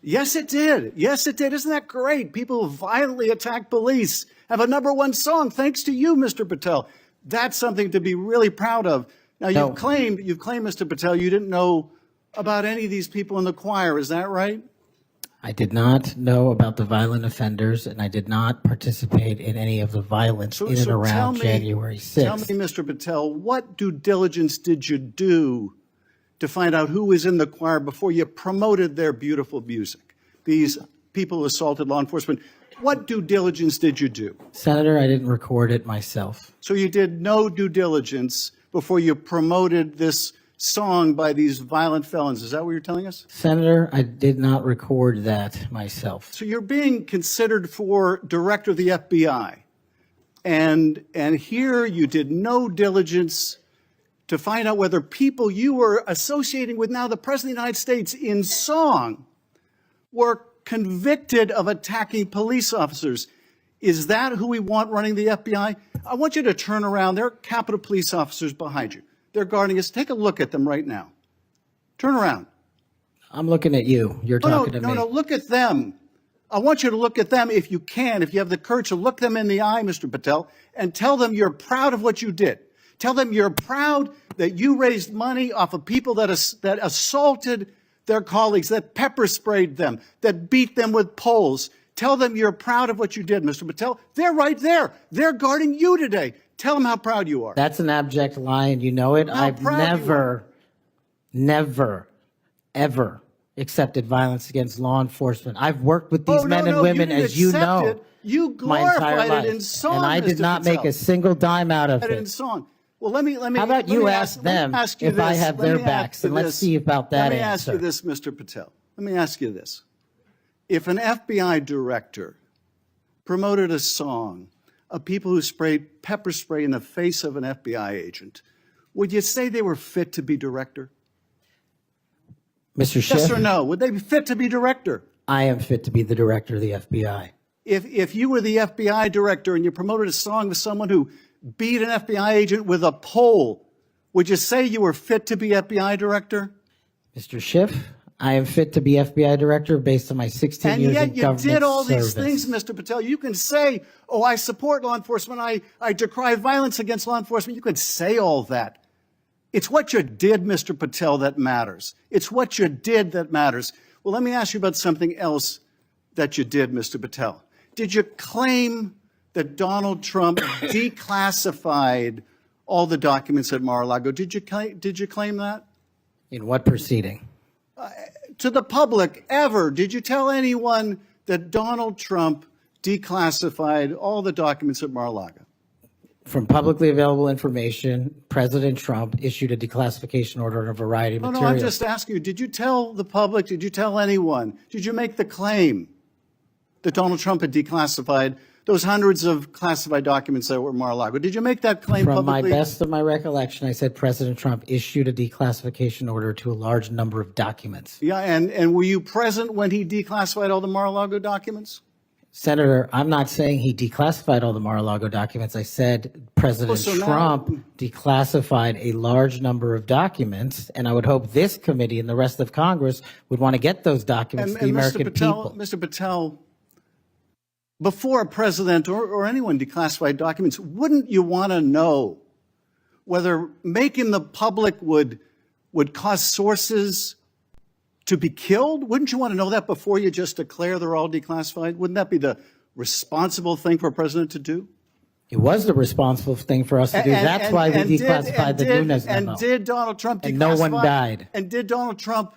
Yes, it did. Yes, it did. Isn't that great? People who violently attack police have a #1 song thanks to you, Mr. Patel. That's something to be really proud of. Now, you've claimed, Mr. Patel, you didn't know about any of these people in the choir. Is that right? I did not know about the violent offenders, and I did not participate in any of the violence in and around January 6th. Tell me, Mr. Patel, what due diligence did you do to find out who was in the choir before you promoted their beautiful music? These people who assaulted law enforcement. What due diligence did you do? Senator, I didn't record it myself. So you did no due diligence before you promoted this song by these violent felons. Is that what you're telling us? Senator, I did not record that myself. So you're being considered for director of the FBI. And here you did no diligence to find out whether people you were associating with now the President of the United States in song were convicted of attacking police officers. Is that who we want running the FBI? I want you to turn around. There are Capitol Police officers behind you. They're guarding us. Take a look at them right now. Turn around. I'm looking at you. You're talking to me. No, look at them. I want you to look at them if you can, if you have the courage to look them in the eye, Mr. Patel, and tell them you're proud of what you did. Tell them you're proud that you raised money off of people that assaulted their colleagues, that pepper sprayed them, that beat them with poles. Tell them you're proud of what you did, Mr. Patel. They're right there. They're guarding you today. Tell them how proud you are. That's an abject lie, and you know it. I've never, ever accepted violence against law enforcement. I've worked with these men and women, as you know, you my entire glorified life, it in song, and I did Mr. not Patel. make a single dime out of In it. song. Well, let me. How about you ask them if I have their backs, and let's see about that answer. Let me ask you this, Mr. Patel. Let me ask you this. If an FBI director promoted a song of people who sprayed pepper spray in the face of an FBI agent, would you say they were fit to be director? Mr. Schiff? Yes or no? Would they be fit to be director? I am fit to be the director of the FBI. If you were the FBI director and you promoted a song with someone who beat an FBI agent with a pole, would you say you were fit to be FBI director? Mr. Schiff, I am fit to be FBI director based on my 16 years in government service. And yet you did all these things, Mr. Patel. You can say, oh, I support law enforcement. I decry violence against law enforcement. You could say all that. It's what you did, Mr. Patel, that matters. It's what you did that matters. Well, let me ask you about something else that you did, Mr. Patel. Did you claim that Donald Trump declassified all the documents at Mar-a-Lago? Did you claim that? In what proceeding? To the public, ever. Did you tell anyone that Donald Trump declassified all the documents at Mar-a-Lago? From publicly available information, President Trump issued a declassification order on a variety of materials. No, I'm just asking you, did you tell the public, did you tell anyone, did you make the claim that Donald Trump had declassified those hundreds of classified documents that were at Mar-a-Lago? Did you make that claim From publicly? my best of my recollection, I said President Trump issued a declassification order to a large number of documents. Yeah, and were you present when he declassified all the Mar-a-Lago Senator, I'm not saying he declassified all the Mar-a-Lago documents. I said President Trump declassified a large number of documents, and I would hope this committee and the rest of Congress would want to get those documents to the American people. Mr. Patel, before a president or anyone declassified documents, wouldn't you want to know whether making the public would cause sources to be killed? Wouldn't you want to know that before you just declare they're all declassified? Wouldn't that be the responsible thing for a president to do? It was the responsible thing for us to do. That's why we declassified the Nunes memo. And did Donald Trump declassify? And no one died. And did Donald Trump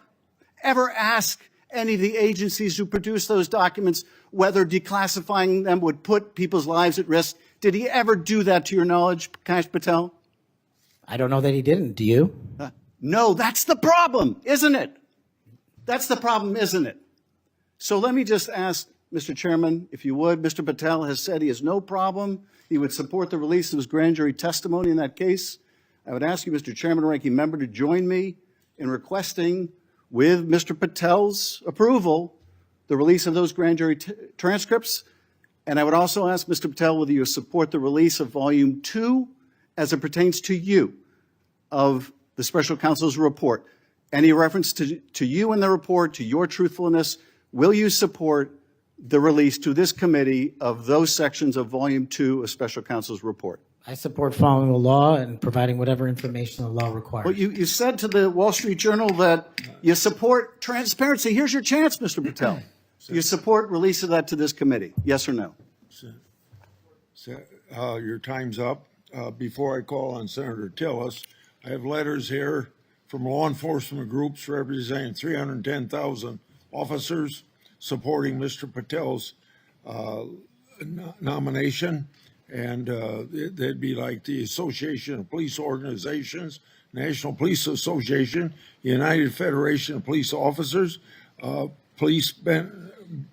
ever ask any of the agencies who produced those documents whether declassifying them would put people's lives at risk? Did he ever do that, to your knowledge, Kash Patel? I don't know that he didn't. Do you? No, that's the problem, isn't it? That's the problem, isn't it? So let me just ask, Mr. Chairman, if you would, Mr. Patel has said he has no problem. He would support the release of his grand jury testimony in that case. I would ask you, Mr. Chairman and Ranking Member, to join me in requesting, with Mr. Patel's approval, the release of those grand jury transcripts. And I would also ask Mr. Patel whether you support the release of Volume 2 as it pertains to you of the Special Counsel's report. Any reference to you in the report, to your truthfulness, will you support the release to this committee of those sections of Volume 2 of Special Counsel's report? I support following the law and providing whatever information the law requires. Well, you said to the Wall Street Journal that you support transparency. Here's your chance, Mr. Patel. Do you support release of that to this committee? Yes or no? Your time's up. Before I call on Senator Tillis, I have letters here from law enforcement groups representing 310,000 officers supporting Mr. Patel's nomination. And they'd be like the Association of Police Organizations, National Police Association, United Federation of Police Officers, Police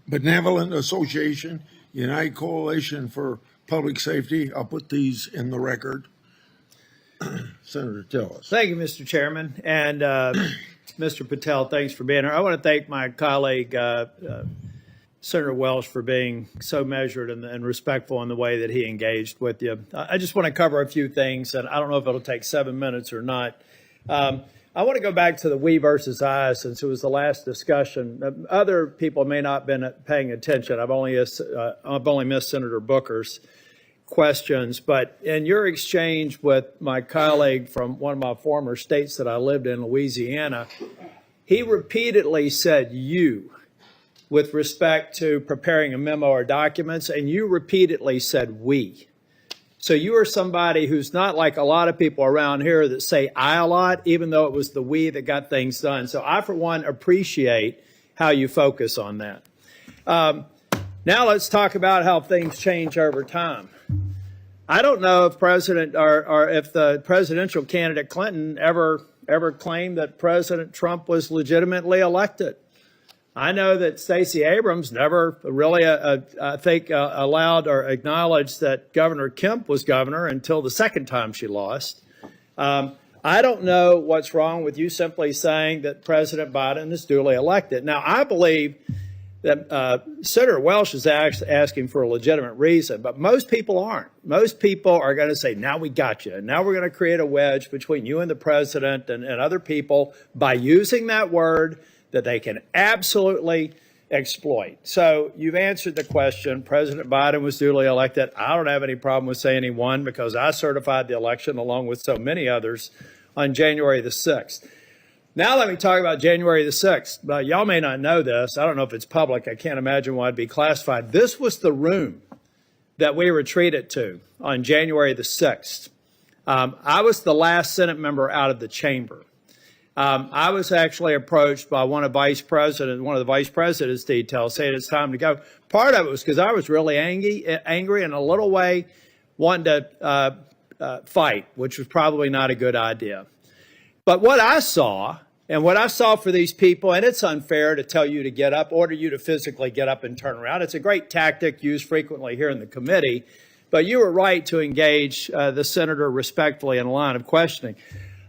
Benevolent Association, United Coalition for public safety. I'll put these in the record. Senator, tell us. Thank you, Mr. Chairman. And Mr. Patel, thanks for being here. I want to thank my colleague, Senator Welsh, for being so measured and respectful in the way that he engaged with you. I just want to cover a few things, and I don't know if it'll take 7 minutes or not. I want to go back to the we versus I, since it was the last discussion. Other people may not have been paying attention. I've only missed Senator Booker's questions, but in your exchange with my colleague from one of my former states that I lived in, Louisiana, he repeatedly said you with respect to preparing a memo or documents, and you repeatedly said we. So you are somebody who's not like a lot of people around here that say I a lot, even though it was the we that got things done. So I, for one, appreciate how you focus on that. Now let's talk about how things change over time. I don't know if if the presidential candidate Clinton ever claimed that President Trump was legitimately elected. I know that Stacey Abrams never really, allowed or acknowledged that Governor Kemp was governor until the second time she lost. I don't know what's wrong with you simply saying that President Biden is duly elected. Now, I believe that Senator Welsh is asking for a legitimate reason, but most people aren't. Most people are going to say, now we got you. And now we're going to create a wedge between you and the president and other people by using that word that they can absolutely exploit. So you've answered the question. President Biden was duly elected. I don't have any problem with saying he won because I certified the election along with so many others on January the 6th. Now let me talk about January the 6th. Y'all may not know this. I don't know if it's public. I can't imagine why it'd be classified. This was the room that we retreated to on January the 6th. I was the last Senate member out of the chamber. I was actually approached by one of the vice president's details saying it's time to go. Part of it was because I was really angry and a little way wanting to fight, which was probably not a good idea. But what I saw, and what I saw for these people, and it's unfair to tell you to get up, order you to physically get up and turn around. It's a great tactic used frequently here in the committee, but you were right to engage the senator respectfully in a line of questioning.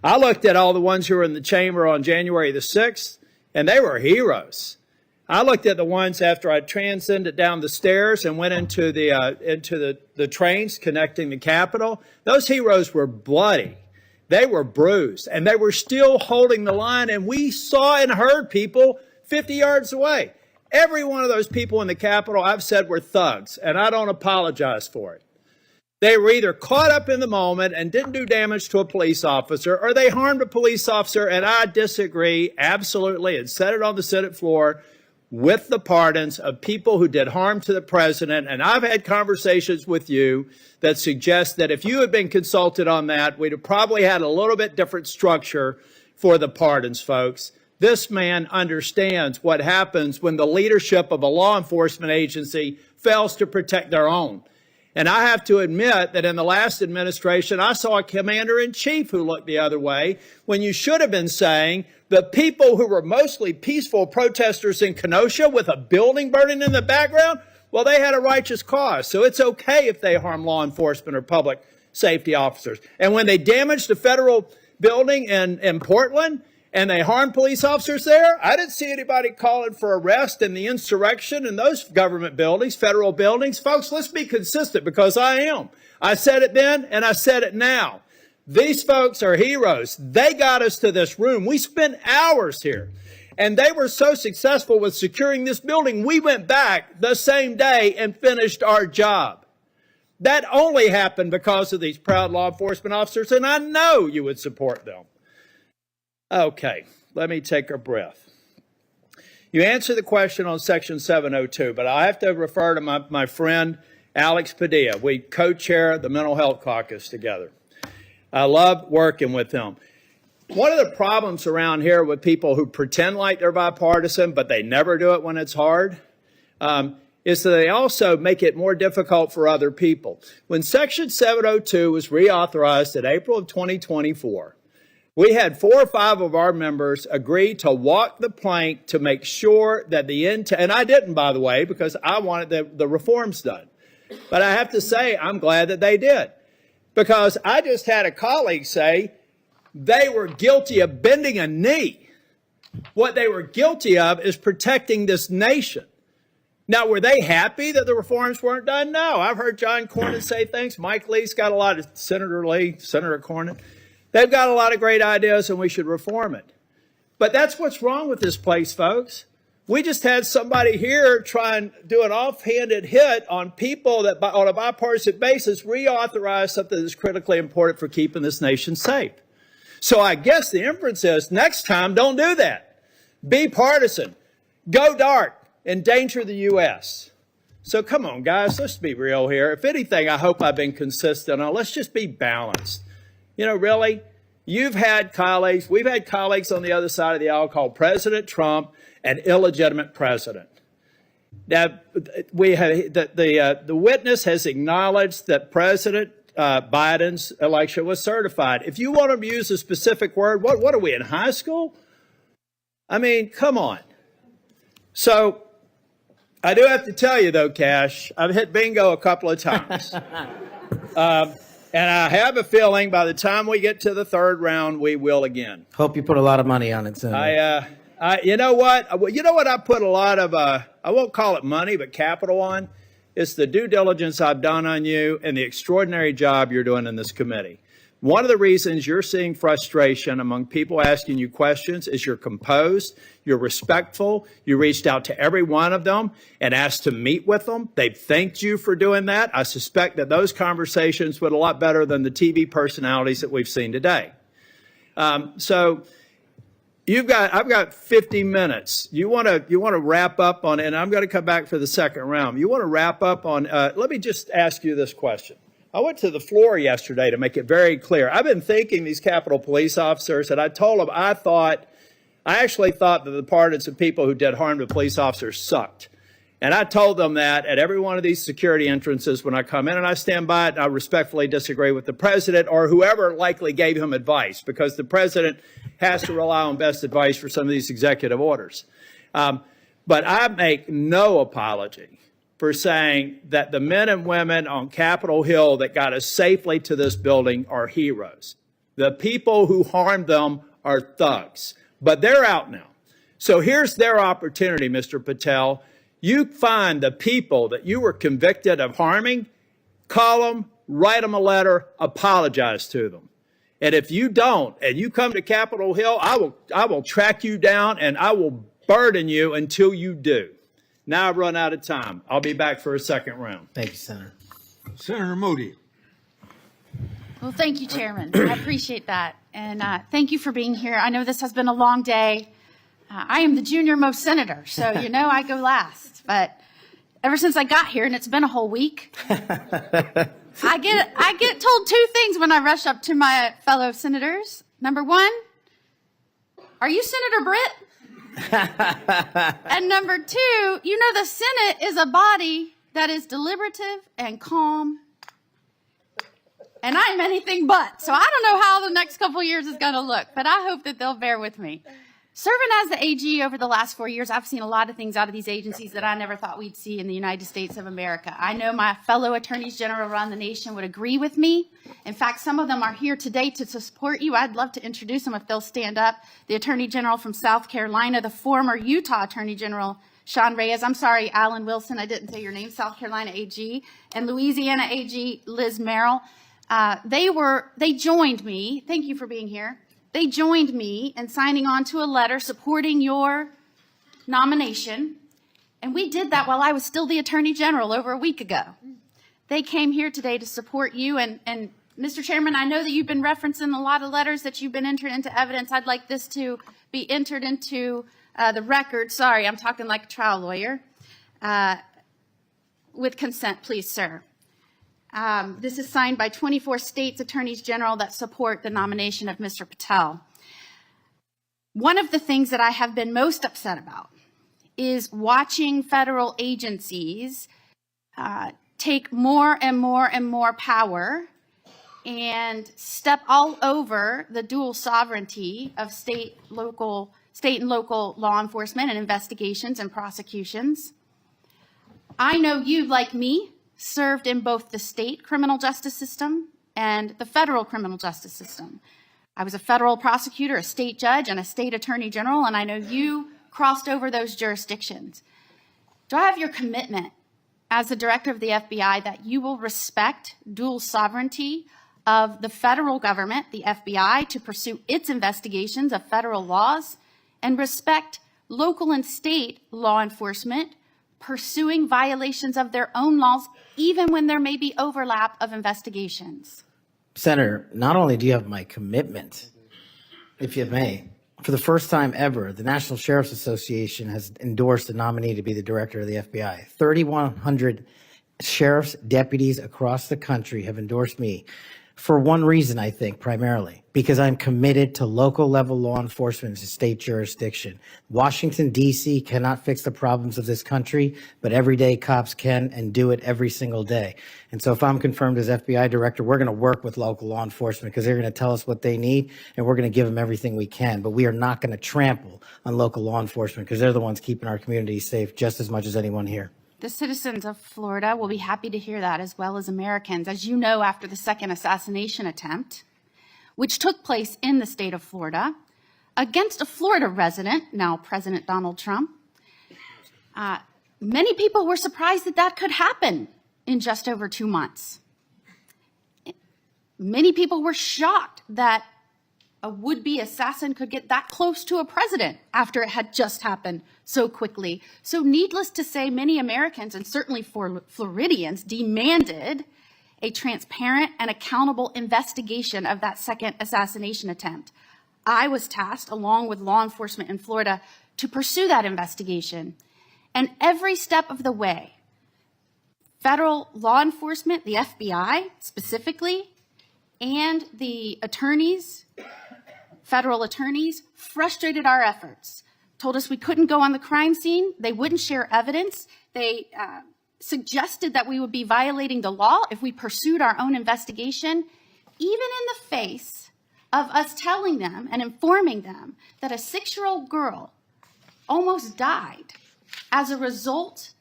I looked at all the ones who were in the chamber on January the 6th, and they were heroes. I looked at the ones after I transcended down the stairs and went into the trains connecting the Capitol. Those heroes were bloody. They were bruised, and they were still holding the line, and we saw and heard people 50 yards away. Every one of those people in the Capitol, I've said, were thugs, and I don't apologize for it. They were either caught up in the moment and didn't do damage to a police officer, or they harmed a police officer, and I disagree absolutely and said it on the Senate floor with the pardons of people who did harm to the president. And I've had conversations with you that suggest that if you had been consulted on that, we'd have probably had a little bit different structure for the pardons, folks. This man understands what happens when the leadership of a law enforcement agency fails to protect their own. And I have to admit that in the last administration, I saw a commander-in-chief who looked the other way when you should have been saying the people who were mostly peaceful protesters in Kenosha with a building burning in the background, well, they had a righteous cause. So it's okay if they harm law enforcement or public safety officers. And when they damaged a federal building in Portland and they harmed police officers there, I didn't see anybody calling for arrest and the insurrection in those government buildings, federal buildings. Folks, let's be consistent because I am. I said it then and I said it now. These folks are heroes. They got us to this room. We spent hours here. And they were so successful with securing this building, we went back the same day and finished our job. That only happened because of these proud law enforcement officers, and I know you would support them. Okay, let me take a breath. You answered the question on Section 702, but I have to refer to my friend Alex Padilla. We co-chair the Mental Health Caucus together. I love working with him. One of the problems around here with people who pretend like they're bipartisan, but they never do it when it's hard, is that they also make it more difficult for other people. When Section 702 was reauthorized in April of 2024, we had 4 or 5 of our members agree to walk the plank to make sure that and I didn't, by the way, because I wanted the reforms done. But I have to say, I'm glad that they did. Because I just had a colleague say they were guilty of bending a knee. What they were guilty of is protecting this nation. Now, were they happy that the reforms weren't done? No. I've heard John Cornyn say things. Mike Lee's got a lot of, Senator Cornyn. They've got a lot of great ideas, and we should reform it. But that's what's wrong with this place, folks. We just had somebody here try and do an offhanded hit on people that, on a bipartisan basis, reauthorize something that's critically important for keeping this nation safe. So I guess the inference is, next time, don't do that. Be partisan. Go dark. Endanger the U.S. So come on, guys, let's be real here. If anything, I hope I've been consistent on. Let's just be balanced. You know, really, we've had colleagues on the other side of the aisle call President Trump an illegitimate president. Now, the witness has acknowledged that President Biden's election was certified. If you want to use a specific word, what are we, in high school? I mean, come on. So I do have to tell you, though, Kash, I've hit bingo a couple of times. And I have a feeling by the time we get to the third round, we will again. Hope you put a lot of money on it, Senator. You know what? I put a lot of, I won't call it money, but capital on? It's the due diligence I've done on you and the extraordinary job you're doing in this committee. One of the reasons you're seeing frustration among people asking you questions is you're composed, you're respectful, you reached out to every one of them and asked to meet with them. They've thanked you for doing that. I suspect that those conversations went a lot better than the TV personalities that we've seen today. So I've got 50 minutes. You want to wrap up on, and I'm going to come back for the second round. You want to wrap up on, let me just ask you this question. I went to the floor yesterday to make it very clear. I've been thanking these Capitol Police officers, and I told them I actually thought that the parties of people who did harm to police officers sucked. And I told them that at every one of these security entrances when I come in, and I stand by it, and I respectfully disagree with the president or whoever likely gave him advice, because the president has to rely on best advice for some of these executive orders. But I make no apology for saying that the men and women on Capitol Hill that got us safely to this building are heroes. The people who harmed them are thugs, but they're out now. So here's their opportunity, Mr. Patel. You find the people that you were convicted of harming, call them, write them a letter, apologize to them. And if you don't, and you come to Capitol Hill, I will track you down and I will burden you until you do. Now I've run out of time. I'll be back for a second round. Thank you, Senator. Senator Moody. Well, thank you, Chairman. I appreciate that. And thank you for being here. I know this has been a long day. I am the junior most senator, so I go last. But ever since I got here, and it's been a whole week, I get told two things when I rush up to my fellow senators. Number one, are you Senator Britt? And number two, the Senate is a body that is deliberative and calm. And I'm anything but. So I don't know how the next couple of years is going to look, but I hope that they'll bear with me. Serving as the AG over the last 4 years, I've seen a lot of things out of these agencies that I never thought we'd see in the United States of America. I know my fellow attorneys general around the nation would agree with me. In fact, some of them are here today to support you. I'd love to introduce them if they'll stand up. The Attorney General from South Carolina, the former Utah Attorney General, Sean Reyes. I'm sorry, Alan Wilson, I didn't say your name, South Carolina AG, and Louisiana AG, Liz Merrill. They joined me. Thank you for being here. They joined me in signing on to a letter supporting your nomination, and we did that while I was still the Attorney General over a week ago. They came here today to support you, and Mr. Chairman, I know that you've been referencing a lot of letters that you've been entered into evidence. I'd like this to be entered into the record. Sorry, I'm talking like a trial lawyer. With consent, please, sir. This is signed by 24 states' attorneys general that support the nomination of Mr. Patel. One of the things that I have been most upset about is watching federal agencies take more and more and more power and step all over the dual sovereignty of state and local law enforcement and investigations and prosecutions. I know you, like me, served in both the state criminal justice system and the federal criminal justice system. I was a federal prosecutor, a state judge, and a state attorney general, and I know you crossed over those jurisdictions. Do I have your commitment as the director of the FBI that you will respect dual sovereignty of the federal government, the FBI, to pursue its investigations of federal laws, and respect local and state law enforcement pursuing violations of their own laws, even when there may be overlap of investigations? Senator, not only do you have my commitment, if you may, for the first time ever, the National Sheriff's Association has endorsed a nominee to be the director of the FBI. 3,100 sheriff's deputies across the country have endorsed me for one reason, I think, primarily, because I'm committed to local level law enforcement in state jurisdiction. Washington, D.C. cannot fix the problems of this country, but everyday cops can and do it every single day. And so if I'm confirmed as FBI director, we're going to work with local law enforcement because they're going to tell us what they need and we're going to give them everything we can. But we are not going to trample on local law enforcement because they're the ones keeping our communities safe just as much as anyone here. The citizens of Florida will be happy to hear that, as well as Americans. As you know, after the second assassination attempt, which took place in the state of Florida against a Florida resident, now President Donald Trump, many people were surprised that that could happen in just over 2 months. Many people were shocked that a would-be assassin could get that close to a president after it had just happened so quickly. So needless to say, many Americans, and certainly Floridians, demanded a transparent and accountable investigation of that second assassination attempt. I was tasked, along with law enforcement in Florida, to pursue that investigation. And every step of the way, federal law enforcement, the FBI specifically, and the attorneys, federal attorneys, frustrated our efforts, told us we couldn't go on the crime scene, they wouldn't share evidence, they suggested that we would be violating the law if we pursued our own investigation, even in the face of us telling them and informing them that a 6-year-old girl almost died as a result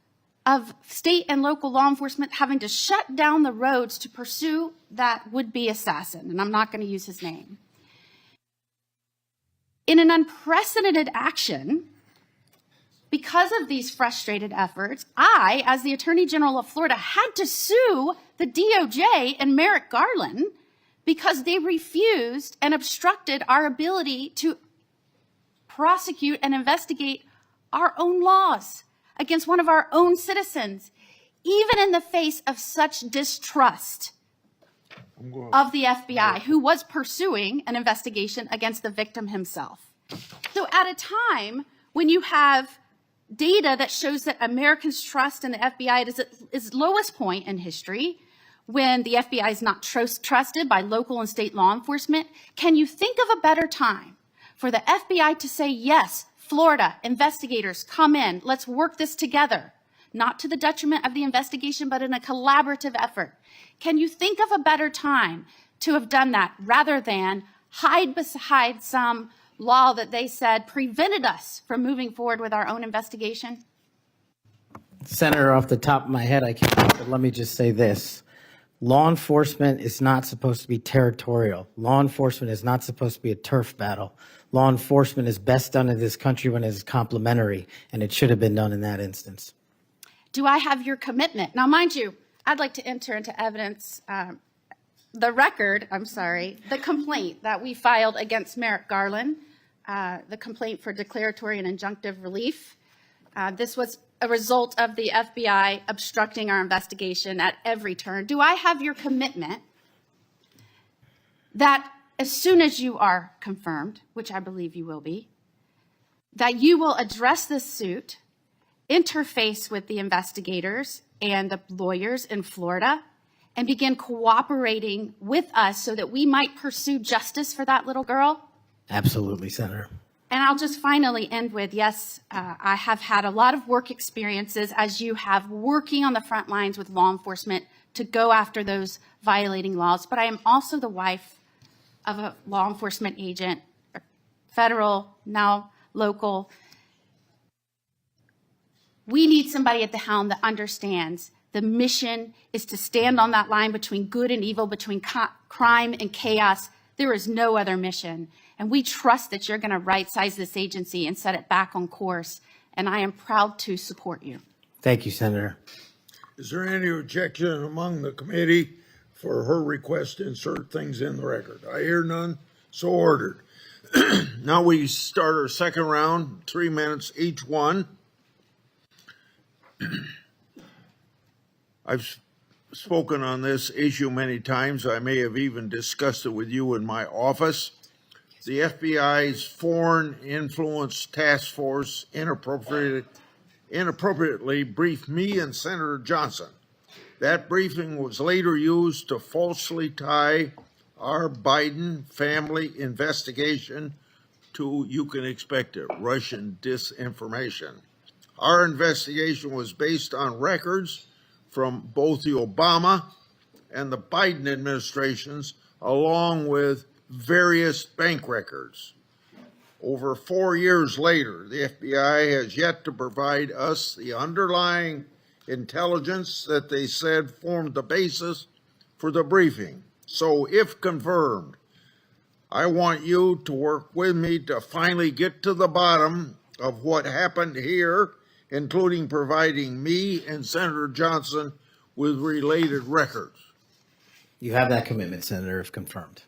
of state and local law enforcement having to shut down the roads to pursue that would-be assassin, and I'm not going to use his name. In an unprecedented action, because of these frustrated efforts, I, as the Attorney General of Florida, had to sue the DOJ and Merrick Garland because they refused and obstructed our ability to prosecute and investigate our own laws against one of our own citizens, even in the face of such distrust of the FBI, who was pursuing an investigation against the victim himself. So at a time when you have data that shows that Americans' trust in the FBI is at its lowest point in history, when the FBI is not trusted by local and state law enforcement, can you think of a better time for the FBI to say, yes, Florida, investigators, come in, let's work this together, not to the detriment of the investigation, but in a collaborative effort? Can you think of a better time to have done that rather than hide beside some law that they said prevented us from moving forward with our own investigation? Senator, off the top of my head, I can't, but let me just say this. Law enforcement is not supposed to be territorial. Law enforcement is not supposed to be a turf battle. Law enforcement is best done in this country when it is complementary, and it should have been done in that instance. Do I have your commitment? Now, mind you, I'd like to enter into evidence the complaint that we filed against Merrick Garland, the complaint for declaratory and injunctive relief. This was a result of the FBI obstructing our investigation at every turn. Do I have your commitment that as soon as you are confirmed, which I believe you will be, that you will address this suit, interface with the investigators and the lawyers in Florida, and begin cooperating with us so that we might pursue justice for that little girl? Absolutely, Senator. And I'll just finally end with, yes, I have had a lot of work experiences, as you have, working on the front lines with law enforcement to go after those violating laws. But I am also the wife of a law enforcement agent, federal, now local. We need somebody at the helm that understands The mission is to stand on that line between good and evil, between crime and chaos. There is no other mission. And we trust that you're going to right-size this agency and set it back on course. And I am proud to support you. Thank you, Senator. Is there any objection among the committee for her request to insert things in the record? I hear none, so ordered. Now we start our second round, 3 minutes each one. I've spoken on this issue many times. I may have even discussed it with you in my office. The FBI's Foreign Influence Task Force inappropriately briefed me and Senator Johnson. That briefing was later used to falsely tie our Biden family investigation to, you can expect it, Russian disinformation. Our investigation was based on records from both the Obama and the Biden administrations, along with various bank records. Over 4 years later, the FBI has yet to provide us the underlying intelligence that they said formed the basis for the briefing. So if confirmed, I want you to work with me to finally get to the bottom of what happened here, including providing me and Senator Johnson with related records. You have that commitment, Senator, if confirmed.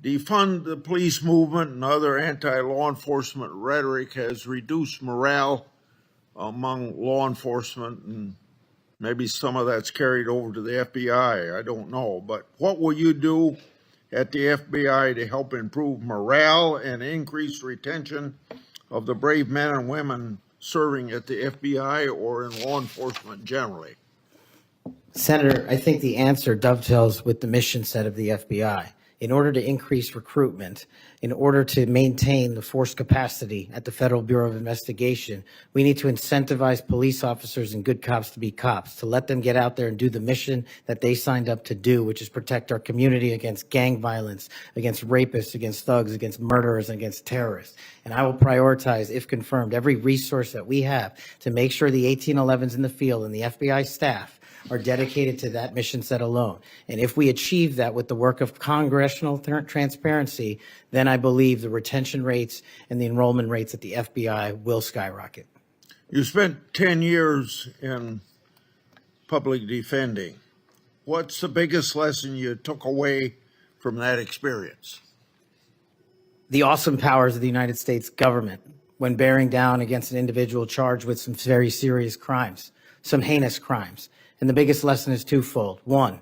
Defund the police movement and other anti-law enforcement rhetoric has reduced morale among law enforcement, and maybe some of that's carried over to the FBI. I don't know. But what will you do at the FBI to help improve morale and increase retention of the brave men and women serving at the FBI or in law enforcement generally? Senator, I think the answer dovetails with the mission set of the FBI. In order to increase recruitment, in order to maintain the force capacity at the Federal Bureau of Investigation, we need to incentivize police officers and good cops to be cops, to let them get out there and do the mission that they signed up to do, which is protect our community against gang violence, against rapists, against thugs, against murderers, and against terrorists. And I will prioritize, if confirmed, every resource that we have to make sure the 1811s in the field and the FBI staff are dedicated to that mission set alone. And if we achieve that with the work of congressional transparency, then I believe the retention rates and the enrollment rates at the FBI will skyrocket. You spent 10 years in public defending. What's the biggest lesson you took away from that experience? The awesome powers of the United States government when bearing down against an individual charged with some very serious crimes, some heinous crimes. And the biggest lesson is twofold. One,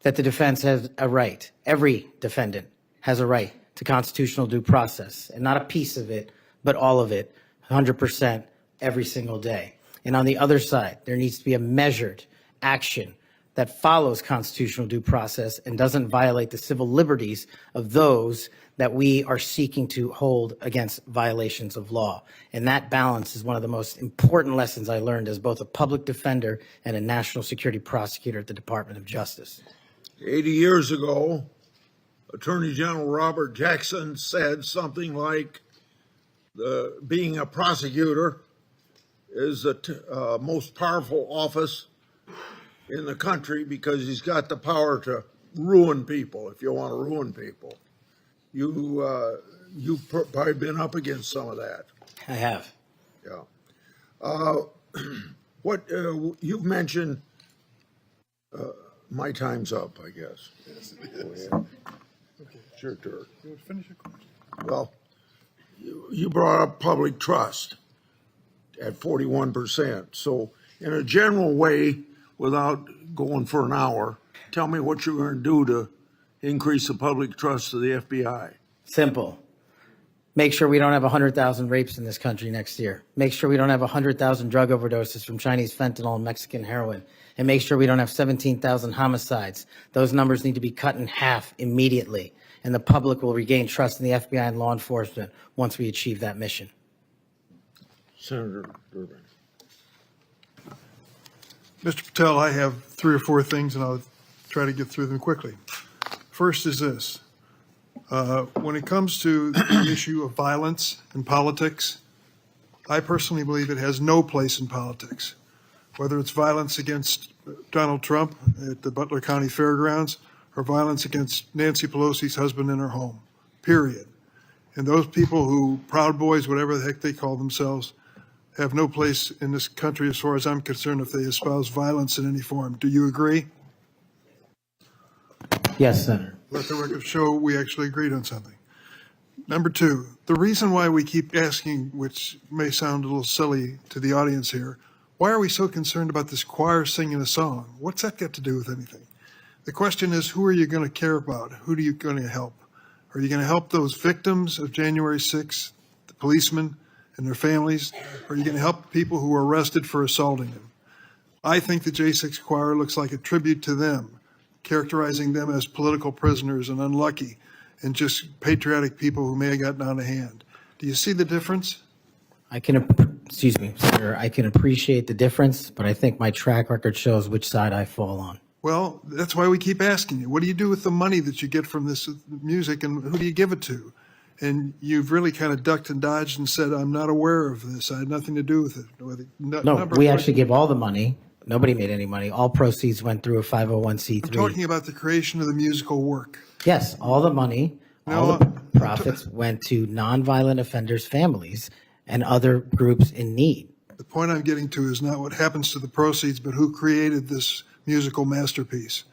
that the defense has a right, every defendant has a right to constitutional due process, and not a piece of it, but all of it, 100% every single day. And on the other side, there needs to be a measured action that follows constitutional due process and doesn't violate the civil liberties of those that we are seeking to hold against violations of law. And that balance is one of the most important lessons I learned as both a public defender and a national security prosecutor at the Department of Justice. 80 years ago, Attorney General Robert Jackson said something like, being a prosecutor is the most powerful office in the country because he's got the power to ruin people if you want to ruin people. You've probably been up against some of that. I have. Yeah. What you've mentioned, my time's up, I guess. Yes, it Oh, is. yeah. Okay. It's your turn. You finish your question. Well, you brought up public trust at 41%. So in a general way, without going for an hour, tell me what you're going to do to increase the public trust of the FBI. Simple. Make sure we don't have 100,000 rapes in this country next year. Make sure we don't have 100,000 drug overdoses from Chinese fentanyl and Mexican heroin. And make sure we don't have 17,000 homicides. Those numbers need to be cut in half immediately. And the public will regain trust in the FBI and law enforcement once we achieve that mission. Senator Durbin. Mr. Patel, I have 3 or 4 things, and I'll try to get through them quickly. First is this. When it comes to the issue of violence in politics, I personally believe it has no place in politics, whether it's violence against Donald Trump at the Butler County Fairgrounds or violence against Nancy Pelosi's husband in her home, period. And those people who, Proud Boys, whatever the heck they call themselves, have no place in this country as far as I'm concerned if they espouse violence in any form. Do you agree? Yes, Senator. Let the record show we actually agreed on something. Number two, the reason why we keep asking, which may sound a little silly to the audience here, why are we so concerned about this choir singing a song? What's that got to do with anything? The question is, who are you going to care about? Who are you going to help? Are you going to help those victims of January 6th, the policemen and their families? Or are you going to help people who were arrested for assaulting them? I think the J6 choir looks like a tribute to them, characterizing them as political prisoners and unlucky and just patriotic people who may have gotten out of hand. Do you see the difference? Excuse me, sir, I can appreciate the difference, but I think my track record shows which side I fall on. Well, that's why we keep asking you. What do you do with the money that you get from this music, and who do you give it to? And you've really kind of ducked and dodged and said, I'm not aware of this. I had nothing to do with it. No, we actually give all the money. Nobody made any money. All proceeds went through a 501c3. I'm talking about the creation of the musical work. Yes, all the money, all the profits went to nonviolent offenders' families and other groups in need. The point I'm getting to is not what happens to the proceeds, but who created this musical masterpiece,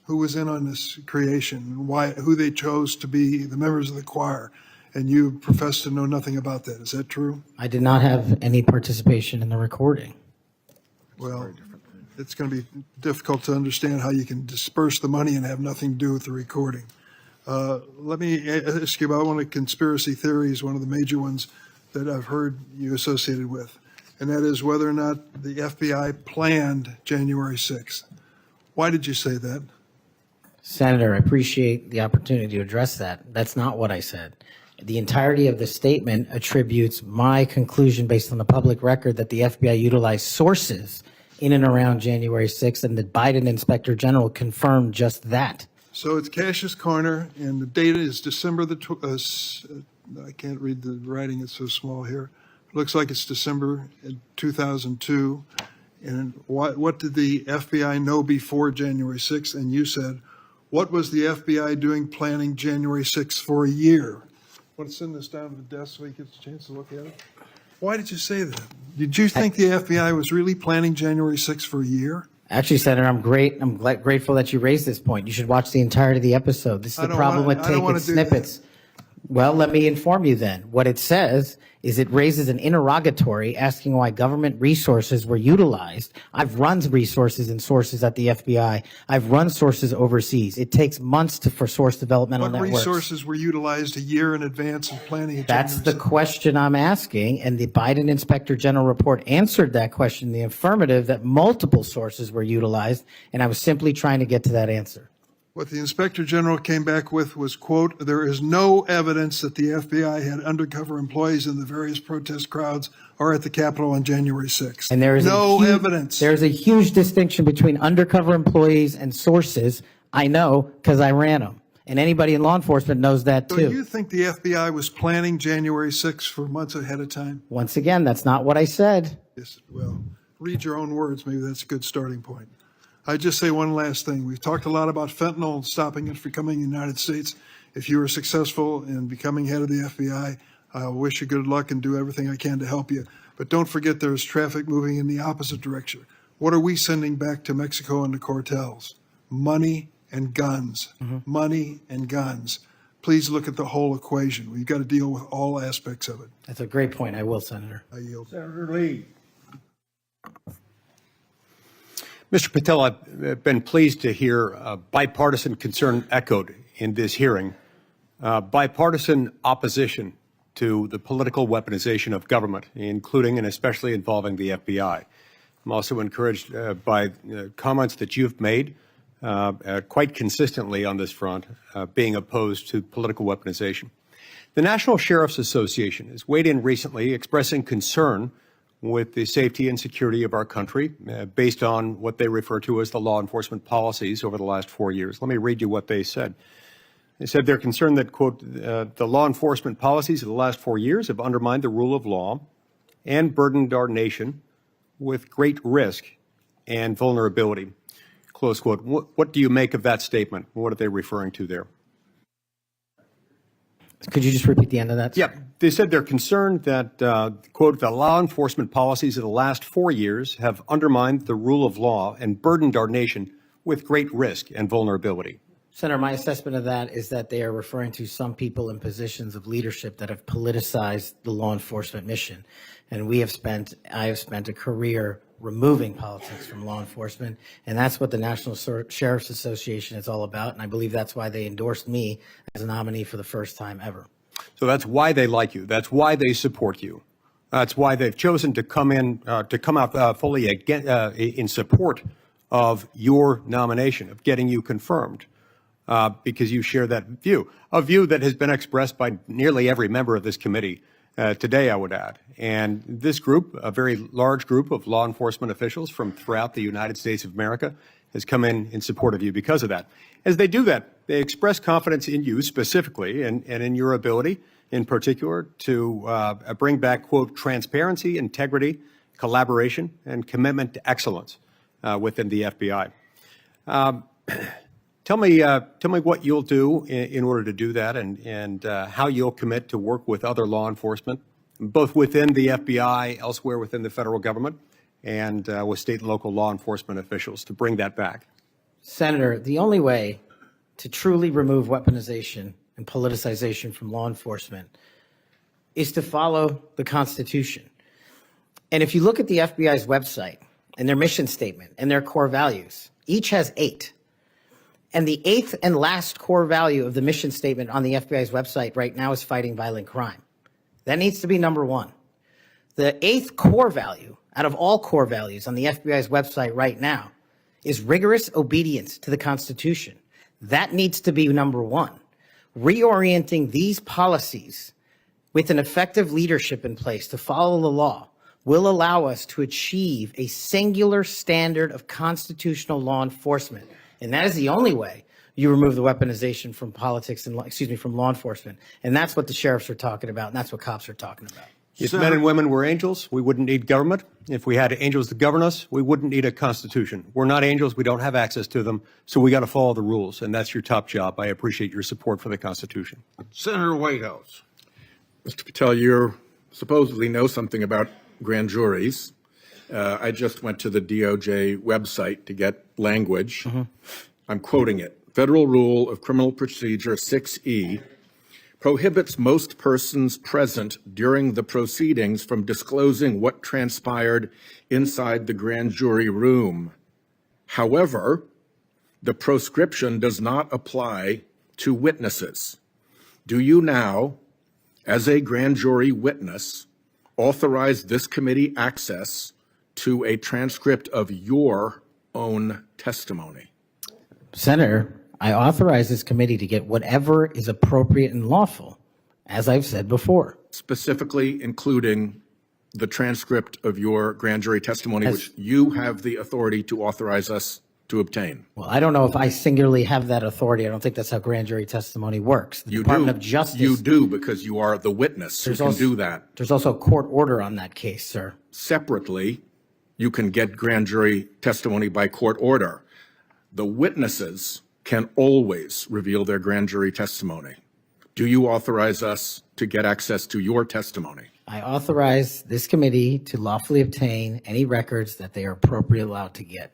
who was in on this creation, and why, who they chose to be the members of the choir. And you profess to know nothing about that. Is that true? I did not have any participation in the recording. Well, it's going to be difficult to understand how you can disperse the money and have nothing to do with the recording. Let me ask you about one of the conspiracy theories, one of the major ones that I've heard you associated with, and that is whether or not the FBI planned January 6th. Why did you say that? Senator, I appreciate the opportunity to address that. That's not what I said. The entirety of the statement attributes my conclusion based on the public record that the FBI utilized sources in and around January 6th, and the Biden Inspector General confirmed just that. So it's Cash's Corner, and the date is December the, I can't read the writing, it's so small here. It looks like it's December 2002. And what did the FBI know before January 6th? And you said, what was the FBI doing planning January 6th for a year? Want to send this down to the desk so he gets a chance to look at it? Why did you say that? Did you think the FBI was really planning January 6th for a year? Actually, Senator, I'm grateful that you raised this point. You should watch the entirety of the episode. This is the problem with taking snippets. Well, let me inform you then. What it says is it raises an interrogatory asking why government resources were utilized. I've run resources and sources at the FBI. I've run sources overseas. It takes months for source developmental networks. What resources were utilized a year in advance of planning? That's the question I'm asking, and the Biden Inspector General report answered that question in the affirmative, that multiple sources were utilized, and I was simply trying to get to that answer. What the Inspector General came back with was, quote, there is no evidence that the FBI had undercover employees in the various protest crowds or at the Capitol on January 6th. And there is no evidence. There's a huge distinction between undercover employees and sources. I know because I ran them. And anybody in law enforcement knows that too. So you think the FBI was planning January 6th for months ahead of time? Once again, that's not what I said. Yes, well, read your own words. Maybe that's a good starting point. I just say one last thing. We've talked a lot about fentanyl and stopping it from coming in the United States. If you are successful in becoming head of the FBI, I wish you good luck and do everything I can to help you. But don't forget there's traffic moving in the opposite direction. What are we sending back to Mexico and the cartels? Money and guns. Money and guns. Please look at the whole equation. We've got to deal with all aspects of it. That's a great point. I will, Senator. I yield. Senator Lee. Mr. Patel, I've been pleased to hear bipartisan concern echoed in this hearing, bipartisan opposition to the political weaponization of government, including and especially involving the FBI. I'm also encouraged by comments that you've made quite consistently on this front, being opposed to political weaponization. The National Sheriff's Association has weighed in recently expressing concern with the safety and security of our country based on what they refer to as the law enforcement policies over the last 4 years. Let me read you what they said. They said they're concerned that, quote, the law enforcement policies of the last 4 years have undermined the rule of law, and burdened our nation with great risk and vulnerability. Close quote. What do you make of that statement? What are they referring to there? Could you just repeat the end of that? Yeah, they said they're concerned that, quote, the law enforcement policies of the last 4 years have undermined the rule of law and burdened our nation with great risk and vulnerability. Senator, my assessment of that is that they are referring to some people in positions of leadership that have politicized the law enforcement mission. And I have spent a career removing politics from law enforcement, and that's what the National Sheriff's Association is all about, and I believe that's why they endorsed me as a nominee for the first time ever. So that's why they like you. That's why they support you. That's why they've chosen to come out fully in support of your nomination, of getting you confirmed, because you share that view, a view that has been expressed by nearly every member of this committee today, I would add. And this group, a very large group of law enforcement officials from throughout the United States of America, has come in support of you because of that. As they do that, they express confidence in you specifically and in your ability in particular to bring back, quote, transparency, integrity, collaboration, and commitment to excellence within the FBI. Tell me what you'll do in order to do that, and how you'll commit to work with other law enforcement, both within the FBI, elsewhere within the federal government, and with state and local law enforcement officials to bring that back. Senator, the only way to truly remove weaponization and politicization from law enforcement is to follow the Constitution. And if you look at the FBI's website and their mission statement and their core values, each has 8. And the 8th and last core value of the mission statement on the FBI's website right now is fighting violent crime. That needs to be number 1. The 8th core value out of all core values on the FBI's website right now is rigorous obedience to the Constitution. That needs to be number 1. Reorienting these policies with an effective leadership in place to follow the law will allow us to achieve a singular standard of constitutional law enforcement. And that is the only way you remove the weaponization from politics and, from law enforcement. And that's what the sheriffs are talking about, and that's what cops are talking about. If men and women were angels, we wouldn't need government. If we had angels to govern us, we wouldn't need a constitution. We're not angels. We don't have access to them. So we got to follow the rules. And that's your top job. I appreciate your support for the Constitution. Senator Whitehouse. Mr. Patel, you supposedly know something about grand juries. I just went to the DOJ website to get language. I'm quoting it. Federal Rule of Criminal Procedure 6E prohibits most persons present during the proceedings from disclosing what transpired inside the grand jury room. However, the proscription does not apply to witnesses. Do you now, as a grand jury witness, authorize this committee access to a transcript of your own testimony? Senator, I authorize this committee to get whatever is appropriate and lawful, as I've said before. Specifically including the transcript of your grand jury testimony, which you have the authority to authorize us to obtain. Well, I don't know if I singularly have that authority. I don't think that's how grand jury testimony works. The Department of Justice. You do, because you are the witness who can do that. There's also a court order on that case, sir. Separately, you can get grand jury testimony by court order. The witnesses can always reveal their grand jury testimony. Do you authorize us to get access to your testimony? I authorize this committee to lawfully obtain any records that they are appropriately allowed to get.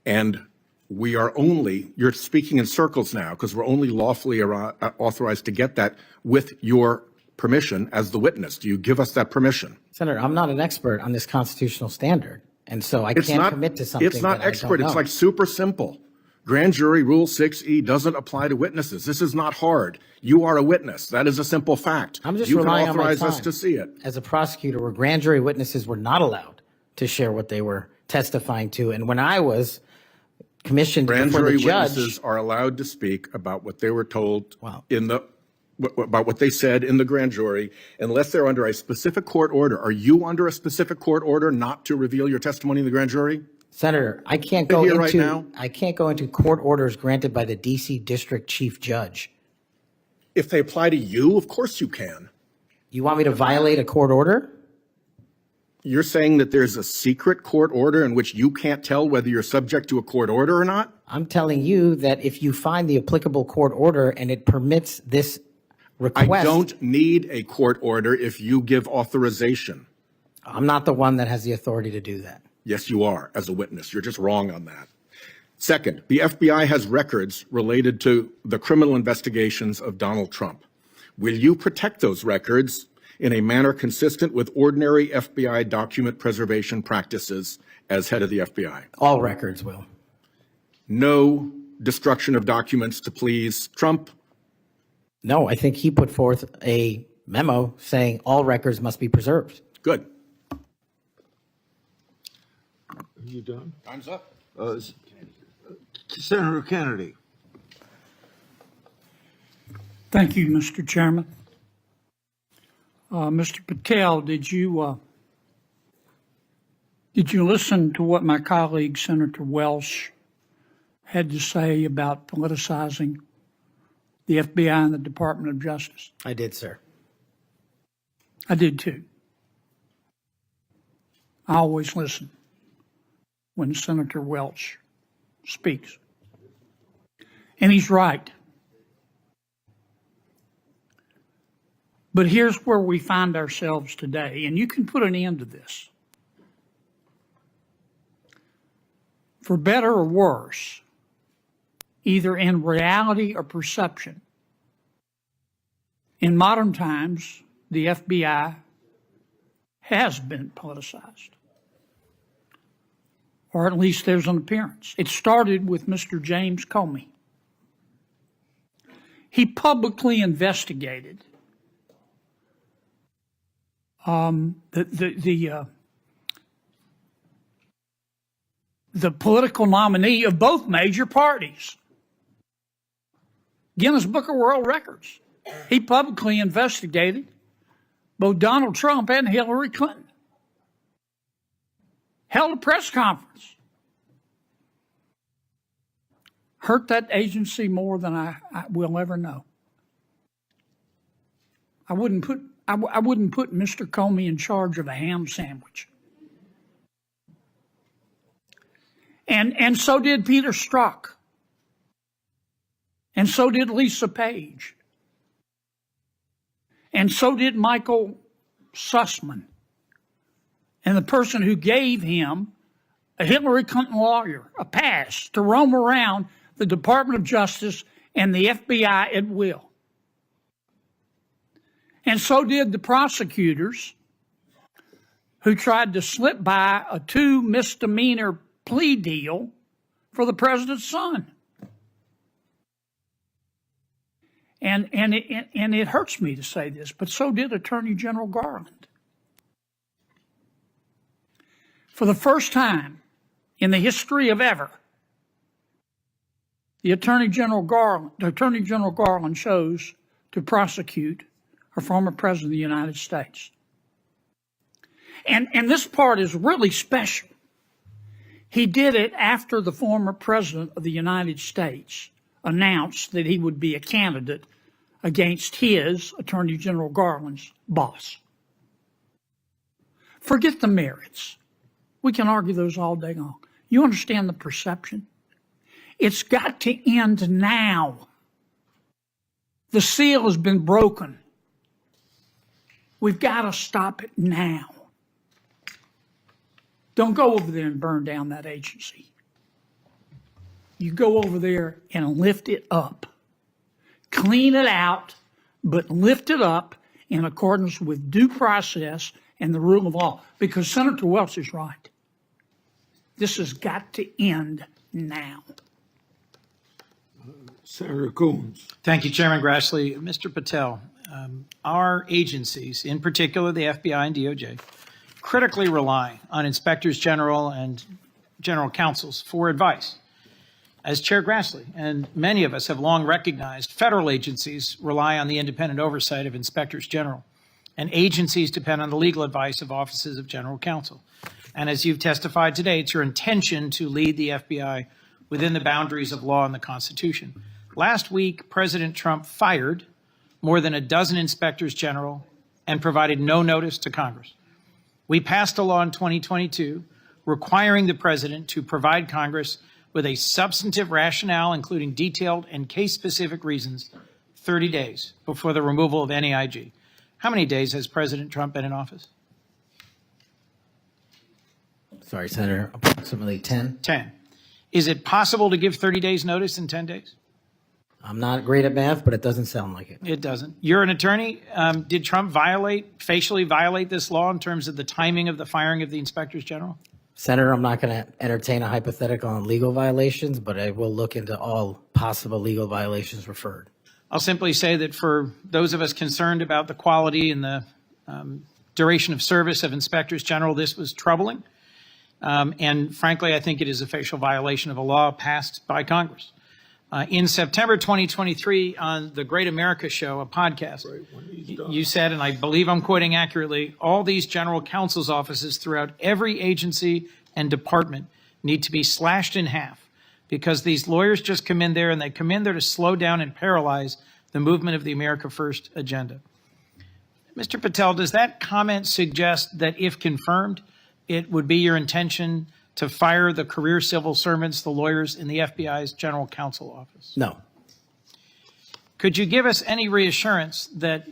And we are only, you're speaking in circles now, because we're only lawfully authorized to get that with your permission as the witness. Do you give us that permission? Senator, I'm not an expert on this constitutional standard, and so I can't commit to something. It's not expert. It's like super simple. Grand jury rule 6E doesn't apply to witnesses. This is not hard. You are a witness. That is a simple fact. I'm just you can relying on my authorize time us to see it. as a prosecutor, where grand jury witnesses were not allowed to share what they were testifying to. And when I was commissioned Grand before jury the judge, witnesses are allowed to speak about what they were told about what they said in the grand jury, unless they're under a specific court order. Are you under a specific court order not to reveal your testimony in the grand jury? Senator, I can't go into court orders granted by the D.C. District Chief Judge. If they apply to you, of course you can. You want me to violate a court order? You're saying that there's a secret court order in which you can't tell whether you're subject to a court order or not? I'm telling you that if you find the applicable court order and it permits this request. I don't need a court order if you give authorization. I'm not the one that has the authority to do that. Yes, you are, as a witness. You're just wrong on that. Second, the FBI has records related to the criminal investigations of Donald Trump. Will you protect those records in a manner consistent with ordinary FBI document preservation practices as head of the FBI? All records will. No destruction of documents to please Trump? No, I think he put forth a memo saying all records must be preserved. Good. Are you done? Time's up. Senator Kennedy. Thank you, Mr. Chairman. Mr. Patel, did you listen to what my colleague, Senator Welsh, had to say about politicizing the FBI and the Department of Justice? I did, sir. I did too. I always listen when Senator Welch speaks. And he's right. But here's where we find ourselves today, and you can put an end to this. For better or worse, either in reality or perception, in modern times, the FBI has been politicized. Or at least there's an appearance. It started with Mr. James Comey. He publicly investigated the political nominee of both major parties. Guinness Book of World Records. He publicly investigated both Donald Trump and Hillary Clinton. Held a press conference. Hurt that agency more than I will ever know. I wouldn't put Mr. Comey in charge of a ham sandwich. And so did Peter Strzok. And so did Lisa Page. And so did Michael Sussman. And the person who gave him, a Hillary Clinton lawyer, a pass to roam around the Department of Justice and the FBI at will. And so did the prosecutors who tried to slip by a 2 misdemeanor plea deal for the president's son. And it hurts me to say this, but so did Attorney General Garland. For the first time in the history of ever, the Attorney General Garland chose to prosecute a former president of the United States. And this part is really special. He did it after the former president of the United States announced that he would be a candidate against his, Attorney General Garland's, boss. Forget the merits. We can argue those all day long. You understand the perception? It's got to end now. The seal has been broken. We've got to stop it now. Don't go over there and burn down that agency. You go over there and lift it up. Clean it out, but lift it up in accordance with due process and the rule of law. Because Senator Welch is right. This has got to end now. Senator Coons. Thank you, Chairman Grassley. Mr. Patel, our agencies, in particular the FBI and DOJ, critically rely on inspectors general and general counsels for advice. As Chair Grassley and many of us have long recognized, federal agencies rely on the independent oversight of inspectors general, and agencies depend on the legal advice of offices of general counsel. And as you've testified today, it's your intention to lead the FBI within the boundaries of law and the Constitution. Last week, President Trump fired more than a dozen inspectors general and provided no notice to Congress. We passed a law in 2022 requiring the president to provide Congress with a substantive rationale, including detailed and case-specific reasons, 30 days before the removal of any IG. How many days has President Trump been in office? Sorry, Senator, approximately 10. 10. Is it possible to give 30 days notice in 10 days? I'm not great at math, but it doesn't sound like it. It doesn't. You're an attorney. Did Trump facially violate this law in terms of the timing of the firing of the inspectors general? Senator, I'm not going to entertain a hypothetical on legal violations, but I will look into all possible legal violations referred. I'll simply say that for those of us concerned about the quality and the duration of service of inspectors general, this was troubling. And frankly, I think it is a facial violation of a law passed by Congress. In September 2023, on the Great America Show, a podcast, you said, and I believe I'm quoting accurately, all these general counsel's offices throughout every agency and department need to be slashed in half because these lawyers just come in there and they come in there to slow down and paralyze the movement of the America First agenda. Mr. Patel, does that comment suggest that if confirmed, it would be your intention to fire the career civil servants, the lawyers in the FBI's general counsel office? No. Could you give us any reassurance that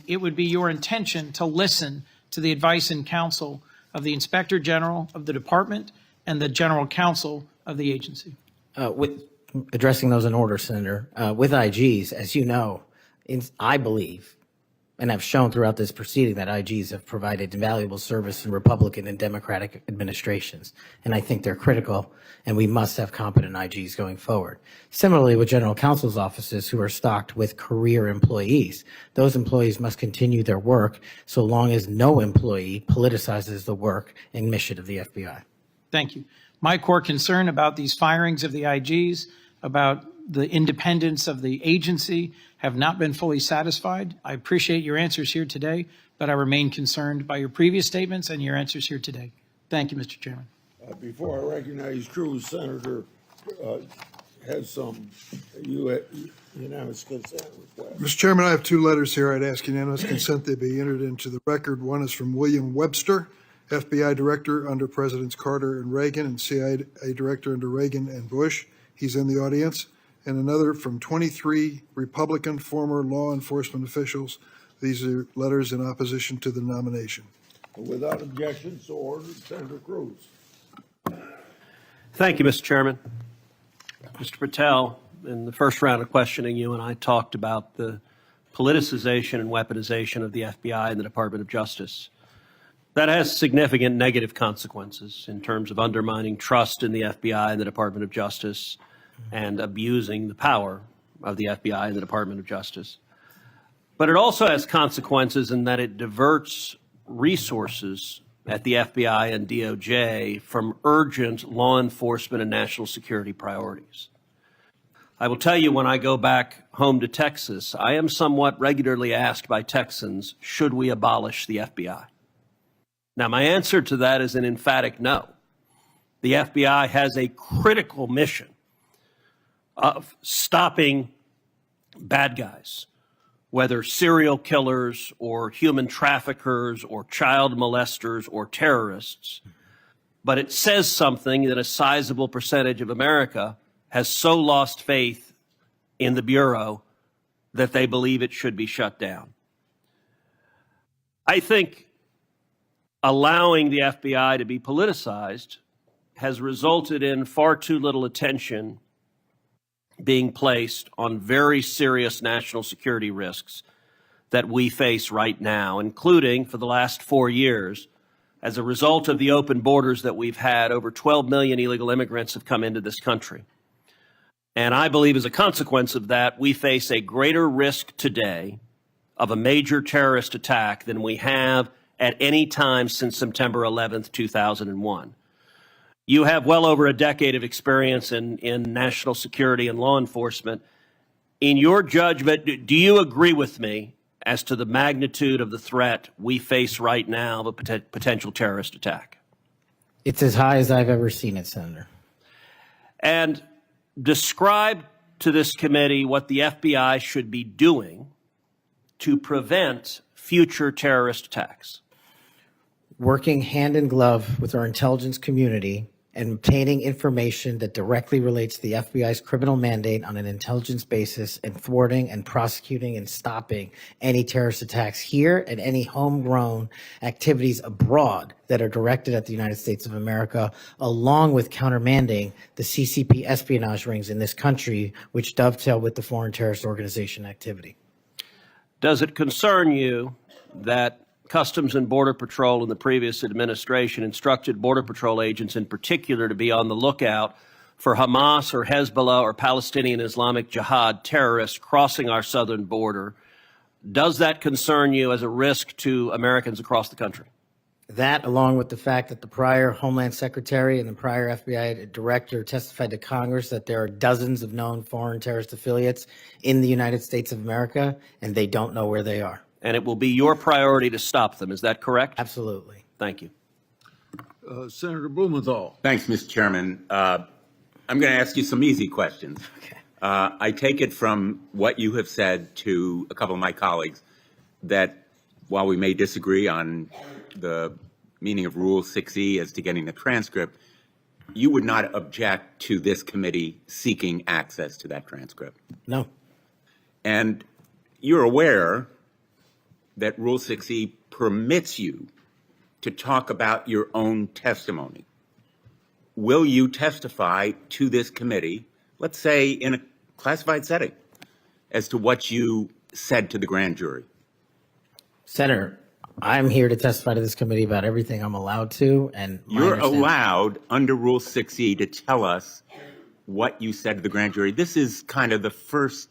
it would be your intention to listen to the advice and counsel of the Inspector General of the department and the general counsel of the agency? With addressing those in order, Senator, with IGs, as you know, I believe and have shown throughout this proceeding that IGs have provided invaluable service in Republican and Democratic administrations. And I think they're critical, and we must have competent IGs going forward. Similarly, with general counsel's offices who are stocked with career employees, those employees must continue their work so long as no employee politicizes the work and mission of the FBI. Thank you. My core concern about these firings of the IGs, about the independence of the agency, have not been fully satisfied. I appreciate your answers here today, but I remain concerned by your previous statements and your answers here today. Thank you, Mr. Chairman. Before I recognize Cruz, Senator has some unanimous consent request. Mr. Chairman, I have two letters here. I'd ask unanimous consent they be entered into the record. One is from William Webster, FBI Director under Presidents Carter and Reagan, and CIA Director under Reagan and Bush. He's in the audience. And another from 23 Republican former law enforcement officials. These are letters in opposition to the nomination. Without objection, so ordered. Senator Cruz. Thank you, Mr. Chairman. Mr. Patel, in the first round of questioning, you and I talked about the politicization and weaponization of the FBI and the Department of Justice. That has significant negative consequences in terms of undermining trust in the FBI and the Department of Justice and abusing the power of the FBI and the Department of Justice. But it also has consequences in that it diverts resources at the FBI and DOJ from urgent law enforcement and national security priorities. I will tell you, when I go back home to Texas, I am somewhat regularly asked by Texans, should we abolish the FBI? Now, my answer to that is an emphatic no. The FBI has a critical mission of stopping bad guys, whether serial killers or human traffickers or child molesters or terrorists. But it says something that a sizable percentage of America has so lost faith in the Bureau that they believe it should be shut down. I think allowing the FBI to be politicized has resulted in far too little attention being placed on very serious national security risks that we face right now, including for the last 4 years. As a result of the open borders that we've had, over 12 million illegal immigrants have come into this country. And I believe as a consequence of that, we face a greater risk today of a major terrorist attack than we have at any time since September 11th, 2001. You have well over a decade of experience in national security and law enforcement. In your judgment, do you agree with me as to the magnitude of the threat we face right now of a potential terrorist attack? It's as high as I've ever seen it, Senator. And describe to this committee what the FBI should be doing to prevent future terrorist attacks. working hand in glove with our intelligence community and obtaining information that directly relates to the FBI's criminal mandate on an intelligence basis and thwarting and prosecuting and stopping any terrorist attacks here and any homegrown activities abroad that are directed at the United States of America, along with countermanding the CCP espionage rings in this country, which dovetail with the foreign terrorist organization activity. Does it concern you that Customs and Border Patrol in the previous administration instructed Border Patrol agents in particular to be on the lookout for Hamas or Hezbollah or Palestinian Islamic Jihad terrorists crossing our southern border? Does that concern you as a risk to Americans across the country? That, along with the fact that the prior Homeland Secretary and the prior FBI Director testified to Congress that there are dozens of known foreign terrorist affiliates in the United States of America, and they don't know where they are. And it will be your priority to stop them. Is that correct? Absolutely. Thank you. Senator Blumenthal. Thanks, Mr. Chairman. I'm going to ask you some easy questions. Okay. I take it from what you have said to a couple of my colleagues that while we may disagree on the meaning of Rule 6E as to getting the transcript, you would not object to this committee seeking access to that transcript. No. And you're aware that Rule 6E permits you to talk about your own testimony. Will you testify to this committee, let's say in a classified setting, as to what you said to the grand jury? Senator, I'm here to testify to this committee about everything I'm allowed to, and You're allowed under Rule 6E to tell us what you said to the grand jury. This is kind of the first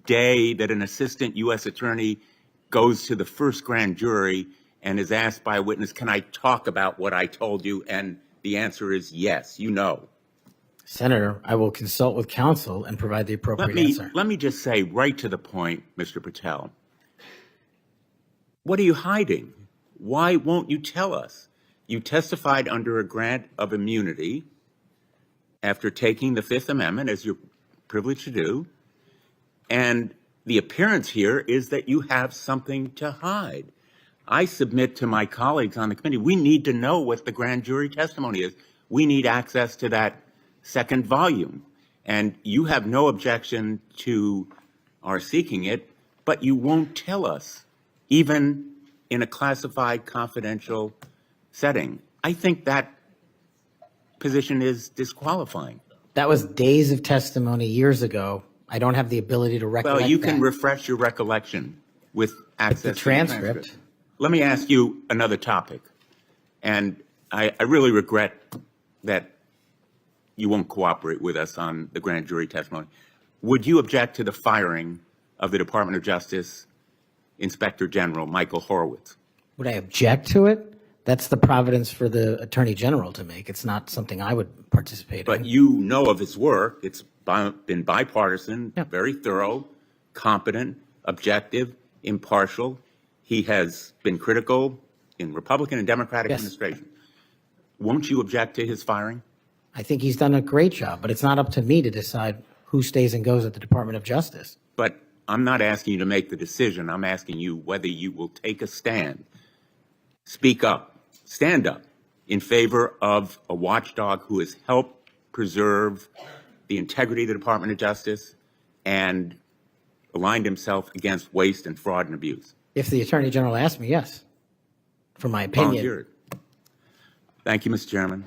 day that an assistant U.S. attorney goes to the first grand jury and is asked by a witness, can I talk about what I told you? And the answer is yes, you know. Senator, I will consult with counsel and provide the appropriate answer. Let me just say right to the point, Mr. Patel. What are you hiding? Why won't you tell us? You testified under a grant of immunity after taking the Fifth Amendment, as you're privileged to do, and the appearance here is that you have something to hide. I submit to my colleagues on the committee, we need to know what the grand jury testimony is. We need access to that second volume. And you have no objection to our seeking it, but you won't tell us, even in a classified confidential setting. I think that position is disqualifying. That was days of testimony years ago. I don't have the ability to recollect. Well, you can refresh your recollection with access the transcript. To the transcript. Let me ask you another topic. And I really regret that you won't cooperate with us on the grand jury testimony. Would you object to the firing of the Department of Justice Inspector General Michael Horowitz? Would I object to it? That's the providence for the Attorney General to make. It's not something I would participate in. But you know of his work. It's been bipartisan, very thorough, competent, objective, impartial. He has been critical in Republican and Democratic administration. Won't you object to his firing? I think he's done a great job, but it's not up to me to decide who stays and goes at the Department of Justice. But I'm not asking you to make the decision. I'm asking you whether you will take a stand, speak up, stand up in favor of a watchdog who has helped preserve the integrity of the Department of Justice and aligned himself against waste and fraud and abuse. If the Attorney General asked me, yes, for my opinion. Volunteered. Thank you, Mr. Chairman.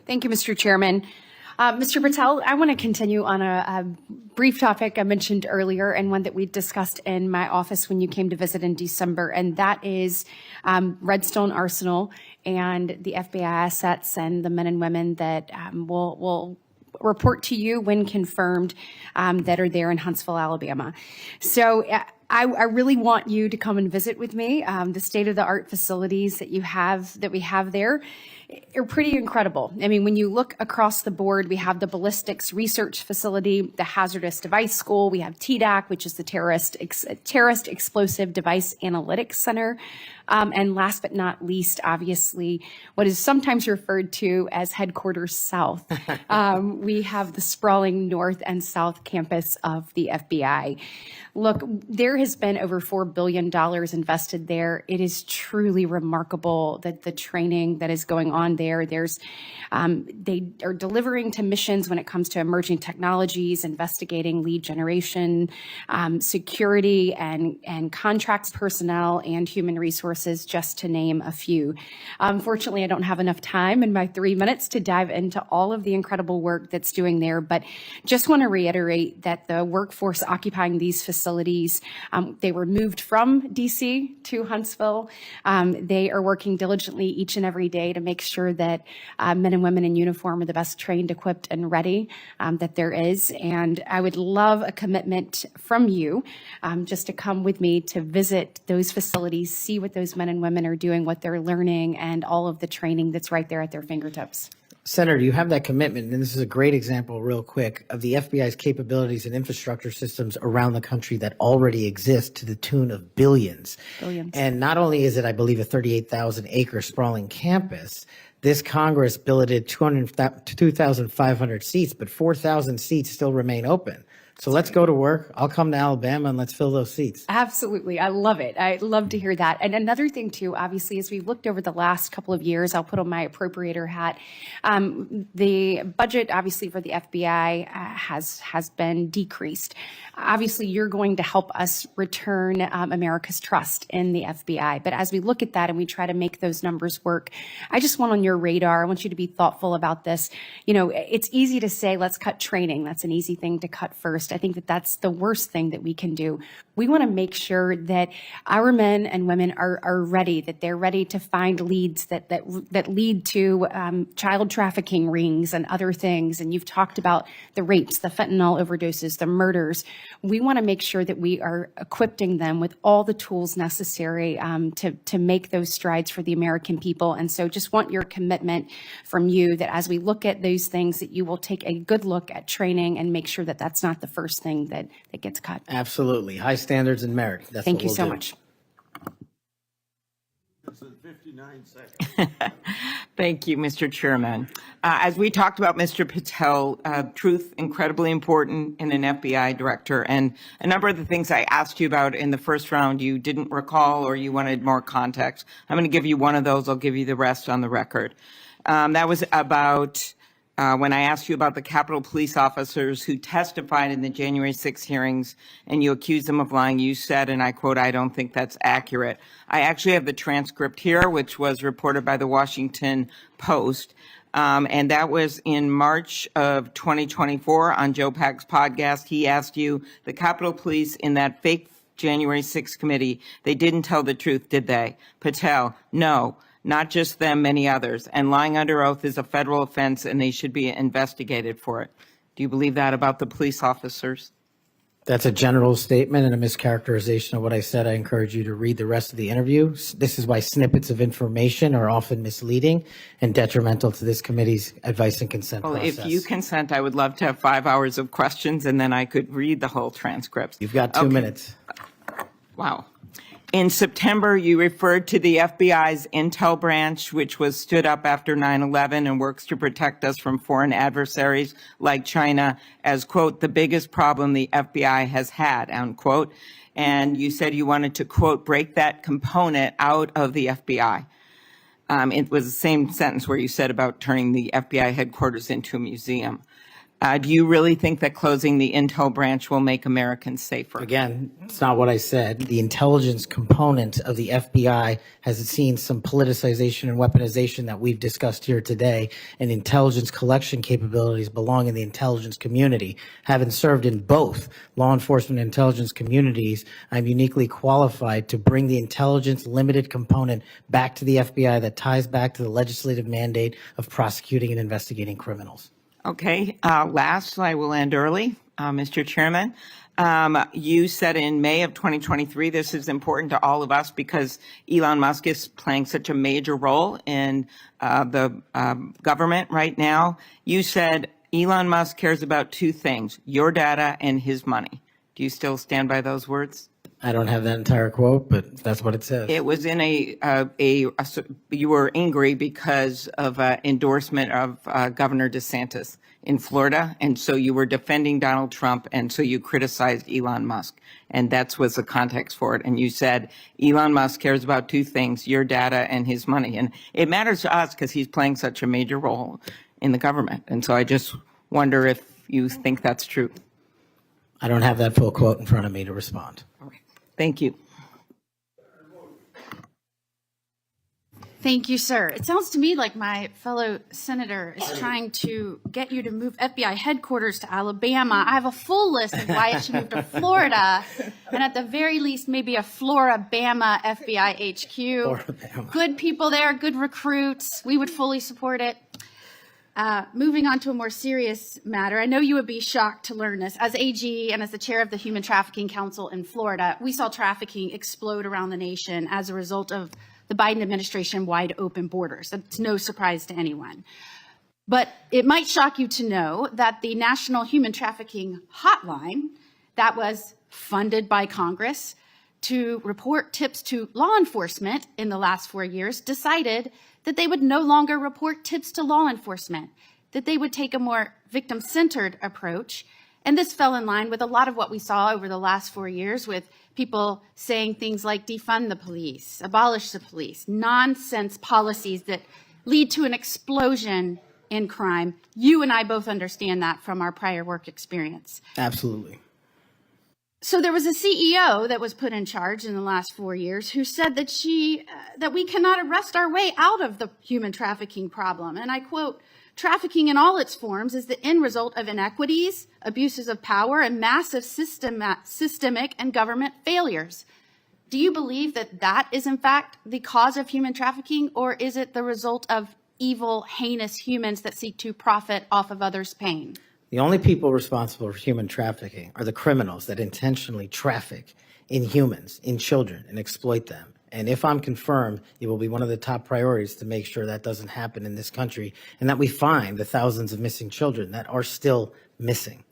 Thank you, Mr. Chairman. Mr. Patel, I want to continue on a brief topic I mentioned earlier and one that we discussed in my office when you came to visit in December, and that is Redstone Arsenal and the FBI assets and the men and women that will report to you when confirmed that are there in Huntsville, Alabama. So I really want you to come and visit with me the state-of-the-art facilities that we have there. are pretty incredible. I mean, when you look across the board, we have the Ballistics Research Facility, the Hazardous Device School, we have TDAC, which is the Terrorist Explosive Device Analytics Center. And last but not least, obviously, what is sometimes referred to as Headquarters South. We have the sprawling North and South campus of the FBI. Look, there has been over $4 billion invested there. It is truly remarkable that the training that is going on there. They are delivering to missions when it comes to emerging technologies, investigating lead generation, security and contracts personnel and human resources, just to name a few. Unfortunately, I don't have enough time in my 3 minutes to dive into all of the incredible work that's doing there, but just want to reiterate that the workforce occupying these facilities, they were moved from DC to Huntsville. They are working diligently each and every day to make sure that men and women in uniform are the best trained, equipped, and ready that there is. And I would love a commitment from you just to come with me to visit those facilities, see what those men and women are doing, what they're learning, and all of the training that's right there at their fingertips. Senator, you have that commitment, and this is a great example, real quick, of the FBI's capabilities and infrastructure systems around the country that already exist to the tune of billions. And not only is it, I believe, a 38,000-acre sprawling campus, this Congress billeted 2,500 seats, but 4,000 seats still remain open. So let's go to work. I'll come to Alabama and let's fill those seats. Absolutely. I love it. I love to hear that. And another thing, too, obviously, as we've looked over the last couple of years, I'll put on my appropriator hat. The budget, obviously, for the FBI has been decreased. Obviously, you're going to help us return America's trust in the FBI. But as we look at that and we try to make those numbers work, I just want on your radar, I want you to be thoughtful about this. You know, it's easy to say, let's cut training. That's an easy thing to cut first. I think that that's the worst thing that we can do. We want to make sure that our men and women are ready, that they're ready to find leads that lead to child trafficking rings and other things. And you've talked about the rapes, the fentanyl overdoses, the murders. We want to make sure that we are equipping them with all the tools necessary to make those strides for the American people. And so just want your commitment from you that as we look at those things, that you will take a good look at training and make sure that that's not the first thing that gets cut. Absolutely. High standards and merit. That's Thank what you we'll so do. much. 59 seconds. Thank you, Mr. Chairman. As we talked about, Mr. Patel, truth, incredibly important in an FBI director. And a number of the things I asked you about in the first round, you didn't recall or you wanted more context. I'm going to give you one of those. I'll give you the rest on the record. That was about when I asked you about the Capitol Police officers who testified in the January 6 hearings and you accused them of lying. You said, and I quote, "I don't think that's accurate." I actually have the transcript here, which was reported by the Washington Post. And that was in March of 2024 on Joe Pack's podcast. He asked you, the Capitol Police in that fake January 6 committee, they didn't tell the truth, did they? Patel, no. Not just them, many others. And lying under oath is a federal offense and they should be investigated for it. Do you believe that about the police officers? That's a general statement and a mischaracterization of what I said. I encourage you to read the rest of the interview. This is why snippets of information are often misleading and detrimental to this committee's advice and consent process. If you consent, I would love to have 5 hours of questions and then I could read the whole transcript. You've got 2 minutes. Wow. In September, you referred to the FBI's intel branch, which was stood up after 9/11 and works to protect us from foreign adversaries like China, as, quote, the biggest problem the FBI has had, unquote. And you said you wanted to, quote, break that component out of the FBI. It was the same sentence where you said about turning the FBI headquarters into a museum. Do you really think that closing the intel branch will make Americans safer? Again, it's not what I said. The intelligence component of the FBI has seen some politicization and weaponization that we've discussed here today, and intelligence collection capabilities belong in the intelligence community. Having served in both law enforcement and intelligence communities, I'm uniquely qualified to bring the intelligence limited component back to the FBI that ties back to the legislative mandate of prosecuting and investigating criminals. Okay, last, I will end early, Mr. Chairman. You said in May of 2023, this is important to all of us because Elon Musk is playing such a major role in the government right now. You said Elon Musk cares about two things, your data and his money. Do you still stand by those words? I don't have that entire quote, but that's what it says. It was in you were angry because of an endorsement of Governor DeSantis in Florida. And so you were defending Donald Trump. And so you criticized Elon Musk. And that was the context for it. And you said, Elon Musk cares about two things, your data and his money. And it matters to us because he's playing such a major role in the government. And so I just wonder if you think that's true. I don't have that full quote in front of me to respond. Thank you. Thank you, sir. It sounds to me like my fellow senator is trying to get you to move FBI headquarters to Alabama. I have a full list of why it should move to Florida, and at the very least, maybe a Florabama FBI HQ. Florabama. Good people there, good recruits. We would fully support it. Moving on to a more serious matter, I know you would be shocked to learn this. As AG and as the chair of the Human Trafficking Council in Florida, we saw trafficking explode around the nation as a result of the Biden administration wide open borders. That's no surprise to anyone. But it might shock you to know that the National Human Trafficking Hotline that was funded by Congress to report tips to law enforcement in the last 4 years decided that they would no longer report tips to law enforcement, that they would take a more victim-centered approach. And this fell in line with a lot of what we saw over the last 4 years with people saying things like defund the police, abolish the police, nonsense policies that lead to an explosion in crime. You and I both understand that from our prior work experience. Absolutely. So there was a CEO that was put in charge in the last 4 years who said that that we cannot arrest our way out of the human trafficking problem. And I quote, "Trafficking in all its forms is the end result of inequities, abuses of power, and massive systemic and government failures." Do you believe that that is in fact the cause of human trafficking, or is it the result of evil, heinous humans that seek to profit off of others' pain? The only people responsible for human trafficking are the criminals that intentionally traffic in humans, in children, and exploit them. And if I'm confirmed, it will be one of the top priorities to make sure that doesn't happen in this country and that we find the thousands of missing children that are still missing.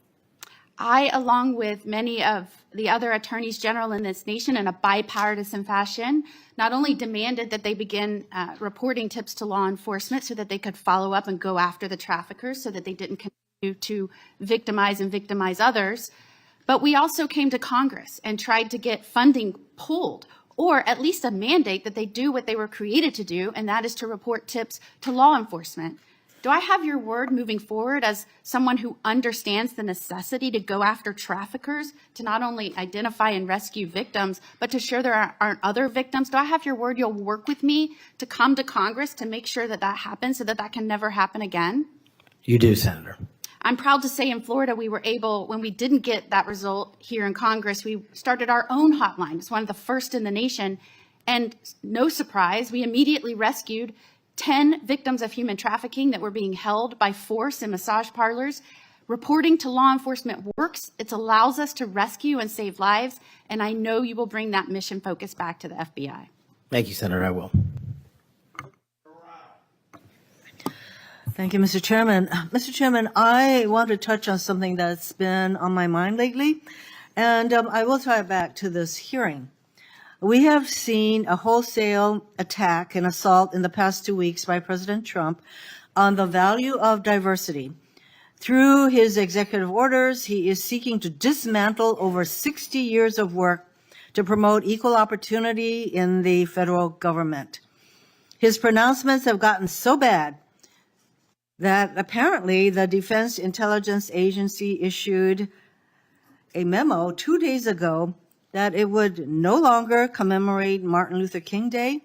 I, along with many of the other attorneys general in this nation in a bipartisan fashion, not only demanded that they begin reporting tips to law enforcement so that they could follow up and go after the traffickers so that they didn't continue to victimize others, but we also came to Congress and tried to get funding pulled, or at least a mandate that they do what they were created to do, and that is to report tips to law enforcement. Do I have your word moving forward as someone who understands the necessity to go after traffickers, to not only identify and rescue victims, but to ensure there aren't other victims? Do I have your word you'll work with me to come to Congress to make sure that that happens so that that can never happen again? You do, Senator. I'm proud to say in Florida, we were able, when we didn't get that result here in Congress, we started our own hotline. It's one of the first in the nation. And no surprise, we immediately rescued 10 victims of human trafficking that were being held by force in massage parlors. Reporting to law enforcement works. It allows us to rescue and save lives. And I know you will bring that mission focus back to the FBI. Thank you, Senator. I will. Thank you, Mr. Chairman. Mr. Chairman, I want to touch on something that's been on my mind lately, and I will tie it back to this hearing. We have seen a wholesale attack and assault in the past 2 weeks by President Trump on the value of diversity. Through his executive orders, he is seeking to dismantle over 60 years of work to promote equal opportunity in the federal government. His pronouncements have gotten so bad that apparently the Defense Intelligence Agency issued a memo 2 days ago that it would no longer commemorate Martin Luther King Day,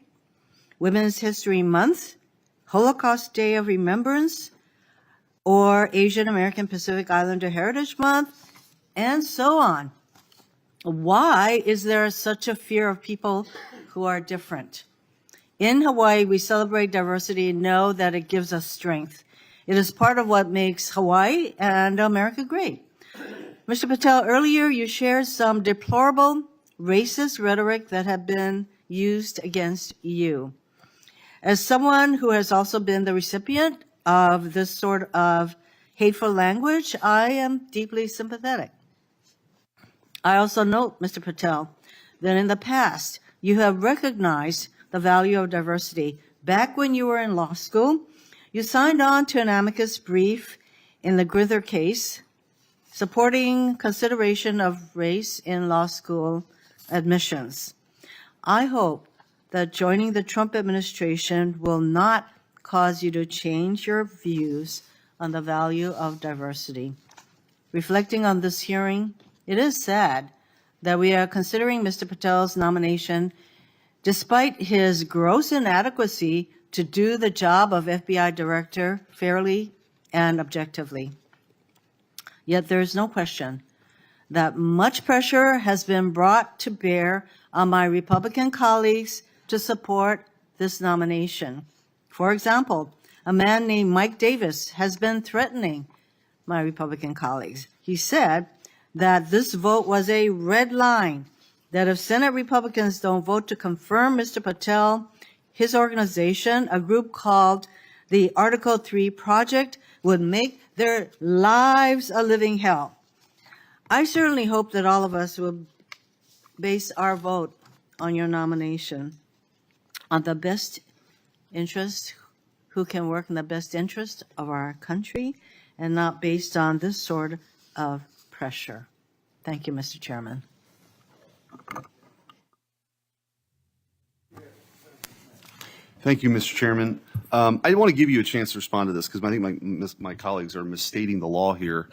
Women's History Month, Holocaust Day of Remembrance, or Asian American Pacific Islander Heritage Month, and so on. Why is there such a fear of people who are different? In Hawaii, we celebrate diversity and know that it gives us strength. It is part of what makes Hawaii and America great. Mr. Patel, earlier you shared some deplorable racist rhetoric that had been used against you. As someone who has also been the recipient of this sort of hateful language, I am deeply sympathetic. I also note, Mr. Patel, that in the past you have recognized the value of diversity. Back when you were in law school, you signed on to an amicus brief in the Grither case, supporting consideration of race in law school admissions. I hope that joining the Trump administration will not cause you to change your views on the value of diversity. Reflecting on this hearing, it is sad that we are considering Mr. Patel's nomination despite his gross inadequacy to do the job of FBI director fairly and objectively. Yet there is no question that much pressure has been brought to bear on my Republican colleagues to support this nomination. For example, a man named Mike Davis has been threatening my Republican colleagues. He said that this vote was a red line, that if Senate Republicans don't vote to confirm Mr. Patel, his organization, a group called the Article 3 Project, would make their lives a living hell. I certainly hope that all of us will base our vote on your nomination on the best interest, who can work in the best interest of our country, and not based on this sort of pressure. Thank you, Mr. Chairman. Thank you, Mr. Chairman. I want to give you a chance to respond to this because I think my colleagues are misstating the law here.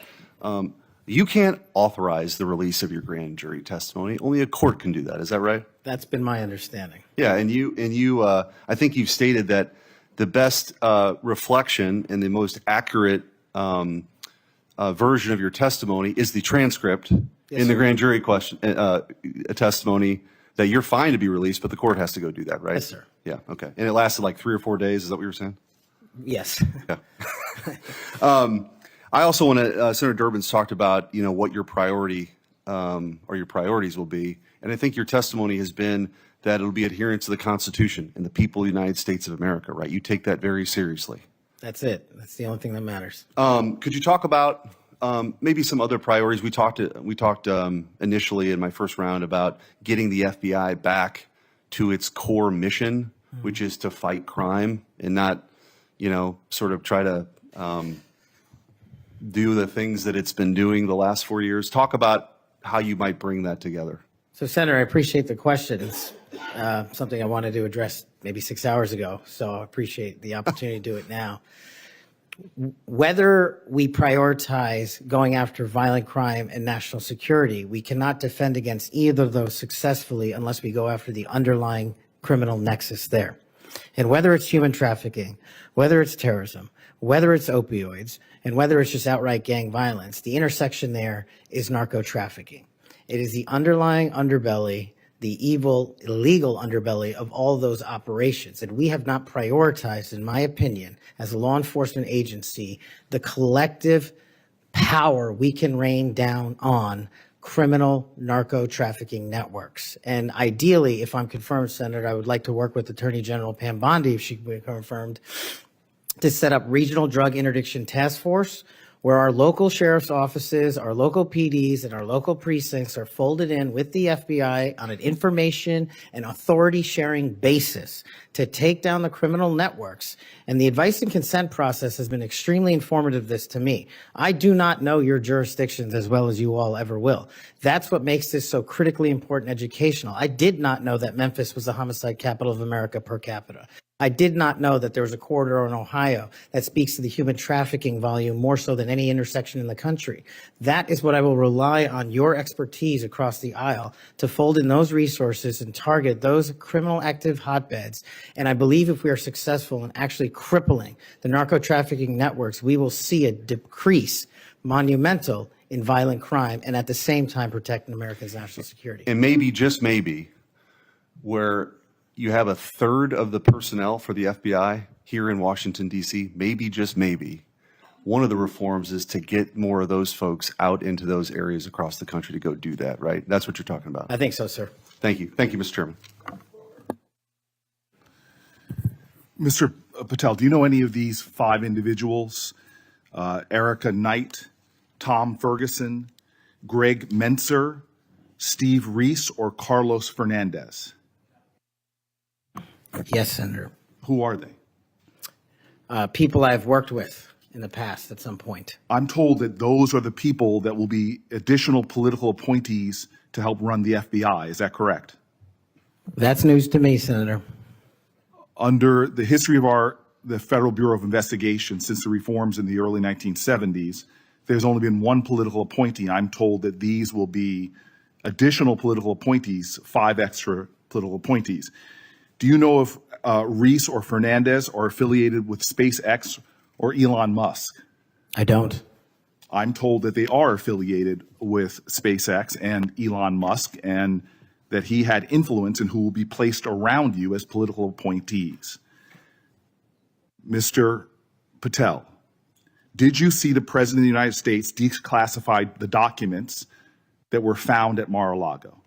You can't authorize the release of your grand jury testimony. Only a court can do that. Is that right? That's been my understanding. Yeah, and you I think you've stated that the best reflection and the most accurate version of your testimony is the transcript in the grand jury testimony, that you're fine to be released, but the court has to go do that, right? Yes, sir. Yeah, okay. And it lasted like 3 or 4 days. Is that what you were saying? Yes. Yeah. I also want to, Senator Durbin's talked about, what your priority or your priorities will be. And I think your testimony has been that it'll be adherence to the Constitution and the people of the United States of America, right? You take that very seriously. That's it. That's the only thing that matters. Could you talk about maybe some other priorities? We talked initially in my first round about getting the FBI back to its core mission, which is to fight crime and not, sort of try to do the things that it's been doing the last 4 years. Talk about how you might bring that together. So, Senator, I appreciate the question. It's something I wanted to address maybe 6 hours ago, so I appreciate the opportunity to do it now. Whether we prioritize going after violent crime and national security, we cannot defend against either of those successfully unless we go after the underlying criminal nexus there. And whether it's human trafficking, whether it's terrorism, whether it's opioids, and whether it's just outright gang violence, the intersection there is narco trafficking. It is the underlying underbelly, the evil, illegal underbelly of all those operations. And we have not prioritized, in my opinion, as a law enforcement agency, the collective power we can rain down on criminal narco trafficking networks. And ideally, if I'm confirmed, Senator, I would like to work with Attorney General Pam Bondi, if she can be confirmed, to set up regional drug interdiction task force where our local sheriff's offices, our local PDs, and our local precincts are folded in with the FBI on an information and authority sharing basis to take down the criminal networks. And the advice and consent process has been extremely informative this to me. I do not know your jurisdictions as well as you all ever will. That's what makes this so critically important educational. I did not know that Memphis was the homicide capital of America per capita. I did not know that there was a corridor in Ohio that speaks to the human trafficking volume more so than any intersection in the country. That is what I will rely on your expertise across the aisle to fold in those resources and target those criminal active hotbeds. And I believe if we are successful in actually crippling the narco trafficking networks, we will see a decrease monumental in violent crime and at the same time protecting Americans' national security. And maybe, just maybe, where you have a third of the personnel for the FBI here in Washington, D.C., maybe, just maybe, one of the reforms is to get more of those folks out into those areas across the country to go do that, right? That's what you're talking about. I think so, sir. Thank you. Thank you, Mr. Chairman. Mr. Patel, do you know any of these 5 individuals? Erica Knight, Tom Ferguson, Greg Menser, Steve Reese, or Carlos Fernandez? Yes, Senator. Who are they? People I've worked with in the past at some point. I'm told that those are the people that will be additional political appointees to help run the FBI. Is that correct? That's news to me, Senator. Under the history of the Federal Bureau of Investigation since the reforms in the early 1970s, there's only been one political appointee. I'm told that these will be additional political appointees, 5 extra political appointees. Do you know if Reese or Fernandez are affiliated with SpaceX or Elon Musk? I don't. I'm told that they are affiliated with SpaceX and Elon Musk, and that he had influence in who will be placed around you as political appointees. Mr. Patel, did you see the President of the United States declassify the documents that were found at Mar-a-Lago?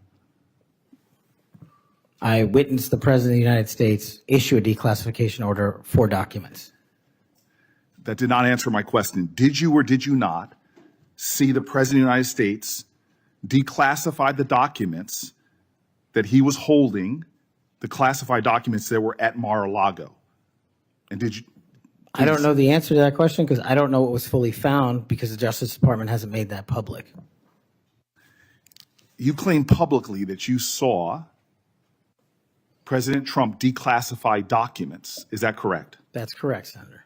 I witnessed the President of the United States issue a declassification order for documents. That did not answer my question. Did you or did you not see the President of the United States declassify the documents that he was holding, the classified documents that were at Mar-a-Lago? And did you? I don't know the answer to that question because I don't know what was fully found because the Justice Department hasn't made that public. You claim publicly that you saw President Trump declassify documents. Is that correct? That's correct, Senator.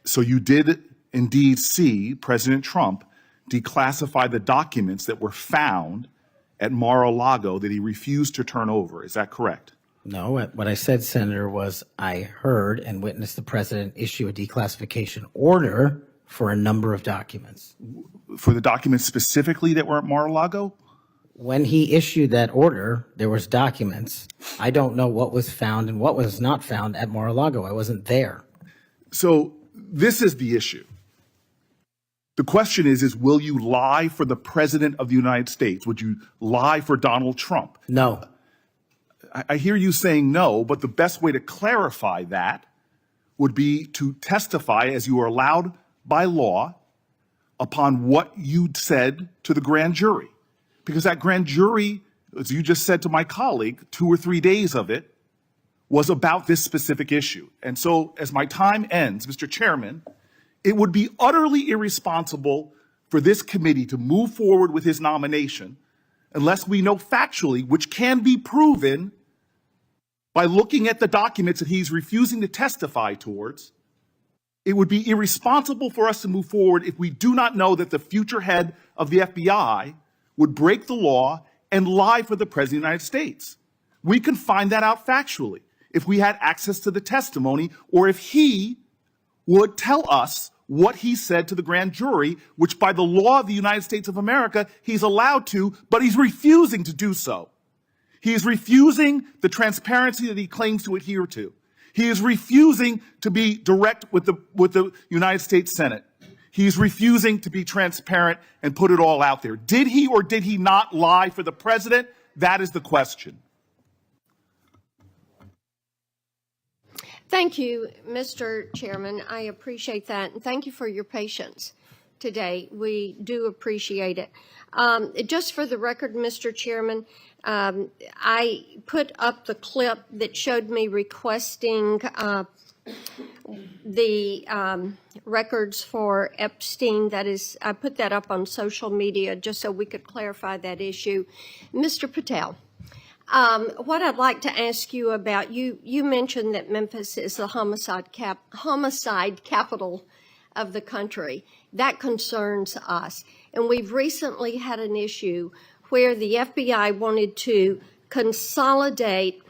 So you did indeed see President Trump declassify the documents that were found at Mar-a-Lago that he refused to turn over. Is that correct? No, what I said, Senator, was I heard and witnessed the President issue a declassification order for a number of documents. For the documents specifically that were at Mar-a-Lago? When he issued that order, there was documents. I don't know what was found and what was not found at Mar-a-Lago. I wasn't there. So this is the issue. The question is will you lie for the President of the United States? Would you lie for Donald Trump? No. I hear you saying no, but the best way to clarify that would be to testify as you are allowed by law upon what you said to the grand jury. Because that grand jury, as you just said to my colleague, 2 or 3 days of it was about this specific issue. And so as my time ends, Mr. Chairman, it would be utterly irresponsible for this committee to move forward with his nomination unless we know factually, which can be proven by looking at the documents that he's refusing to testify towards. It would be irresponsible for us to move forward if we do not know that the future head of the FBI would break the law and lie for the President of the United States. We can find that out factually if we had access to the testimony or if he would tell us what he said to the grand jury, which by the law of the United States of America, he's allowed to, but he's refusing to do so. He is refusing the transparency that he claims to adhere to. He is refusing to be direct with the United States Senate. He's refusing to be transparent and put it all out there. Did he or did he not lie for the president? That is the question. Thank you, Mr. Chairman. I appreciate that. And thank you for your patience today. We do appreciate it. Just for the record, Mr. Chairman, I put up the clip that showed me requesting the records for Epstein. That is, I put that up on social media just so we could clarify that issue. Mr. Patel, what I'd like to ask you about, you mentioned that Memphis is the homicide capital of the country. That concerns us. And we've recently had an issue where the FBI wanted to consolidate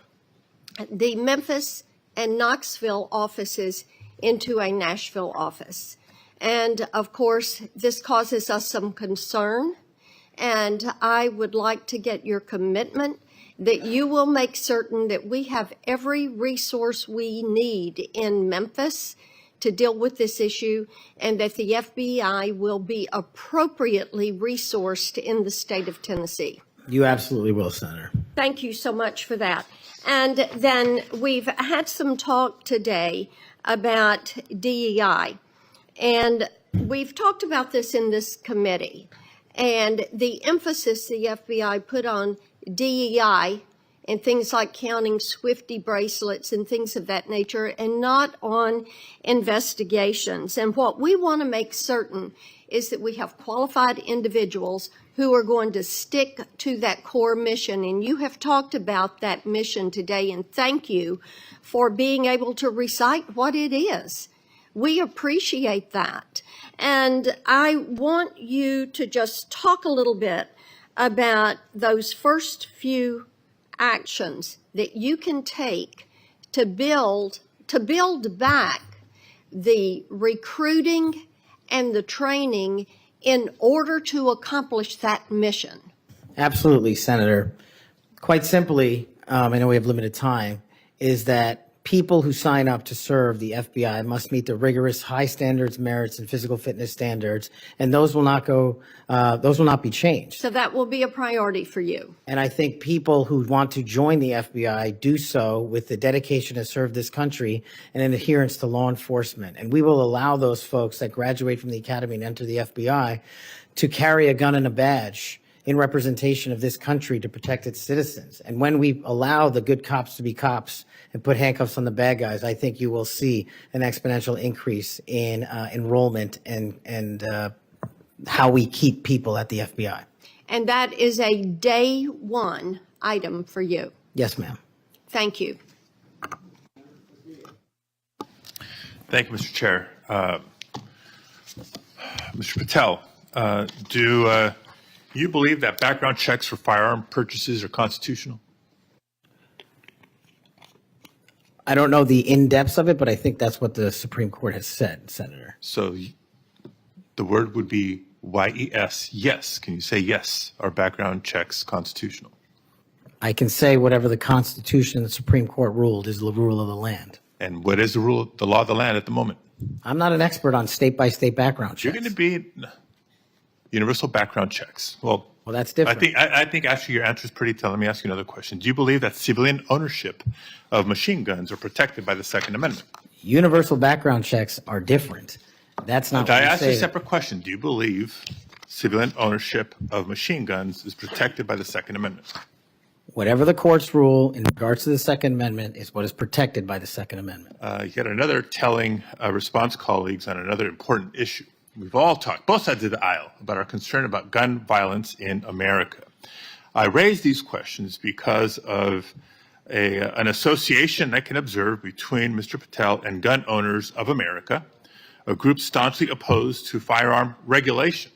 the Memphis and Knoxville offices into a Nashville office. And of course, this causes us some concern. And I would like to get your commitment that you will make certain that we have every resource we need in Memphis to deal with this issue, and that the FBI will be appropriately resourced in the state of Tennessee. You absolutely will, Senator. Thank you so much for that. And then we've had some talk today about DEI, and we've talked about this in this committee, and the emphasis the FBI put on DEI and things like counting Swifty bracelets and things of that nature, and not on investigations. And what we want to make certain is that we have qualified individuals who are going to stick to that core mission. And you have talked about that mission today, and thank you for being able to recite what it is. We appreciate that. And I want you to just talk a little bit about those first few actions that you can take to build back the recruiting and the training in order to accomplish that mission. Absolutely, Senator. Quite simply, I know we have limited time, is that people who sign up to serve the FBI must meet the rigorous high standards, merits, and physical fitness standards, and those will not be changed. So that will be a priority for you. And I think people who want to join the FBI do so with the dedication to serve this country and an adherence to law enforcement. And we will allow those folks that graduate from the academy and enter the FBI to carry a gun and a badge in representation of this country to protect its citizens. And when we allow the good cops to be cops and put handcuffs on the bad guys, I think you will see an exponential increase in enrollment and how we keep people at the FBI. And that is a day one item for you. Yes, ma'am. Thank you. Thank you, Mr. Chair. Mr. Patel, do you believe that background checks for firearm purchases are constitutional? I don't know the in-depths of it, but I think that's what the Supreme Court has said, Senator. So the word would be YES, yes. Can you say yes? Are background checks constitutional? I can say whatever the Constitution and the Supreme Court ruled is the rule of the land. And what is the law of the land at the moment? I'm not an expert on state-by-state background checks. You're going to be universal background checks. Well, that's different. I think actually your answer is pretty telling. Let me ask you another question. Do you believe that civilian ownership of machine guns are protected by the Second Amendment? Universal background checks are different. That's not what I you asked you a say. separate question. Do you believe civilian ownership of machine guns is protected by the Second Amendment? Whatever the courts rule in regards to the Second Amendment is what is protected by the Second Amendment. Yet another telling response, colleagues, on another important issue. We've all talked, both sides of the aisle, about our concern about gun violence in America. I raise these questions because of an association I can observe between Mr. Patel and gun owners of America, a group staunchly opposed to firearm regulation,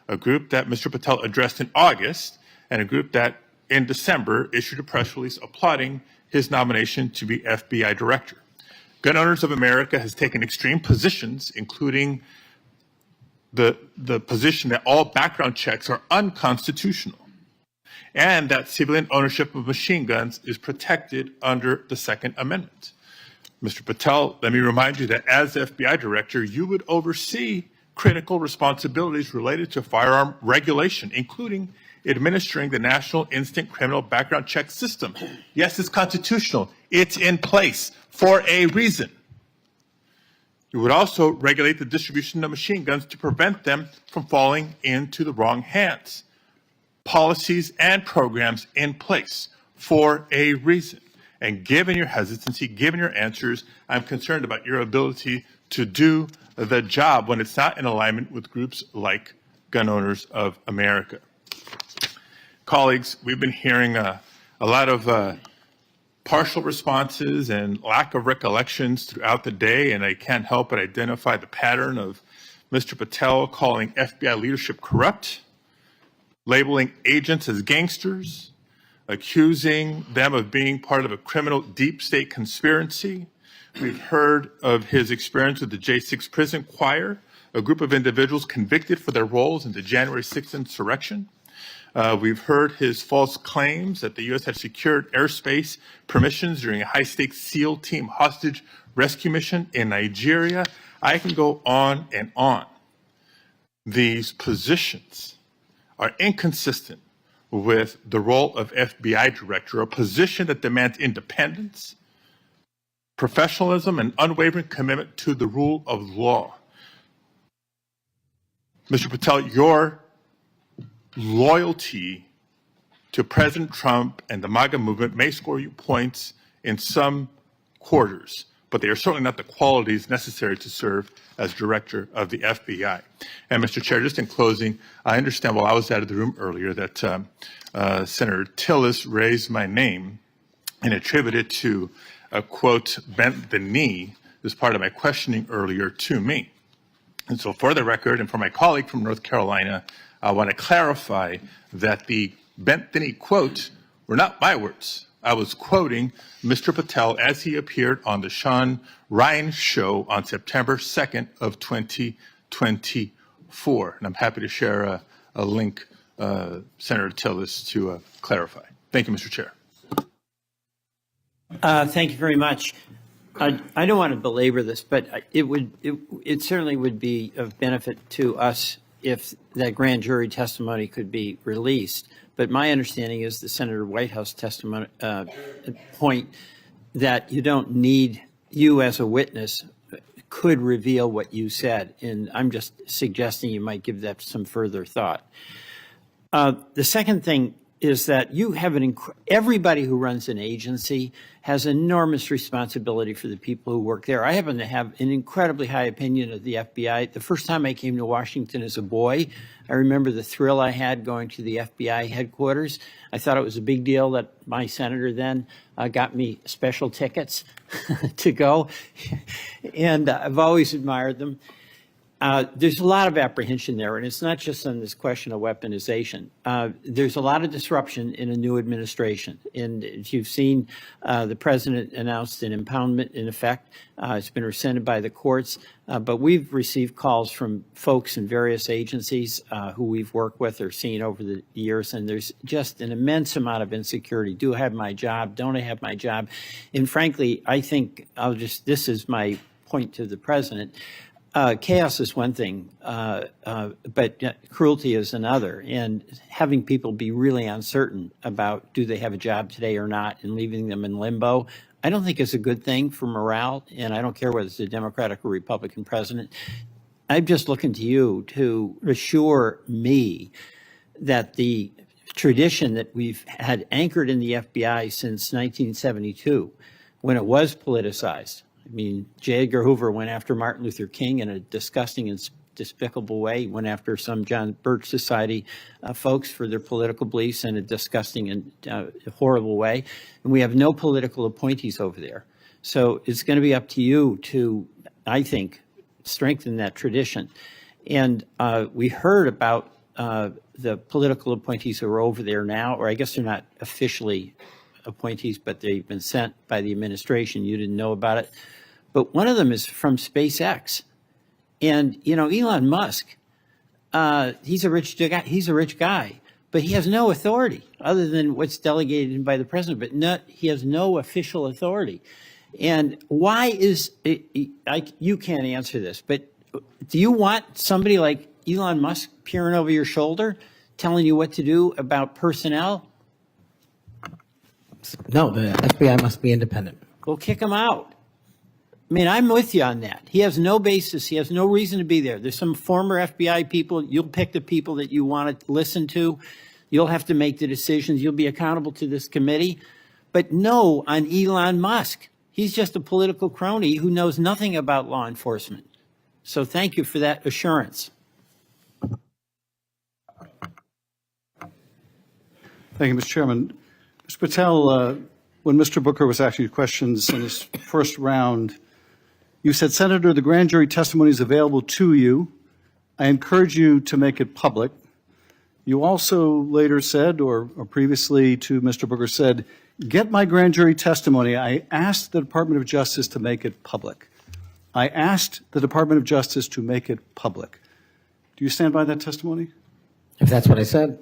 a group that Mr. Patel addressed in August, and a group that in December issued a press release applauding his nomination to be FBI director. Gun Owners of America has taken extreme positions, including the position that all background checks are unconstitutional and that civilian ownership of machine guns is protected under the Second Amendment. Mr. Patel, let me remind you that as FBI director, you would oversee critical responsibilities related to firearm regulation, including administering the National Instant Criminal Background Check System. Yes, it's constitutional. It's in place for a reason. You would also regulate the distribution of machine guns to prevent them from falling into the wrong hands. Policies and programs in place for a reason. And given your hesitancy, given your answers, I'm concerned about your ability to do the job when it's not in alignment with groups like Gun Owners of America. Colleagues, we've been hearing a lot of partial responses and lack of recollections throughout the day, and I can't help but identify the pattern of Mr. Patel calling FBI leadership corrupt, labeling agents as gangsters, accusing them of being part of a criminal deep state conspiracy. We've heard of his experience with the J6 prison choir, a group of individuals convicted for their roles in the January 6th insurrection. We've heard his false claims that the U.S. had secured airspace permissions during a high-stakes SEAL team hostage rescue mission in Nigeria. I can go on and on. These positions are inconsistent with the role of FBI director, a position that demands independence, professionalism, and unwavering commitment to the rule of law. Mr. Patel, your loyalty to President Trump and the MAGA movement may score you points in some quarters, but they are certainly not the qualities necessary to serve as director of the FBI. And Mr. Chair, just in closing, I understand while I was out of the room earlier that Senator Tillis raised my name and attributed to a quote, bent the knee as part of my questioning earlier to me. And so for the record and for my colleague from North Carolina, I want to clarify that the bent the knee quote were not my words. I was quoting Mr. Patel as he appeared on the Sean Ryan show on September 2nd of 2024. And I'm happy to share a link, Senator Tillis, to clarify. Thank you, Mr. Chair. Thank you very much. I don't want to belabor this, but it certainly would be of benefit to us if that grand jury testimony could be released. But my understanding is the Senator White House testimony point that you don't need, you as a witness could reveal what you said. And I'm just suggesting you might give that some further thought. The second thing is that you have everybody who runs an agency has enormous responsibility for the people who work there. I happen to have an incredibly high opinion of the FBI. The first time I came to Washington as a boy, I remember the thrill I had going to the FBI headquarters. I thought it was a big deal that my senator then got me special tickets to go, and I've always admired them. There's a lot of apprehension there, and it's not just on this question of weaponization. There's a lot of disruption in a new administration. And as you've seen, the president announced an impoundment in effect. It's been rescinded by the courts. But we've received calls from folks in various agencies who we've worked with or seen over the years, and there's just an immense amount of insecurity. Do I have my job? Don't I have my job? And frankly, I think this is my point to the president. Chaos is one thing, but cruelty is another. And having people be really uncertain about do they have a job today or not and leaving them in limbo, I don't think is a good thing for morale. And I don't care whether it's a Democratic or Republican president. I'm just looking to you to assure me that the tradition that we've had anchored in the FBI since 1972, when it was politicized. I mean, J. Edgar Hoover went after Martin Luther King in a disgusting and despicable way. He went after some John Birch Society folks for their political beliefs in a disgusting and horrible way. And we have no political appointees over there. So it's going to be up to you to, I think, strengthen that tradition. And we heard about the political appointees who are over there now, or I guess they're not officially appointees, but they've been sent by the administration. You didn't know about it. But one of them is from SpaceX. And, you know, Elon Musk, he's a rich guy, but he has no authority other than what's delegated by the president, but he has no official authority. And why is it, you can't answer this, but do you want somebody like Elon Musk peering over your shoulder, telling you what to do about personnel? No, the FBI must be independent. Go kick him out. I mean, I'm with you on that. He has no basis. He has no reason to be there. There's some former FBI people. You'll pick the people that you want to listen to. You'll have to make the decisions. You'll be accountable to this committee. But no on Elon Musk. He's just a political crony who knows nothing about law enforcement. So thank you for that assurance. Thank you, Mr. Chairman. Mr. Patel, when Mr. Booker was asking you questions in his first round, you said, Senator, the grand jury testimony is available to you. I encourage you to make it public. You also later said, or previously to Mr. Booker said, get my grand jury testimony. I asked the Department of Justice to make it public. I asked the Department of Justice to make it public. Do you stand by that testimony? If that's what I said.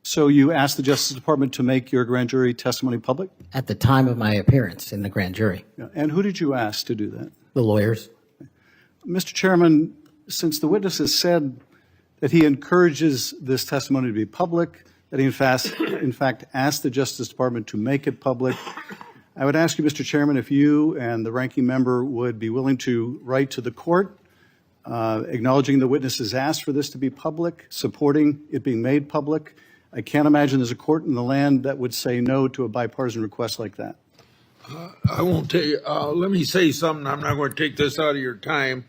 So you asked the Justice Department to make your grand jury testimony public? At the time of my appearance in the grand jury. Yeah. And who did you ask to do that? The lawyers. Mr. Chairman, since the witness has said that he encourages this testimony to be public, that he in fact asked the Justice Department to make it public, I would ask you, Mr. Chairman, if you and the ranking member would be willing to write to the court acknowledging the witness has asked for this to be public, supporting it being made public. I can't imagine there's a court in the land that would say no to a bipartisan request like that. I won't tell you. Let me say something. I'm not going to take this out of your time.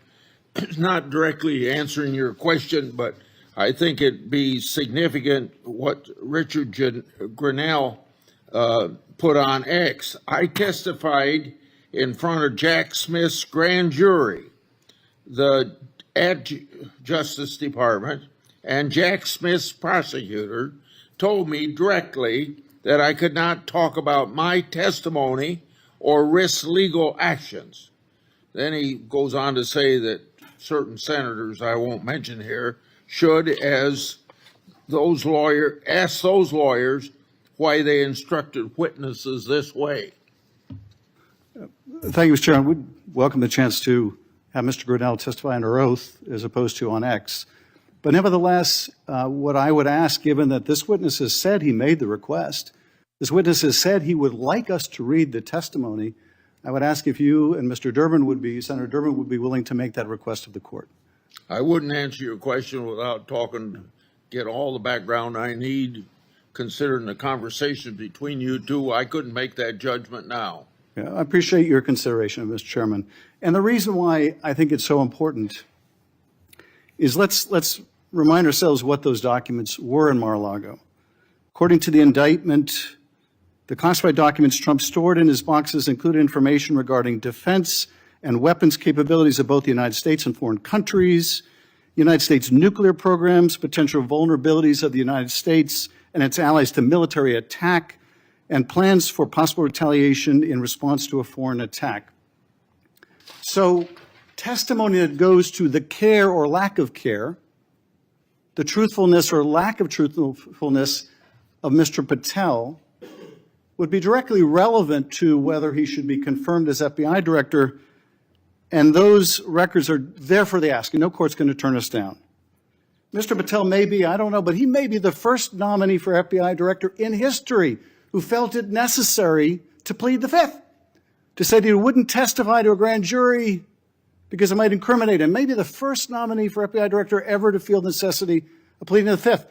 It's not directly answering your question, but I think it'd be significant what Richard Grinnell put on X. I testified in front of Jack Smith's grand jury, at Justice Department, and Jack Smith's prosecutor told me directly that I could not talk about my testimony or risk legal actions. Then he goes on to say that certain senators I won't mention here should, as those lawyers, ask those lawyers why they instructed witnesses this way. Thank you, Mr. Chairman. We'd welcome the chance to have Mr. Grinnell testify under oath as opposed to on X. But nevertheless, what I would ask, given that this witness has said he made the request, this witness has said he would like us to read the testimony, I would ask if you and Senator Durbin would be willing to make that request of the court. I wouldn't answer your question without get all the background I need, considering the conversation between you two. I couldn't make that judgment now. Yeah, I appreciate your consideration, Mr. Chairman. And the reason why I think it's so important is let's remind ourselves what those documents were in Mar-a-Lago. According to the indictment, the classified documents Trump stored in his boxes included information regarding defense and weapons capabilities of both the United States and foreign countries, United States nuclear programs, potential vulnerabilities of the United States and its allies to military attack, and plans for possible retaliation in response to a foreign attack. So testimony that goes to the care or lack of care, the truthfulness or lack of truthfulness of Mr. Patel would be directly relevant to whether he should be confirmed as FBI director, and those records are there for the asking. No court's going to turn us down. Mr. Patel may be, I don't know, but he may be the first nominee for FBI director in history who felt it necessary to plead the fifth, to say that he wouldn't testify to a grand jury because it might incriminate him. Maybe the first nominee for FBI director ever to feel the necessity of pleading the fifth.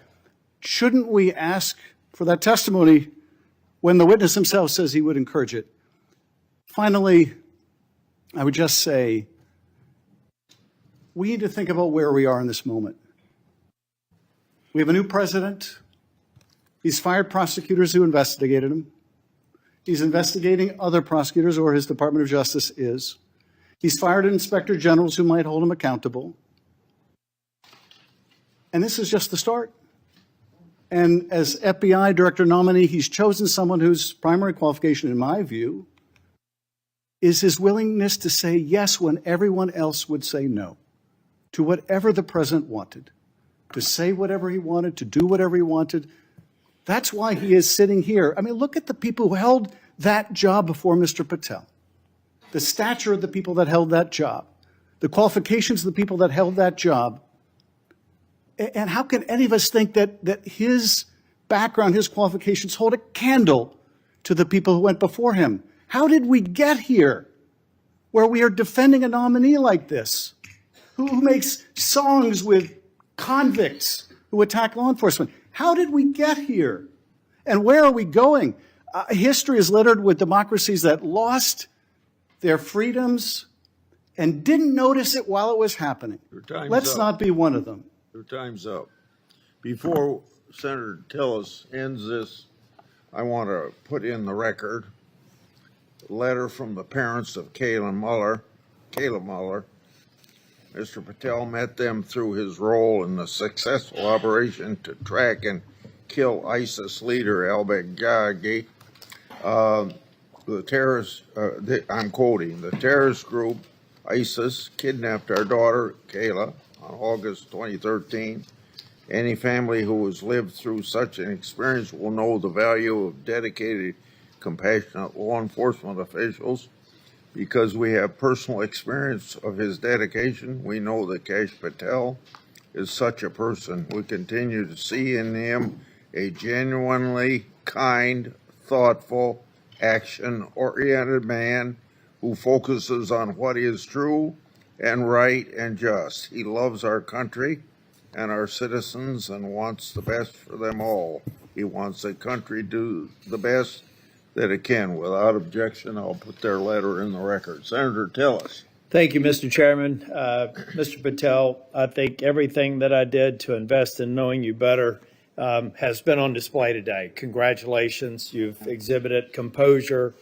Shouldn't we ask for that testimony when the witness himself says he would encourage it? Finally, I would just say we need to think about where we are in this moment. We have a new president. He's fired prosecutors who investigated him. He's investigating other prosecutors, or his Department of Justice is. He's fired inspector generals who might hold him accountable. And this is just the start. And as FBI director nominee, he's chosen someone whose primary qualification, in my view, is his willingness to say yes when everyone else would say no to whatever the president wanted, to say whatever he wanted, to do whatever he wanted. That's why he is sitting here. I mean, look at the people who held that job before Mr. Patel, the stature of the people that held that job, the qualifications of the people that held that job. And how can any of us think that his background, his qualifications hold a candle to the people who went before him? How did we get here where we are defending a nominee like this, who makes songs with convicts who attack law enforcement? How did we get here? And where are we going? History is littered with democracies that lost their freedoms and didn't notice it while it was happening. Let's not be one of them. Your time's up. Before Senator Tillis ends this, I want to put in the record a letter from the parents of Kayla Mueller. Mr. Patel met them through his role in the successful operation to track and kill ISIS leader al-Baghdadi. The terrorist, I'm quoting, the terrorist group ISIS kidnapped our daughter Kayla on August 2013. Any family who has lived through such an experience will know the value of dedicated, compassionate law enforcement officials because we have personal experience of his dedication. We know that Kash Patel is such a person. We continue to see in him a genuinely kind, thoughtful, action-oriented man who focuses on what is true and right and just. He loves our country and our citizens and wants the best for them all. He wants the country to do the best that it can. Without objection, I'll put their letter in the record. Senator Tillis. Thank you, Mr. Chairman. Mr. Patel, I think everything that I did to invest in knowing you better has been on display today. Congratulations. You've exhibited composure,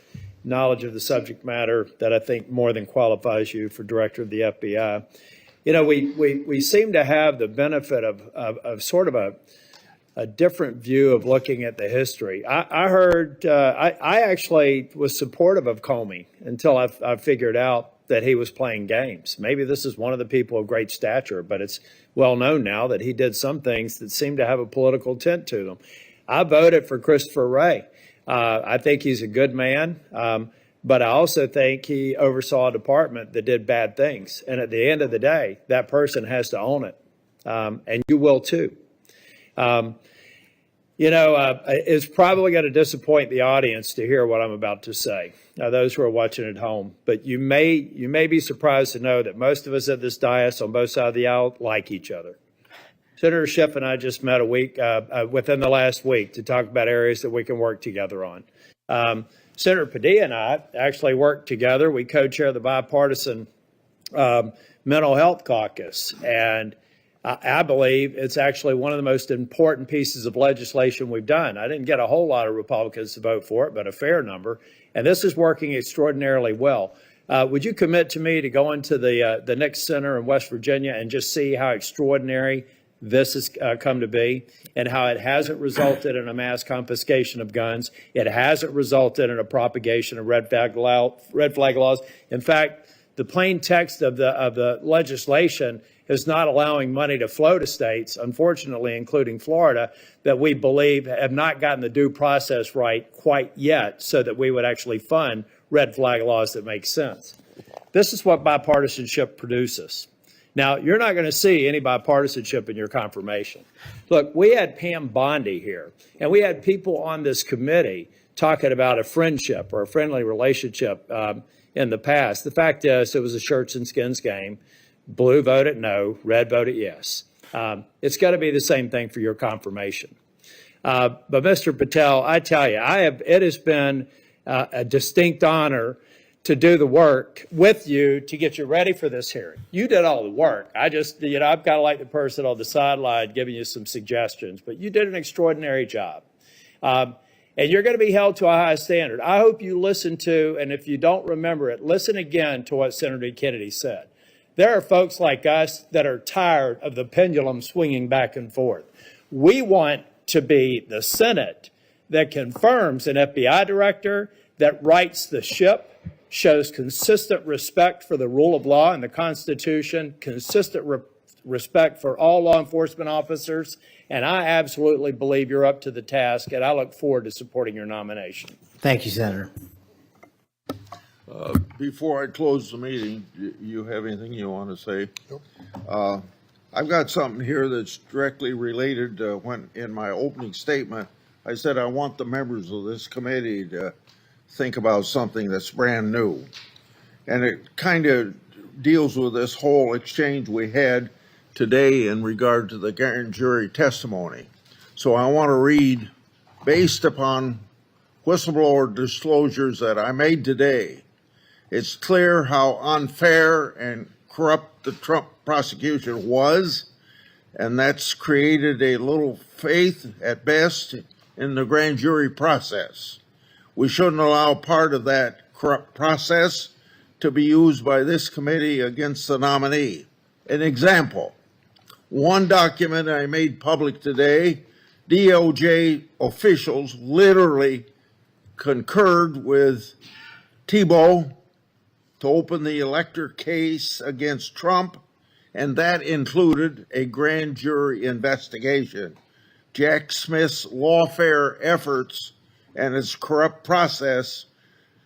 knowledge of the subject matter that I think more than qualifies you for director of the FBI. You know, we seem to have the benefit of sort of a different view of looking at the history. I heard, I actually was supportive of Comey until I figured out that he was playing games. Maybe this is one of the people of great stature, but it's well known now that he did some things that seem to have a political tint to them. I voted for Christopher Wray. I think he's a good man, but I also think he oversaw a department that did bad things. And at the end of the day, that person has to own it, and you will too. It's probably going to disappoint the audience to hear what I'm about to say, those who are watching at home. But you may be surprised to know that most of us at this dais on both sides of the aisle like each other. Senator Schiff and I just met within the last week to talk about areas that we can work together on. Senator Padilla and I actually worked together. We co-chair the bipartisan mental health caucus, and I believe it's actually one of the most important pieces of legislation we've done. I didn't get a whole lot of Republicans to vote for it, but a fair number. And this is working extraordinarily well. Would you commit to me to go into the Nick Center in West Virginia and just see how extraordinary this has come to be and how it hasn't resulted in a mass confiscation of guns? It hasn't resulted in a propagation of red flag laws. In fact, the plain text of the legislation is not allowing money to flow to states, unfortunately, including Florida, that we believe have not gotten the due process right quite yet so that we would actually fund red flag laws that make sense. This is what bipartisanship produces. Now, you're not going to see any bipartisanship in your confirmation. Look, we had Pam Bondi here, and we had people on this committee talking about a friendship or a friendly relationship in the past. The fact is, it was a shirts and skins game. Blue voted no, red voted yes. It's got to be the same thing for your confirmation. But Mr. Patel, I tell you, it has been a distinct honor to do the work with you to get you ready for this hearing. You did all the work. I've got to like the person on the sideline giving you some suggestions, but you did an extraordinary job. And you're going to be held to a high standard. I hope you listen to, and if you don't remember it, listen again to what Senator Kennedy said. There are folks like us that are tired of the pendulum swinging back and forth. We want to be the Senate that confirms an FBI director, that rights the ship, shows consistent respect for the rule of law and the Constitution, consistent respect for all law enforcement officers, and I absolutely believe you're up to the task, and I look forward to supporting your nomination. Thank you, Senator. Before I close the meeting, you have anything you want to say? Nope. I've got something here that's directly related when in my opening statement, I said I want the members of this committee to think about something that's brand new. And it kind of deals with this whole exchange we had today in regard to the grand jury testimony. So I want to read, based upon whistleblower disclosures that I made today, it's clear how unfair and corrupt the Trump prosecution was, and that's created a little faith at best in the grand jury process. We shouldn't allow part of that corrupt process to be used by this committee against the nominee. An example, one document I made public today, DOJ officials literally concurred with Thibault to open the elector case against Trump, and that included a grand jury investigation. Jack Smith's lawfare efforts and its corrupt process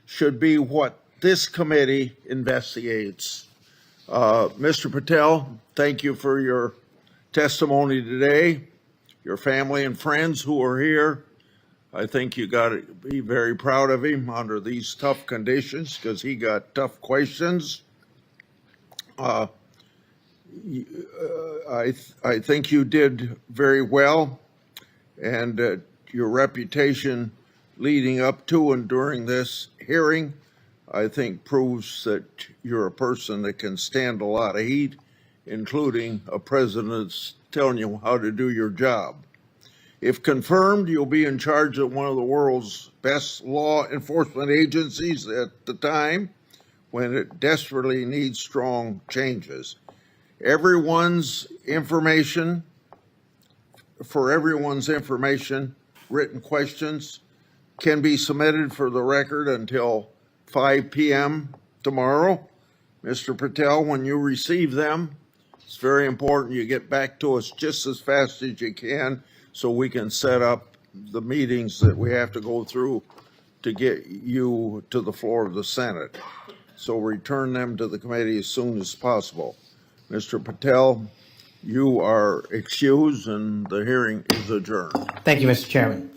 should be what this committee investigates. Mr. Patel, thank you for your testimony today. Your family and friends who are here, I think you got to be very proud of him under these tough conditions because he got tough questions. I think you did very well, and your reputation leading up to and during this hearing, I think proves that you're a person that can stand a lot of heat, including a president that's telling you how to do your job. If confirmed, you'll be in charge of one of the world's best law enforcement agencies at the time when it desperately needs strong changes. Everyone's information, written questions can be submitted for the record until 5 p.m. tomorrow. Mr. Patel, when you receive them, it's very important you get back to us just as fast as you can so we can set up the meetings that we have to go through to get you to the floor of the Senate. So return them to the committee as soon as possible. Mr. Patel, you are excused and the hearing is adjourned. Thank you, Mr. Chairman.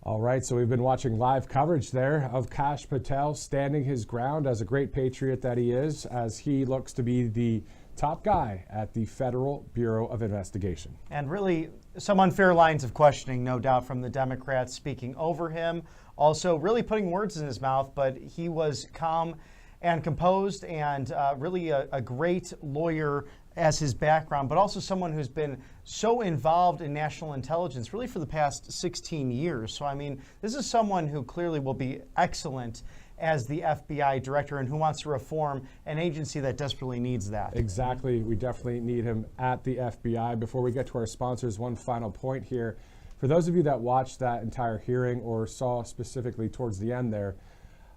All right, so we've been watching live coverage there of Kash Patel standing his ground as a great patriot that he is, as he looks to be the top guy at the Federal Bureau of Investigation. And really some unfair lines of questioning, no doubt, from the Democrats speaking over him, also really putting words in his mouth, but he was calm and composed and really a great lawyer as his background, but also someone who's been so involved in national intelligence really for the past 16 years. So, I mean, this is someone who clearly will be excellent as the FBI director and who wants to reform an agency that desperately needs that. Exactly. We definitely need him at the FBI. Before we get to our sponsors, one final point here. For those of you that watched that entire hearing or saw specifically towards the end there,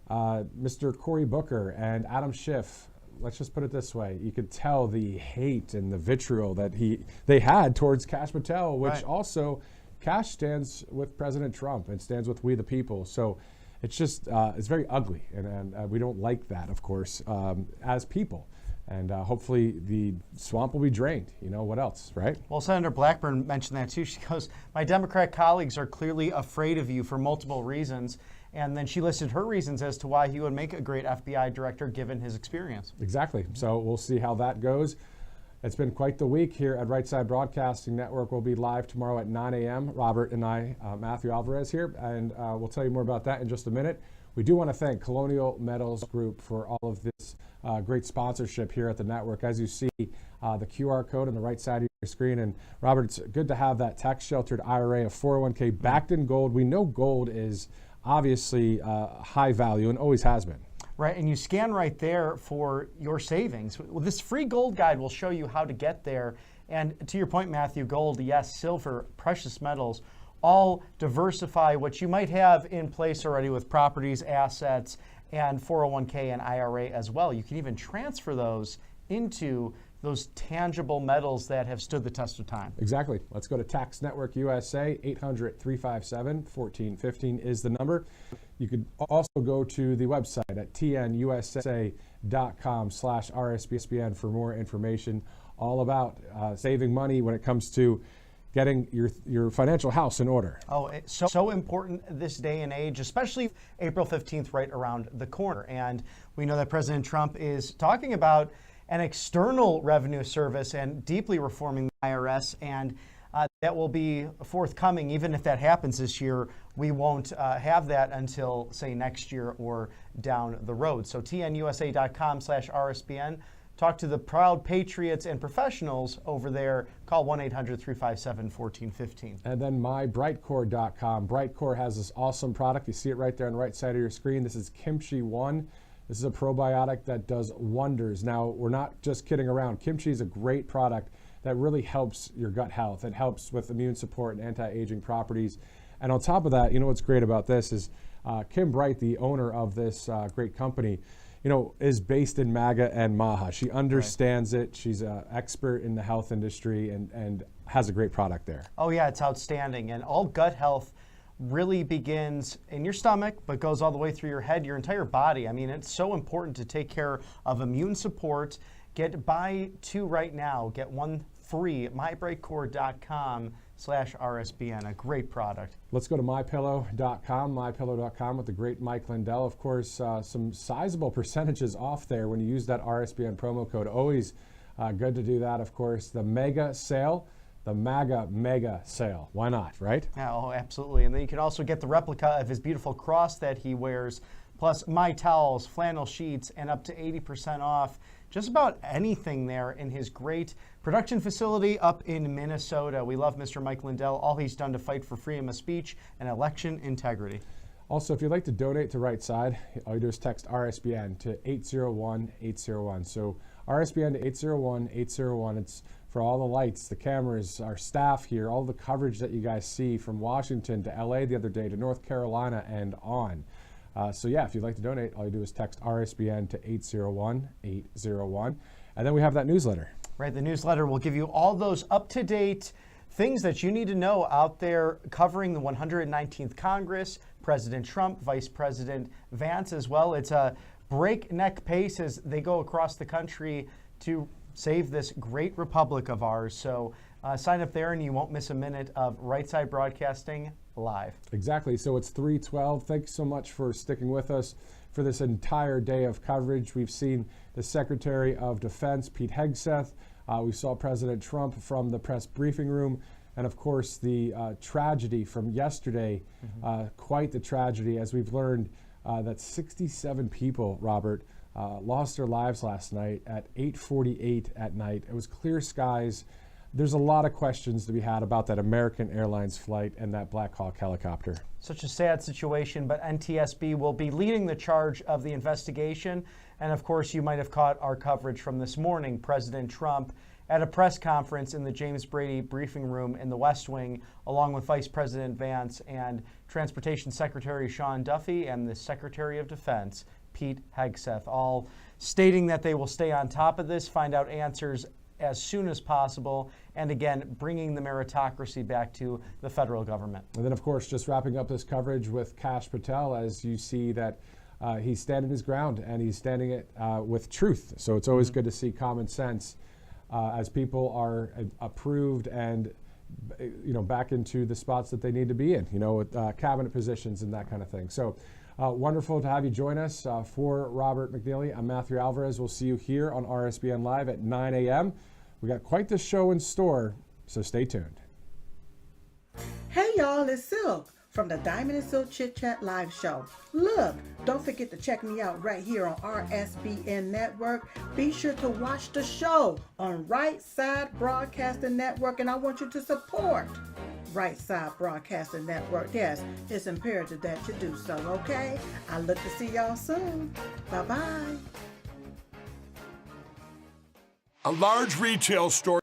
Mr. Cory Booker and Adam Schiff, let's just put it this way, you could tell the hate and the vitriol that they had towards Kash Patel, which Right. also, Kash stands with President Trump and stands with we the people. So it's just, it's very ugly, and we don't like that, of course, as people. And hopefully the swamp will be drained. You know, what else, right? Well, Senator Blackburn mentioned that too. She goes, my Democrat colleagues are clearly afraid of you for multiple reasons. And then she listed her reasons as to why he would make a great FBI director given his experience. Exactly. So we'll see how that goes. It's been quite the week here at Right Side Broadcasting Network. We'll be live tomorrow at 9 a.m. Robert and I, Matthew Alvarez here, and we'll tell you more about that in just a minute. We do want to thank Colonial Metals Group for all of this great sponsorship here at the network. As you see, the QR code on the right side of your screen. And Robert, it's good to have that tax-sheltered IRA, a 401k backed in gold. We know gold is obviously high value and always has been. Right, and you scan right there for your savings. Well, this free gold guide will show you how to get there. And to your point, Matthew, gold, yes, silver, precious metals, all diversify what you might have in place already with properties, assets, and 401k and IRA as well. You can even transfer those into those tangible metals that have stood the test of time. Exactly. Let's go to Tax Network USA. 800-357-1415 is the number. You could also go to the website at tnusa.com/RSBN for more information all about saving money when it comes to getting your financial house in order. Oh, it's so important this day and age, especially April 15th right around the corner. And we know that President Trump is talking about an external revenue service and deeply reforming the IRS, and that will be forthcoming. Even if that happens this year, we won't have that until, say, next year or down the road. So tnusa.com/RSBN. Talk to the proud patriots and professionals over there. Call 1-800-357-1415. And then mybrightcore.com. Brightcore has this awesome product. You see it right there on the right side of your screen. This is Kimchi 1. This is a probiotic that does wonders. Now, we're not just kidding around. Kimchi is a great product that really helps your gut health. It helps with immune support and anti-aging properties. And on top of that, you know what's great about this is Kim Bright, the owner of this great company, you know, is based in MAGA and MAHA. She understands it. She's an expert in the health industry and has a great product there. Oh yeah, it's outstanding. And all gut health really begins in your stomach, but goes all the way through your head, your entire body. I mean, it's so important to take care of immune support. Buy two right now. Get one free at mybreakcore.com/RSBN. A great product. Let's go to mypillow.com with the great Mike Lindell. Of course, some sizable percentages off there when you use that RSBN promo code. Always good to do that, of course. The mega sale, the MAGA mega sale. Why not, right? Yeah, oh, absolutely. And then you can also get the replica of his beautiful cross that he wears, plus my towels, flannel sheets, and up to 80% off just about anything there in his great production facility up in Minnesota. We love Mr. Mike Lindell, all he's done to fight for freedom of speech and election integrity. Also, if you'd like to donate to Right Side, all you do is text RSBN to 801-801. So RSBN to 801-801. It's for all the lights, the cameras, our staff here, all the coverage that you guys see from Washington to LA the other day to North Carolina and on. So yeah, if you'd like to donate, all you do is text RSBN to 801-801. And then we have that newsletter. Right, the newsletter will give you all those up-to-date things that you need to know out there covering the 119th Congress, President Trump, Vice President Vance as well. It's a breakneck pace as they go across the country to save this great republic of ours. So sign up there and you won't miss a minute of Right Side Broadcasting live. Exactly. So it's 3:12. Thanks so much for sticking with us for this entire day of coverage. We've seen the Secretary of Defense, Pete Hegseth. We saw President Trump from the press briefing room. And of course, the tragedy from yesterday, quite the tragedy, as we've learned that 67 people, Robert, lost their lives last night at 8:48 at night. It was clear skies. There's a lot of questions to be had about that American Airlines flight and that Black Hawk helicopter. Such a sad situation, but NTSB will be leading the charge of the investigation. And of course, you might have caught our coverage from this morning. President Trump at a press conference in the James Brady briefing room in the West Wing, along with Vice President Vance and Transportation Secretary Sean Duffy and the Secretary of Defense, Pete Hegseth, all stating that they will stay on top of this, find out answers as soon as possible, and again, bringing the meritocracy back to the federal government. And then, of course, just wrapping up this coverage with Kash Patel, as you see that he's standing his ground and he's standing it with truth. So it's always good to see common sense as people are approved and back into the spots that they need to be in, with cabinet positions and that kind of thing. So wonderful to have you join us. For Robert McNeely, I'm Matthew Alvarez. We'll see you here on RSBN Live at 9 a.m. We got quite the show in store, so stay tuned. Hey y'all, it's Silk from the Diamond and Silk Chit Chat Live Show. Look, don't forget to check me out right here on RSBN Network. Be sure to watch the show on Right Side Broadcasting Network, and I want you to support Right Side Broadcasting Network. Yes, it's imperative that you do so, okay? I look to see y'all soon. Bye-bye. A large retail store